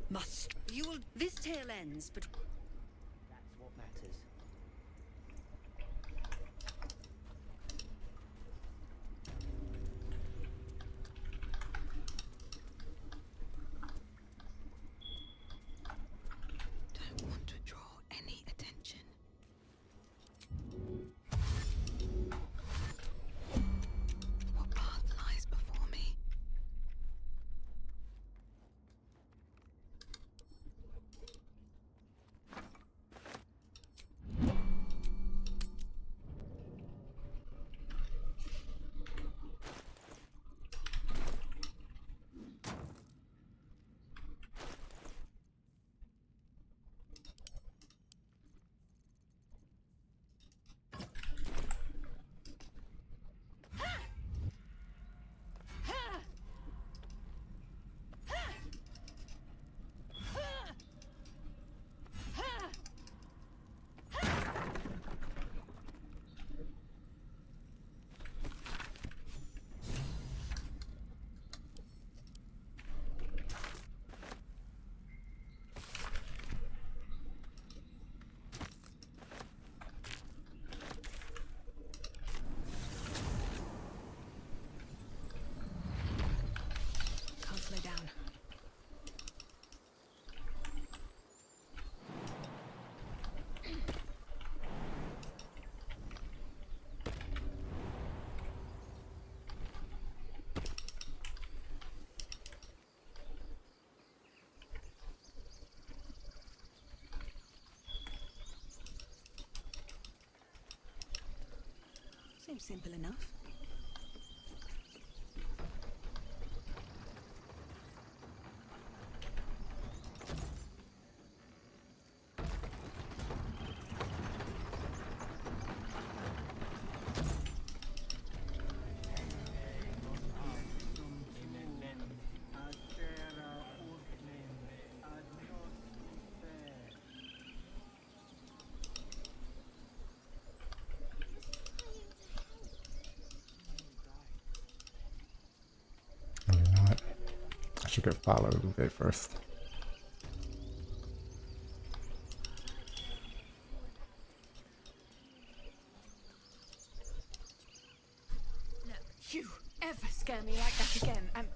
Must. You will. This tale ends, but. That's what matters. Don't want to draw any attention. What path lies before me? Seems simple enough. Oh, you know what? I should get followed Uwe first. You ever scare me like that again, and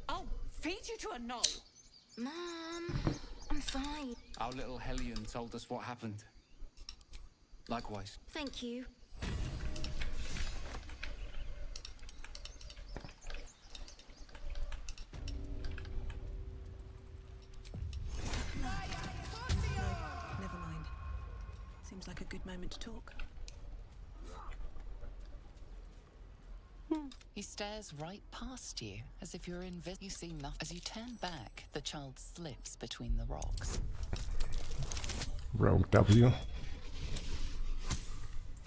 I'll feed you to a knoll. Mom, I'm fine. Our little Hellion told us what happened. Likewise. Thank you. Never mind. Seems like a good moment to talk. He stares right past you, as if you're invisible. You see nothing. As you turn back, the child slips between the rocks. Rogue W.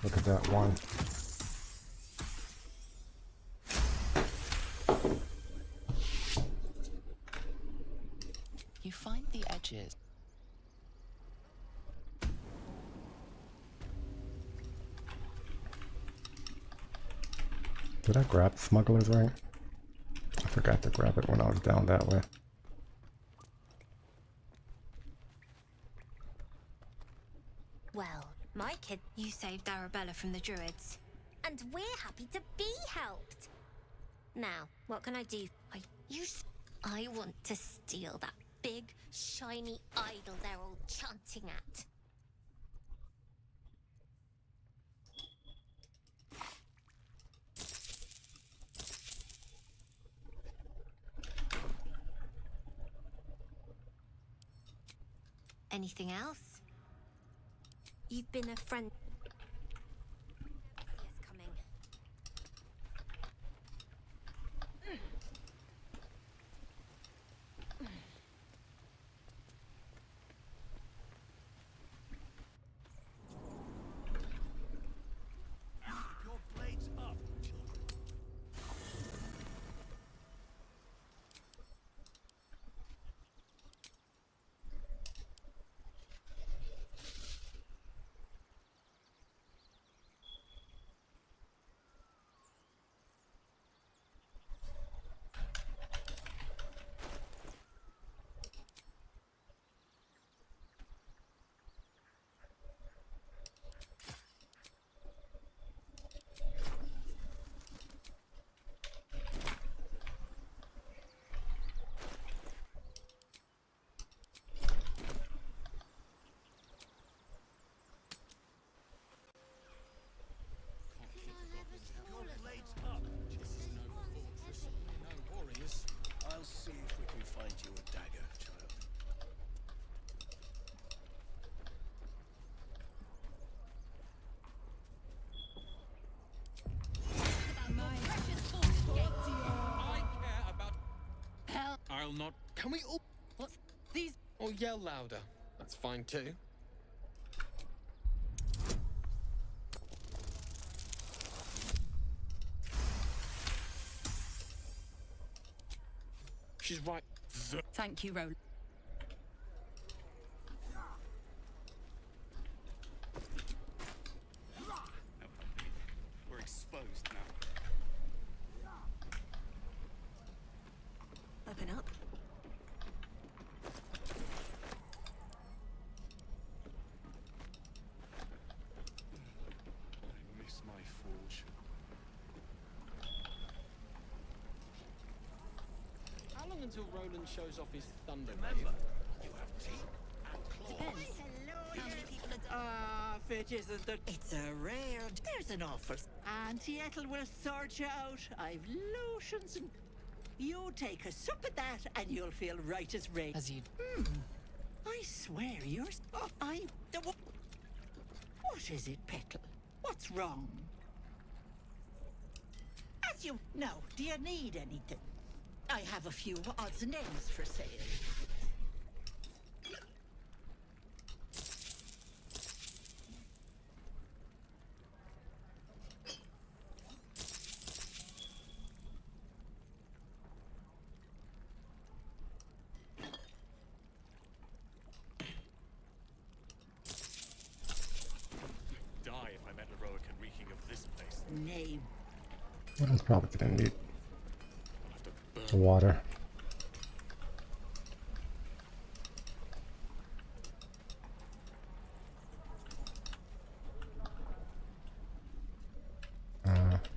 Look at that one. You find the edges. Did I grab the smuggler's ring? I forgot to grab it when I was down that way. Well, my kid, you saved Arabella from the druids. And we're happy to be helped. Now, what can I do? I want to steal that big, shiny idol they're all chanting at. Anything else? You've been a friend. Never see us coming. Your blades up, children. Your blades up. No warriors. I'll see if we can find you a dagger, child. I care about hell. I'll not. Can we all? What's these? Or yell louder. That's fine too. She's right. Thank you, Roland. We're exposed now. Open up. I miss my forge. How long until Roland shows off his thunder? Remember, you have teeth and claws. Ah, if it isn't the... It's a rare... There's an offer. Auntie Ethel will sort you out. I've lotions and... You take a sup at that and you'll feel right as rain. As you... I swear you're... Oh, What is it, Petal? What's wrong? As you know, do you need anything? I have a few odds and ends for sale. Die if I met Heroic and reeking of this place. Name. What else probably didn't need? Water.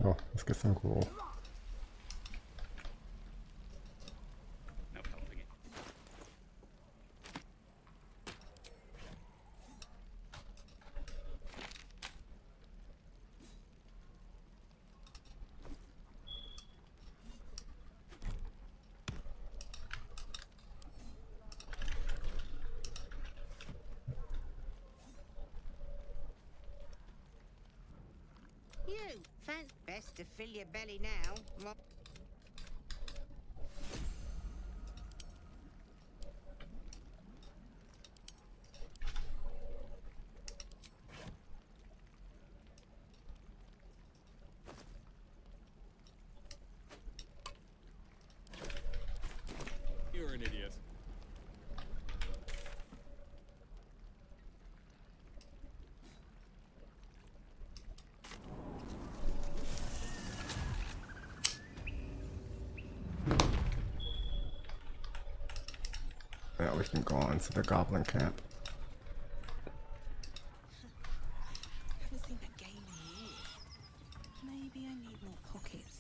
Oh, let's get some gruel. No helping it. You, best to fill your belly now. You're an idiot. Yeah, we can go on to the goblin camp. Haven't seen that game in years. Maybe I need more pockets.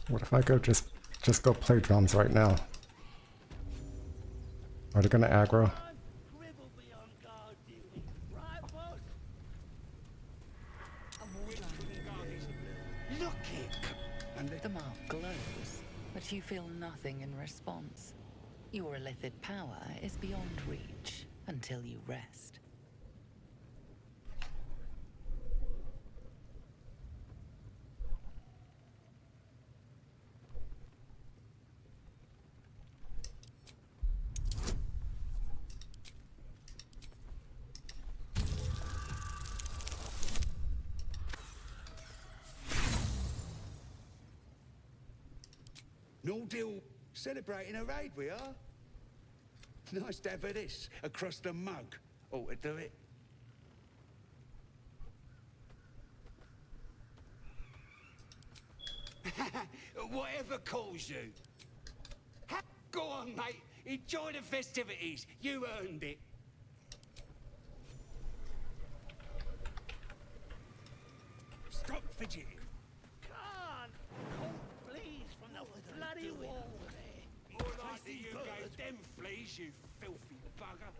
What if I go just go play drums right now? Are they gonna aggro? Look it! And the mark glows, but you feel nothing in response. Your illithid power is beyond reach until you rest. No deal. Celebrating a raid, we are. Nice to have this across the mug. Ought to do it. Whatever calls you. Go on, mate. Enjoy the festivities. You earned it. fidgeting. Can't cold fleas from the bloody walls. More likely you gave them fleas, you filthy bugger.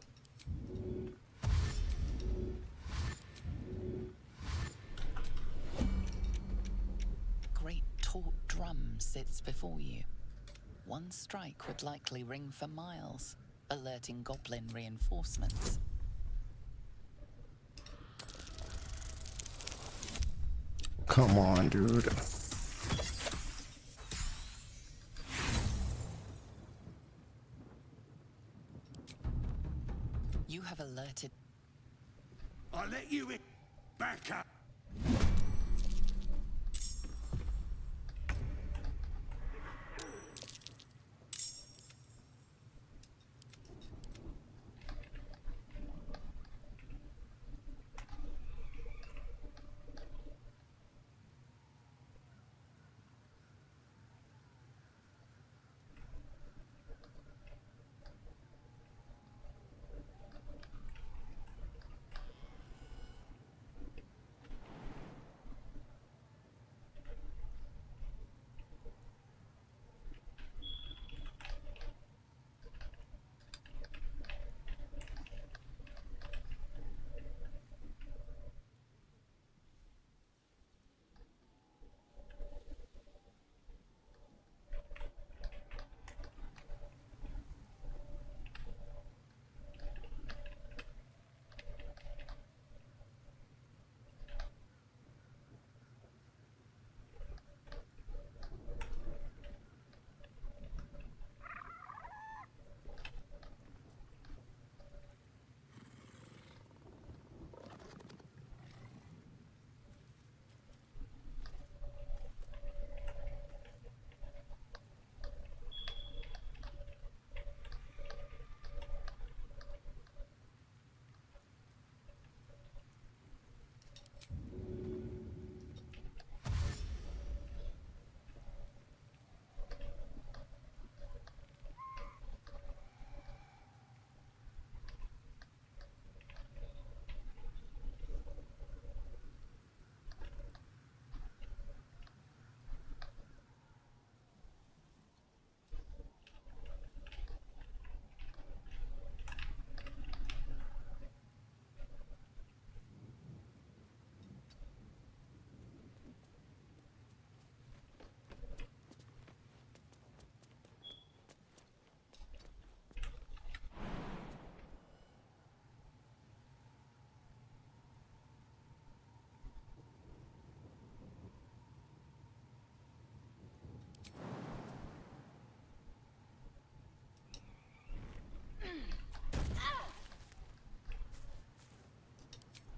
Great taut drum sits before you. One strike would likely ring for miles, alerting goblin reinforcements. Come on, dude. You have alerted. I'll let you in. Back up.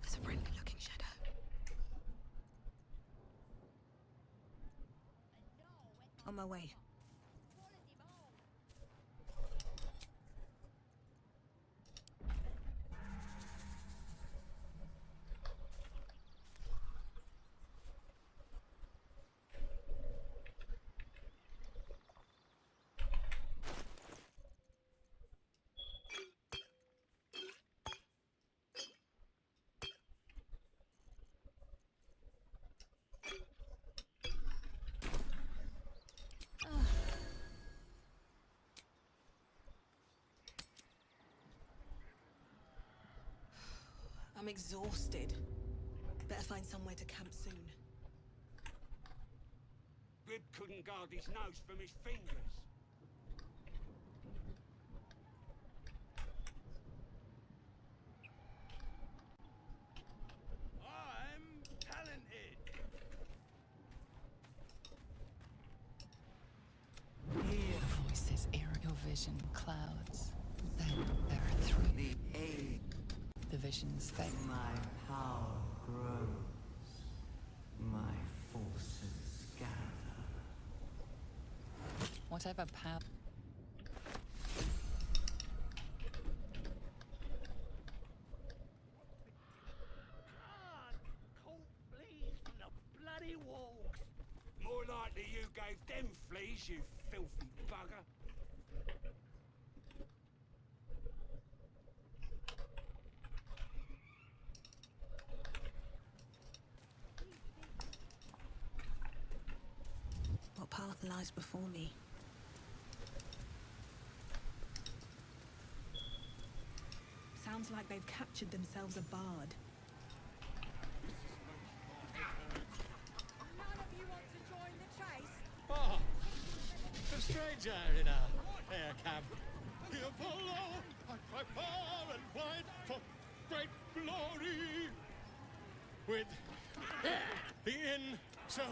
There's a friendly looking shadow. On my way. I'm exhausted. Better find somewhere to camp soon. Rib couldn't guard his nose from his fingers. I'm talented. The voices irrigate your vision clouds. Then there are three. The visions fade. My power grows. My forces gather. Whatever power. Cold fleas from the bloody walls. More likely you gave them fleas, you filthy bugger. lies before me. Sounds like they've captured themselves a bard. None of you want to join the chase? Oh, a stranger in a fair camp. Here follow, I cry far and wide for great glory. With the inn, so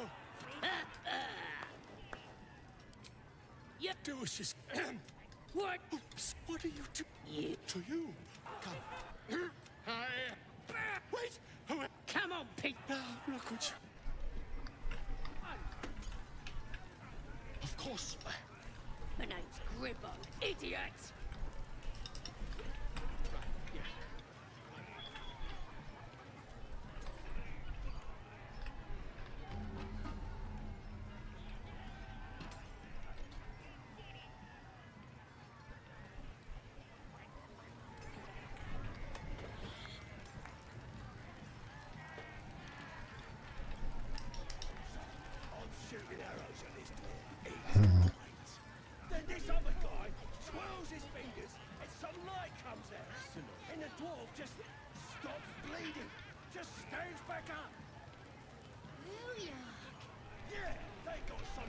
Yep. do as you What? Oops, what are you doing? To you. Come. Wait! Come on, Pete! Now, look what you... Of course. My name's Gribbo, idiot! Shooting arrows at this dwarf. Then this other guy twirls his fingers and some light comes out. And the dwarf just stops bleeding. Just stands back up. Yeah, they got some...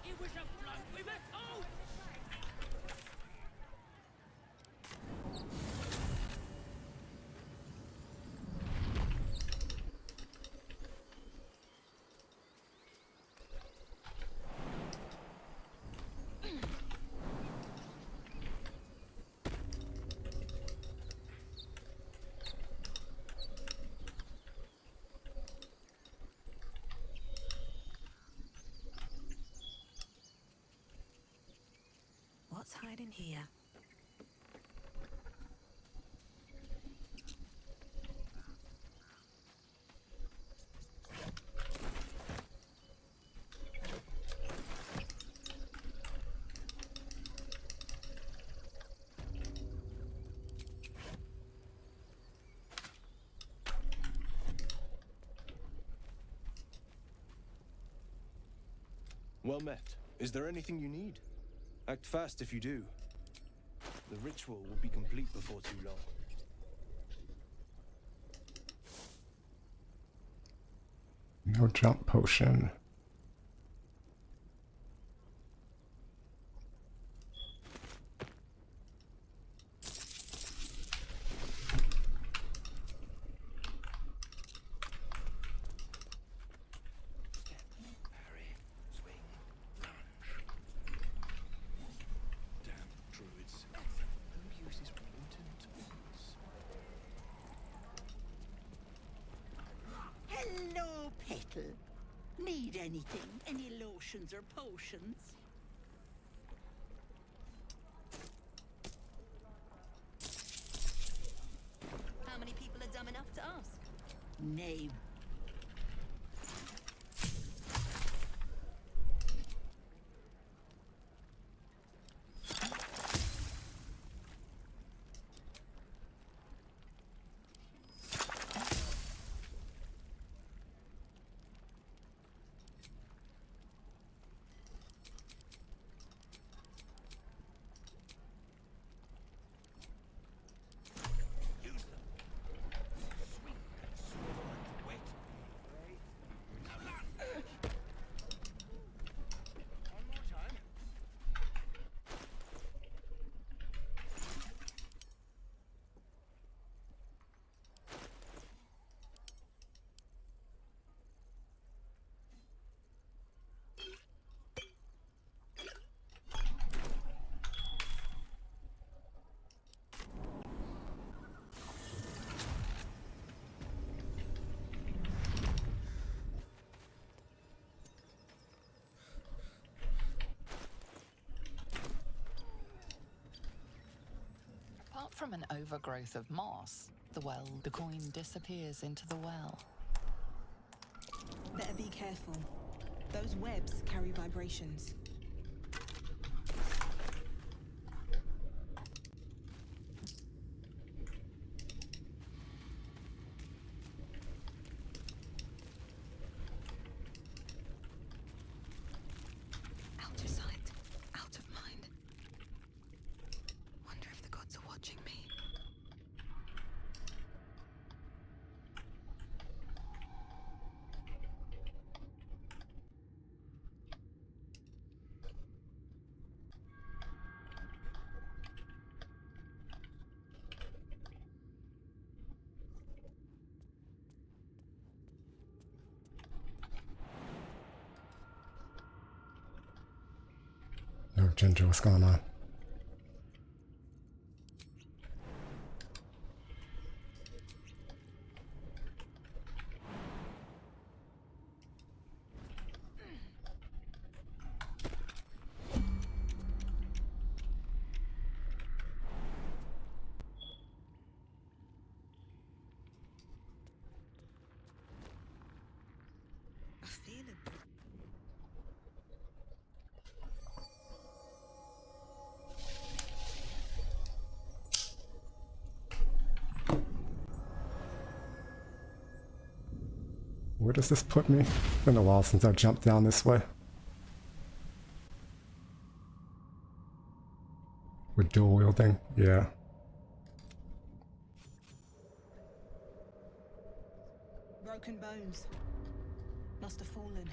It was a bloke we met. Oh! What's hiding here? Well met. Is there anything you need? Act fast if you do. The ritual will be complete before too long. No jump potion. Hello, Petal. Need anything? Any lotions or potions? How many people are dumb enough to ask? Name. Use them. Swing and swivel and wet from an overgrowth of moss. The coin disappears into the well. Better be careful. Those webs carry vibrations. Out of sight, out of mind. Wonder if the gods are watching me. Yo, Ginger, what's going on? I feel it. Where does this put me? It's been a while since I jumped down this way. With dual wielding, yeah. Broken bones. Must have fallen.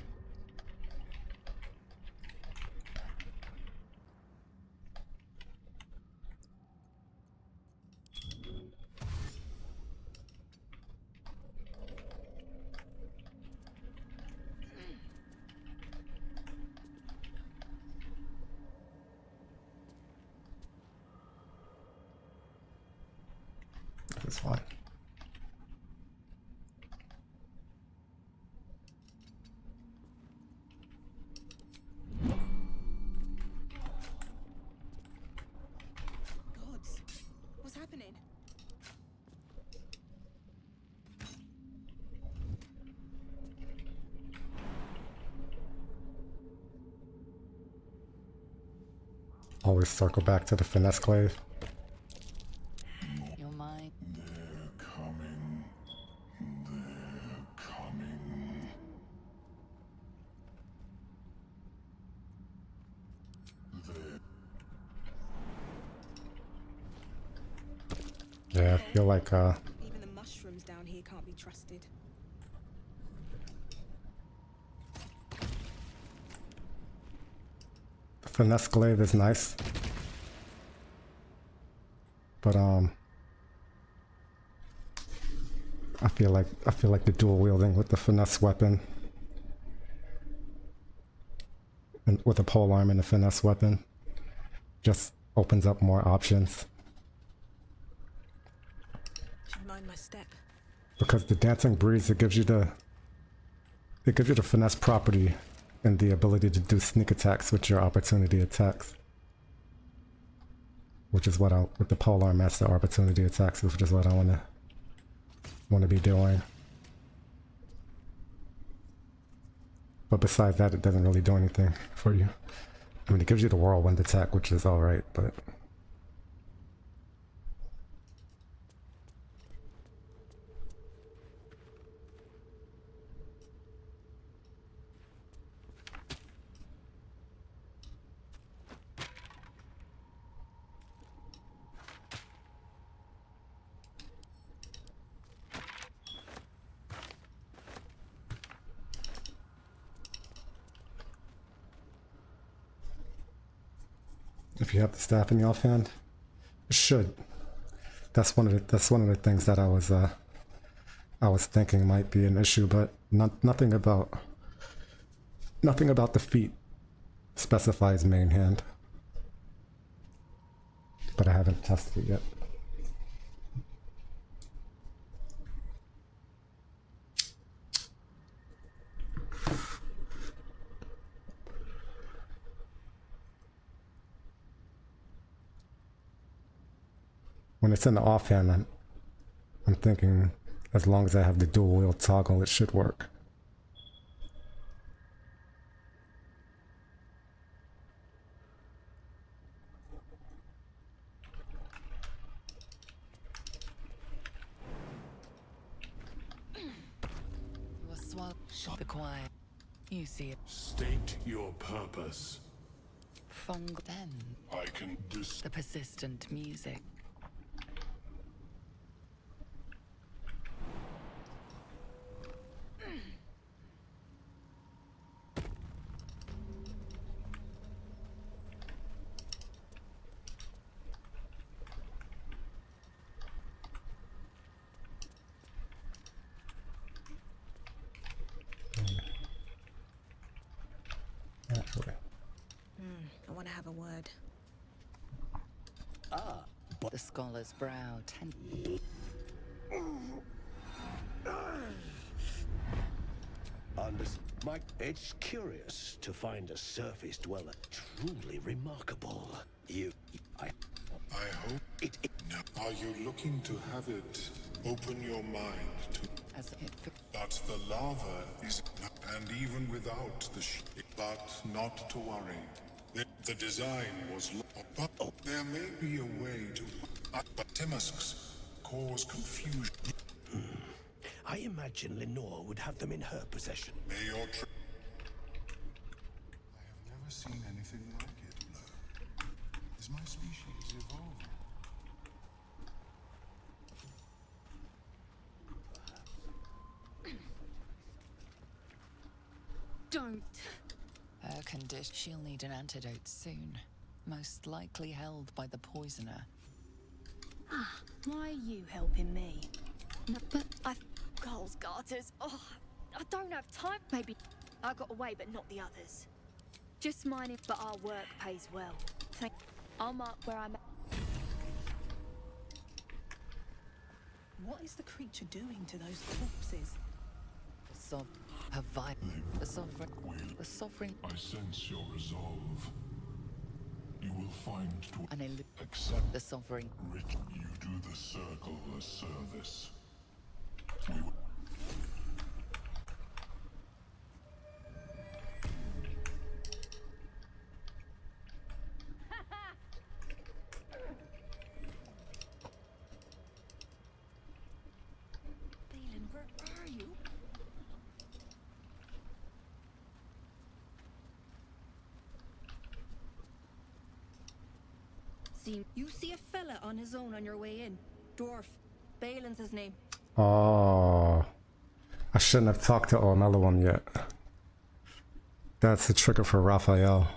That's fine. Gods, what's happening? Always circle back to the finesse glaive. Your mind. Yeah, I feel like Even the mushrooms down here can't be trusted. the finesse glaive is nice. But I feel like the dual wielding with the finesse weapon and with the pole arm and the finesse weapon just opens up more options. Should mind my step. Because the dancing breeze, it gives you the finesse property and the ability to do sneak attacks with your opportunity attacks. Which is what with the polearm master opportunity attacks, which is what I wanna be doing. But besides that, it doesn't really do anything for you. I mean, it gives you the whirlwind attack, which is alright, but if you have the staff in the offhand, it should. That's one of the things that I was thinking might be an issue, but nothing about the feat specifies main hand. But I haven't tested it yet. when it's in the offhand, I'm thinking as long as I have the dual wheel toggle, it should work. You are swallowed. Be quiet. You see it. State your purpose. Fung then. I can The persistent music. I want to have a word. The scholar's brow tend. It's curious to find a surface dweller truly remarkable. I hope it. No. Are you looking to have it open your mind to? But the lava is, and even without the but not to worry. The design was, but there may be a way to. But Timusks cause confusion. I imagine Lenore would have them in her possession. May your I have never seen anything like it, Blur. Is my species evolving? Don't. Her condition. She'll need an antidote soon. Most likely held by the poisoner. Why are you helping me? No, but Goals garters. Oh, I don't have time. Maybe I got away, but not the others. Just mining, but our work pays well. I'll mark where I'm at. What is the creature doing to those corpses? The sovereign. I sense your resolve. You will find to accept the sovereign. You do the circle a service. Balin, where are you? You see a fella on his own on your way in. Dwarf. Balin's his name. Oh, I shouldn't have talked to another one yet. That's the trigger for Raphael.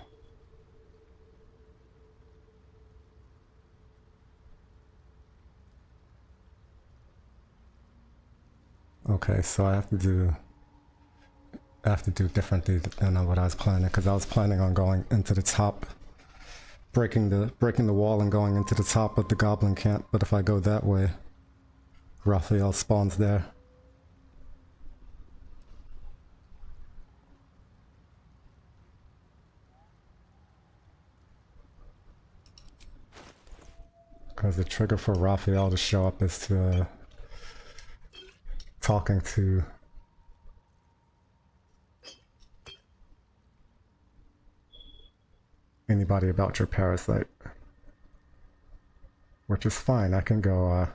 Okay, so I have to do differently than what I was planning, because I was planning on going into the top, breaking the wall and going into the top of the goblin camp, but if I go that way, Raphael spawns there. Because the trigger for Raphael to show up is to talking to anybody about your parasite, which is fine. I can go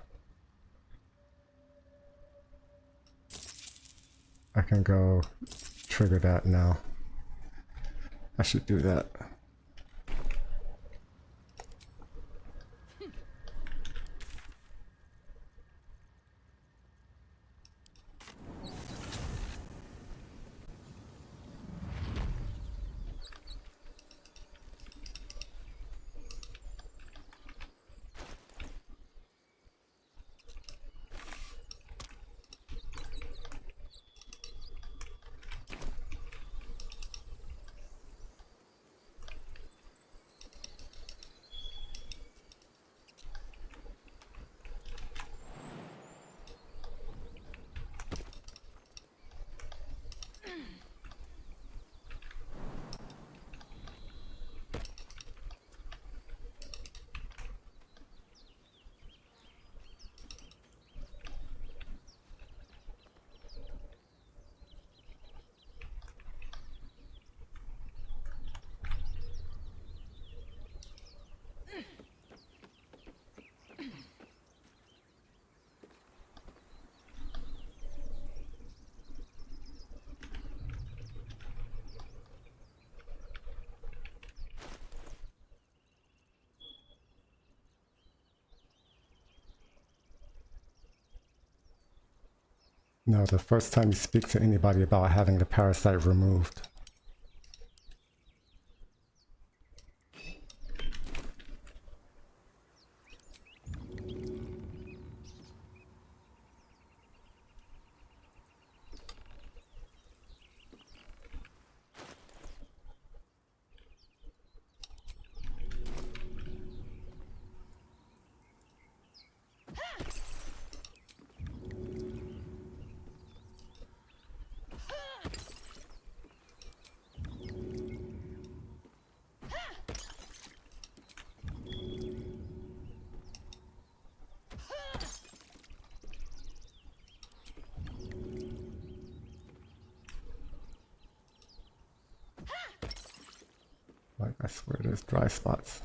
trigger that now. I should do that. No, the first time you speak to anybody about having the parasite removed. Like, I swear there's dry spots.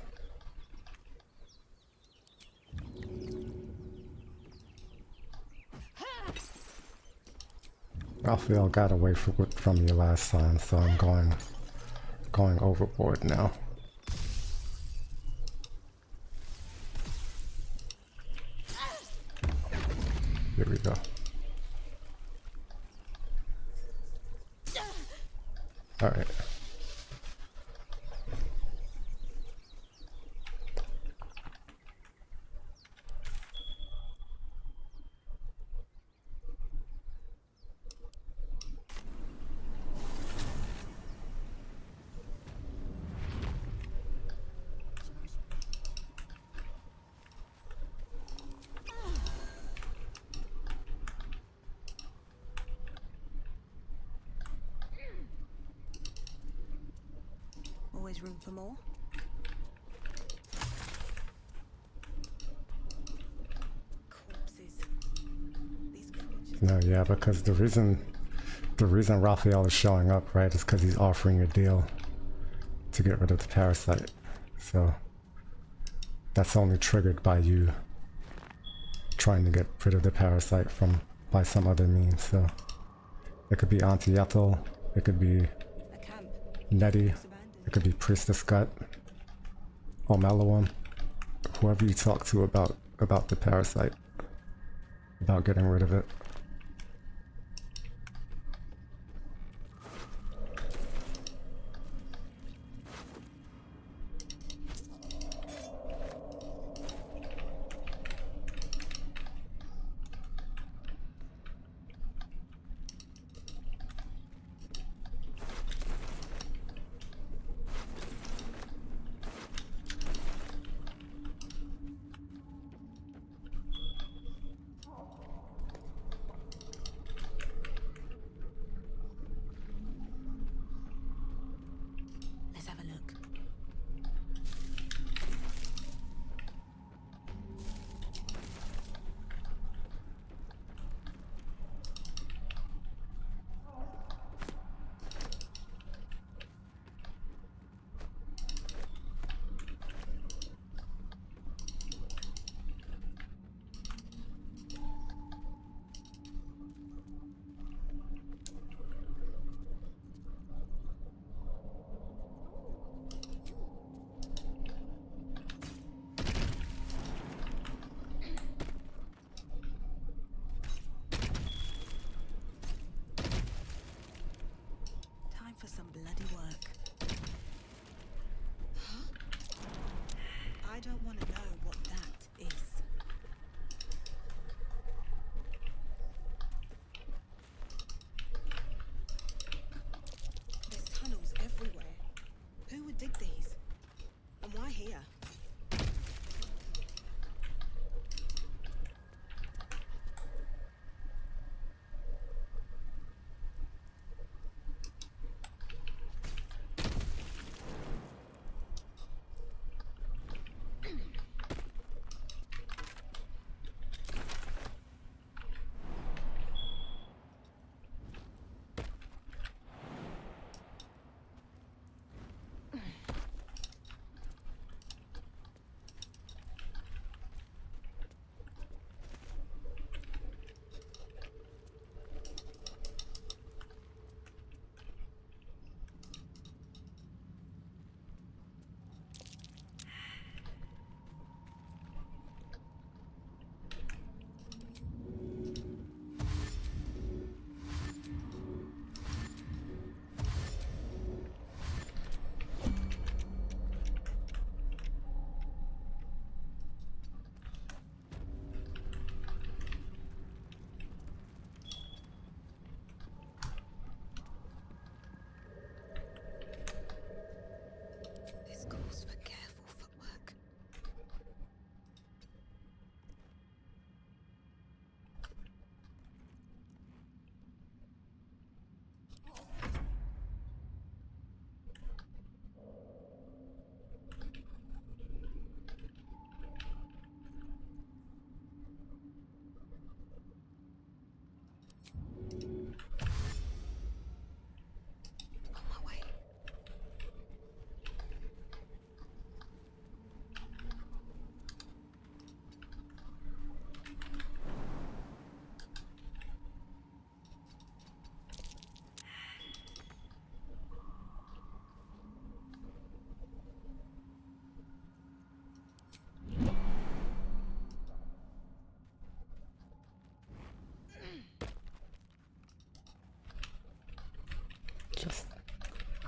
Raphael got away from you last time, so I'm going overboard now. Here we go. All right. Always room for more. Corpses. These creatures. No, yeah, because the reason Raphael is showing up, right, is because he's offering a deal to get rid of the parasite. So that's only triggered by you trying to get rid of the parasite by some other means. So it could be Auntie Ethel, it could be Nettie, it could be Priestess Gut, or Malawam, whoever you talk to about the parasite, about getting rid of it. Let's have a look. Time for some bloody work. I don't want to know what that is. There's tunnels everywhere. Who would dig these? And why here?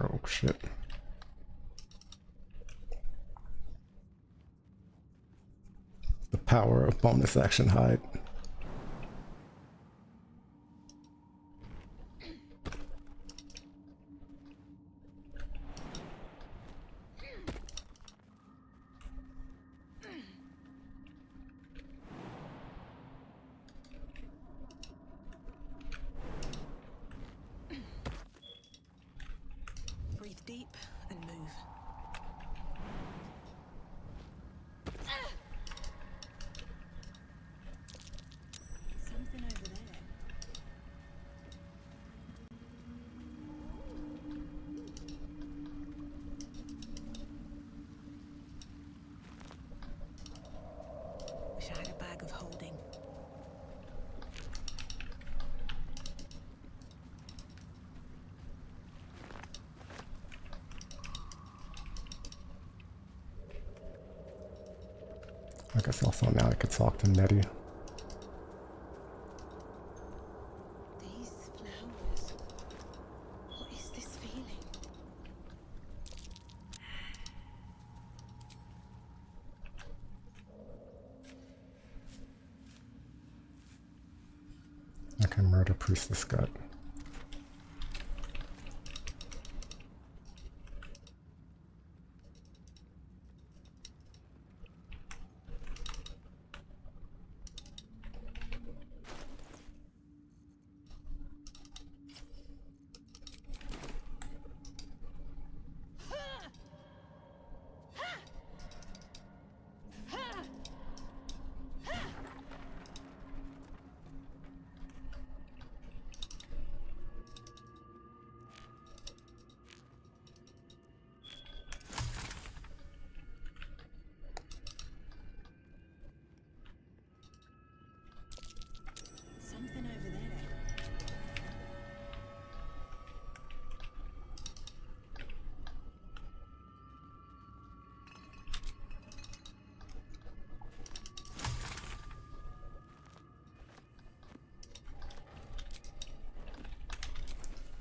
Oh shit. The power of bonus action hide. Breathe deep and move. Something over there. Wish I had a bag of holding. I guess also now I could talk to Nettie. These flowers. What is this feeling? I can murder Priestess Gut. Something over there.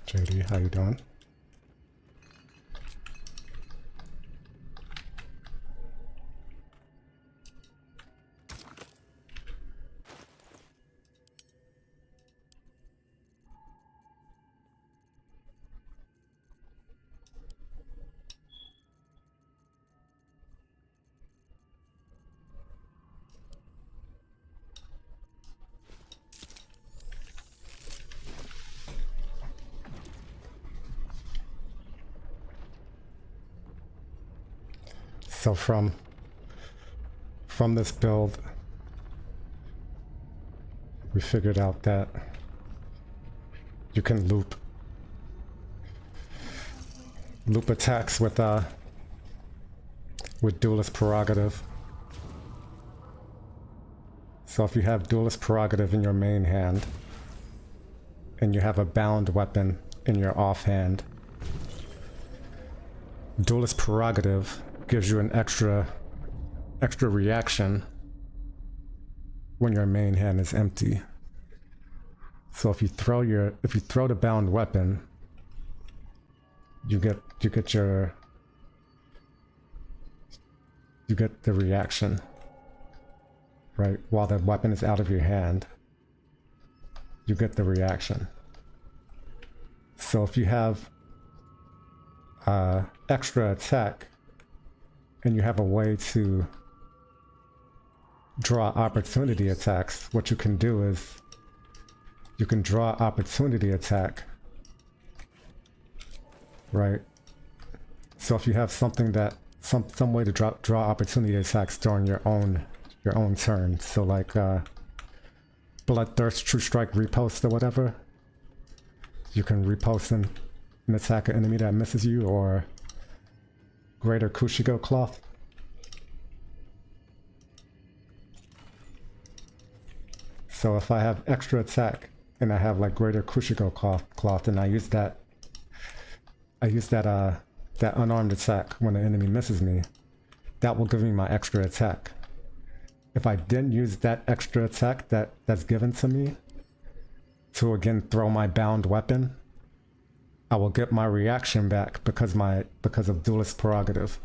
JD, how you doing? So from this build, we figured out that you can loop attacks with Duelist Prerogative. So if you have Duelist Prerogative in your main hand and you have a bound weapon in your offhand, Duelist Prerogative gives you an extra reaction when your main hand is empty. So if you throw the bound weapon, you get the reaction, right? While the weapon is out of your hand, you get the reaction. So if you have extra attack and you have a way to draw opportunity attacks, what you can do is you can draw opportunity attack, right? So if you have something that some way to draw opportunity attacks during your own turn, so like Bloodthirst, True Strike, Repost or whatever, you can repost and attack an enemy that misses you, or Greater Kushigo Cloth. So if I have extra attack and I have like Greater Kushigo Cloth and I use that unarmed attack when the enemy misses me, that will give me my extra attack. If I didn't use that extra attack that's given to me to again throw my bound weapon, I will get my reaction back because of Duelist Prerogative.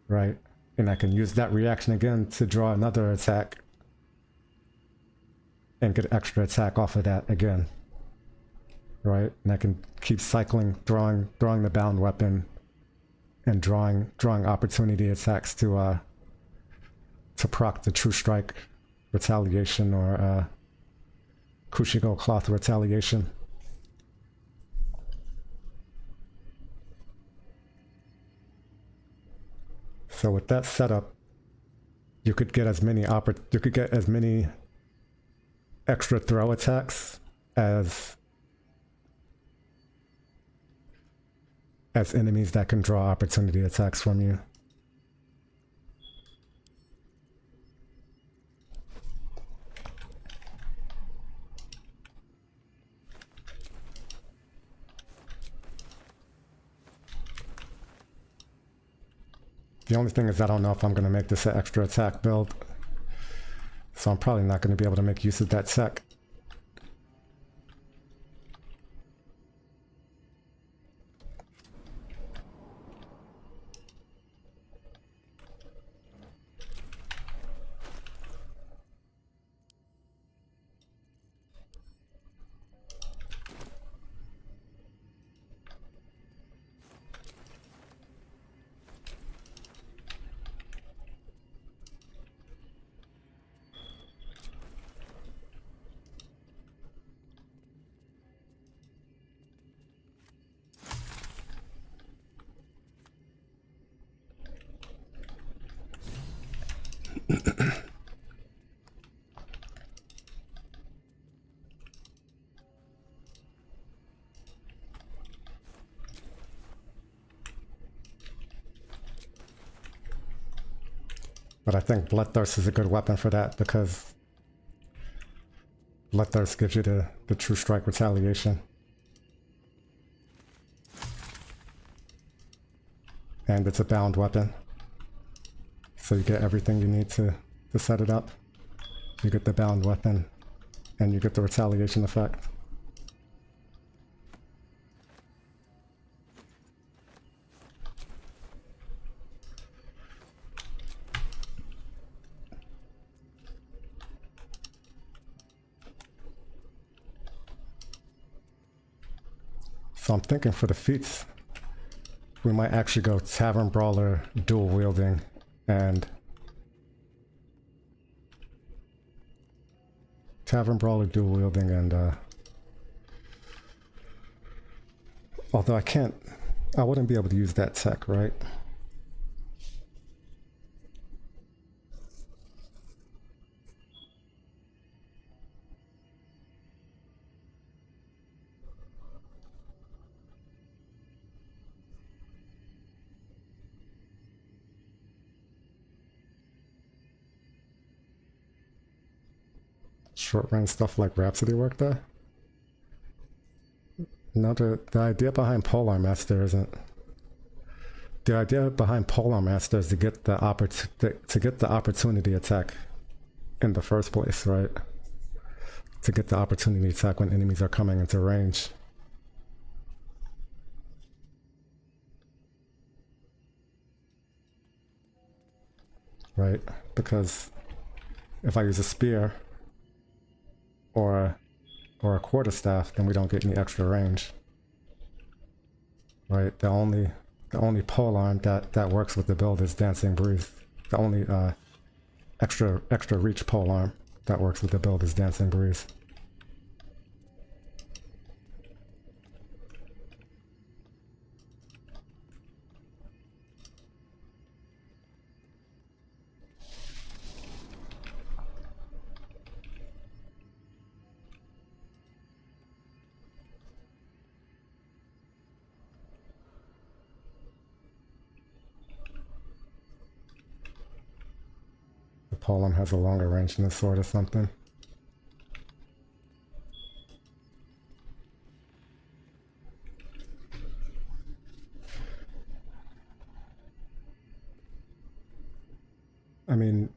Right? And I can use that reaction again to draw another attack and get extra attack off of that again. Right? And I can keep cycling, drawing the bound weapon and drawing opportunity attacks to proc the True Strike Retaliation or Kushigo Cloth Retaliation. So with that setup, you could get as many extra throw attacks as enemies that can draw opportunity attacks from you. The only thing is I don't know if I'm going to make this an extra attack build. So I'm probably not going to be able to make use of that tech. But I think Bloodthirst is a good weapon for that because Bloodthirst gives you the True Strike Retaliation. And it's a bound weapon. So you get everything you need to set it up. You get the bound weapon and you get the retaliation effect. So I'm thinking for the feats, we might actually go Tavern Brawler dual wielding and although I wouldn't be able to use that tech, right? Short range stuff like Rhapsody work there? No, the idea behind Polearm Master isn't. The idea behind Polearm Master is to get the opportunity attack in the first place, right? To get the opportunity attack when enemies are coming into range. Right? Because if I use a spear or a quarterstaff, then we don't get any extra range. Right? The only polearm that works with the build is Dancing Breeze. The only extra reach polearm that works with the build is Dancing Breeze. Polearm has a longer range than the sword or something. I mean,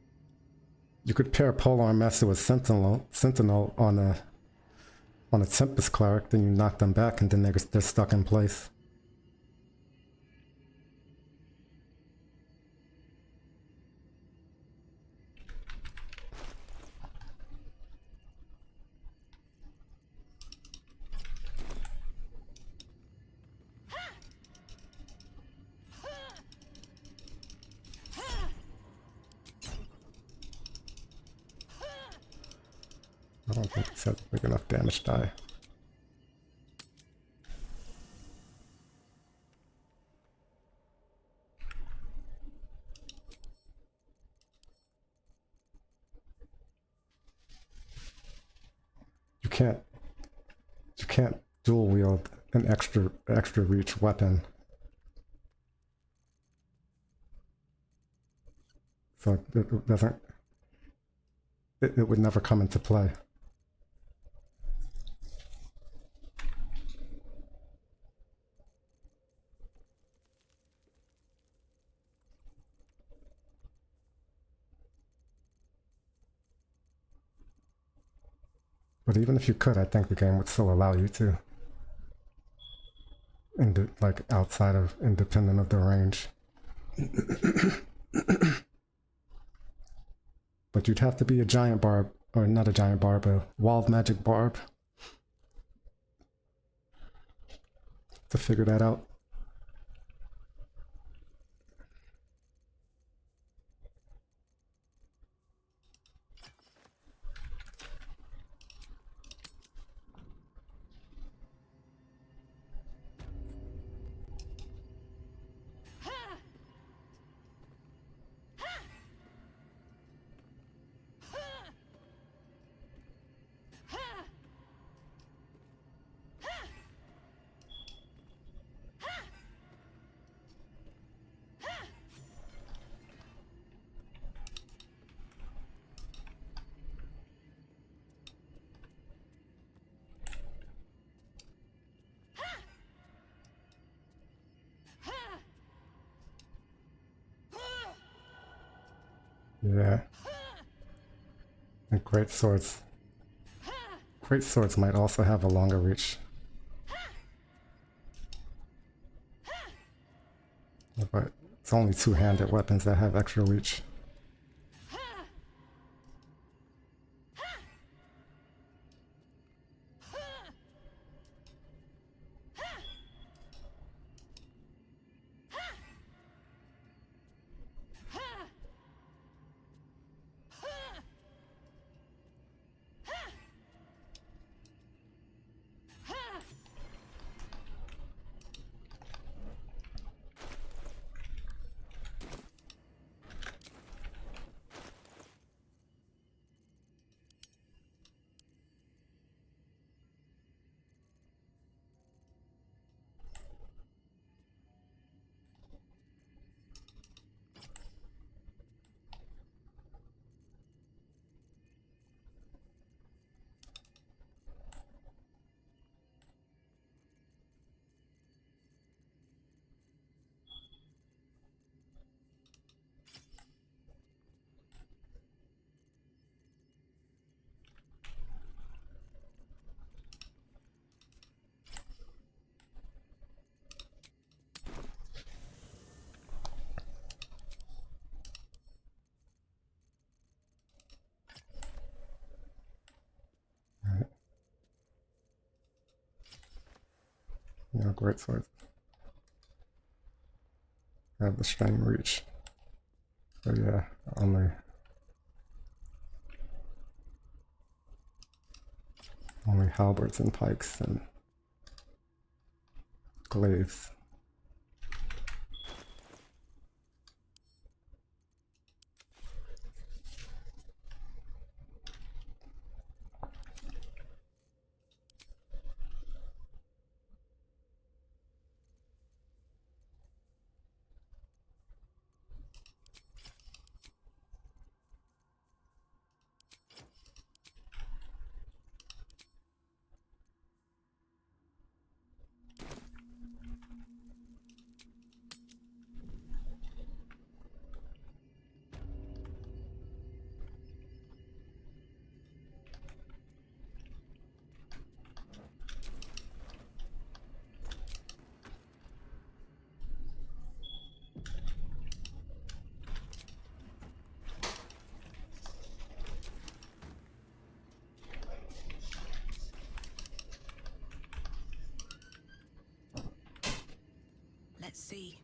you could pair Polearm Master with Sentinel on On a Tempest Cleric, then you knock them back and then they're stuck in place. I don't think it's a big enough damage die. You can't dual wield an extra reach weapon. So it doesn't, it would never come into play. But even if you could, I think the game would still allow you to. Like outside of, independent of the range. But you'd have to be a giant barb, or not a giant barb, a wild magic barb to figure that out. Yeah. And great swords. Great swords might also have a longer reach. But it's only two-handed weapons that have extra reach. Yeah, great swords. Have the strain reach. So yeah, only halberds and pikes and glaives. Let's see.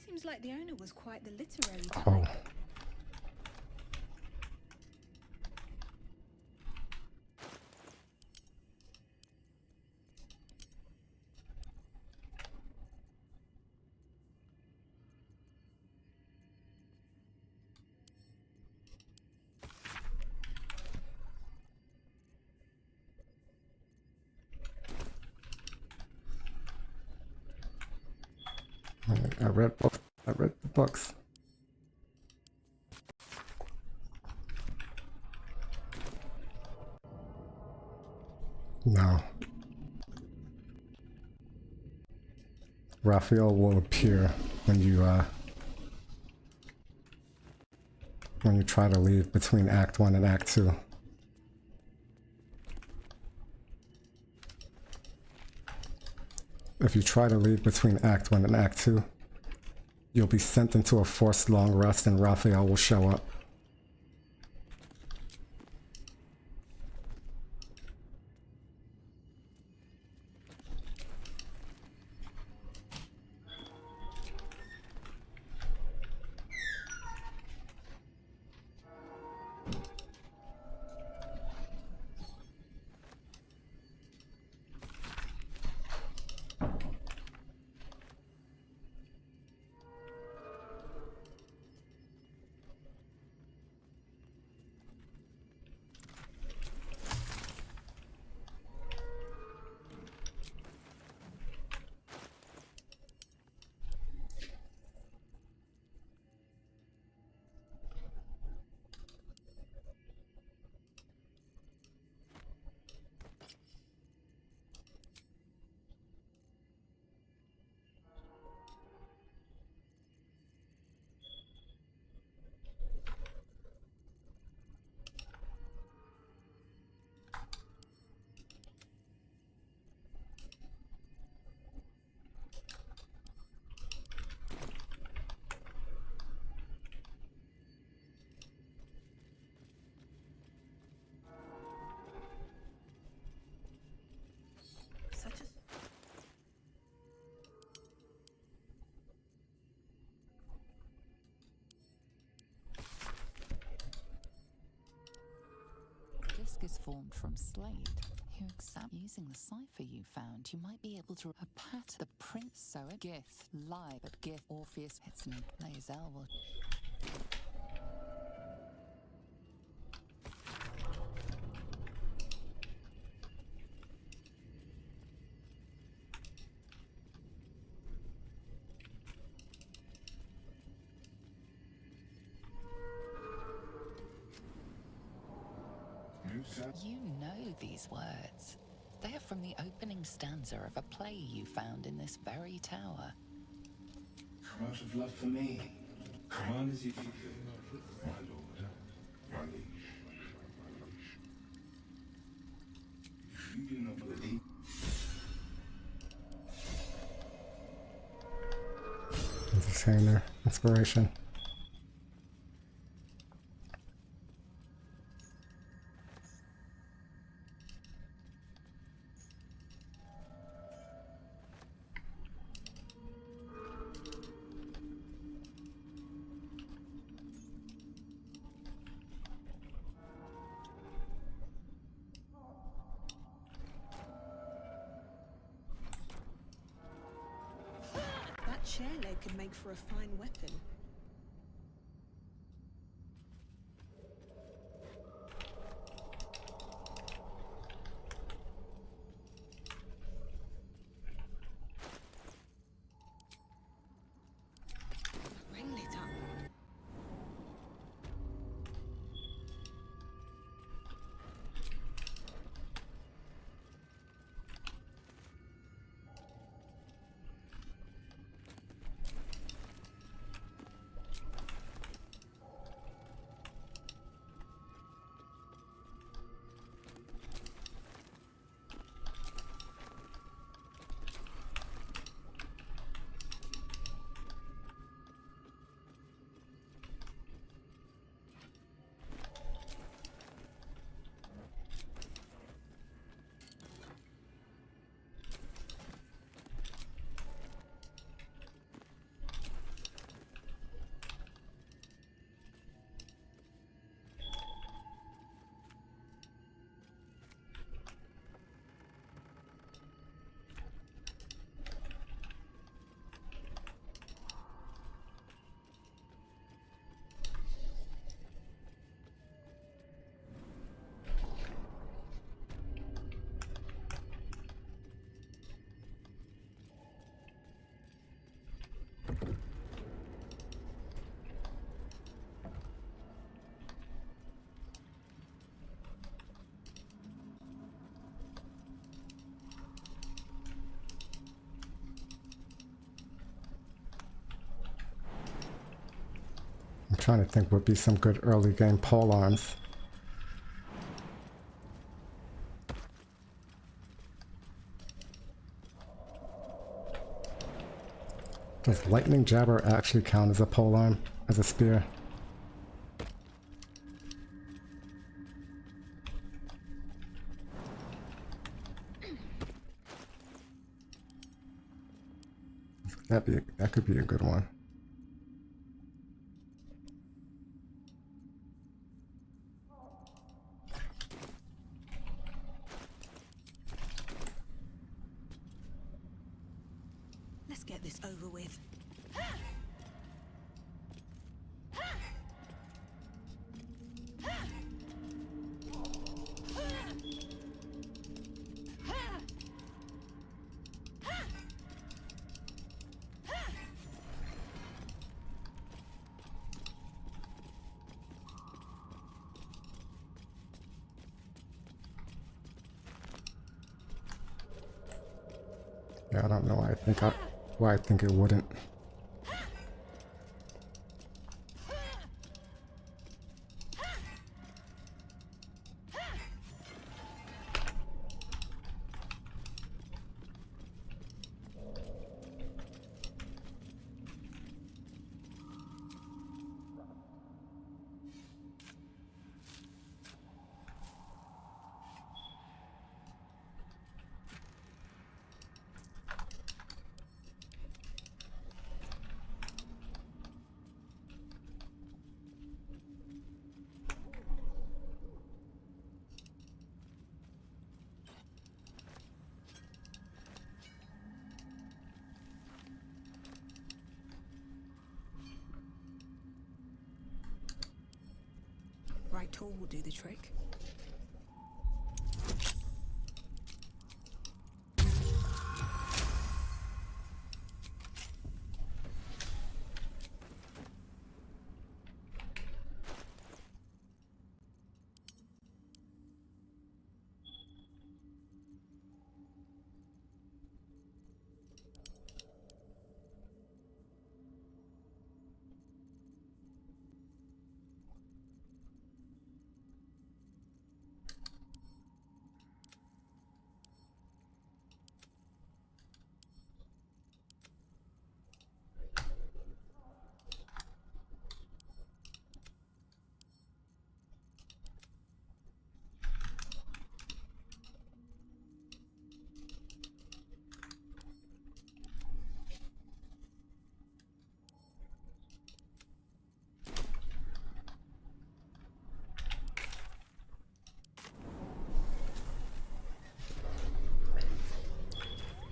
Seems like the owner was quite the literary type. Oh. I read books. I read the books. No. Raphael will appear when you try to leave between Act 1 and Act 2. If you try to leave between Act 1 and Act 2, you'll be sent into a forced long rest and Raphael will show up. Is formed from slate. You using the cipher you found, you might be able to a pat the prince so a Gith lie, but Gith Orpheus hits and Lae'zel will. You know these words. They are from the opening stanza of a play you found in this very tower. Come out of love for me. Come on as if you feel, my lord, my liege. If you do not believe. What's he saying there? Inspiration. Chair leg could make for a fine weapon. trying to think would be some good early game pole arms. Does Lightning Jabber actually count as a pole arm, as a spear? That could be a good one. Let's get this over with. Yeah, I don't know why I think it wouldn't. Right tool will do the trick.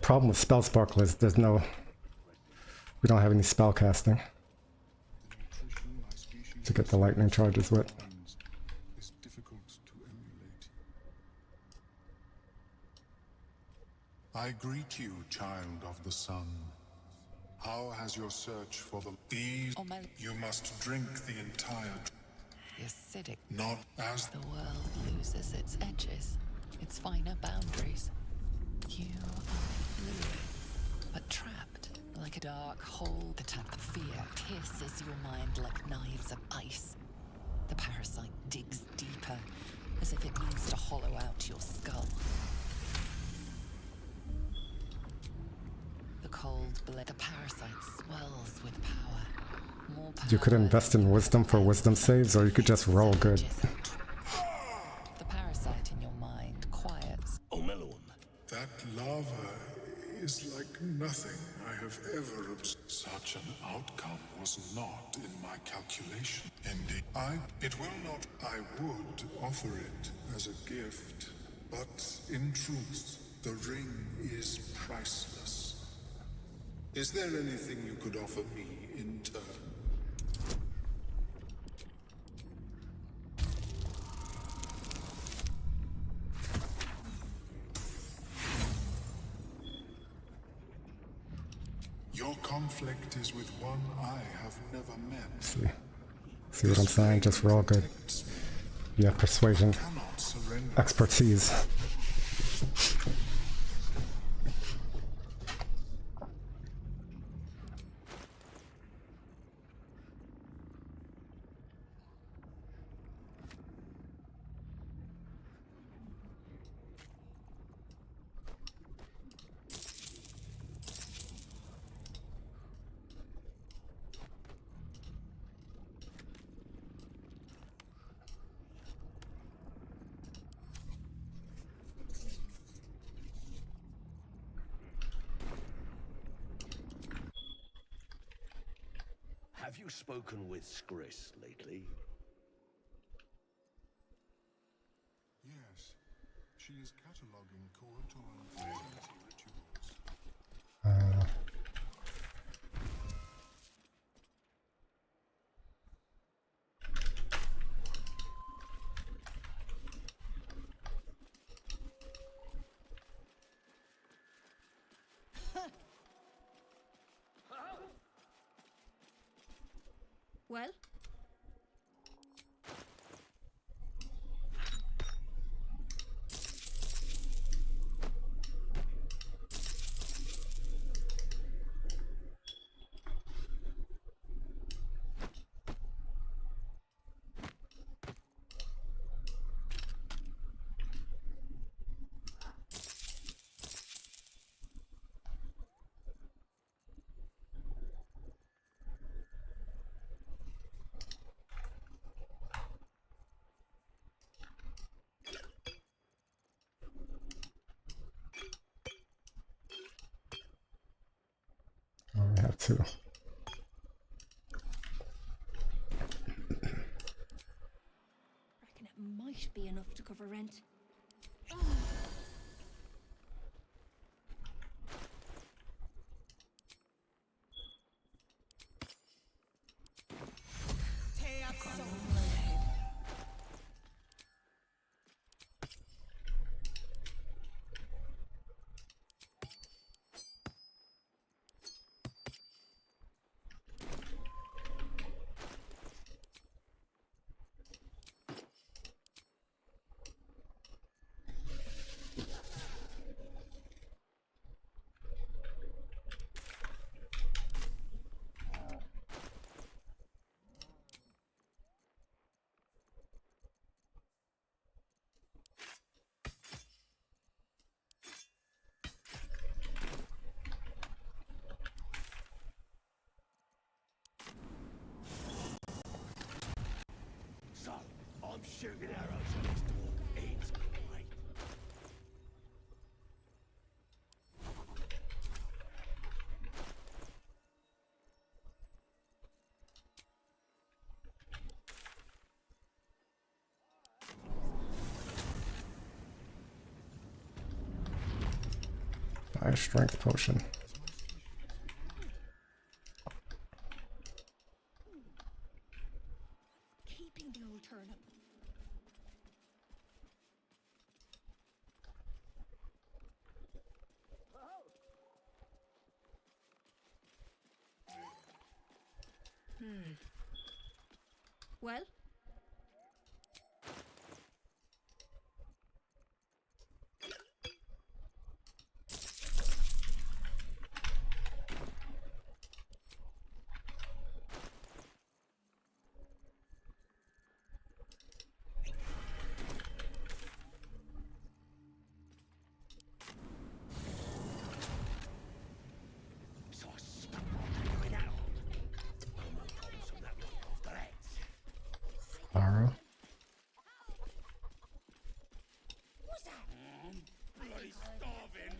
Problem with Spell Sparkle is we don't have any spell casting to get the lightning charges with. Is difficult to emulate. I greet you, child of the sun. How has your search for these? You must drink the entire. The acidic. Not as the world loses its edges, its finer boundaries. You are fluid, but trapped like a dark hole. The tap of fear pierces your mind like knives of ice. The parasite digs deeper, as if it needs to hollow out your skull. The cold blade, the parasite swells with power. More power. You could invest in wisdom for wisdom saves, or you could just roll good. The parasite in your mind quiets. That lava is like nothing I have ever observed. Such an outcome was not in my calculation. Indeed, it will not. I would offer it as a gift, but in truth, the ring is priceless. Is there anything you could offer me in turn? Your conflict is with one I have never met. See what I'm saying? Just roll good. You have persuasion, expertise. Have you spoken with Skris lately? Yes. She is cataloging Koatoran fertility rituals. Well? Oh, we have two. Reckon it might be enough to cover rent. So, I'm shooting arrows at this dwarf. It's great. Buy a strength potion. Keeping the old turnip. Well? So I stuck my finger in that hole. No more problems from that one after that. Sorrow. What's that? Bloody starving.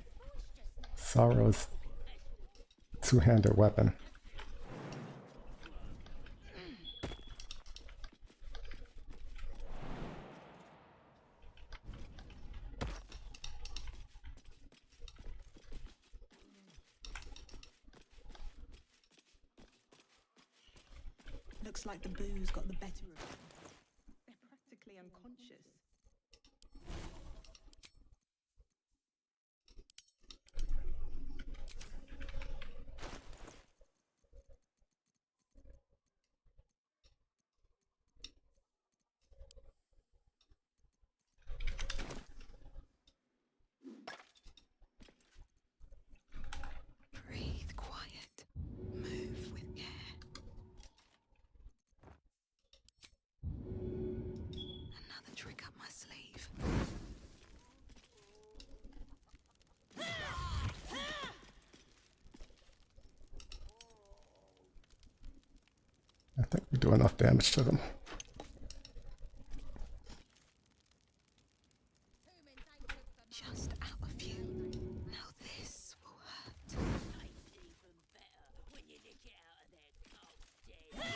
Sorrow's two-handed weapon. Looks like the booze got the better of them. They're practically unconscious. Breathe quiet. Move with care. Another trick up my sleeve. I think we do enough damage to them. Just out a few. Now this will hurt. Even better when you nick it out of their cold dead.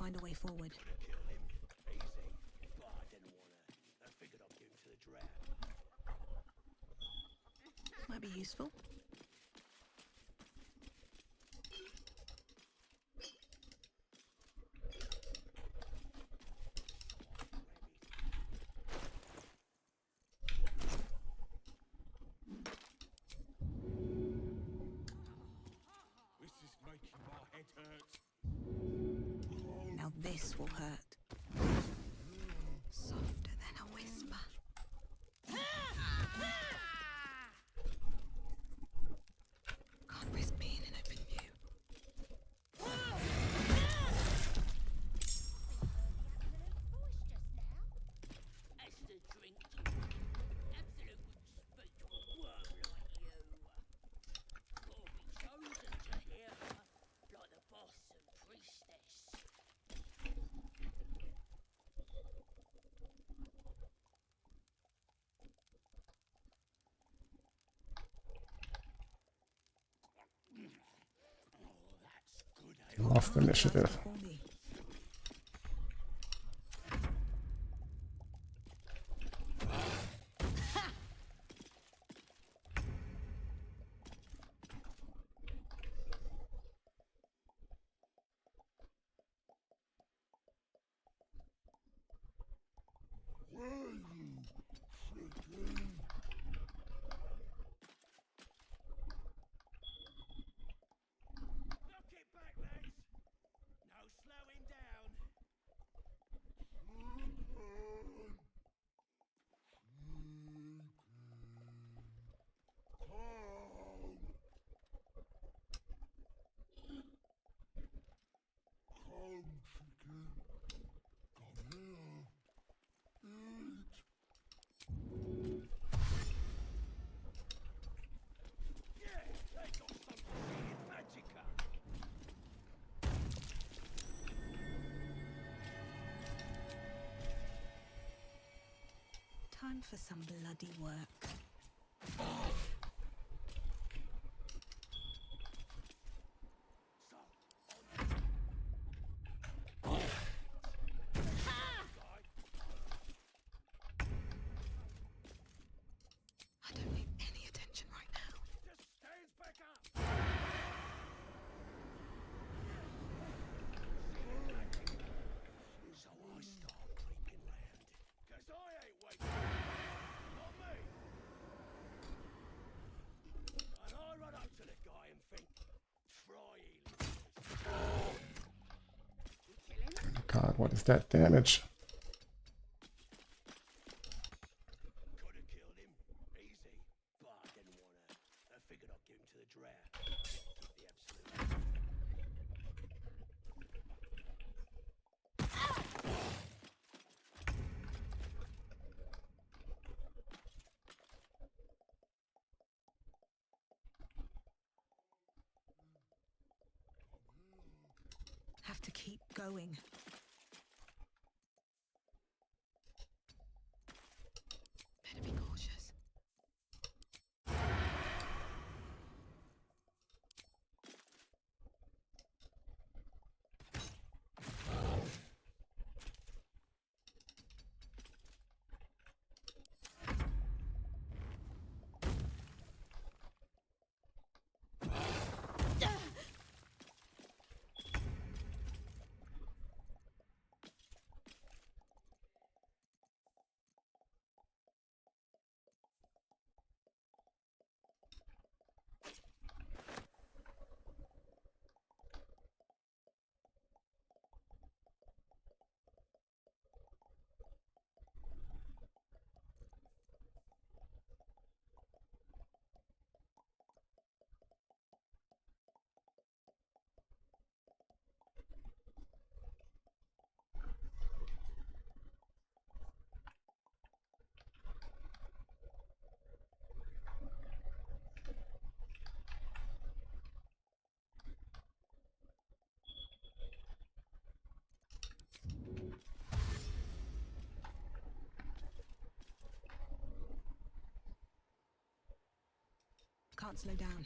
find a way forward. Kill him. Easy. But I didn't want to. I figured I'd give him to the drought. Might be useful. This is making my head hurt. Now this will hurt. Softer than a whisper. Can't risk being in open view. That's the drink to absolute speak to a worm like you. Or be chosen to hear her like the boss and priestess. Lost initiative. For me. Knock it back, lads. No slowing down. Come, chicken. Come here. Eat. Yeah, they got some weird magicka. Time for some bloody work. I don't need any attention right now. Just stands back up. So I start creeping round. Cause I ain't waiting. Not me. And I run up to the guy and think, try healing. God, what is that damage? Could have killed him. Easy. But I didn't want to. I figured I'd give him to the drought. The absolute. Have to keep going. Better be cautious. Can't slow down.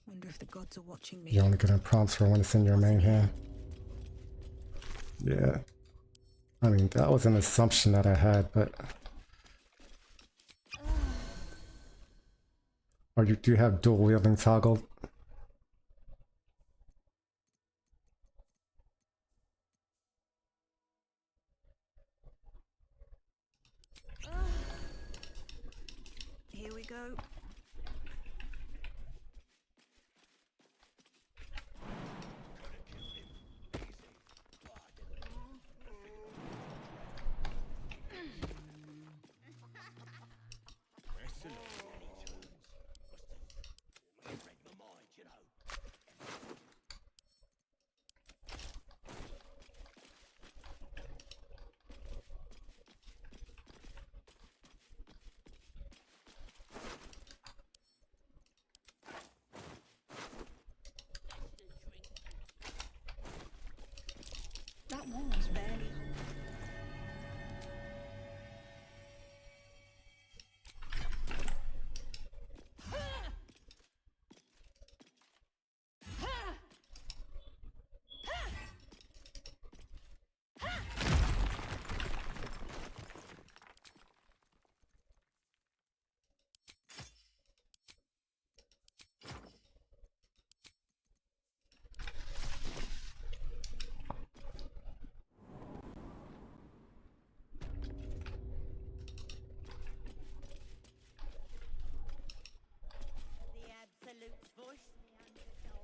Wonder if the gods are watching me. You're only getting prompts for when it's in your main hand. Yeah. I mean, that was an assumption that I had, but... Or you do have dual wielding toggle? Here we go. That one was barely.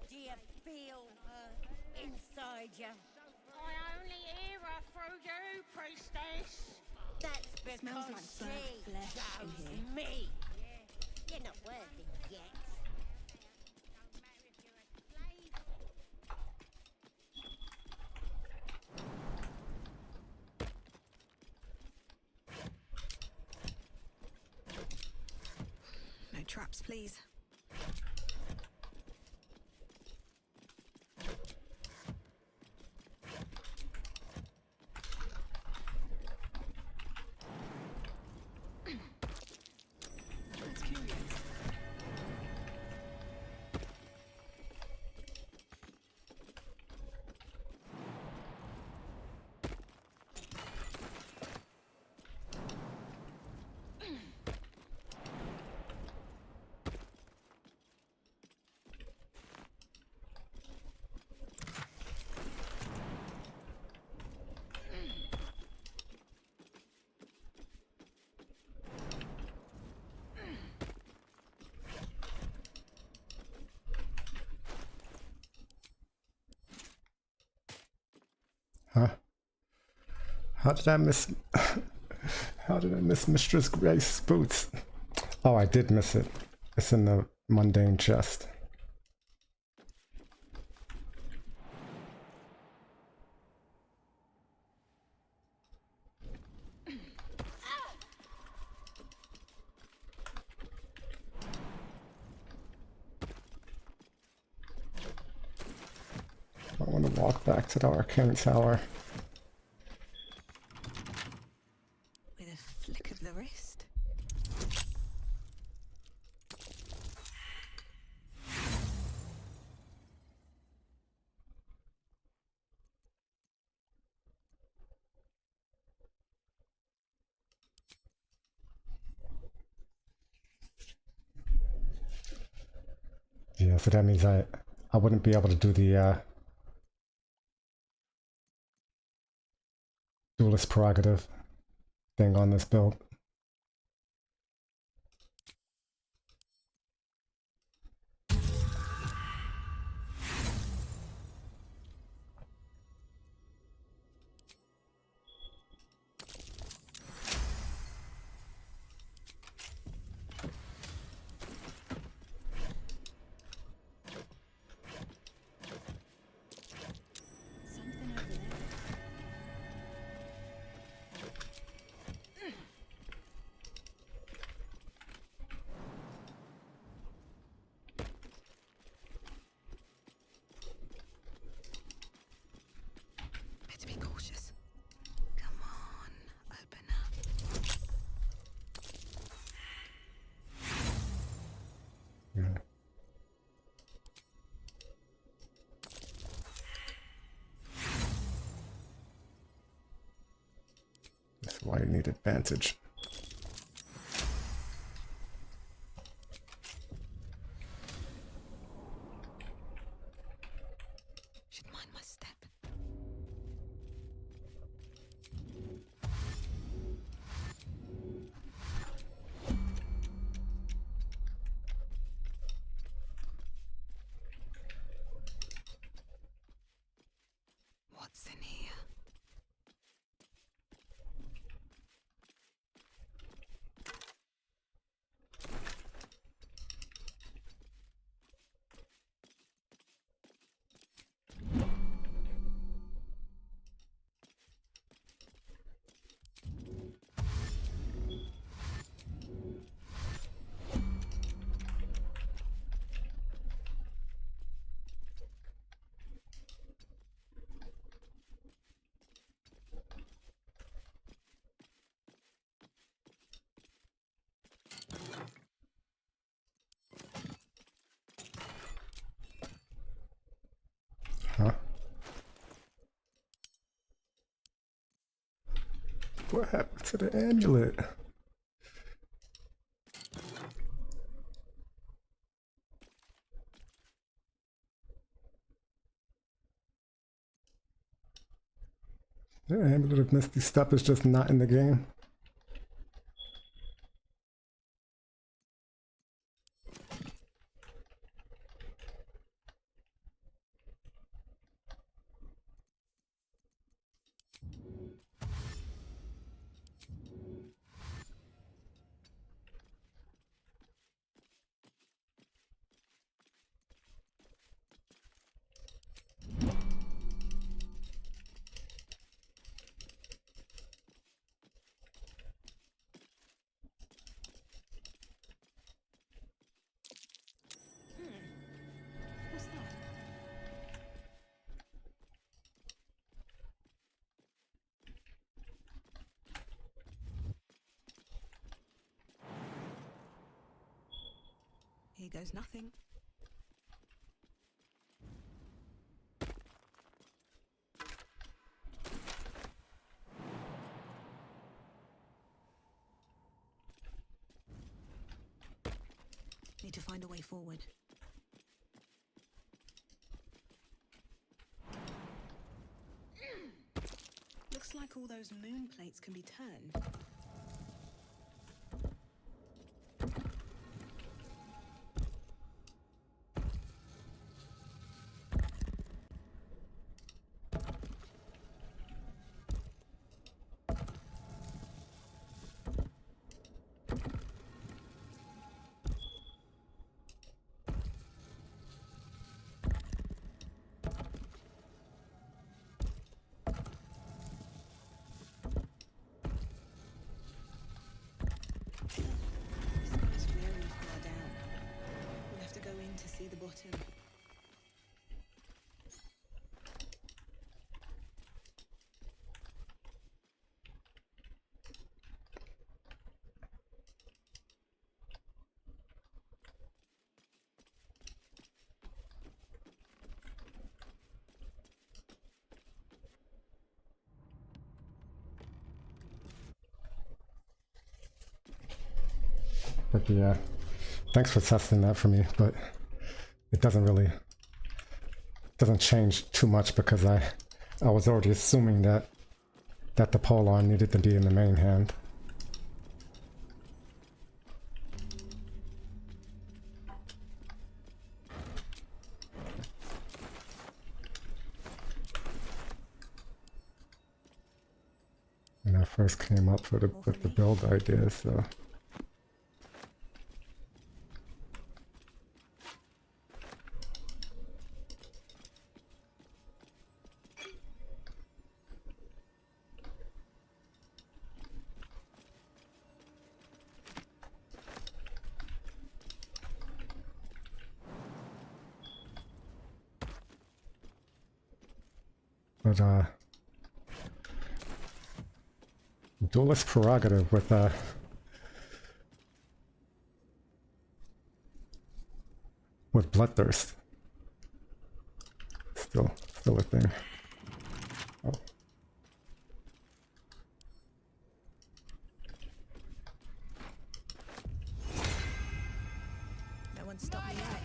Do you feel her inside you? I only hear her through you, priestess. That's because Smells like she burnt flesh in chose here. me. You're not worthy yet. No traps, please. That's curious. Huh? How did I miss... How did I miss Mistress Grace's boots? Oh, I did miss it. It's in the mundane chest. I want to walk back to the Arcane Tower. With a flick of the wrist. Yeah, so that means I wouldn't be able to do the duelist prerogative thing on this build. Something over there. need advantage. Should mind my step. What's in here? Huh? What happened to the amulet? The amulet of Misty Step is just not in the game. What's that? Here goes nothing. Need to find a way forward. Looks like all those moon plates can be turned. See the bottom. But yeah, thanks for testing that for me, but it doesn't change too much because I was already assuming that the pole arm needed to be in the main hand. When I first came up with the build idea, so. But duelist prerogative with Bloodthirst. Still a thing. Oh. anyone stop me yet.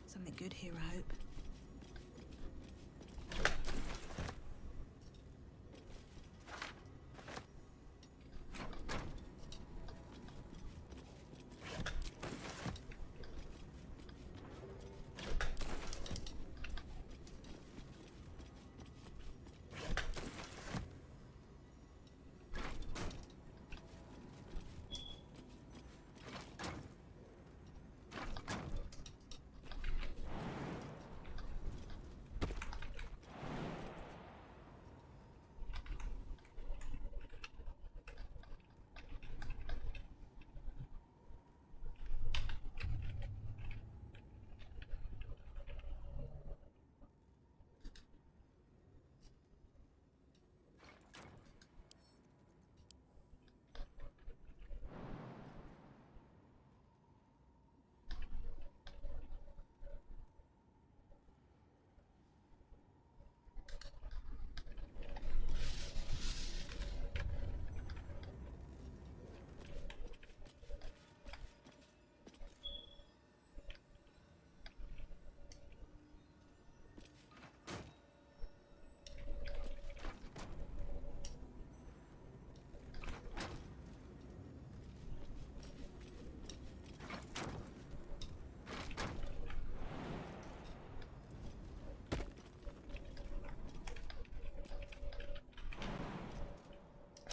Something good here, I hope.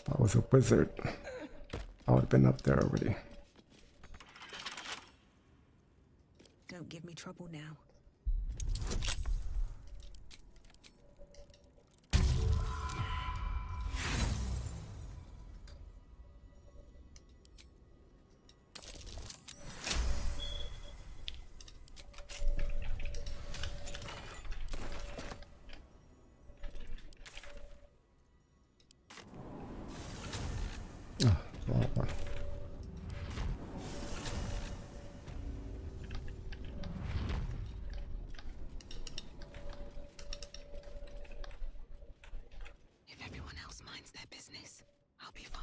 If I was a wizard, I would have been up there already. Don't give me trouble now. Wrong one. If everyone else minds their business, I'll be fine.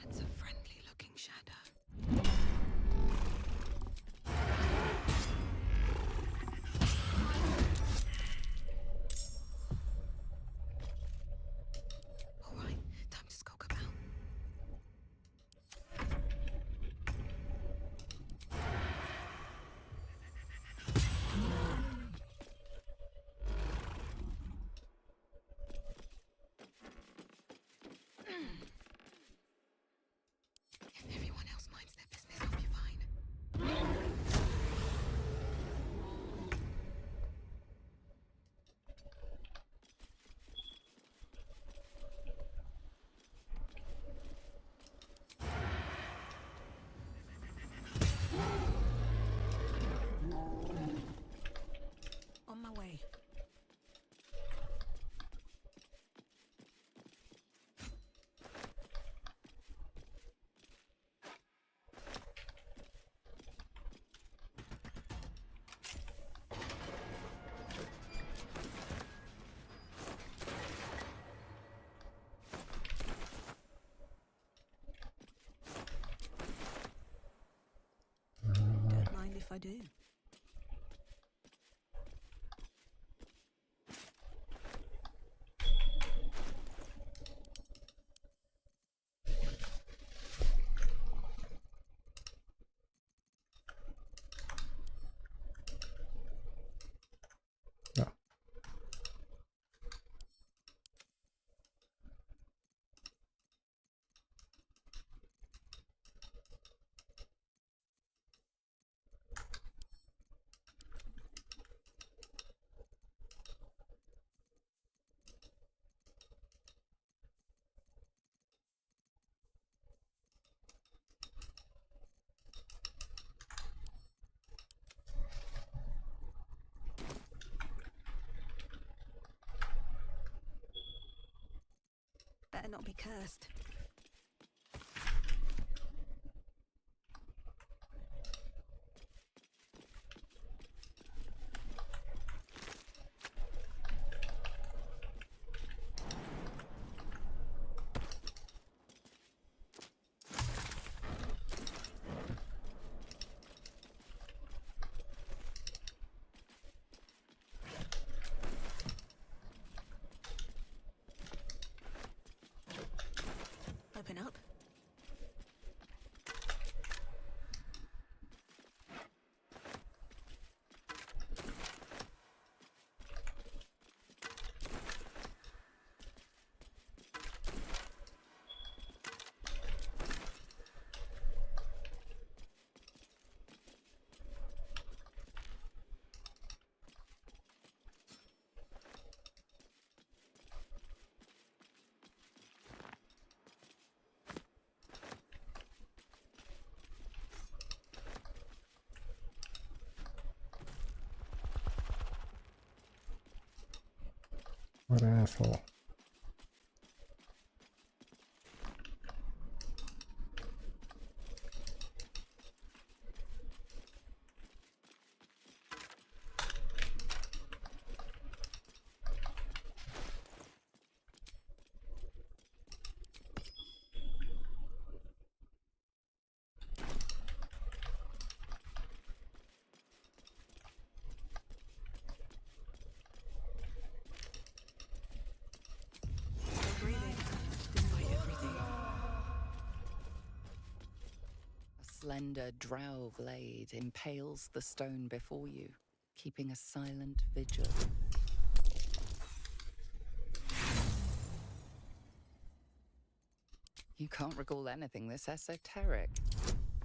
That's a friendly-looking shadow. All right, time to skulk about. If everyone else minds their business, I'll be fine. On my way. Don't mind if I do. not be cursed. Open up. What an asshole. Slender drow blade impales the stone before you, keeping a silent vigil. You can't recall anything this esoteric.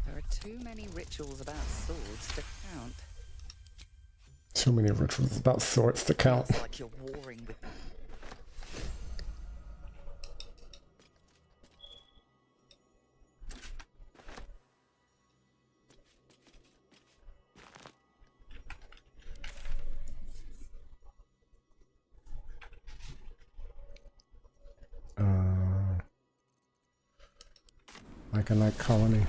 There are too many rituals about swords to count. Too many rituals about swords to count. It's like you're warring with... Like a night colony.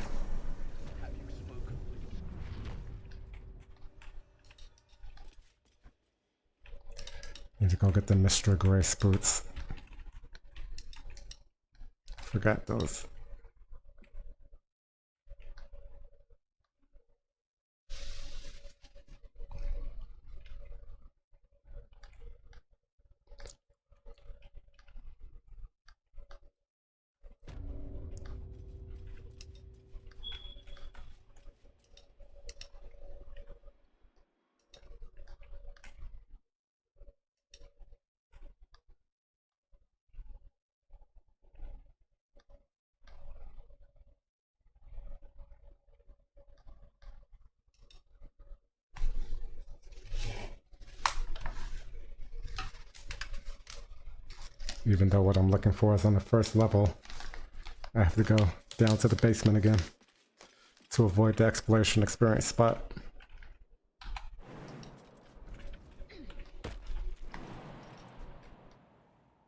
Need to go get the Mr. Grace boots. Forgot those. Even though what I'm looking for is on the first level, I have to go down to the basement again to avoid the exploration experience spot.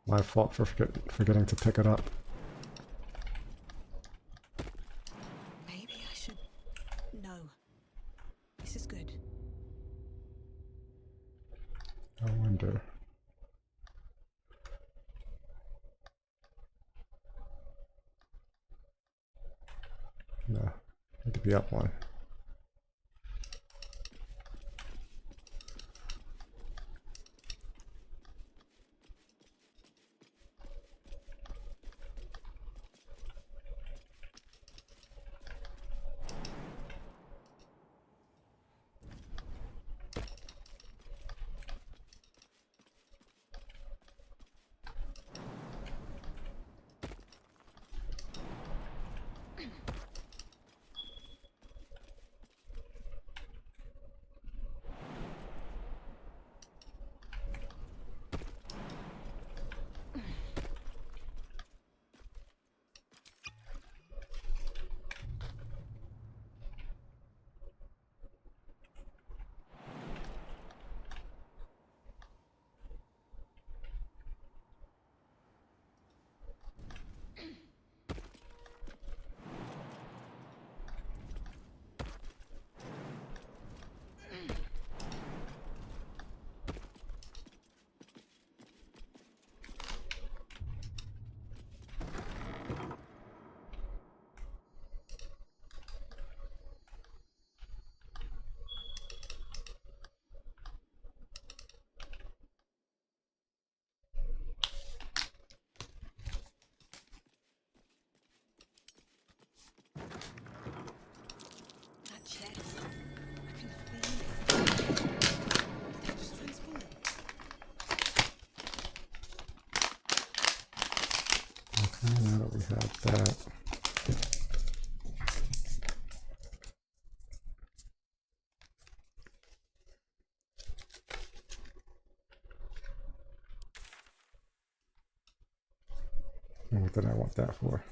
My fault for forgetting to pick it up. Maybe I should... No. This is good. I wonder. No, need to be up one. What did I want that for?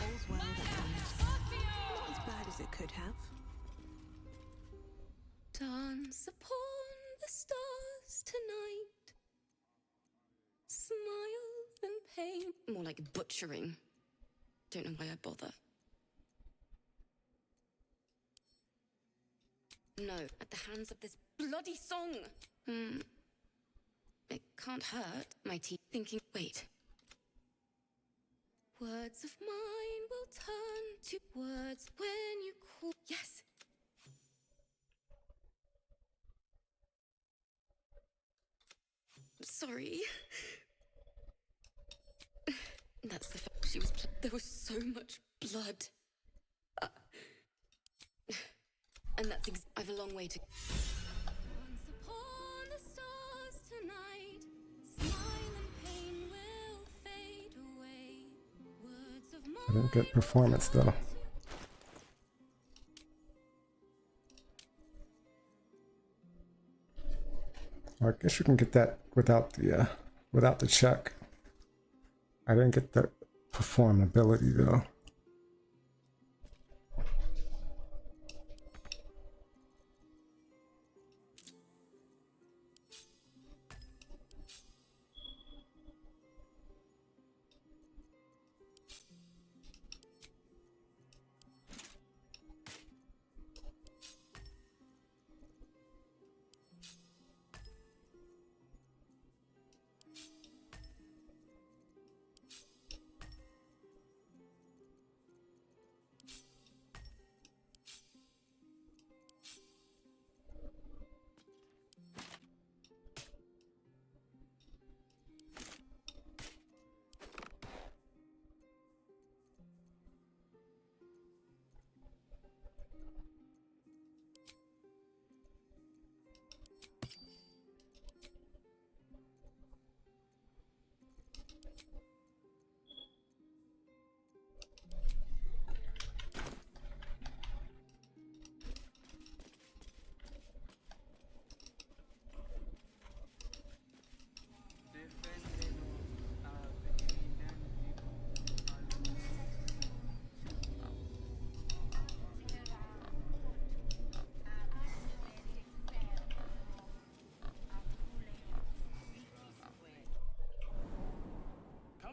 All's well that ends. Not as bad as it could have. Dance upon the stars tonight. Smile and pain. More like butchering. Don't know why I bother. No, at the hands of this bloody song. It can't hurt. My teeth thinking, wait. Words of mine will turn to words when you call. Yes. Sorry. That's the fact. She was. There was so much blood. And that's. I've a long way to. Once upon the stars tonight, smile and pain will fade away. Words of I didn't get performance though. I guess you can get that without the check. I didn't get the performability though.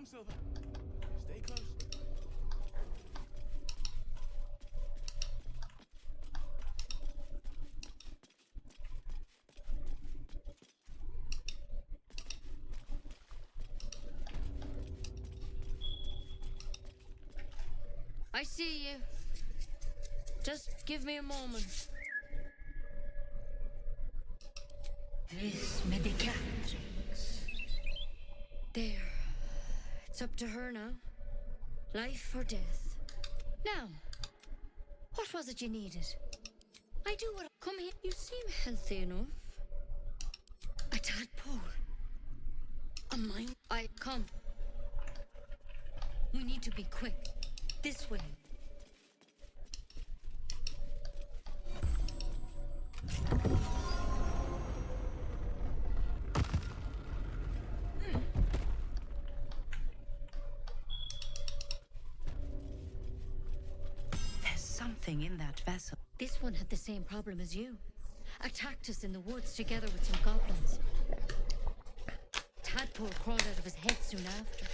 Silver. Stay close. I see you. Just give me a moment. This medicatrix. There. It's up to her now. Life or death. Now, what was it you needed? I do what. Come here. You seem healthy enough. A tadpole. A mine. I come. We need to be quick. This way. There's something in that vessel. This one had the same problem as you. Attacked us in the woods together with some goblins. Tadpole crawled out of his head soon after.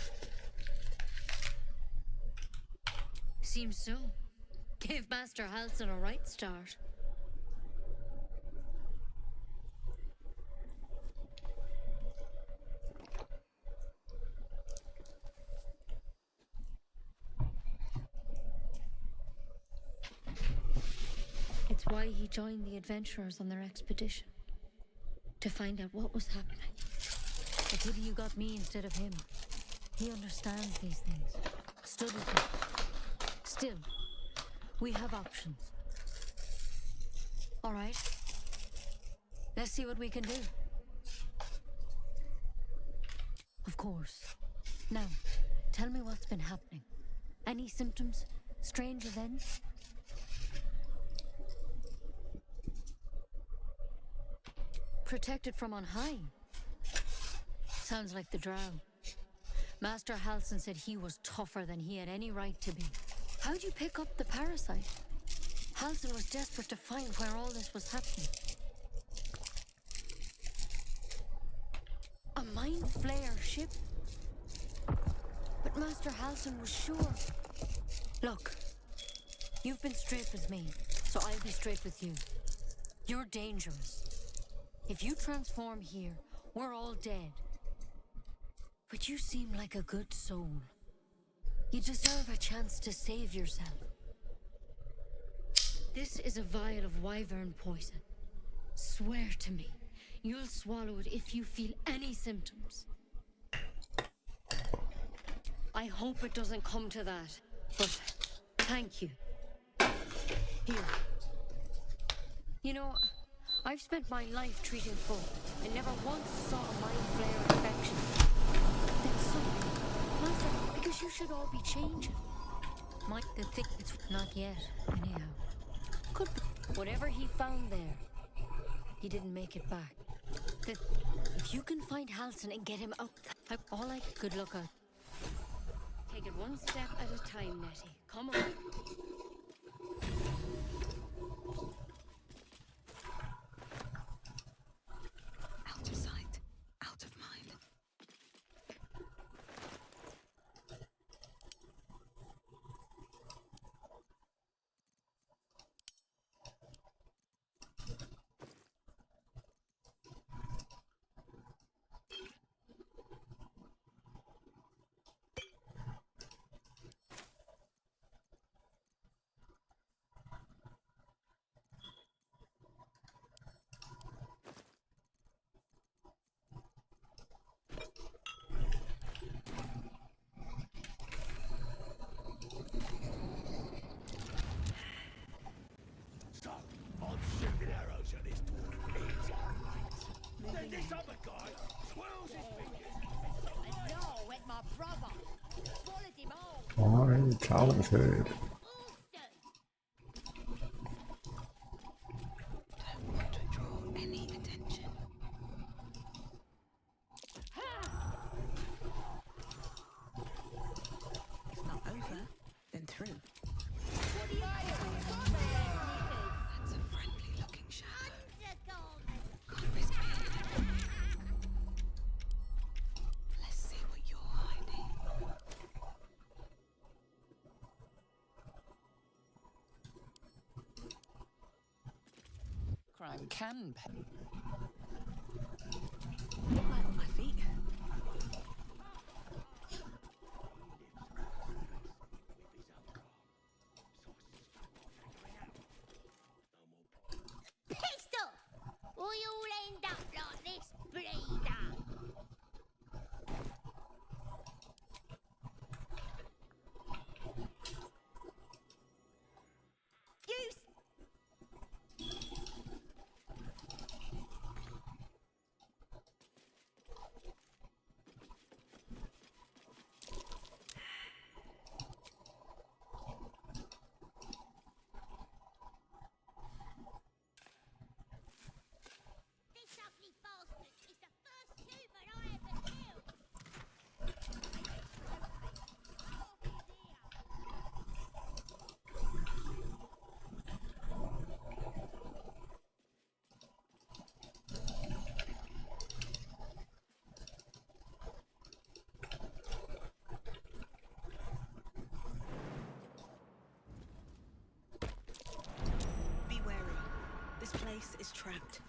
Seems so. Gave Master Halsin a right start. It's why he joined the adventurers on their expedition. To find out what was happening. A pity you got me instead of him. He understands these things. Studied them. Still, we have options. All right. Let's see what we can do. Of course. Now, tell me what's been happening. Any symptoms? Strange events? Protected from on high. Sounds like the drow. Master Halsin said he was tougher than he had any right to be. How'd you pick up the parasite? Halsin was desperate to find where all this was happening. A mind flayer ship? But Master Halsin was sure. Look, you've been straight with me, so I'll be straight with you. You're dangerous. If you transform here, we're all dead. But you seem like a good soul. You deserve a chance to save yourself. This is a vial of wyvern poison. Swear to me, you'll swallow it if you feel any symptoms. I hope it doesn't come to that, but thank you. Here. You know, I've spent my life treating folk and never once saw a mind flare infection. Then suddenly, Master, because you should all be changing. The thing, it's not yet, anyhow. Could be. Whatever he found there, he didn't make it back. If you can find Halsin and get him out, good luck out. Take it one step at a time, Nettie. Come on. Out of sight, out of mind. I'm shooting arrows at this dwarf. He's alright. Then this other guy twirls his fingers. And you're with my brother. Swallowed him all. Why talented? Don't want to draw any attention. If not over, then through. What do you That's a friendly looking shadow. Can't risk being. Let's see what you're hiding. Crime can pay. I'm on my feet. Pistol! Or you'll end up like this breeder. place is trapped.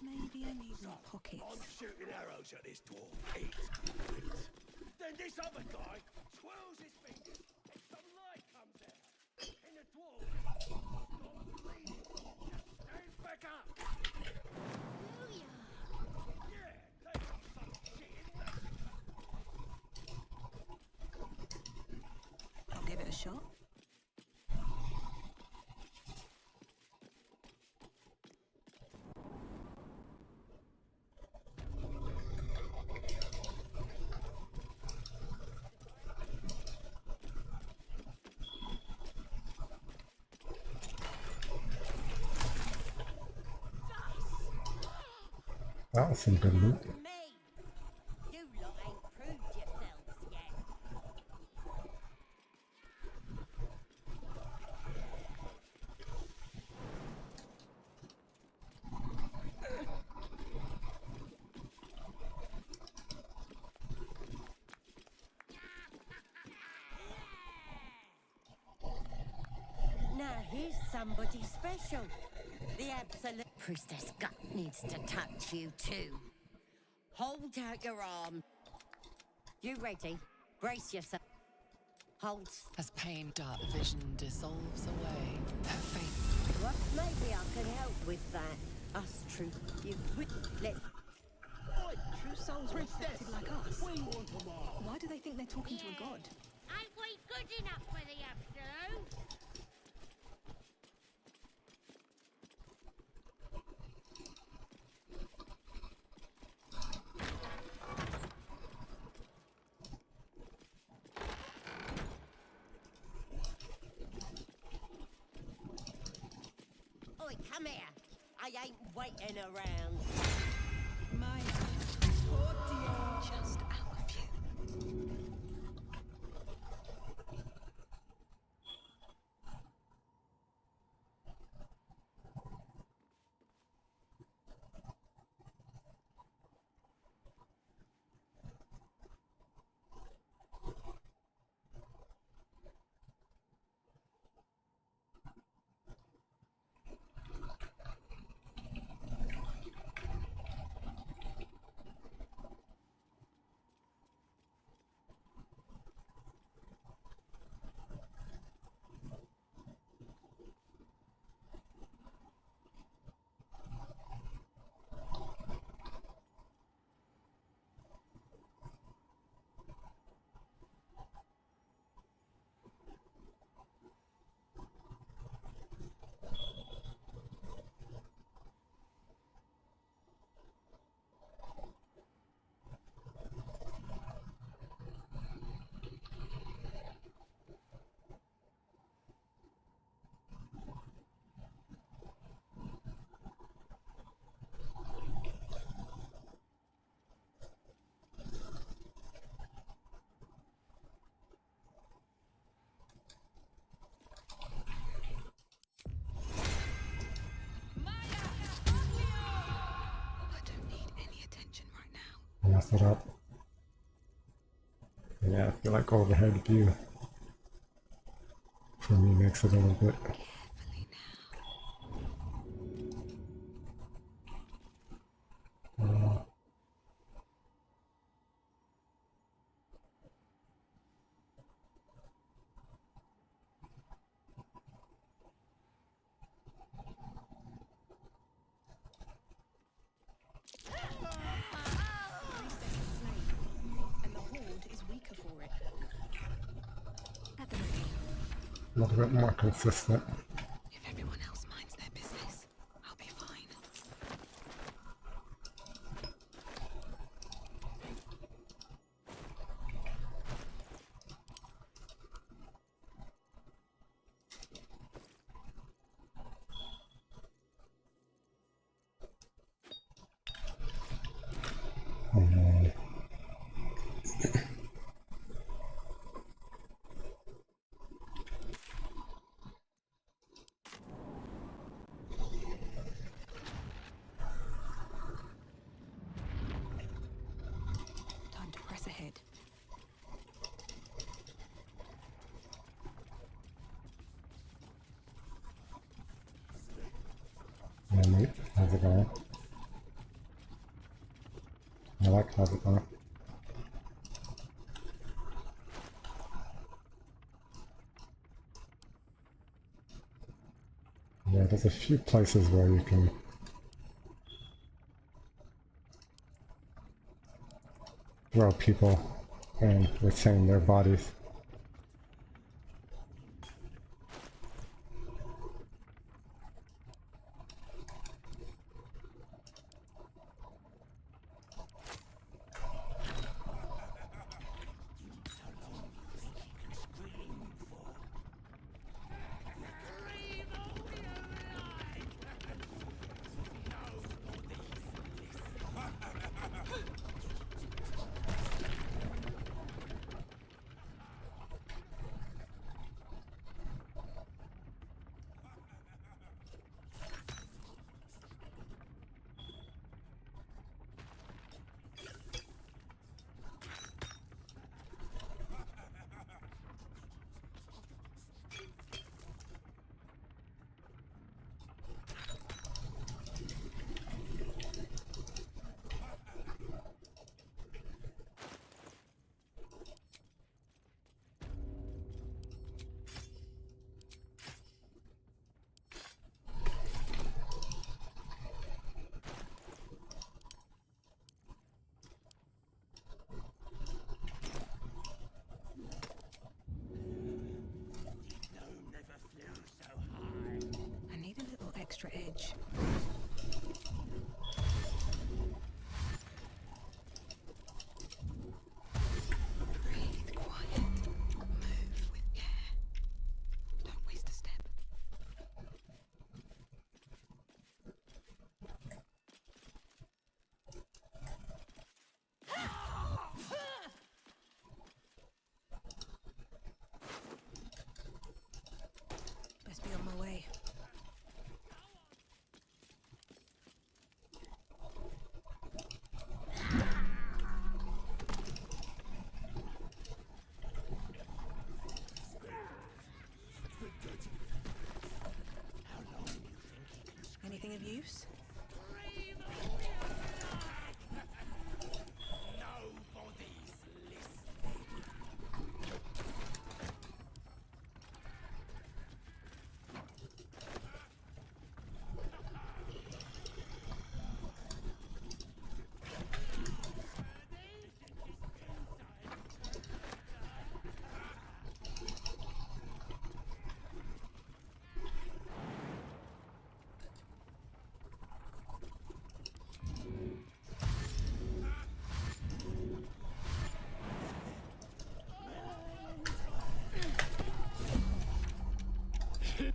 Maybe I need more pockets. I'm shooting arrows at this dwarf. It's great. Then this other guy twirls his fingers and some light comes out. And the dwarf stops bleeding. Just stands back up. Yeah, they got some shit in magic. I'll give it a shot. That was some good loot. You lot ain't proved yourselves yet. Now here's somebody special. The absolute priestess gut needs to touch you too. Hold out your arm. You ready? Brace yourself. Hold. As pain, dark vision dissolves away, her faith. What? Maybe I can help with that. Us true. Let. True souls are infected like us. We want them all. Why do they think they're talking to a god? Ain't we good enough for the absolute? Oi, come here. I ain't waiting around. My poor dear. Just our few. mix it up. Yeah, I feel like overhead view for me makes it a little bit. And the Horde is weaker for it. A little bit more consistent. If everyone else minds their business, I'll be fine. Time to press ahead. Yeah, mate, how's it going? I like how's it going. Yeah, there's a few places where you can throw people and retain their bodies. I need a little extra edge. Breathe quiet. Move with care. Don't waste a step. Best be on my way. Anything of use?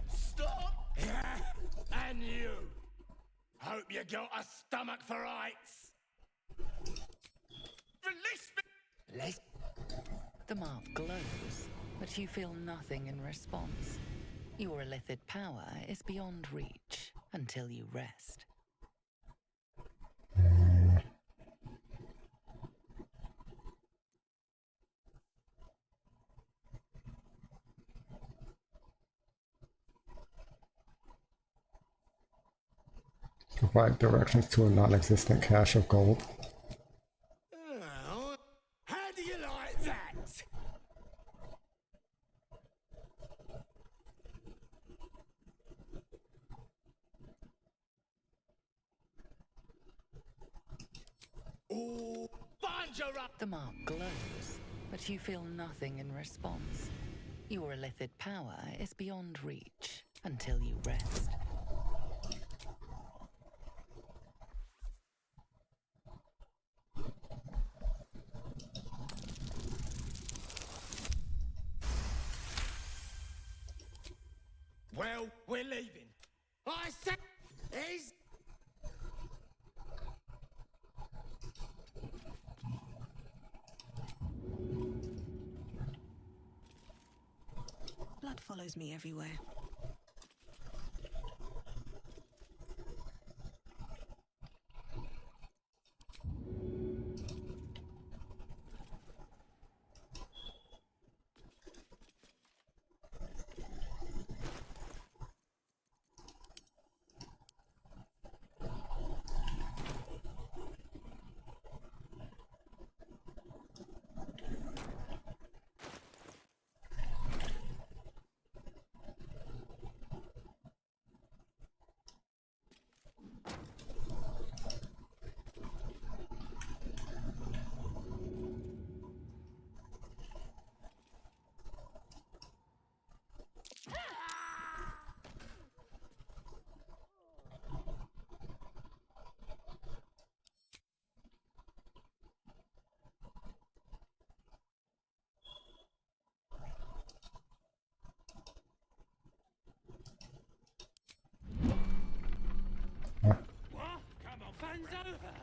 Stop! Yeah, and you. Hope you got a stomach for ice. Release me! Let's... The mark glows, but you feel nothing in response. Your illithid power is beyond reach until you rest. Provide directions to a non-existent cache of gold. Oh, how do you like that? Oh, Bonjara! The mark glows, but you feel nothing in response. Your illithid power is beyond reach until you rest. Well, we're leaving. I said, he's... Blood follows me everywhere. What? Come on, fun's over.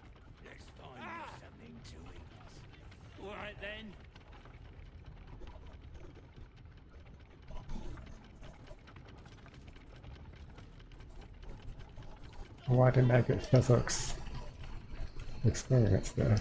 Let's find you something to eat. All right then. Why didn't I get physics experience there?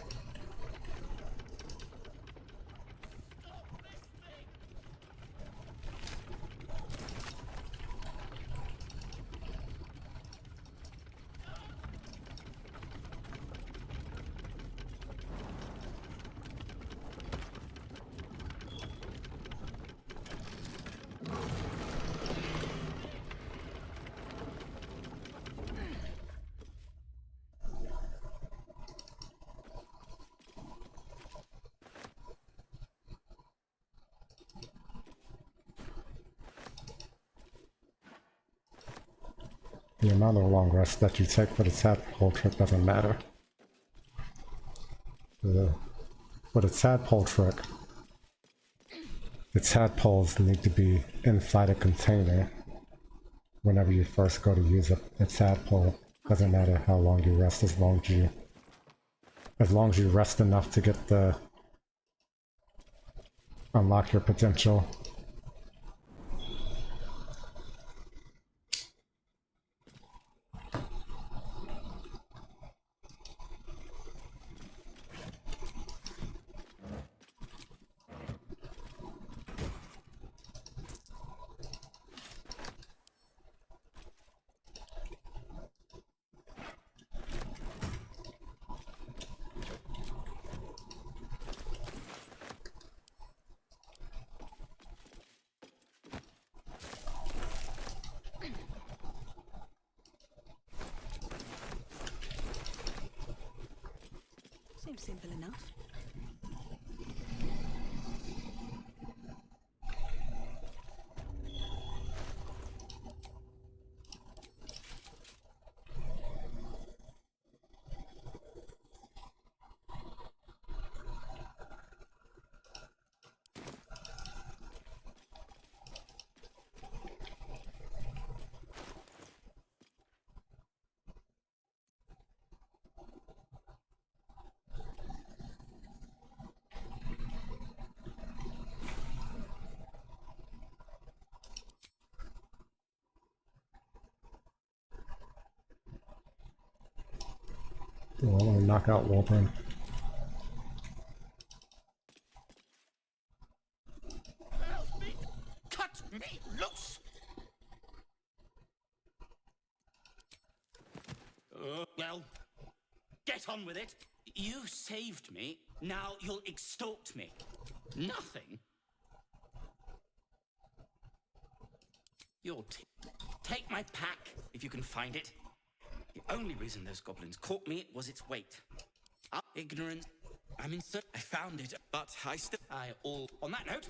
The amount of long rest that you take for the tadpole trick doesn't matter. For the tadpole trick, the tadpoles need to be inside a container whenever you first go to use a tadpole. Doesn't matter how long you rest, as long as you rest enough to get the unlock your potential. Seems simple enough. Well, I'm gonna knock out Wolpern. Cut me loose! get on with it. You saved me. Now you'll extort me. Nothing. Take my pack, if you can find it. The only reason those goblins caught me was its weight. Ignorance. I'm insert. I found it, but on that note.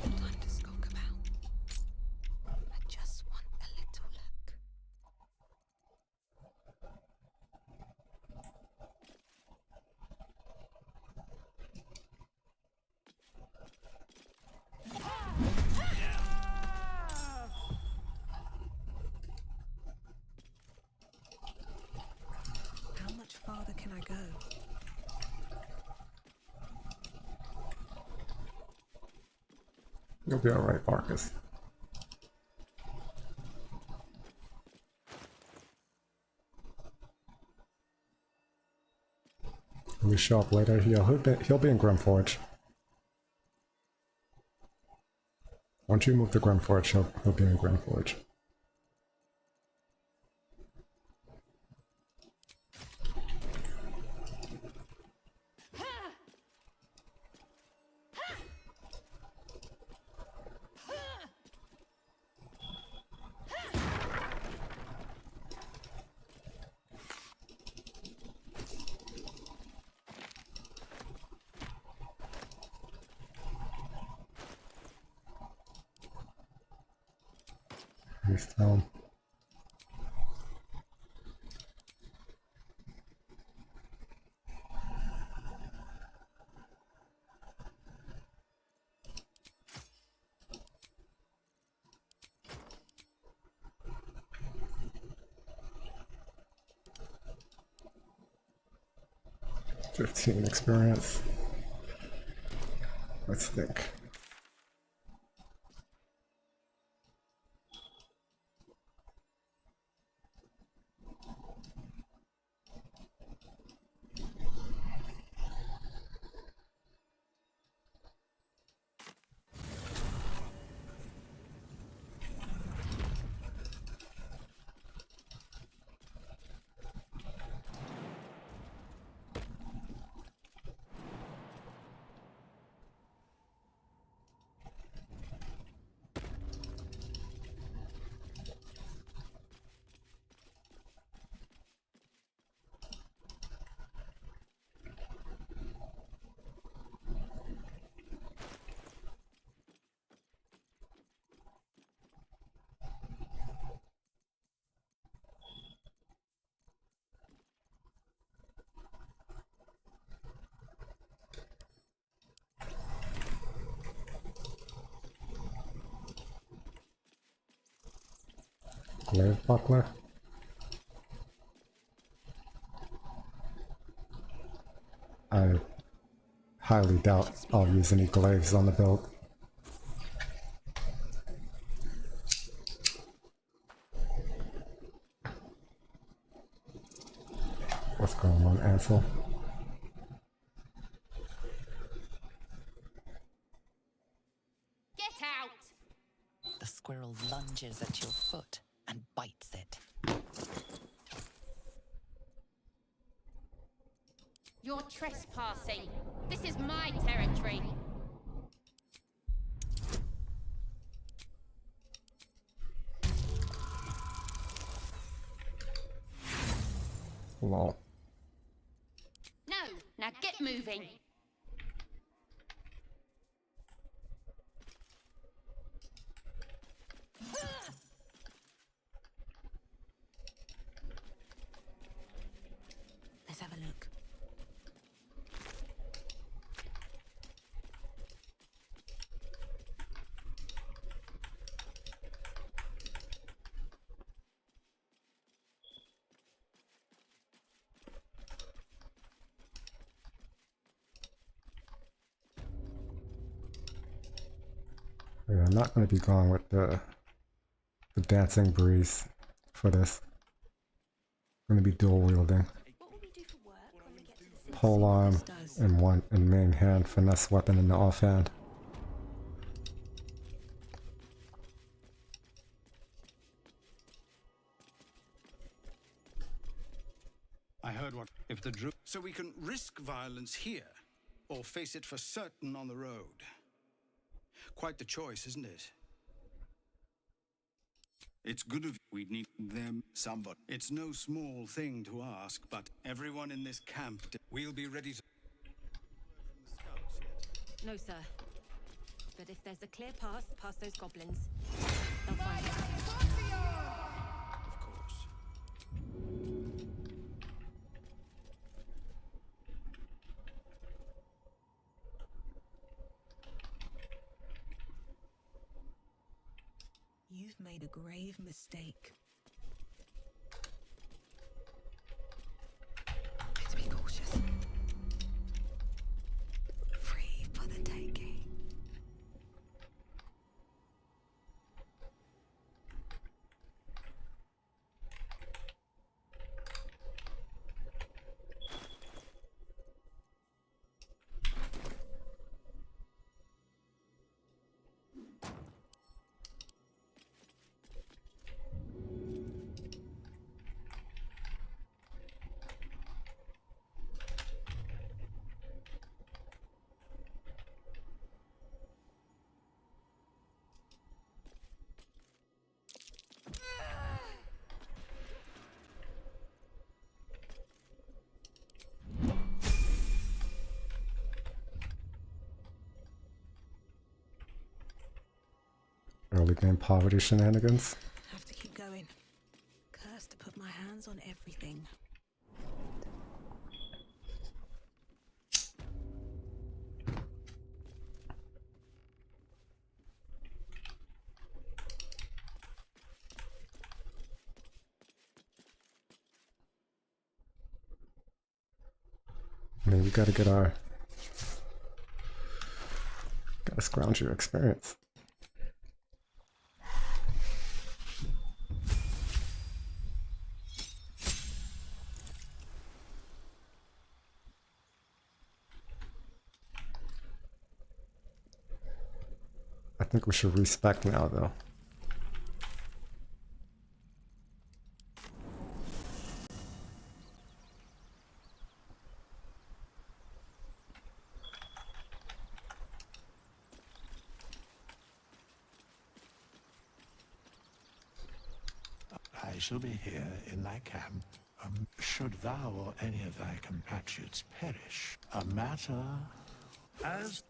Time to skulk about. I just want a little look. How much farther can I go? You'll be alright, Marcus. When we show up later, he'll be in Grimforge. Once you move to Grimforge, he'll be in Grimforge. He's down. $15 experience. Let's think. Glaive buckler. I highly doubt I'll use any glaives on the build. What's going on, Ansel? Get out! The squirrel lunges at your foot and bites it. You're trespassing. This is my territory. Lol. No, now get moving. Let's have a look. Yeah, I'm not going to be going with the dancing breeze for this. I'm going to be dual wielding. Pole arm in one in main hand, finesse weapon in the offhand. If the druid... So we can risk violence here, or face it for certain on the road. Quite the choice, isn't it? It's good of we need them, somebody. It's no small thing to ask, but everyone in this camp, we'll be ready to... No, sir. But if there's a clear path past those goblins, they'll find it. Of course. You've made a grave mistake. Let's be cautious. Free for the taking. Early game poverty shenanigans. Have to keep going. Cursed to put my hands on everything. I mean, we gotta scrounge your experience. I think we should respec now, though. I shall be here in thy camp. Should thou or any of thy compatriots perish, a matter as...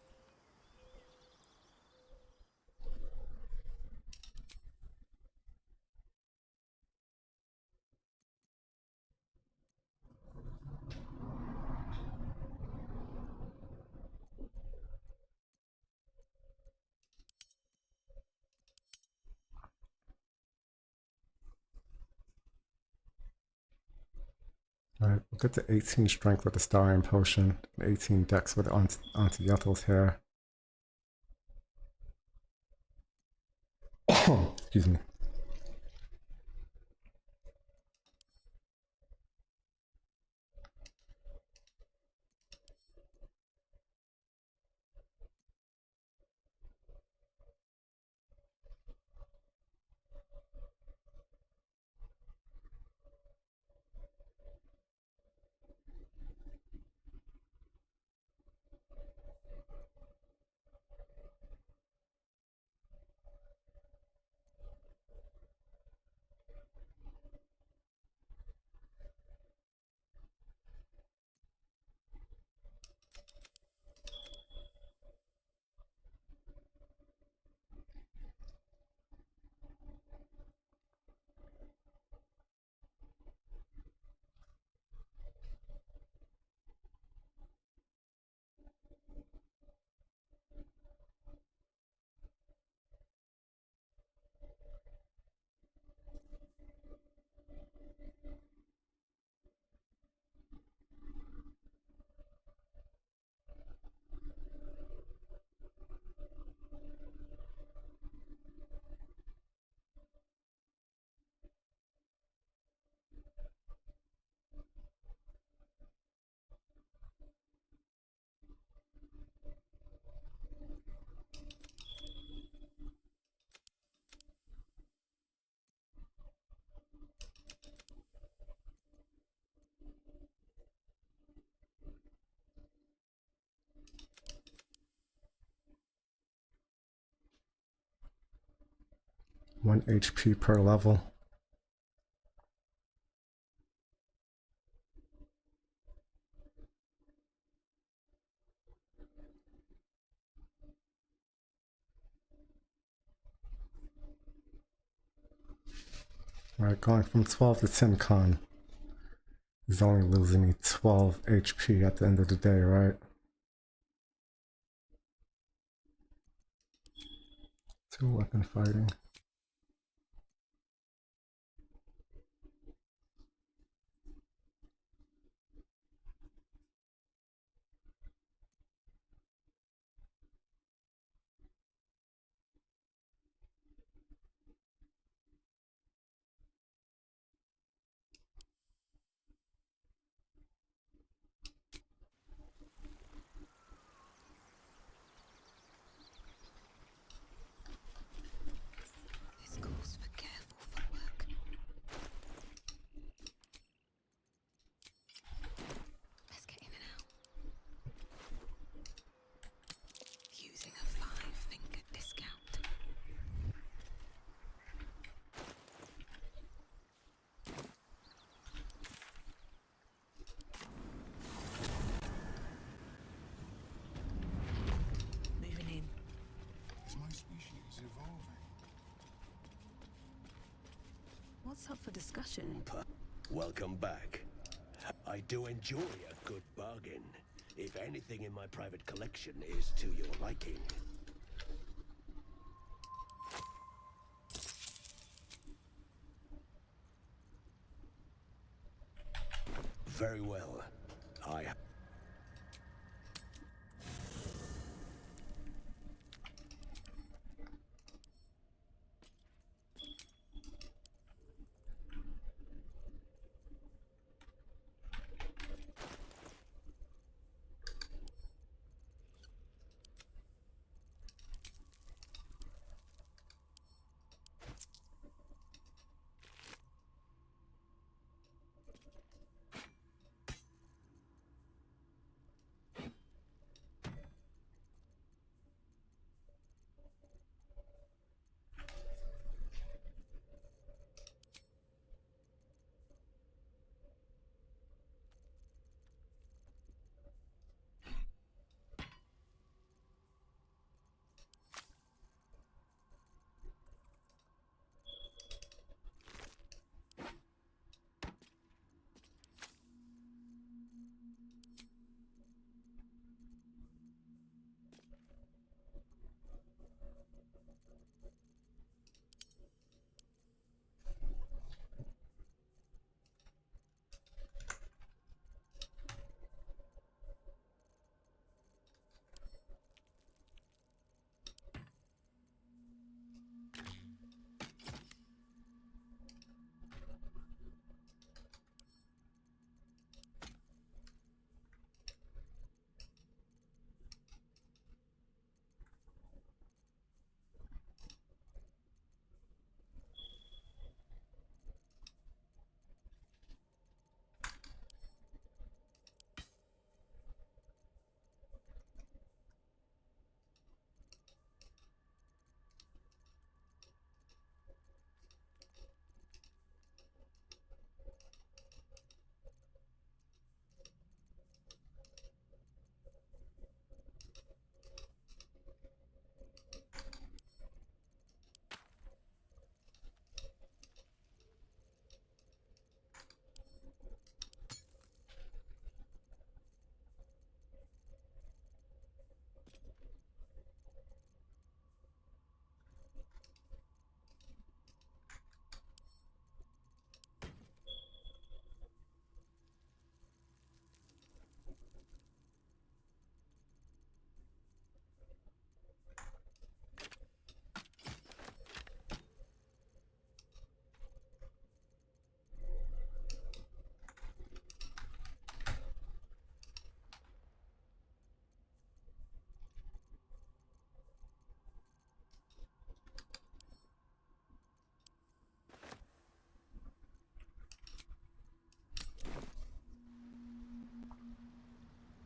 Alright, we'll get to 18 strength with the Starian Potion, 18 dex with Auntie Ethel's hair. Excuse me. 1 HP per level. Alright, going from 12 to 10 con. He's only losing me 12 HP at the end of the day, right? Two weapon fighting. This calls for careful footwork. Let's get in and out. Using a 5-finger discount. Moving in. Is my species evolving? What's up for discussion? Welcome back. I do enjoy a good bargain, if anything in my private collection is to your liking. Very well. I...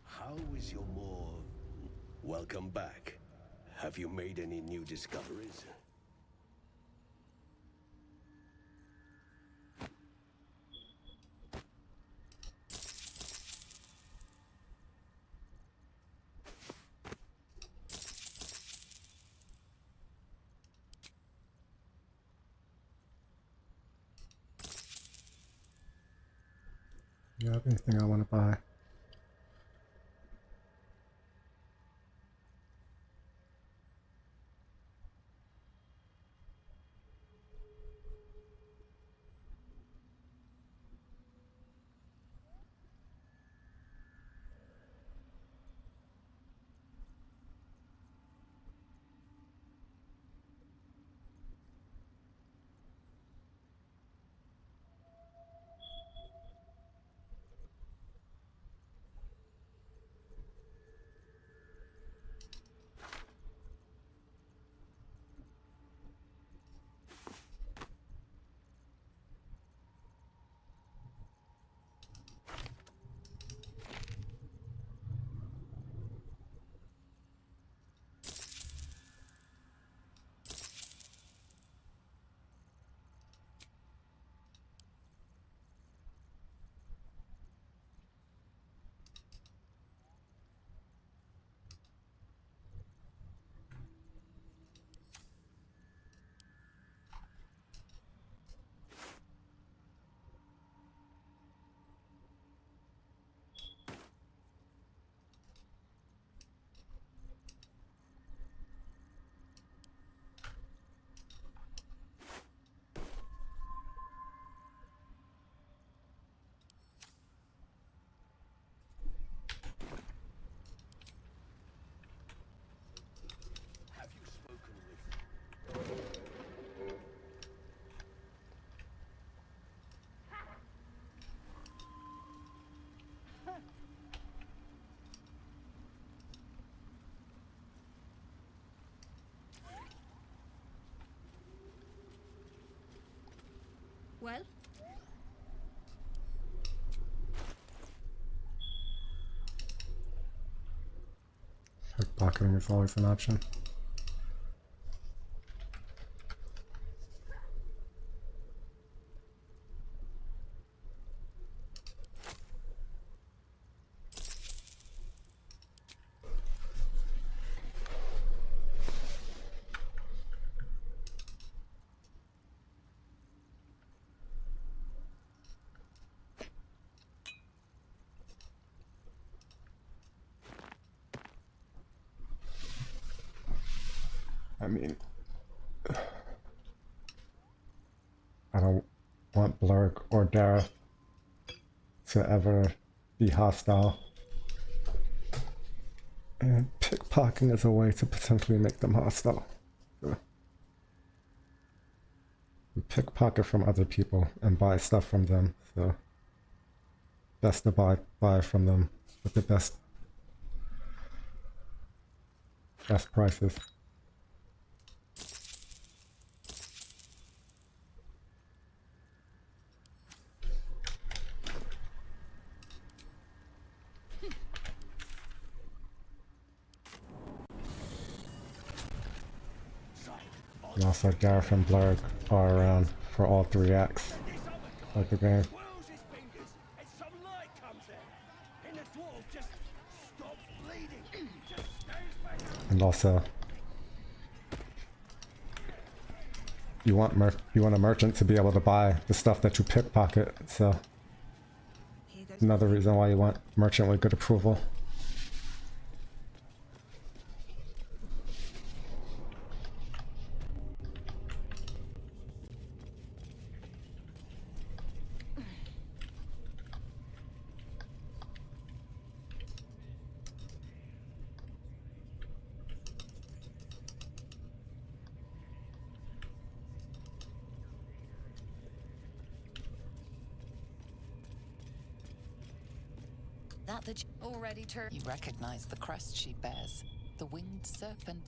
How is your more... Welcome back. Have you made any new discoveries? you have anything I want to buy? Have you spoken with... Well? Pickpocketing is always an option. I mean, I don't want Blurg or Dareth to ever be hostile. And pickpocketing is a way to potentially make them hostile. So, you pickpocket from other people and buy stuff from them, so best to buy from them with the best prices. And also Gareth and Blurg are around for all 3 acts of the game. And also, you want a merchant to be able to buy the stuff that you pickpocket, so another reason why you want merchant with good approval. That the already turned. You recognize the crest she bears, the winged serpent.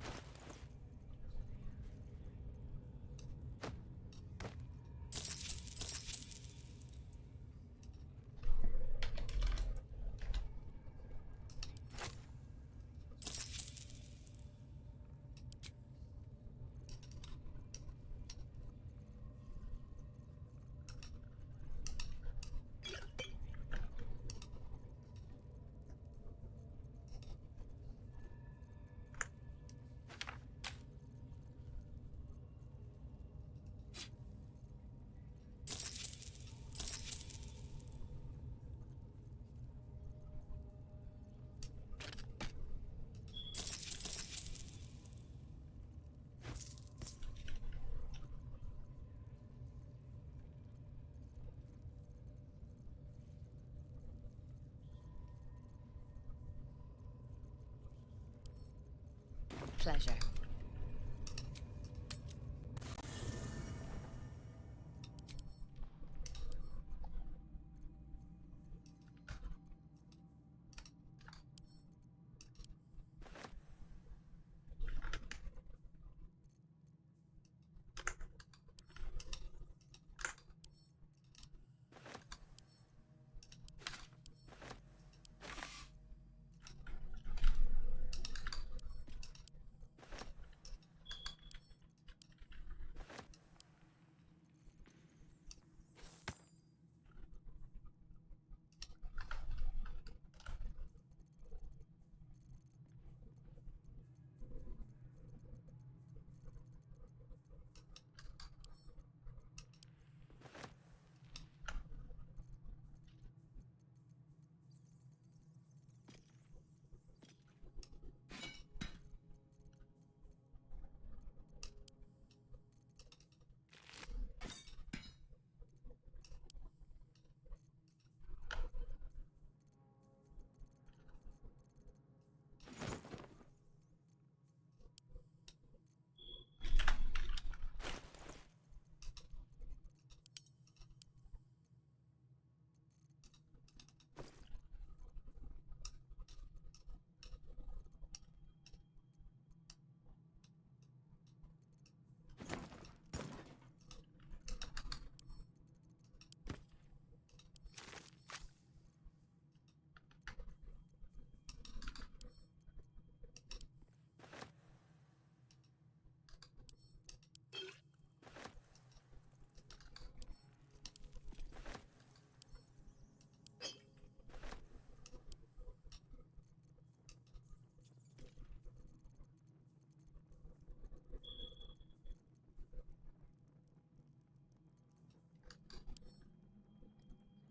pleasure.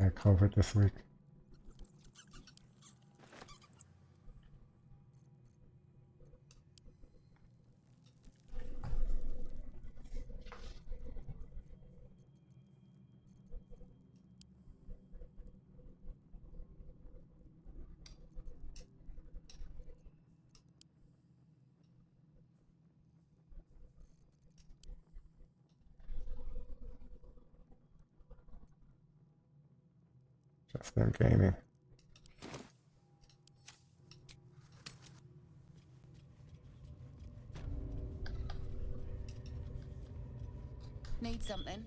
Yeah, COVID this week. Just them gaming. Need something?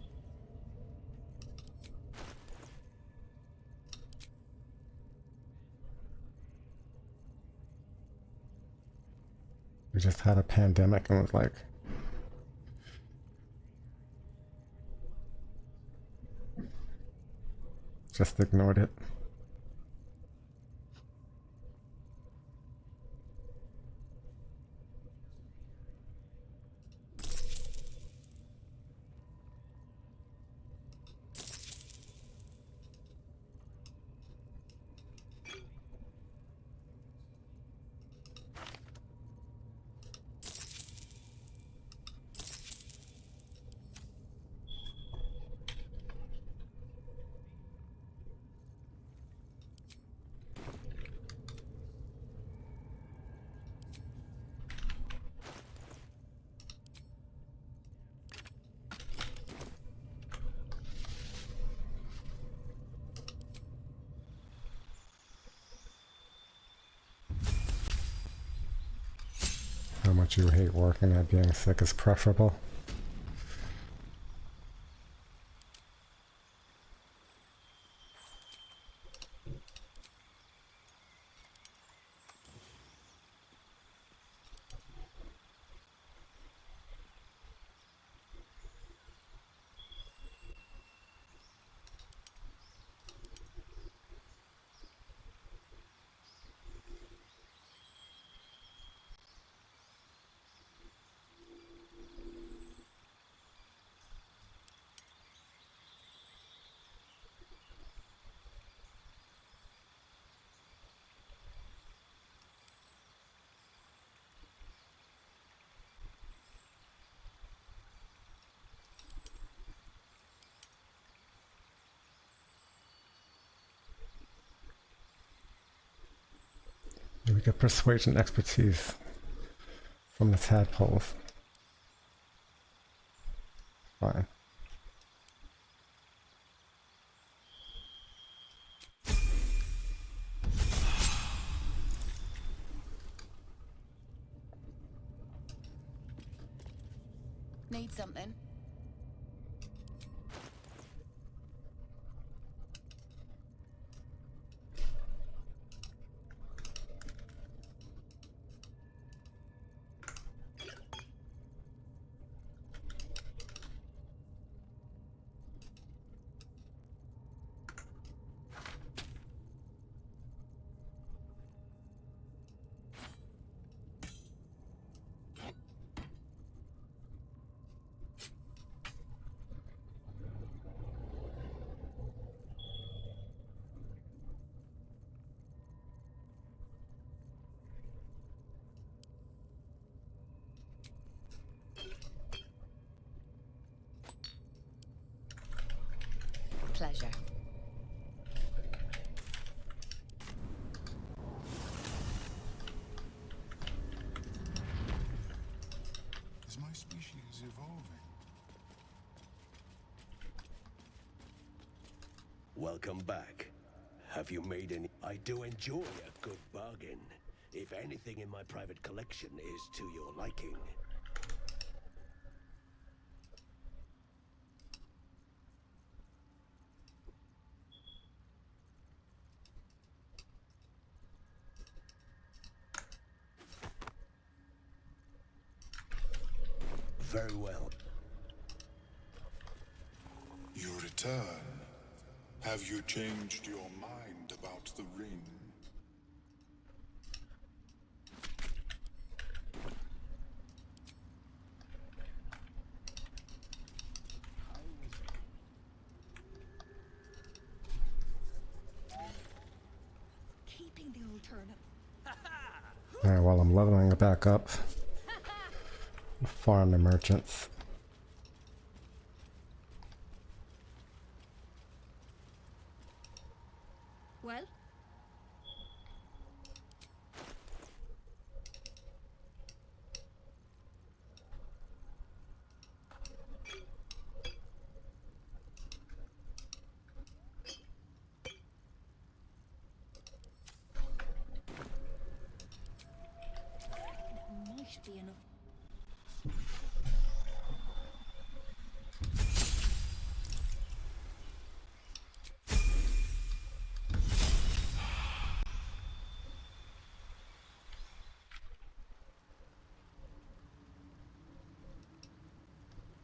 We just had a pandemic and was like, just ignored it. How much you hate working at being sick is preferable. We get persuasion expertise From the tadpoles. Fine. Need something? Pleasure. Is my species evolving? Welcome back. Have you made any? I do enjoy a good bargain. If anything in my private collection is to your liking. Very well. You return. Have you changed your mind about the ring? Keeping the old turnip. Alright, while I'm leveling it back up. Farm the merchants. Well? That might be enough.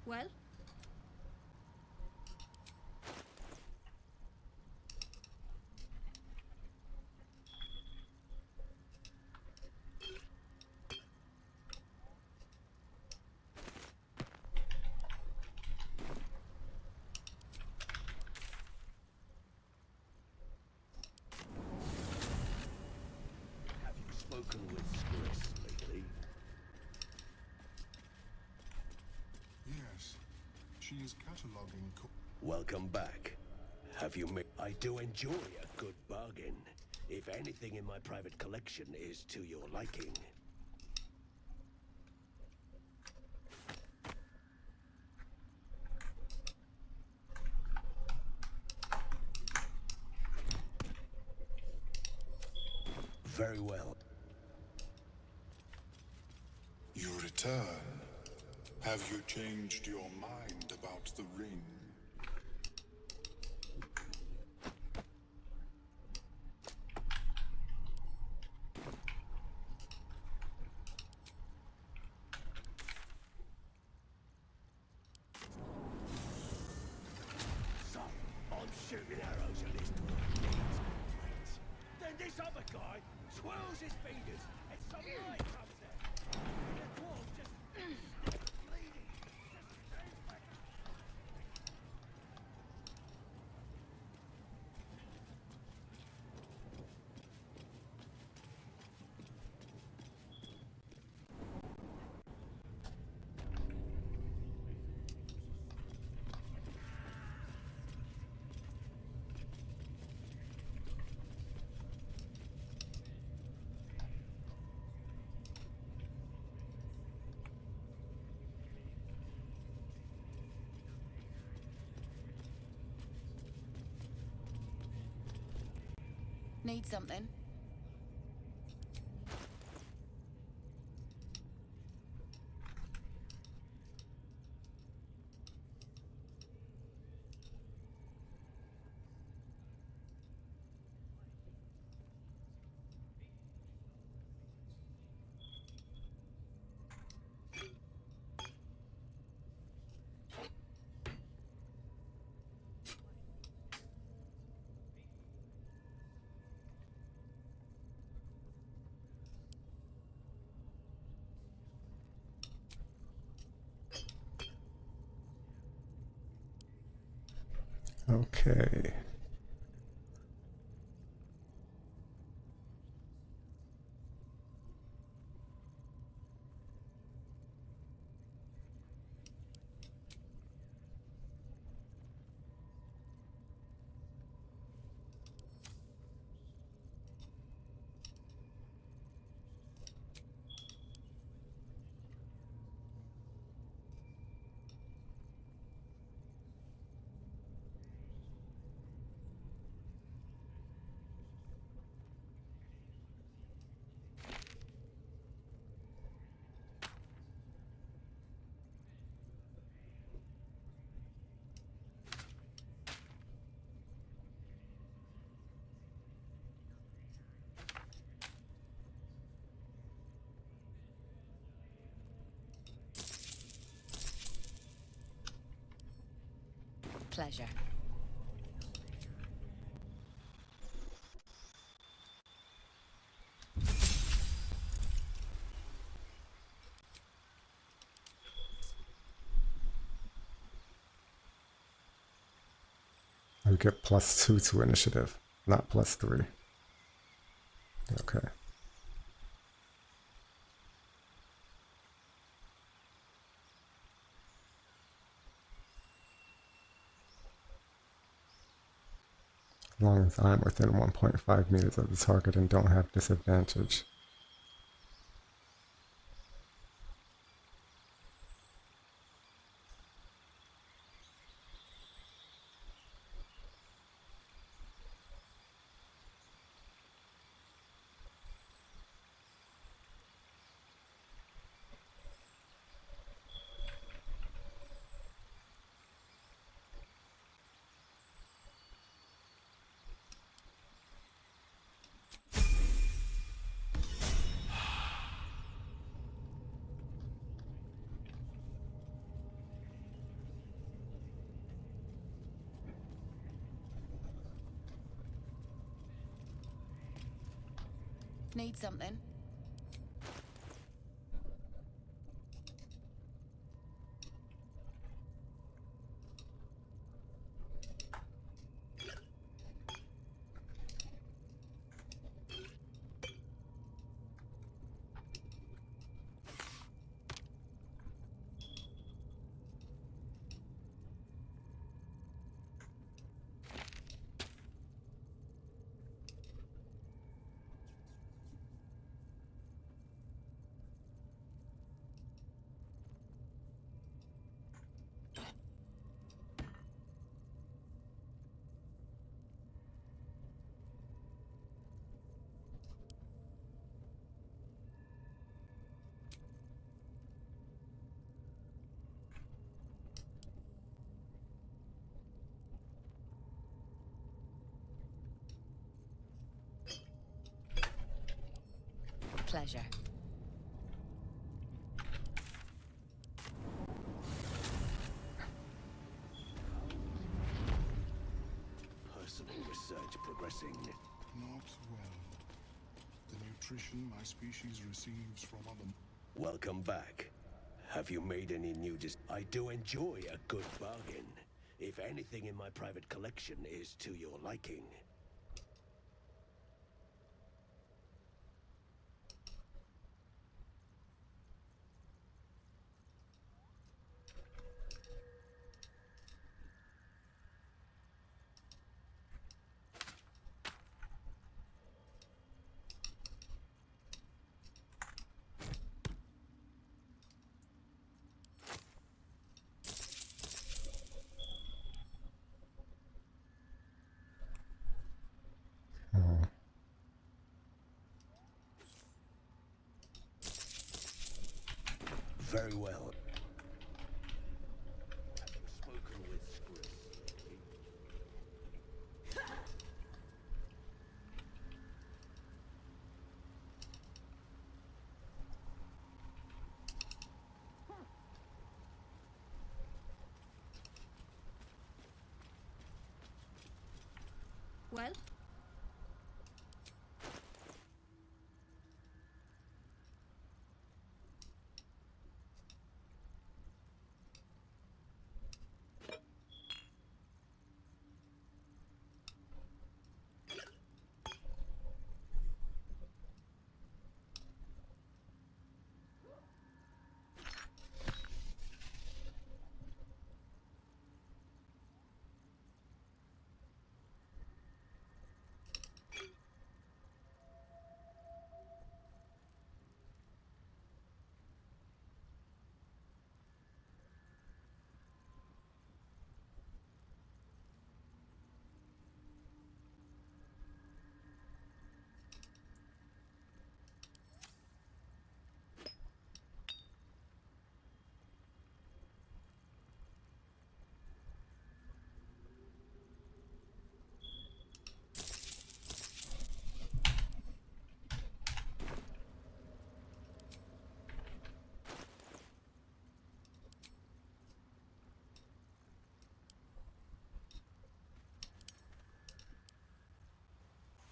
Well? Have you spoken with Skris lately? Yes. She is cataloging. Welcome back. Have you made? I do enjoy a good bargain. If anything in my private collection is to your liking. Very well. You return. Have you changed your mind about the ring? So, I'm shooting arrows at this dwarf. Then this other guy twirls his fingers and some light comes out. And the dwarf just stops bleeding. Just stands back. Need something? Okay. Pleasure. You get +2 to initiative, not +3. Okay. As long as I'm within 1.5 meters of the target and don't have disadvantage. Need something? Pleasure. Personal research progressing. Not well. The nutrition my species receives from other... Welcome back. Have you made any new I do enjoy a good bargain. If anything in my private collection is to your liking. very well. Having spoken with Scriss, Well?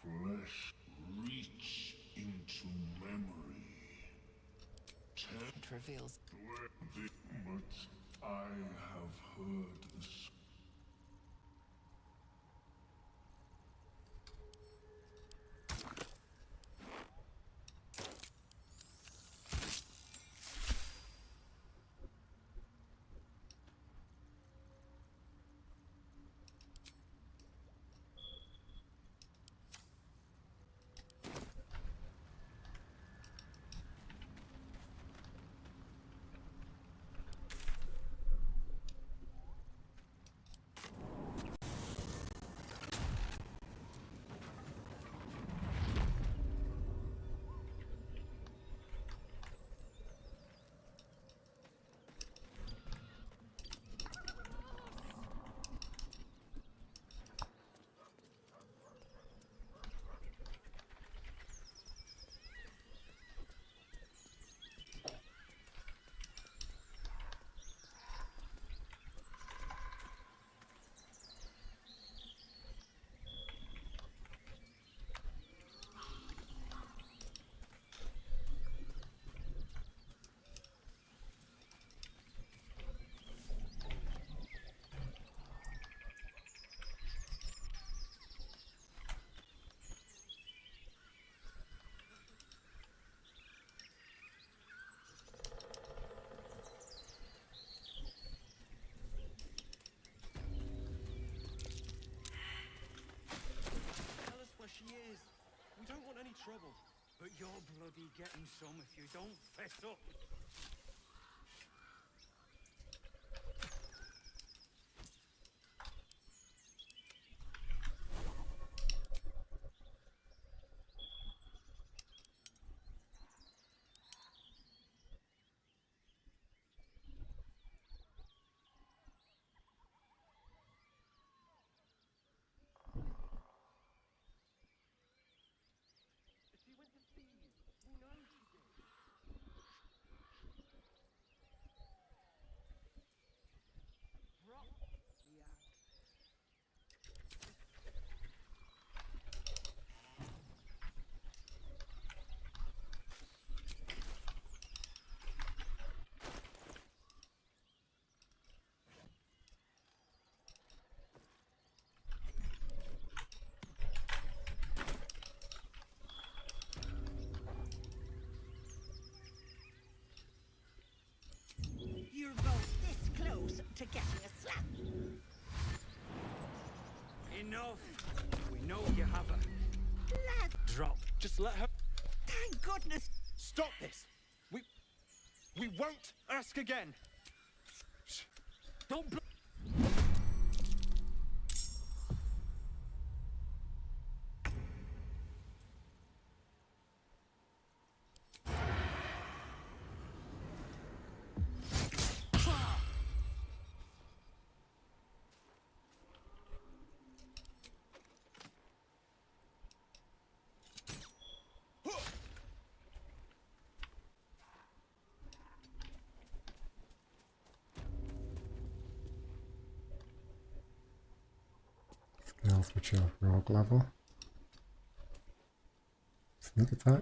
flesh reach into memory. It reveals. But I have heard this. Tell us where she is. We don't want any trouble. But you're bloody getting some if you don't fess up. She went to see you. We know she did. Drop the axe. You're both this close to getting a slap. Enough! We know you have her. Lad, Drop. Just let her. thank goodness. Stop this. We won't ask again. Don't. with your rogue level. Sneak attack.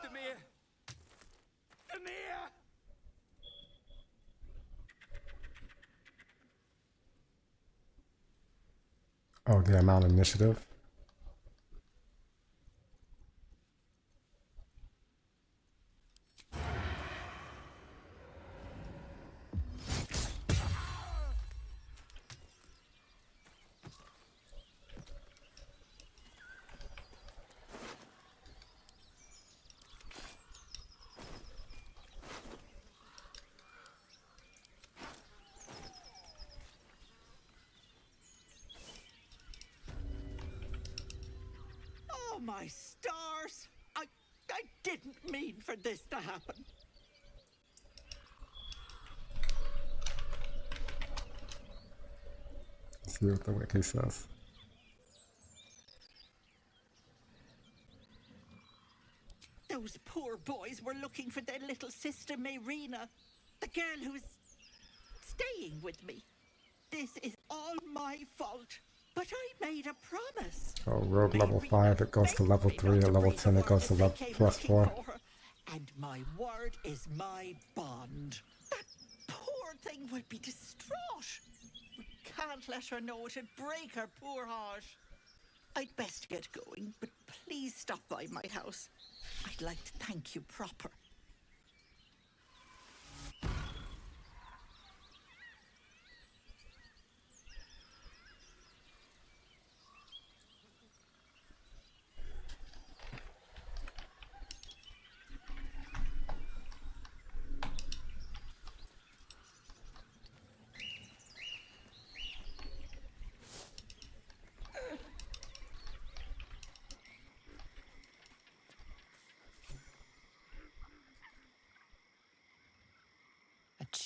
Demir! Demir! Oh, the amount of initiative. Oh, my stars! I didn't mean for this to happen. See what the wiki says. Those poor boys were looking for their little sister, Mayrina, the girl who's staying with me. This is all my fault, but I made a promise. Oh, rogue level 5, it goes to level 3, at level 10 it goes to level +4. And my word is my bond. That poor thing will be distraught. We can't let her know, it'd break her poor heart. I'd best get going, but please stop by my house. I'd like to thank you proper.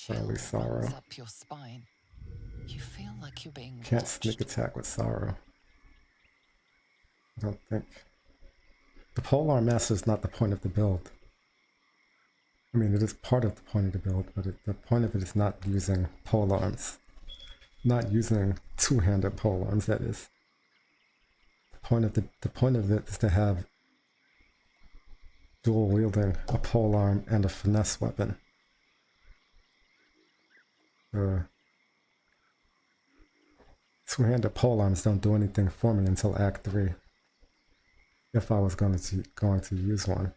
Holy sorrow. Runs up your spine. You feel like you're being Can't watched. sneak attack with sorrow. I don't think. The polearm master is not the point of the build. I mean, it is part of the point of the build, but the point of it is not using polearms. Not using two-handed polearms, that is. The point of it is to have dual wielding a polearm and a finesse weapon. Two-handed polearms don't do anything for me until Act 3. If I was going to use one.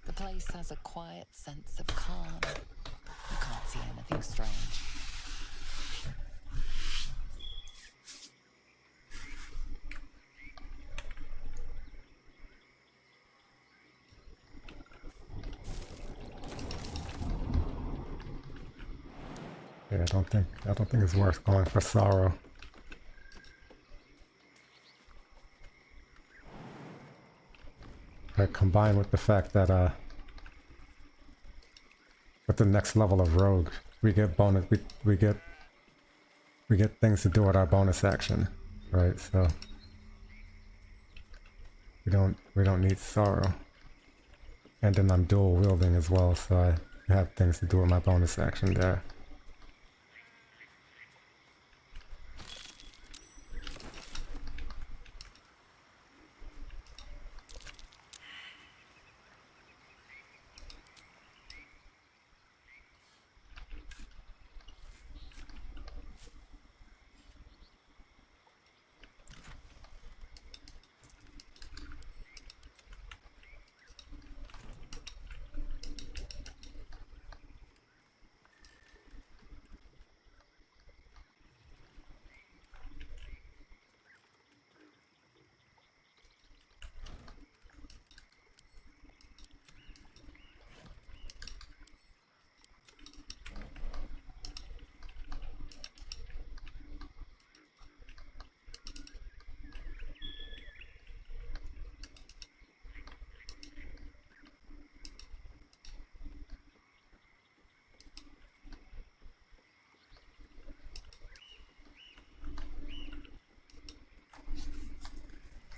The place has a quiet sense of calm. You can't see anything strange. Yeah, I don't think it's worth going for sorrow. But combined with the fact that with the next level of rogue, we get bonus we get things to do with our bonus action, right? So we don't need sorrow. And then I'm dual wielding as well, so I have things to do with my bonus action there.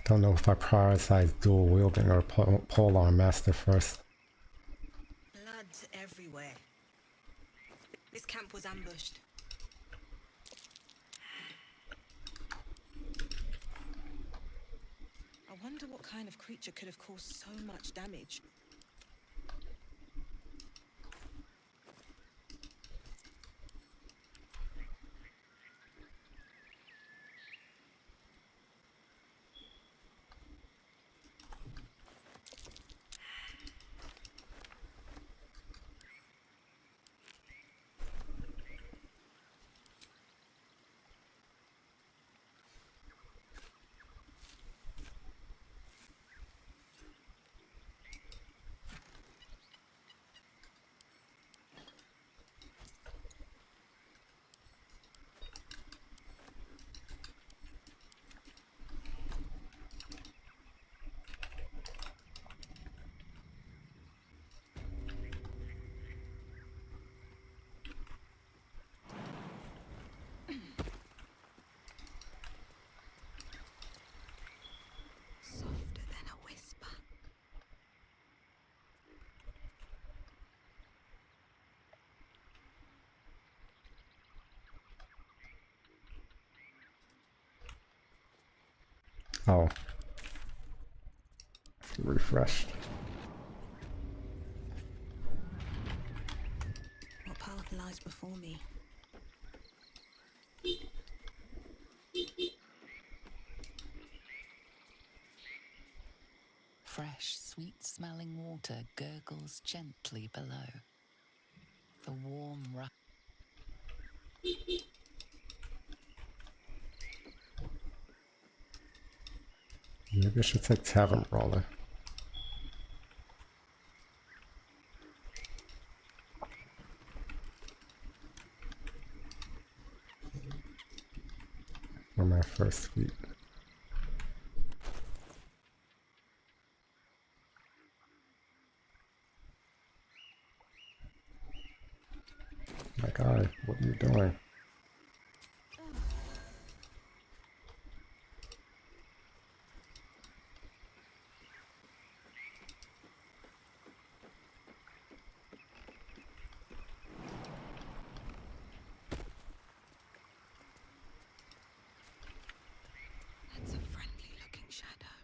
Don't know if I prioritize dual wielding or polearm master first. Blood everywhere. This camp was ambushed. I wonder what kind of creature could have caused so much damage. Softer than a whisper. Oh. Refreshed. What path lies before me? Fresh, sweet-smelling water gurgles gently below. The warm Maybe I should take Tavern Brawler. For my first feat. My God, what are you doing? That's a friendly looking shadow.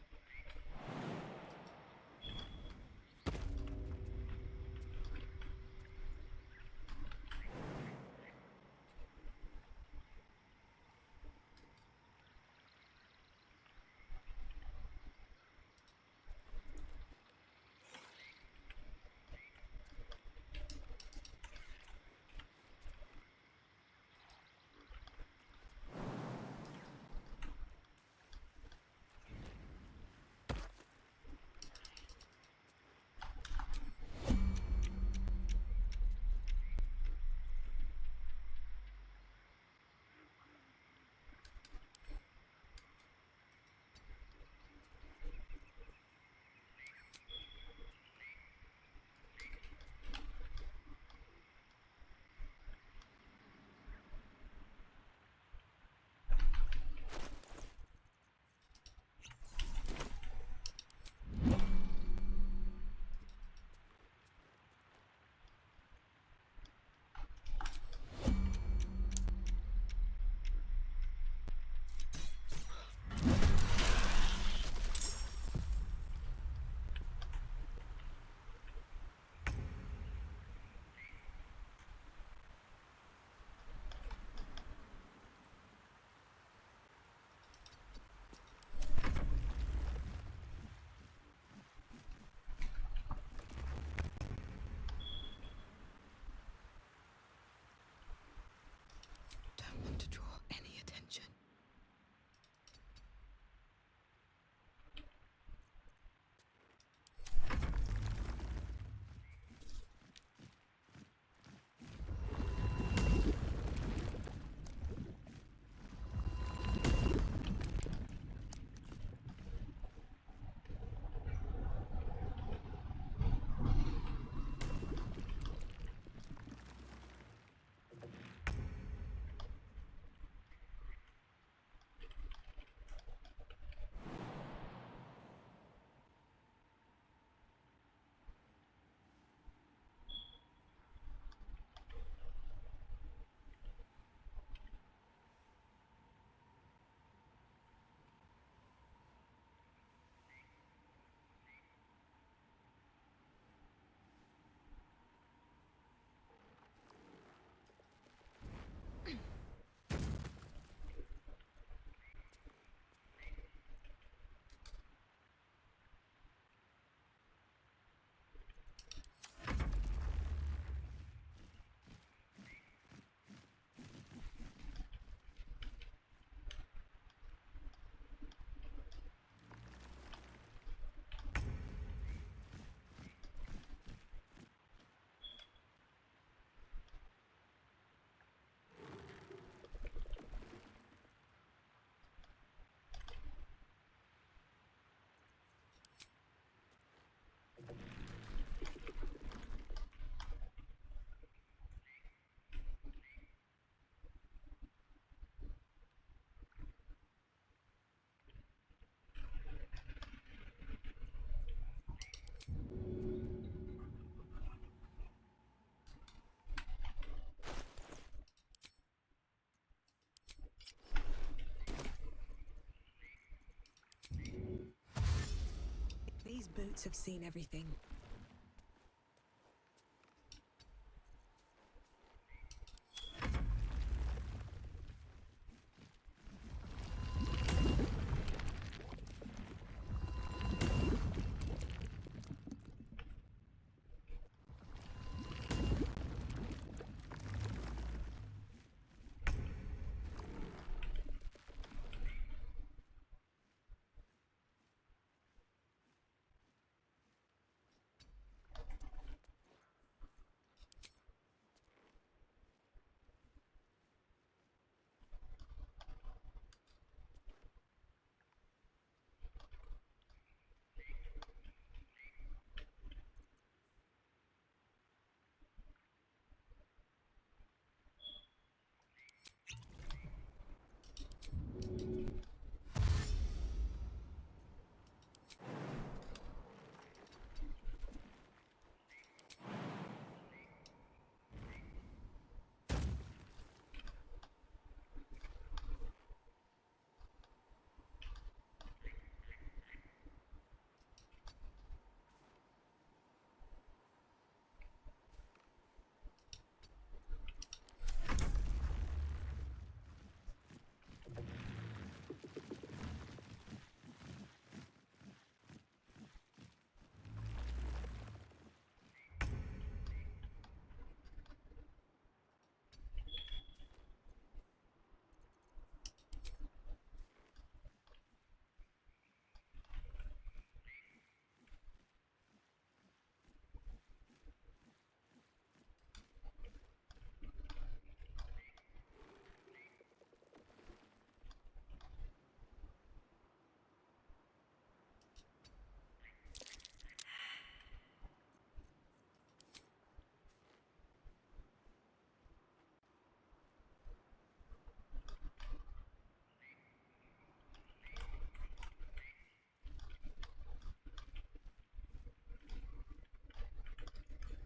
Roots have seen everything.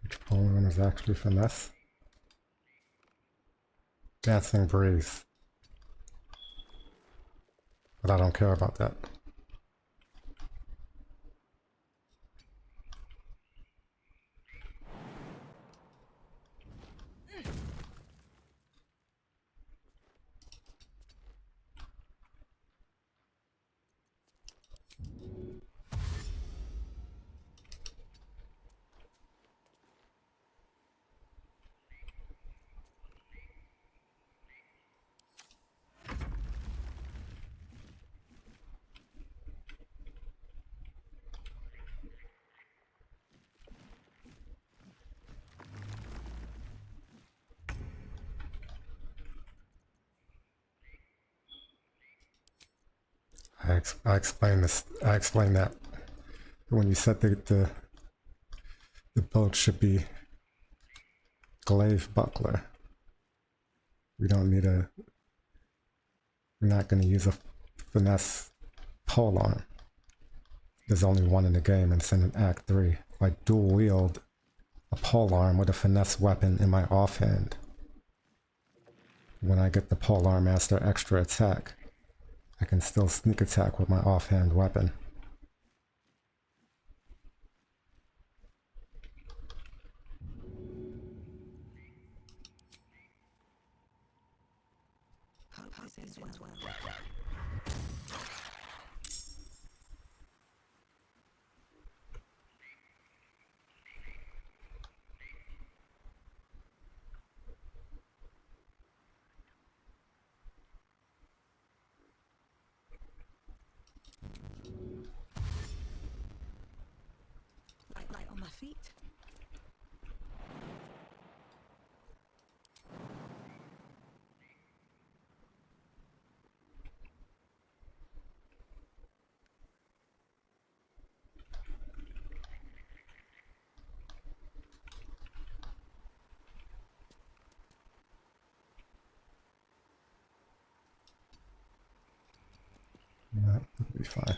Which poem is actually finesse? Dancing Breeze. But I don't care about that. I explained this. I explained that when you said that the boat should be glaive buckler. We don't need a. We're not going to use a finesse polearm. There's only one in the game, and it's in Act 3. If I dual wield a polearm with a finesse weapon in my offhand, when I get the polearm as their extra attack, I can still sneak attack with my offhand weapon. Light on my feet. That would be fine.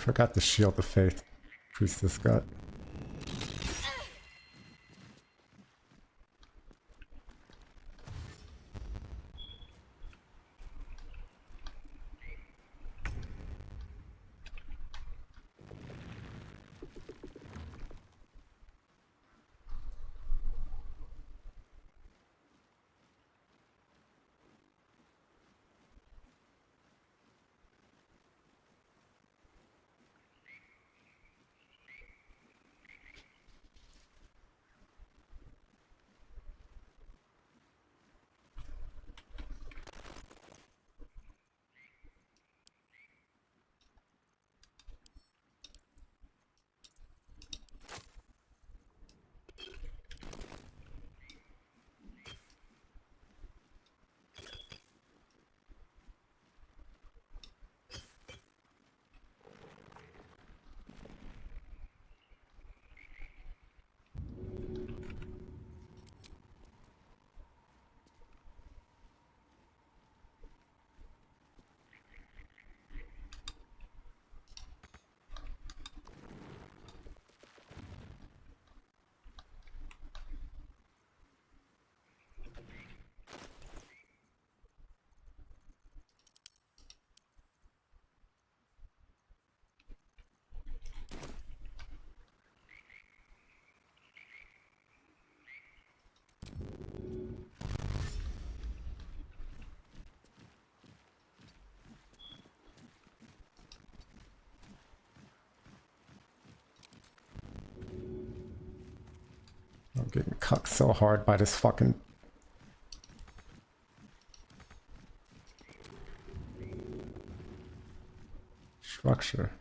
forgot the shield of faith Priestess got. I'm getting cucked so hard by this fucking structure.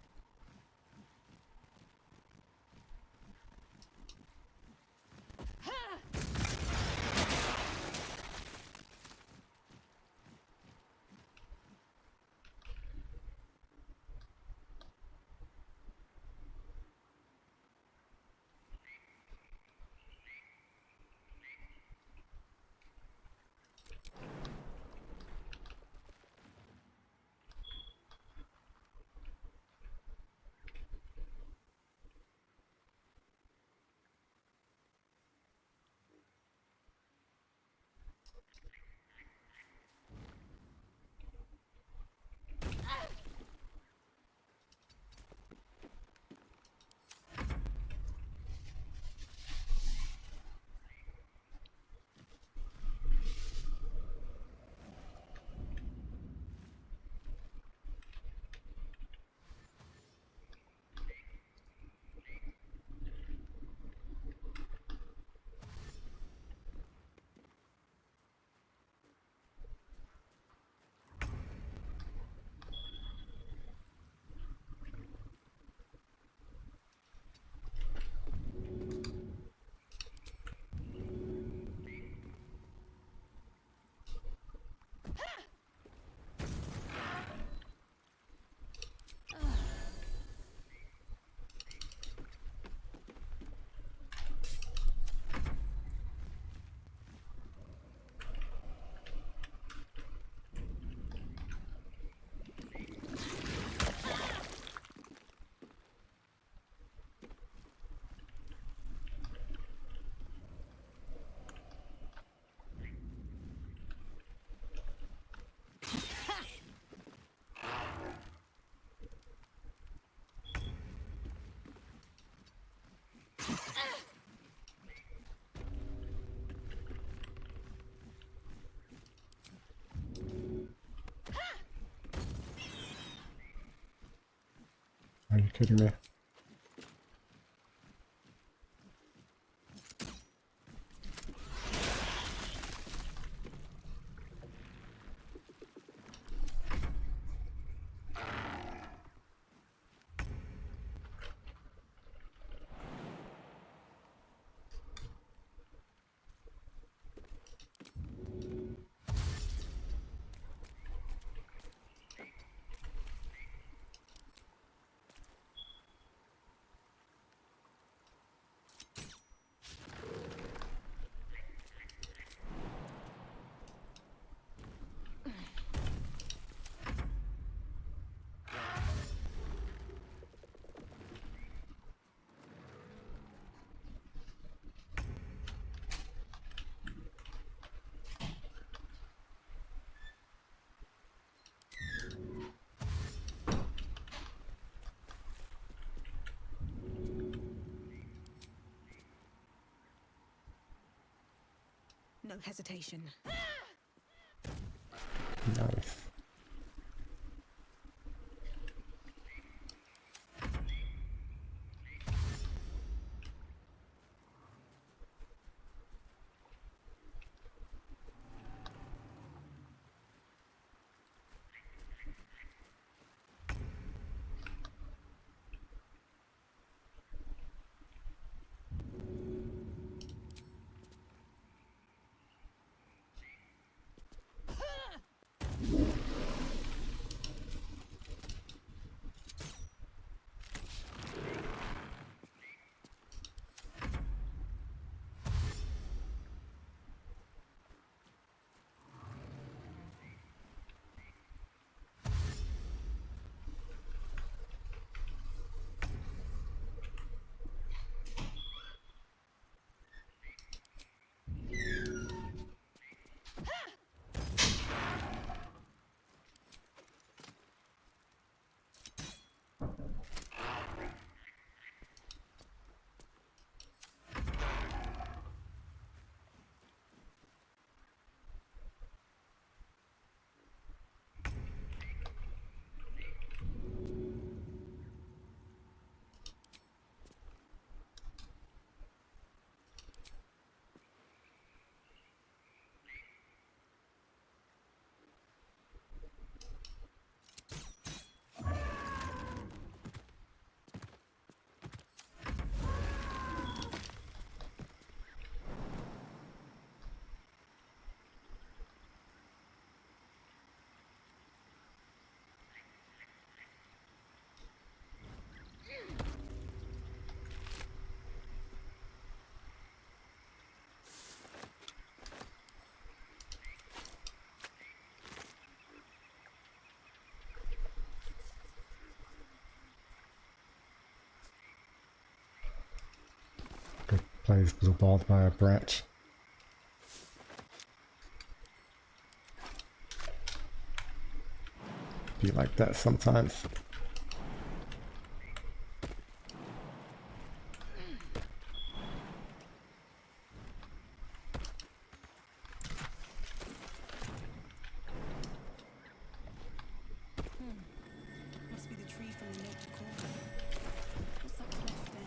Are you kidding me? No hesitation. Nice. Good plays blue balled by a branch. Be like that sometimes. Must be the tree from the nature corner. What's that cleft there?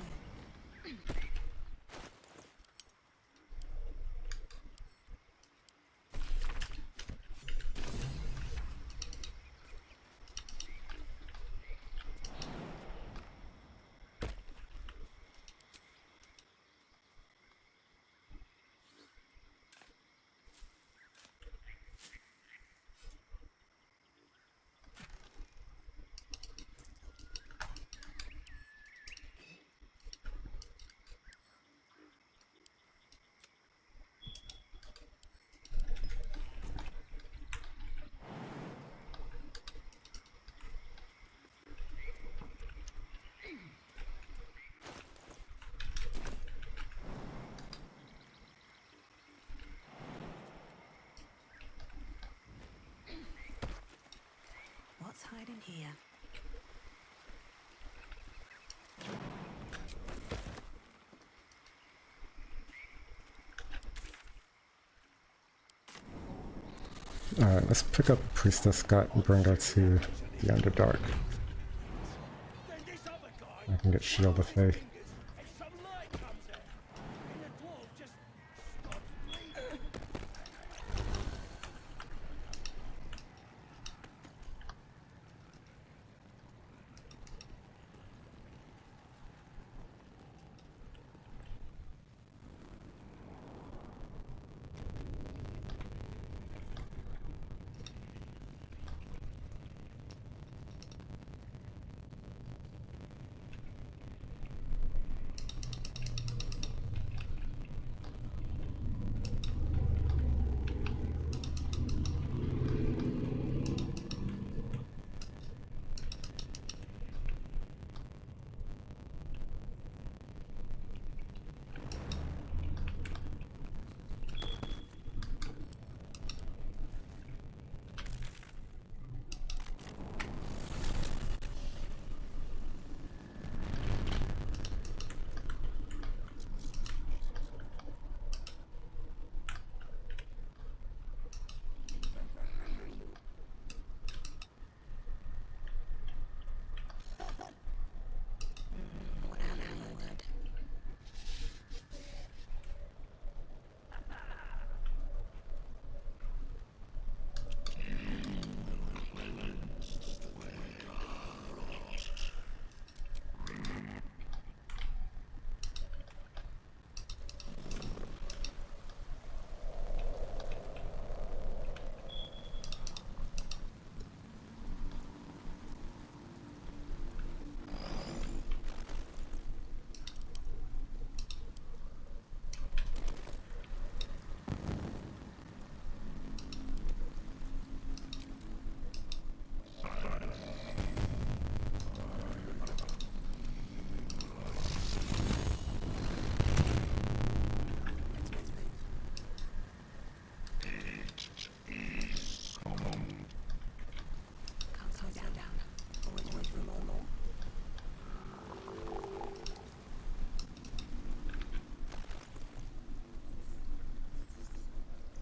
What's hiding here? Alright, let's pick up Priestess Gut and bring her to the Underdark. I can get Shield of Faith.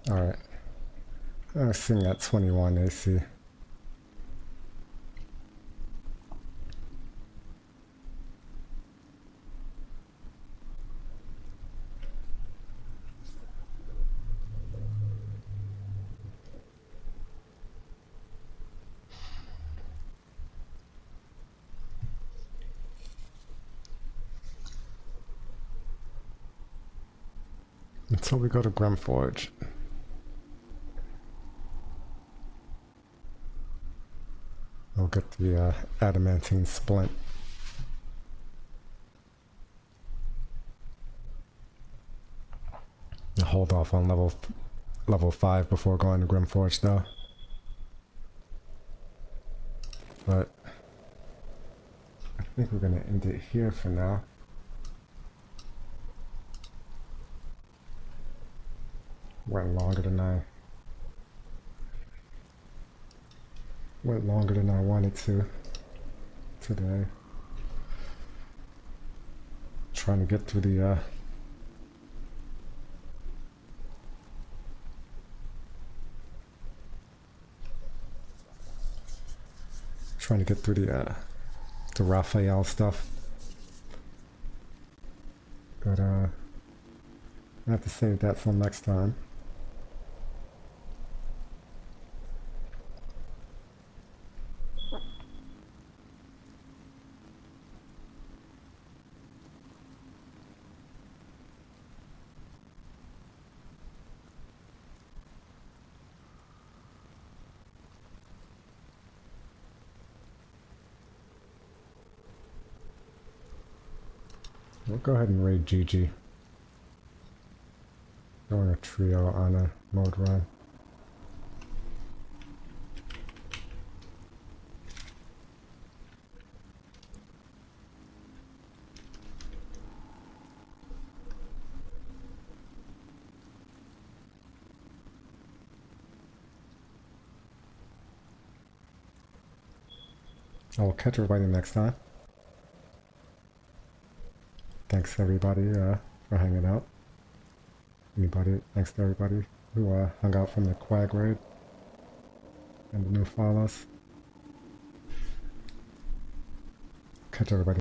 Alright. I'm seeing at 21 AC. Until we go to Grimforge. We'll get the adamantine splint. I'll hold off on level 5 before going to Grimforge though. But I think we're gonna end it here for now. Went longer than I wanted to today. Trying to get through the the Raphael stuff. But I have to save that till next time. We'll go ahead and raid Gigi. Going a trio on a mode run. I will catch everybody next time. Thanks everybody for hanging out. Thanks to everybody who hung out from the Quag raid and the new follows. Catch everybody.